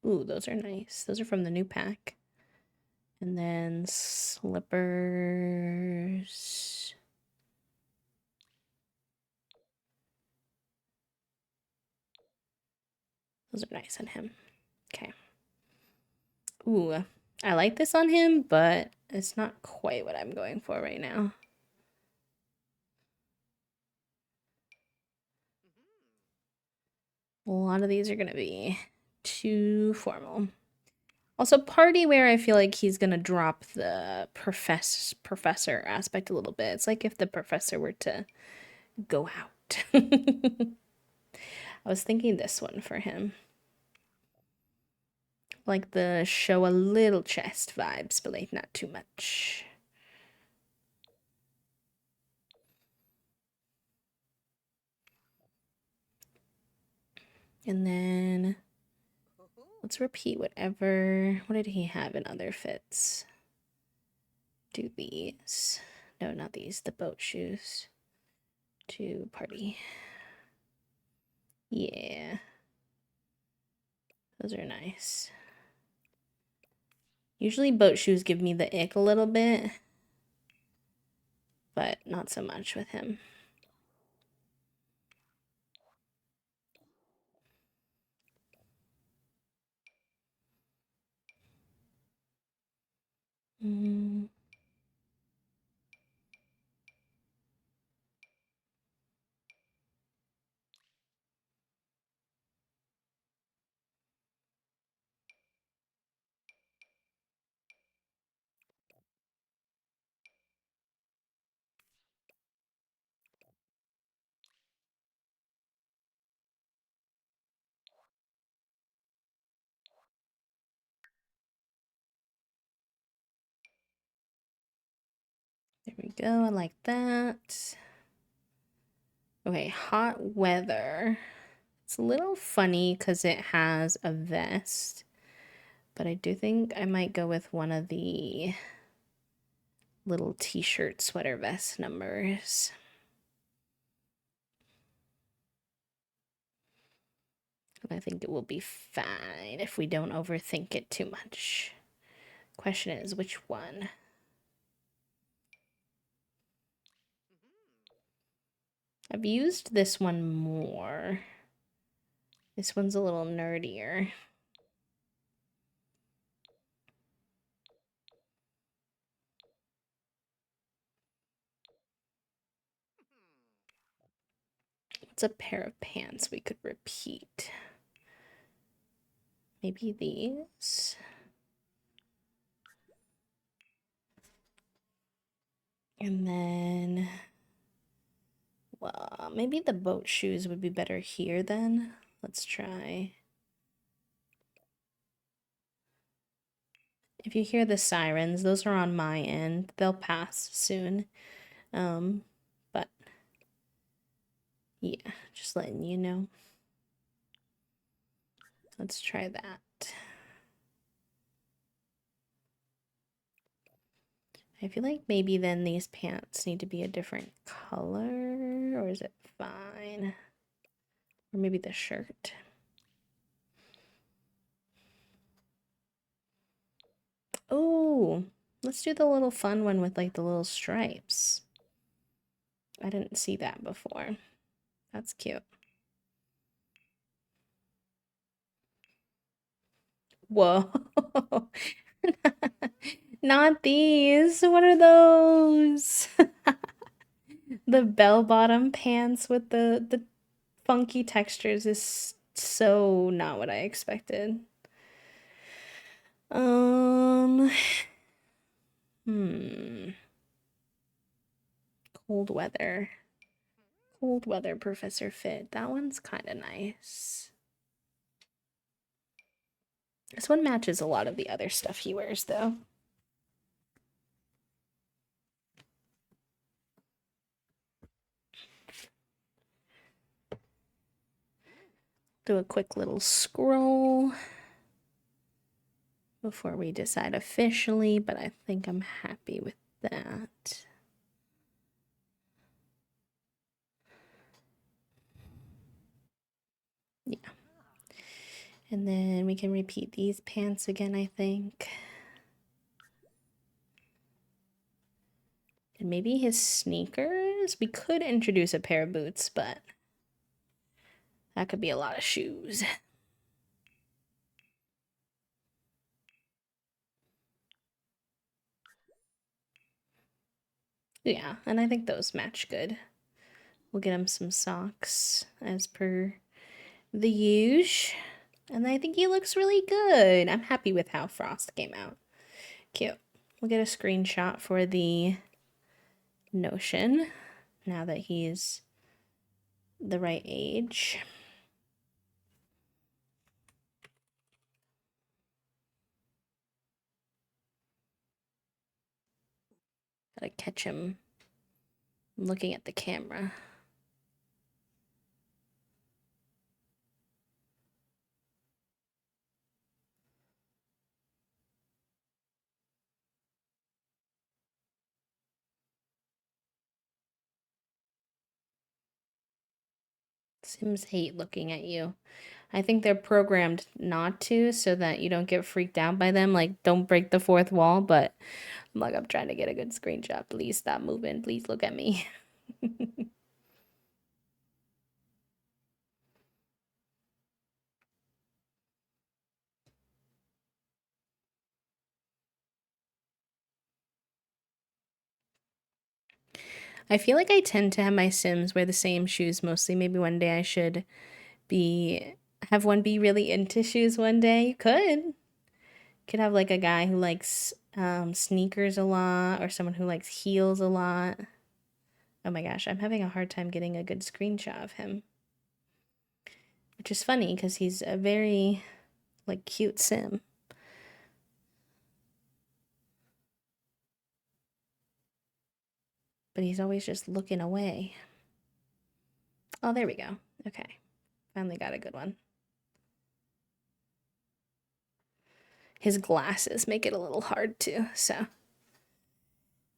Ooh, those are nice. Those are from the new pack. And then slippers. Those are nice on him. Okay. Ooh, I like this on him, but it's not quite what I'm going for right now. A lot of these are going to be too formal. Also, party wear, I feel like he's going to drop the professor aspect a little bit. It's like if the professor were to go out. I was thinking this one for him. Like the show a little chest vibes, but like not too much. And then let's repeat whatever. What did he have in other fits? Do these. No, not these. The boat shoes. To party. Yeah. Those are nice. Usually boat shoes give me the ick a little bit, but not so much with him. Mm. There we go. I like that. Okay, hot weather. It's a little funny because it has a vest, but I do think I might go with one of the little t-shirt sweater vest numbers. And I think it will be fine if we don't overthink it too much. Question is, which one? I've used this one more. This one's a little nerdier. What's a pair of pants we could repeat? Maybe these. And then, well, maybe the boat shoes would be better here then. Let's try. If you hear the sirens, those are on my end. They'll pass soon. But yeah, just letting you know. Let's try that. I feel like maybe then these pants need to be a different color, or is it fine? Or maybe the shirt. Oh, let's do the little fun one with like the little stripes. I didn't see that before. That's cute. Whoa. Not these. What are those? The bell-bottom pants with the funky textures is so not what I expected. Hmm. Cold weather. Cold weather Professor Fit. That one's kind of nice. This one matches a lot of the other stuff he wears, though. Do a quick little scroll before we decide officially, but I think I'm happy with that. Yeah. And then we can repeat these pants again, I think. And maybe his sneakers? We could introduce a pair of boots, but that could be a lot of shoes. Yeah, and I think those match good. We'll get him some socks as per the use. And I think he looks really good. I'm happy with how Frost came out. Cute. We'll get a screenshot for the Notion now that he's the right age. Gotta catch him looking at the camera. Sims hate looking at you. I think they're programmed not to so that you don't get freaked out by them. Like, don't break the fourth wall, but I'm trying to get a good screenshot. Please stop moving. Please look at me. I feel like I tend to have my Sims wear the same shoes mostly. Maybe one day I should have one be really into shoes one day. You could have like a guy who likes sneakers a lot or someone who likes heels a lot. Oh my gosh, I'm having a hard time getting a good screenshot of him. Which is funny because he's a very like cute Sim. But he's always just looking away. Oh, there we go. Okay. Finally got a good one. His glasses make it a little hard too, so.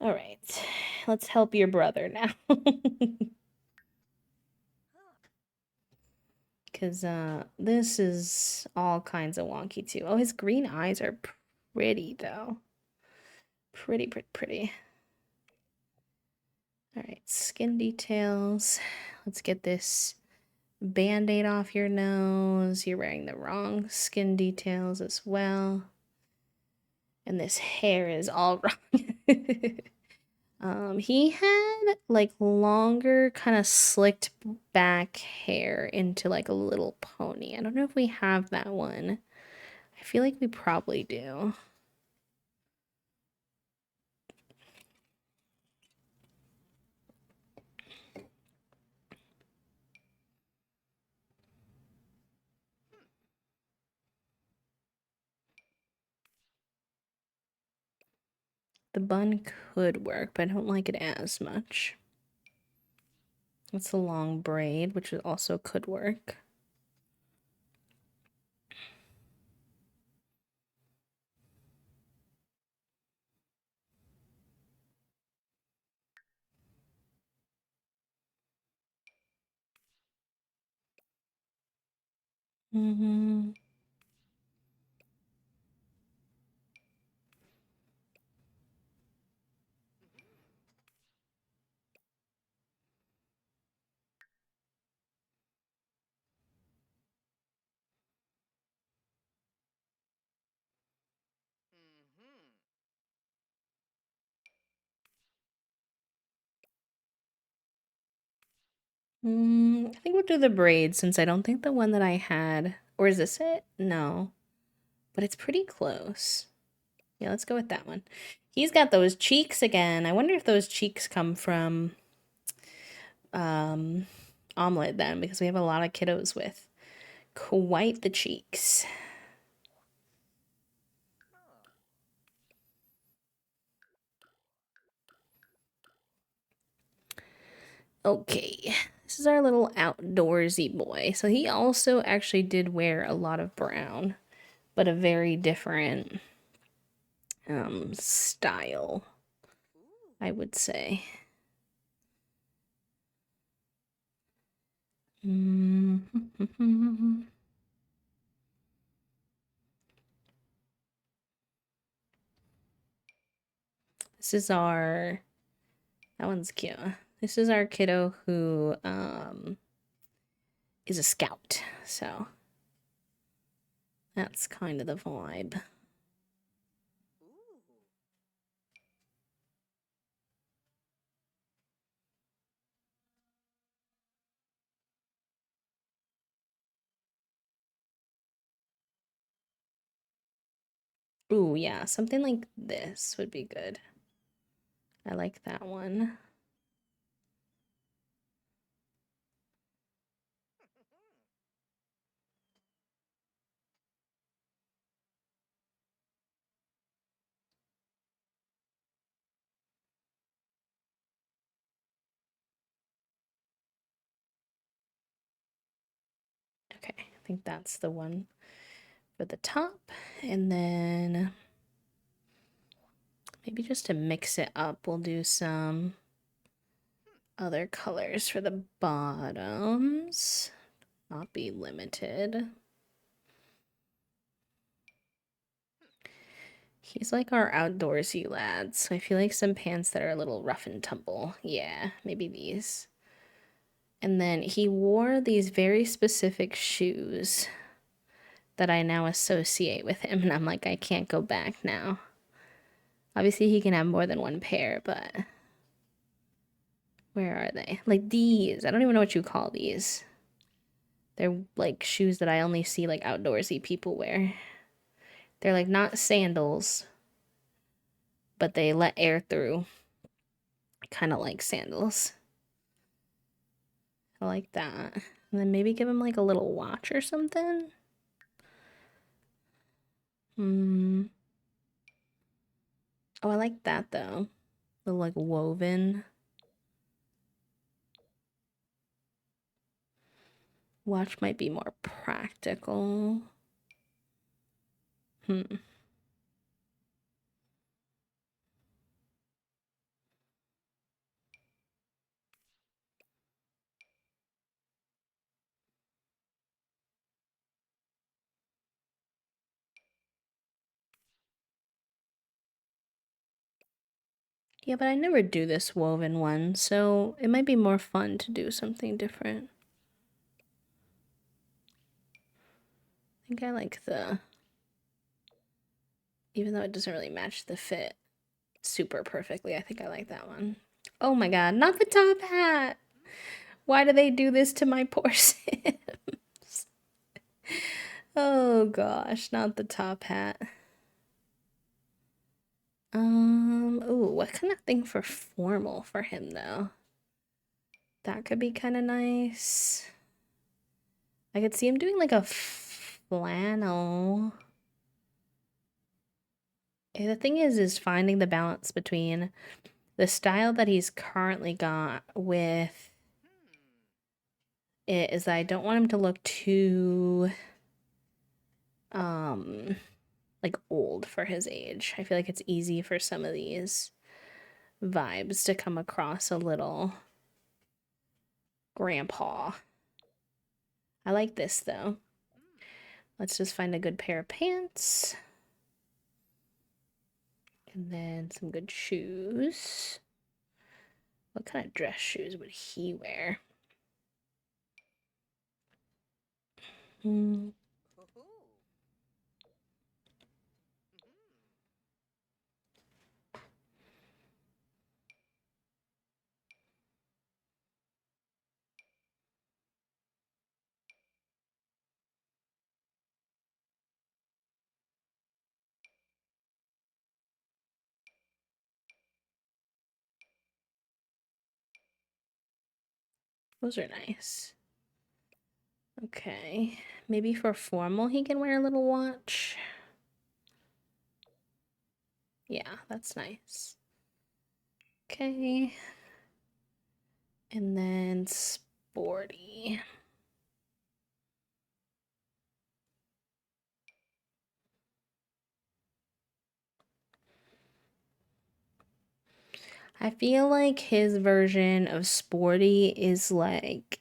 All right. Let's help your brother now. Because this is all kinds of wonky too. Oh, his green eyes are pretty though. Pretty, pretty, pretty. All right, skin details. Let's get this band-aid off your nose. You're wearing the wrong skin details as well. And this hair is all wrong. He had like longer, kind of slicked back hair into like a little pony. I don't know if we have that one. I feel like we probably do. The bun could work, but I don't like it as much. It's a long braid, which also could work. Mm-hmm. I think we'll do the braid since I don't think the one that I had, or is this it? No, but it's pretty close. Yeah, let's go with that one. He's got those cheeks again. I wonder if those cheeks come from Omelet then, because we have a lot of kiddos with quite the cheeks. Okay, this is our little outdoorsy boy. So he also actually did wear a lot of brown, but a very different style, I would say. This is our, that one's cute. This is our kiddo who is a scout. So that's kind of the vibe. Ooh, yeah, something like this would be good. I like that one. Okay, I think that's the one for the top. And then maybe just to mix it up, we'll do some other colors for the bottoms. Not be limited. He's like our outdoorsy lad, so I feel like some pants that are a little rough and tumble. Yeah, maybe these. And then he wore these very specific shoes that I now associate with him, and I'm like, I can't go back now. Obviously, he can have more than one pair, but where are they? Like these. I don't even know what you call these. They're like shoes that I only see like outdoorsy people wear. They're like not sandals, but they let air through. Kind of like sandals. I like that. And then maybe give him like a little watch or something. Hmm. Oh, I like that though. The like woven. Watch might be more practical. Hmm. Yeah, but I never do this woven one, so it might be more fun to do something different. I think I like the, even though it doesn't really match the fit, super perfectly. I think I like that one. Oh my god, not the top hat! Why do they do this to my poor Sims? Oh gosh, not the top hat. Ooh, what kind of thing for formal for him though? That could be kind of nice. I could see him doing like a flannel. The thing is finding the balance between the style that he's currently got with it is that I don't want him to look too like old for his age. I feel like it's easy for some of these vibes to come across a little grandpa. I like this though. Let's just find a good pair of pants. And then some good shoes. What kind of dress shoes would he wear? Those are nice. Okay, maybe for formal he can wear a little watch. Yeah, that's nice. Okay. And then sporty. I feel like his version of sporty is like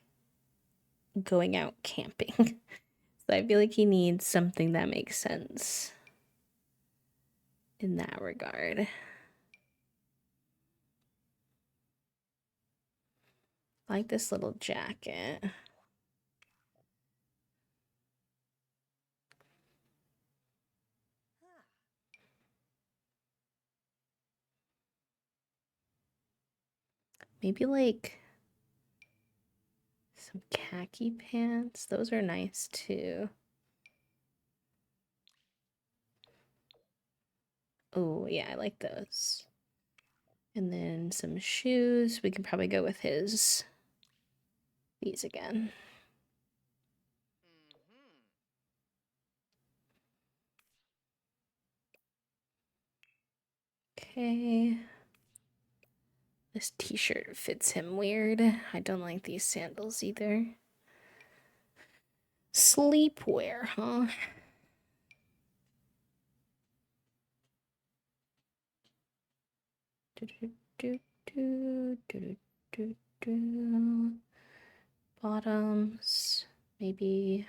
going out camping. So I feel like he needs something that makes sense in that regard. I like this little jacket. Maybe like some khaki pants. Those are nice too. Oh, yeah, I like those. And then some shoes. We can probably go with these again. Okay. This t-shirt fits him weird. I don't like these sandals either. Sleepwear, huh? Bottoms, maybe.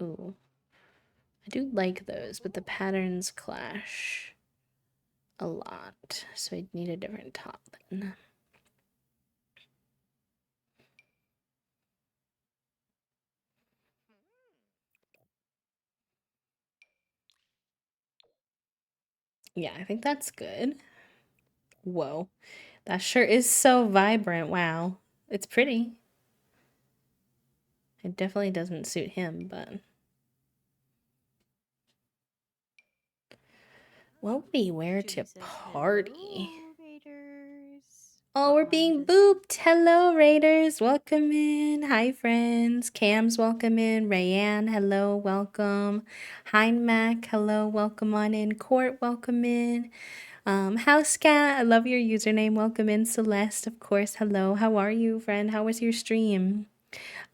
Ooh, I do like those, but the patterns clash a lot, so I need a different top then. Yeah, I think that's good. Whoa, that shirt is so vibrant. Wow, it's pretty. It definitely doesn't suit him, but what would he wear to party? Oh, we're being booped. Hello, Raiders. Welcome in. Hi, friends. Cam's welcome in. Rayanne, hello, welcome. Mac, hello, welcome on in. Court, welcome in. House Cat, I love your username. Welcome in. Celeste, of course, hello. How are you, friend? How was your stream?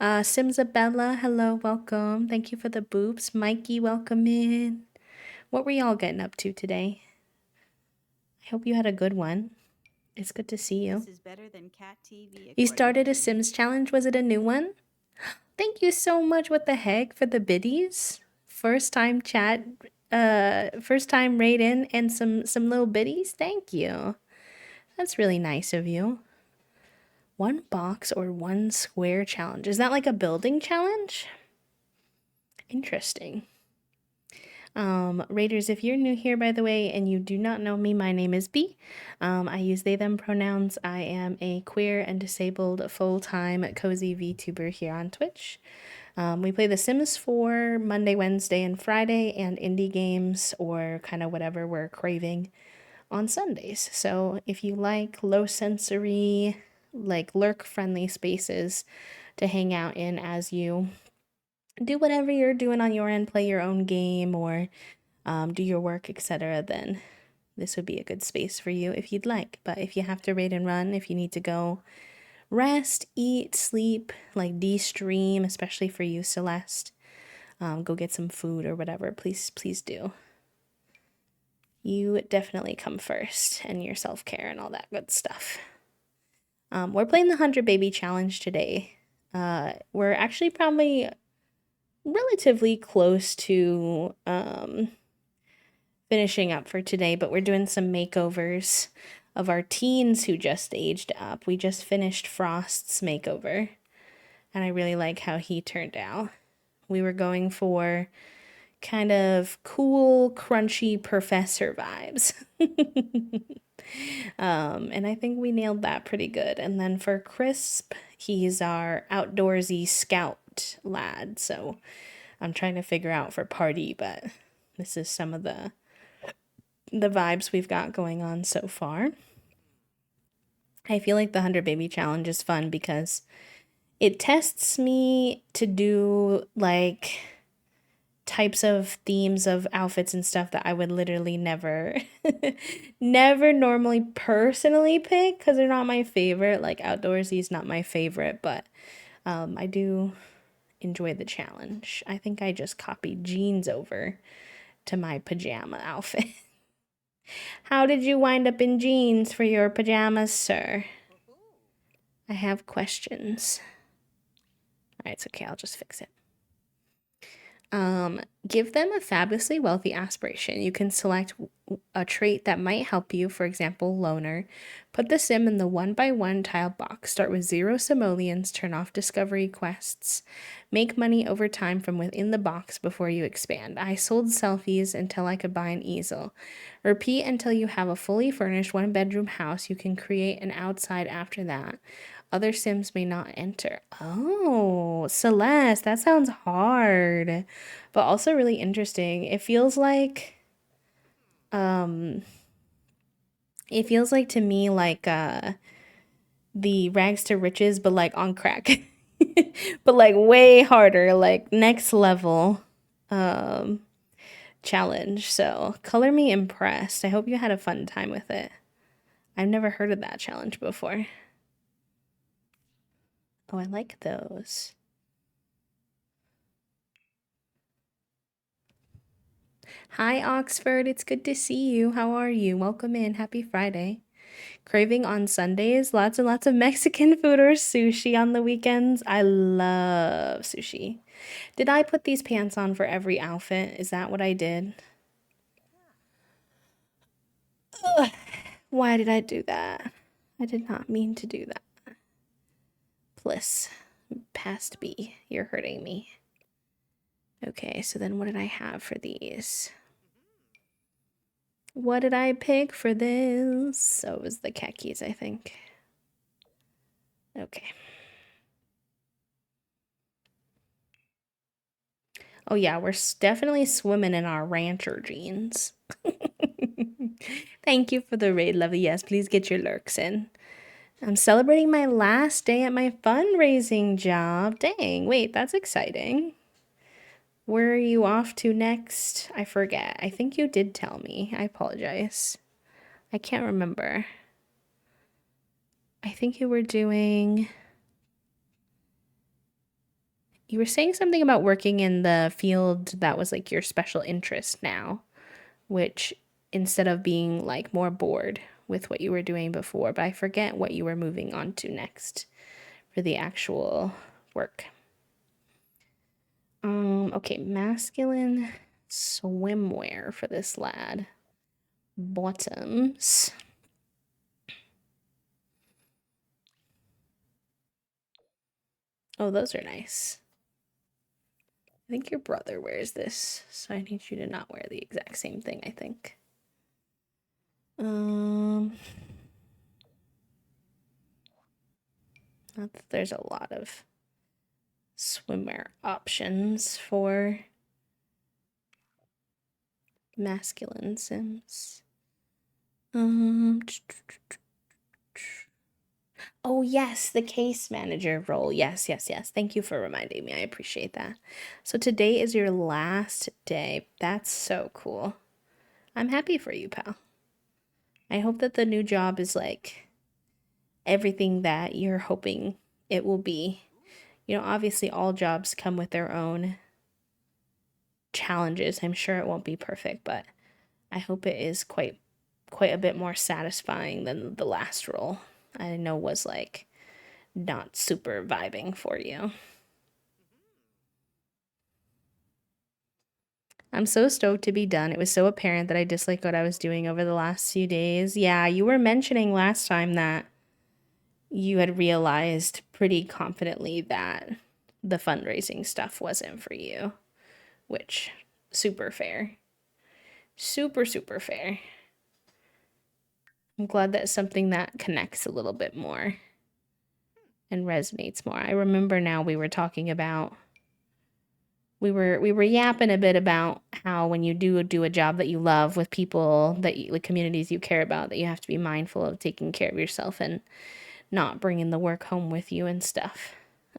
Simsabella, hello, welcome. Thank you for the boops. Mikey, welcome in. What were y'all getting up to today? I hope you had a good one. It's good to see you. This is better than Cat TV. You started a Sims challenge. Was it a new one? Thank you so much. What the heck for the biddies? First time chat, first time raid in and some little biddies. Thank you. That's really nice of you. One box or one square challenge. Is that like a building challenge? Interesting. Raiders, if you're new here, by the way, and you do not know me, my name is B. I use they, them pronouns. I am a queer and disabled full-time cozy VTuber here on Twitch. We play The Sims 4 Monday, Wednesday, and Friday, and indie games or kind of whatever we're craving on Sundays. So if you like low sensory, like lurk friendly spaces to hang out in as you do whatever you're doing on your end, play your own game or do your work, etc., then this would be a good space for you if you'd like. But if you have to raid and run, if you need to go rest, eat, sleep, like de-stream, especially for you, Celeste, go get some food or whatever, please do. You definitely come first, and your self-care and all that good stuff. We're playing the 100 Baby Challenge today. We're actually probably relatively close to finishing up for today, but we're doing some makeovers of our teens who just aged up. We just finished Frost's makeover, and I really like how he turned out. We were going for kind of cool, crunchy professor vibes. And I think we nailed that pretty good. And then for Crisp, he's our outdoorsy scout lad. So I'm trying to figure out for party, but this is some of the vibes we've got going on so far. I feel like the 100 Baby Challenge is fun because it tests me to do like types of themes of outfits and stuff that I would literally never never normally personally pick because they're not my favorite. Like outdoorsy is not my favorite, but I do enjoy the challenge. I think I just copied jeans over to my pajama outfit. How did you wind up in jeans for your pajamas, sir? I have questions. Alright, it's okay, I'll just fix it. Give them a fabulously wealthy aspiration. You can select a trait that might help you, for example, loner. Put the sim in the 1x1 tile box. Start with 0 simoleons, turn off discovery quests. Make money over time from within the box before you expand. I sold selfies until I could buy an easel. Repeat until you have a fully furnished 1-bedroom house. You can create an outside after that. Other Sims may not enter. Oh, Celeste, that sounds hard, but also really interesting. It feels like to me like the rags to riches, but like on crack. But like way harder, like next level challenge. So, color me impressed. I hope you had a fun time with it. I've never heard of that challenge before. Oh, I like those. Hi, Oxford. It's good to see you. How are you? Welcome in. Happy Friday. Craving on Sundays. Lots and lots of Mexican food or sushi on the weekends. I love sushi. Did I put these pants on for every outfit? Is that what I did? Ugh. Why did I do that? I did not mean to do that. Bliss. Past B. You're hurting me. Okay, so then what did I have for these? What did I pick for this? Oh, it was the khakis, I think. Okay. Oh yeah, we're definitely swimming in our rancher jeans. Thank you for the raid, lovely. Yes, please get your lurks in. I'm celebrating my last day at my fundraising job. Dang, wait, that's exciting. Where are you off to next? I forget. I think you did tell me. I apologize. I can't remember. I think you were doing... You were saying something about working in the field that was like your special interest now, which instead of being like more bored with what you were doing before, but I forget what you were moving on to next for the actual work. Okay, masculine swimwear for this lad. Bottoms. Oh, those are nice. I think your brother wears this, so I need you to not wear the exact same thing, I think. Not that there's a lot of swimwear options for masculine Sims. Oh yes, the case manager role. Yes, yes, yes. Thank you for reminding me. I appreciate that. So today is your last day. That's so cool. I'm happy for you, pal. I hope that the new job is like everything that you're hoping it will be. You know, obviously all jobs come with their own challenges. I'm sure it won't be perfect, but I hope it is quite a bit more satisfying than the last role. I know was like not super vibing for you. I'm so stoked to be done. It was so apparent that I disliked what I was doing over the last few days. Yeah, you were mentioning last time that you had realized pretty confidently that the fundraising stuff wasn't for you, which super fair. Super, super fair. I'm glad that's something that connects a little bit more and resonates more. I remember now we were talking about we were yapping a bit about how when you do a job that you love with people that you, like communities you care about, that you have to be mindful of taking care of yourself and not bringing the work home with you and stuff.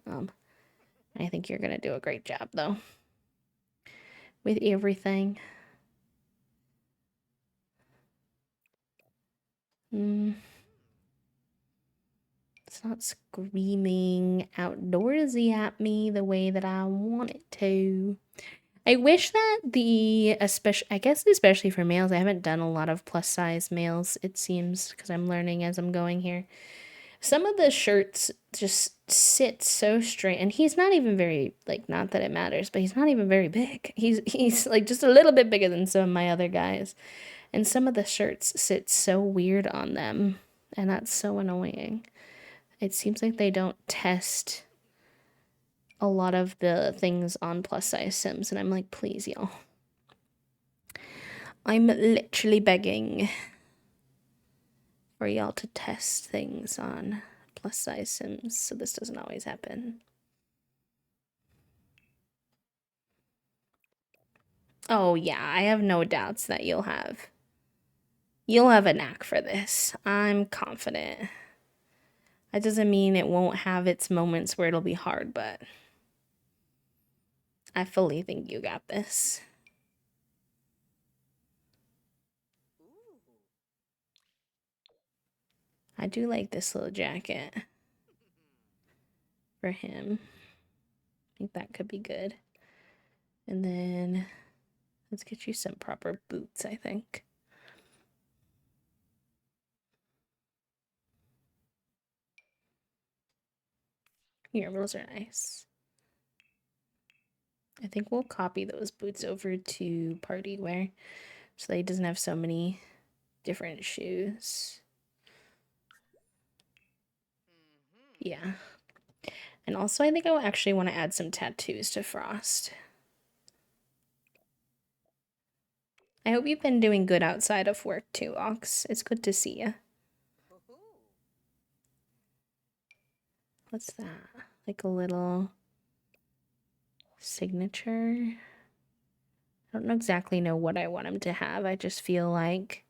I think you're gonna do a great job though with everything. It's not screaming outdoorsy at me the way that I want it to. I wish that especially for males, I haven't done a lot of plus size males, it seems, because I'm learning as I'm going here. Some of the shirts just sit so straight, and he's not even very, like, not that it matters, but he's not even very big. He's like just a little bit bigger than some of my other guys. And some of the shirts sit so weird on them, and that's so annoying. It seems like they don't test a lot of the things on plus size Sims, and I'm like, please, y'all. I'm literally begging for y'all to test things on plus size Sims so this doesn't always happen. Oh yeah, I have no doubts that you'll have a knack for this. I'm confident. That doesn't mean it won't have its moments where it'll be hard, but I fully think you got this. I do like this little jacket for him. I think that could be good. And then let's get you some proper boots, I think. Here, those are nice. I think we'll copy those boots over to party wear so that he doesn't have so many different shoes. Yeah. And also, I think I will actually want to add some tattoos to Frost. I hope you've been doing good outside of work too, Ox. It's good to see you. What's that? Like a little signature? I don't exactly know what I want him to have. I just feel like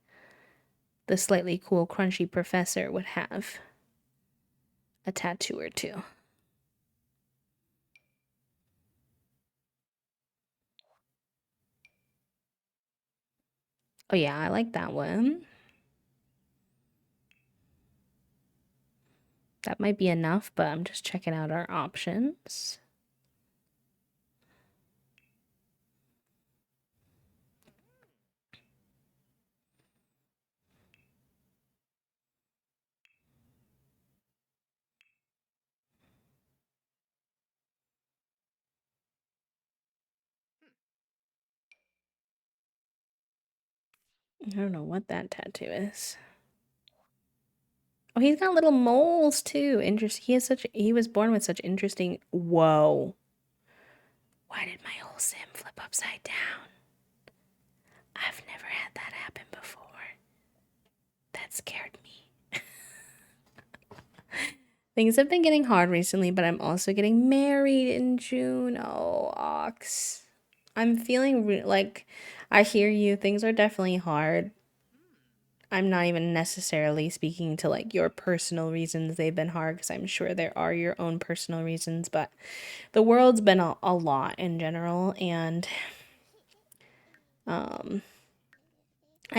the slightly cool, crunchy professor would have a tattoo or two. Oh yeah, I like that one. That might be enough, but I'm just checking out our options. I don't know what that tattoo is. Oh, he's got little moles too. Interesting. He was born with such interesting. Whoa. Why did my whole sim flip upside down? I've never had that happen before. That scared me. Things have been getting hard recently, but I'm also getting married in June. Oh, Ox. I'm feeling like I hear you. Things are definitely hard. I'm not even necessarily speaking to like your personal reasons they've been hard, because I'm sure there are your own personal reasons, but the world's been a lot in general, and I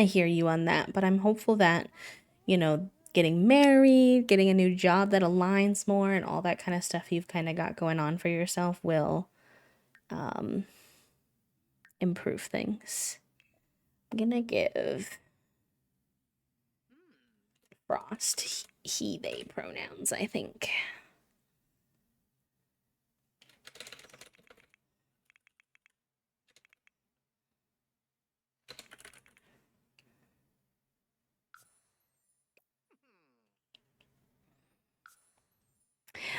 hear you on that. But I'm hopeful that, getting married, getting a new job that aligns more, and all that kind of stuff you've kind of got going on for yourself will improve things. I'm gonna give Frost he, they pronouns, I think.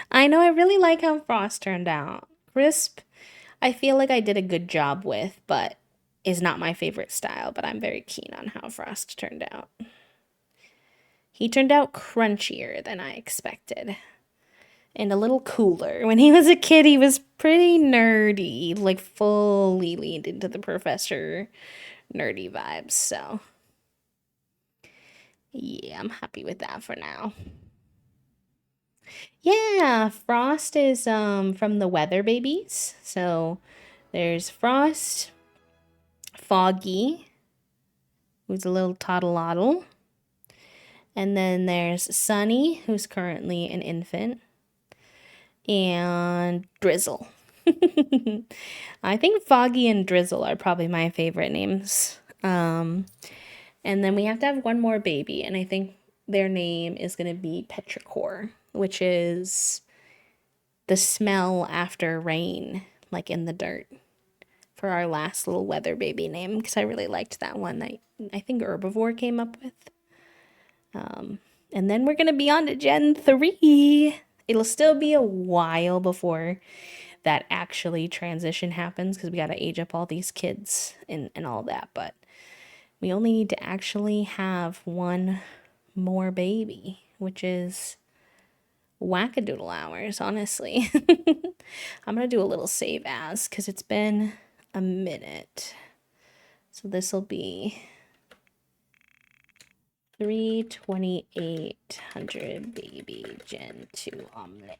I know, I really like how Frost turned out. Crisp, I feel like I did a good job with, but is not my favorite style, but I'm very keen on how Frost turned out. He turned out crunchier than I expected. And a little cooler. When he was a kid, he was pretty nerdy, like fully leaned into the professor nerdy vibes. So, yeah, I'm happy with that for now. Yeah, Frost is from the Weather Babies. So, there's Frost, Foggy, who's a little toddle, and then there's Sunny, who's currently an infant, and Drizzle. I think Foggy and Drizzle are probably my favorite names. And then we have to have one more baby, and I think their name is going to be Petrichor, which is the smell after rain, like in the dirt, for our last little weather baby name, because I really liked that one that I think Herbivore came up with. And then we're going to be on to Gen 3. It'll still be a while before that actually transition happens, because we got to age up all these kids and all that, but we only need to actually have one more baby, which is wackadoodle hours, honestly. I'm going to do a little save as, because it's been a minute. So this will be 32800 baby Gen 2 omelet.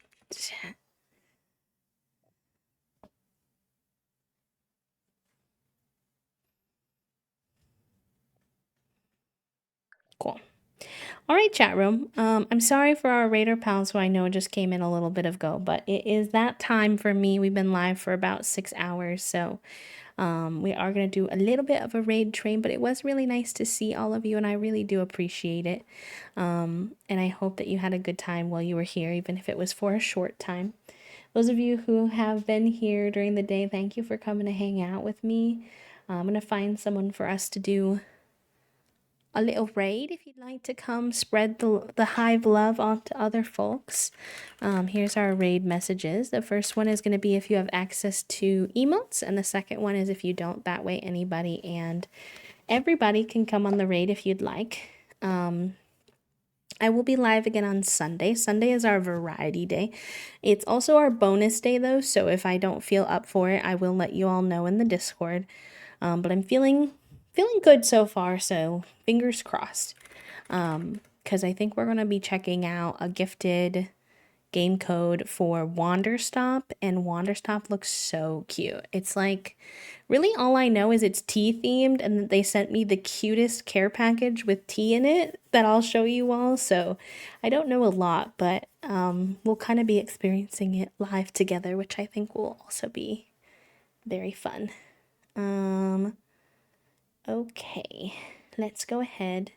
Cool. All right, chat room. I'm sorry for our Raider pals who I know just came in a little bit ago, but it is that time for me. We've been live for about 6 hours, so we are going to do a little bit of a raid train, but it was really nice to see all of you, and I really do appreciate it. And I hope that you had a good time while you were here, even if it was for a short time. Those of you who have been here during the day, thank you for coming to hang out with me. I'm going to find someone for us to do a little raid if you'd like to come spread the hive love on to other folks. Here's our raid messages. The first one is going to be if you have access to emotes, and the second one is if you don't. That way anybody and everybody can come on the raid if you'd like. I will be live again on Sunday. Sunday is our variety day. It's also our bonus day though, so if I don't feel up for it, I will let you all know in the Discord. But I'm feeling good so far, so fingers crossed. Because I think we're going to be checking out a gifted game code for Wanderstop, and Wanderstop looks so cute. It's like, really all I know is it's tea themed, and they sent me the cutest care package with tea in it that I'll show you all, so I don't know a lot, but we'll kind of be experiencing it live together, which I think will also be very fun. Okay, let's go ahead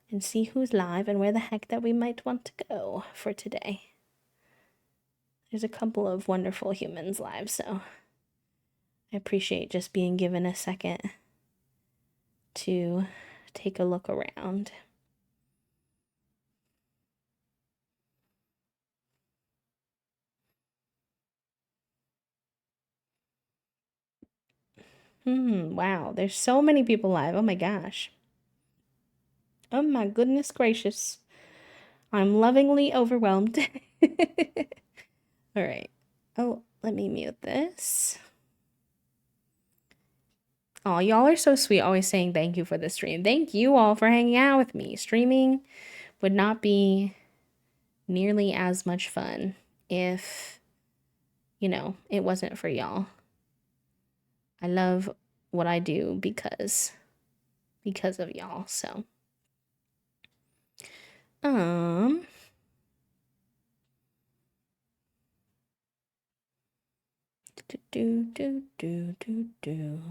and see who's live and where the heck that we might want to go for today. There's a couple of wonderful humans live, so I appreciate just being given a second to take a look around. Wow, there's so many people live. Oh my gosh. Oh my goodness gracious. I'm lovingly overwhelmed. All right. Oh, let me mute this. Oh, y'all are so sweet, always saying thank you for the stream. Thank you all for hanging out with me. Streaming would not be nearly as much fun if, it wasn't for y'all. I love what I do because of y'all. So, do.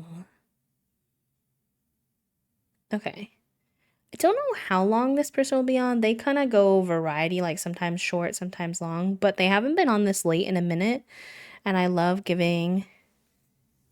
Okay. I don't know how long this person will be on. They kind of go variety, like sometimes short, sometimes long, but they haven't been on this late in a minute. And I love giving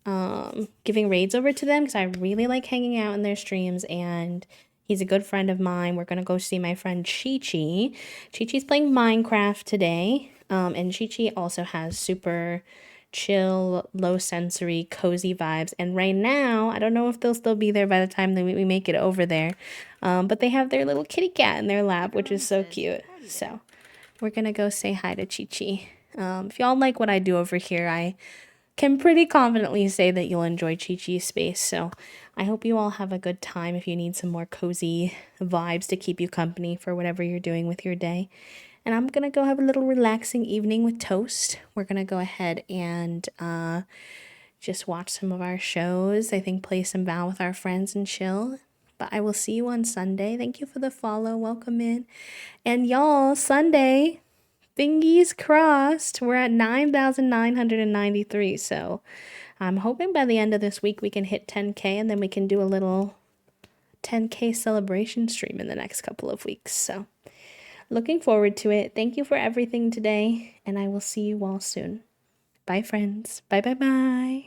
raids over to them because I really like hanging out in their streams, and he's a good friend of mine. We're gonna go see my friend Chi Chi. Chi Chi's playing Minecraft today. And Chi Chi also has super chill, low sensory, cozy vibes. And right now, I don't know if they'll still be there by the time that we make it over there. But they have their little kitty cat in their lap, which is so cute. So we're gonna go say hi to Chi Chi. If y'all like what I do over here, I can pretty confidently say that you'll enjoy Chi Chi's space. So I hope you all have a good time if you need some more cozy vibes to keep you company for whatever you're doing with your day. And I'm gonna go have a little relaxing evening with Toast. We're gonna go ahead and just watch some of our shows. I think play some Val with our friends and chill. But I will see you on Sunday. Thank you for the follow. Welcome in. And y'all, Sunday, fingers crossed, we're at 9,993. So I'm hoping by the end of this week we can hit 10K, and then we can do a little 10K celebration stream in the next couple of weeks. So looking forward to it. Thank you for everything today, and I will see you all soon. Bye, friends. Bye, bye, bye.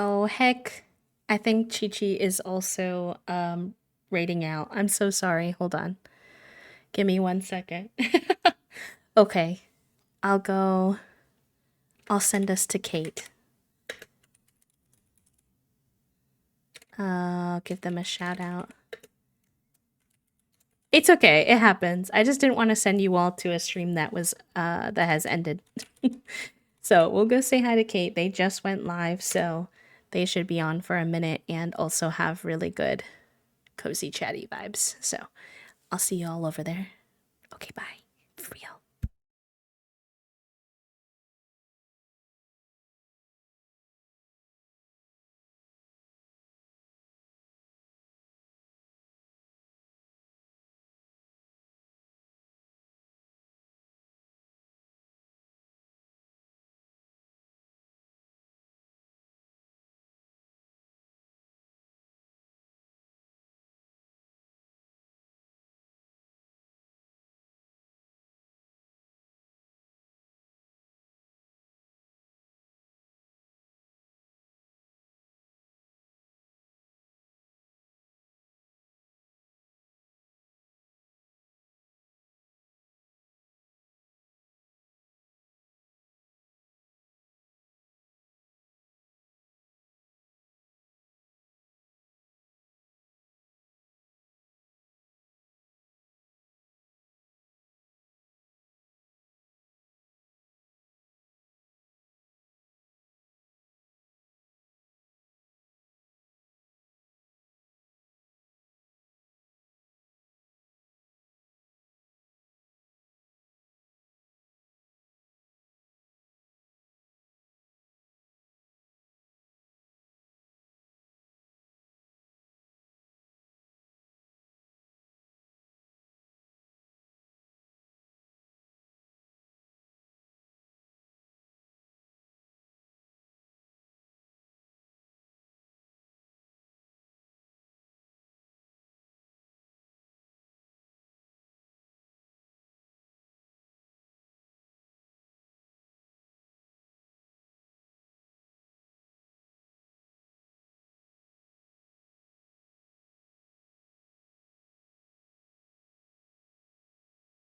Oh, heck. I think Chi Chi is also raiding out. I'm so sorry. Hold on. Give me 1 second. Okay. I'll send us to Kate. I'll give them a shout out. It's okay. It happens. I just didn't want to send you all to a stream that was that has ended. So we'll go say hi to Kate. They just went live, so they should be on for a minute and also have really good, cozy, chatty vibes. So I'll see you all over there. Okay, bye. For real.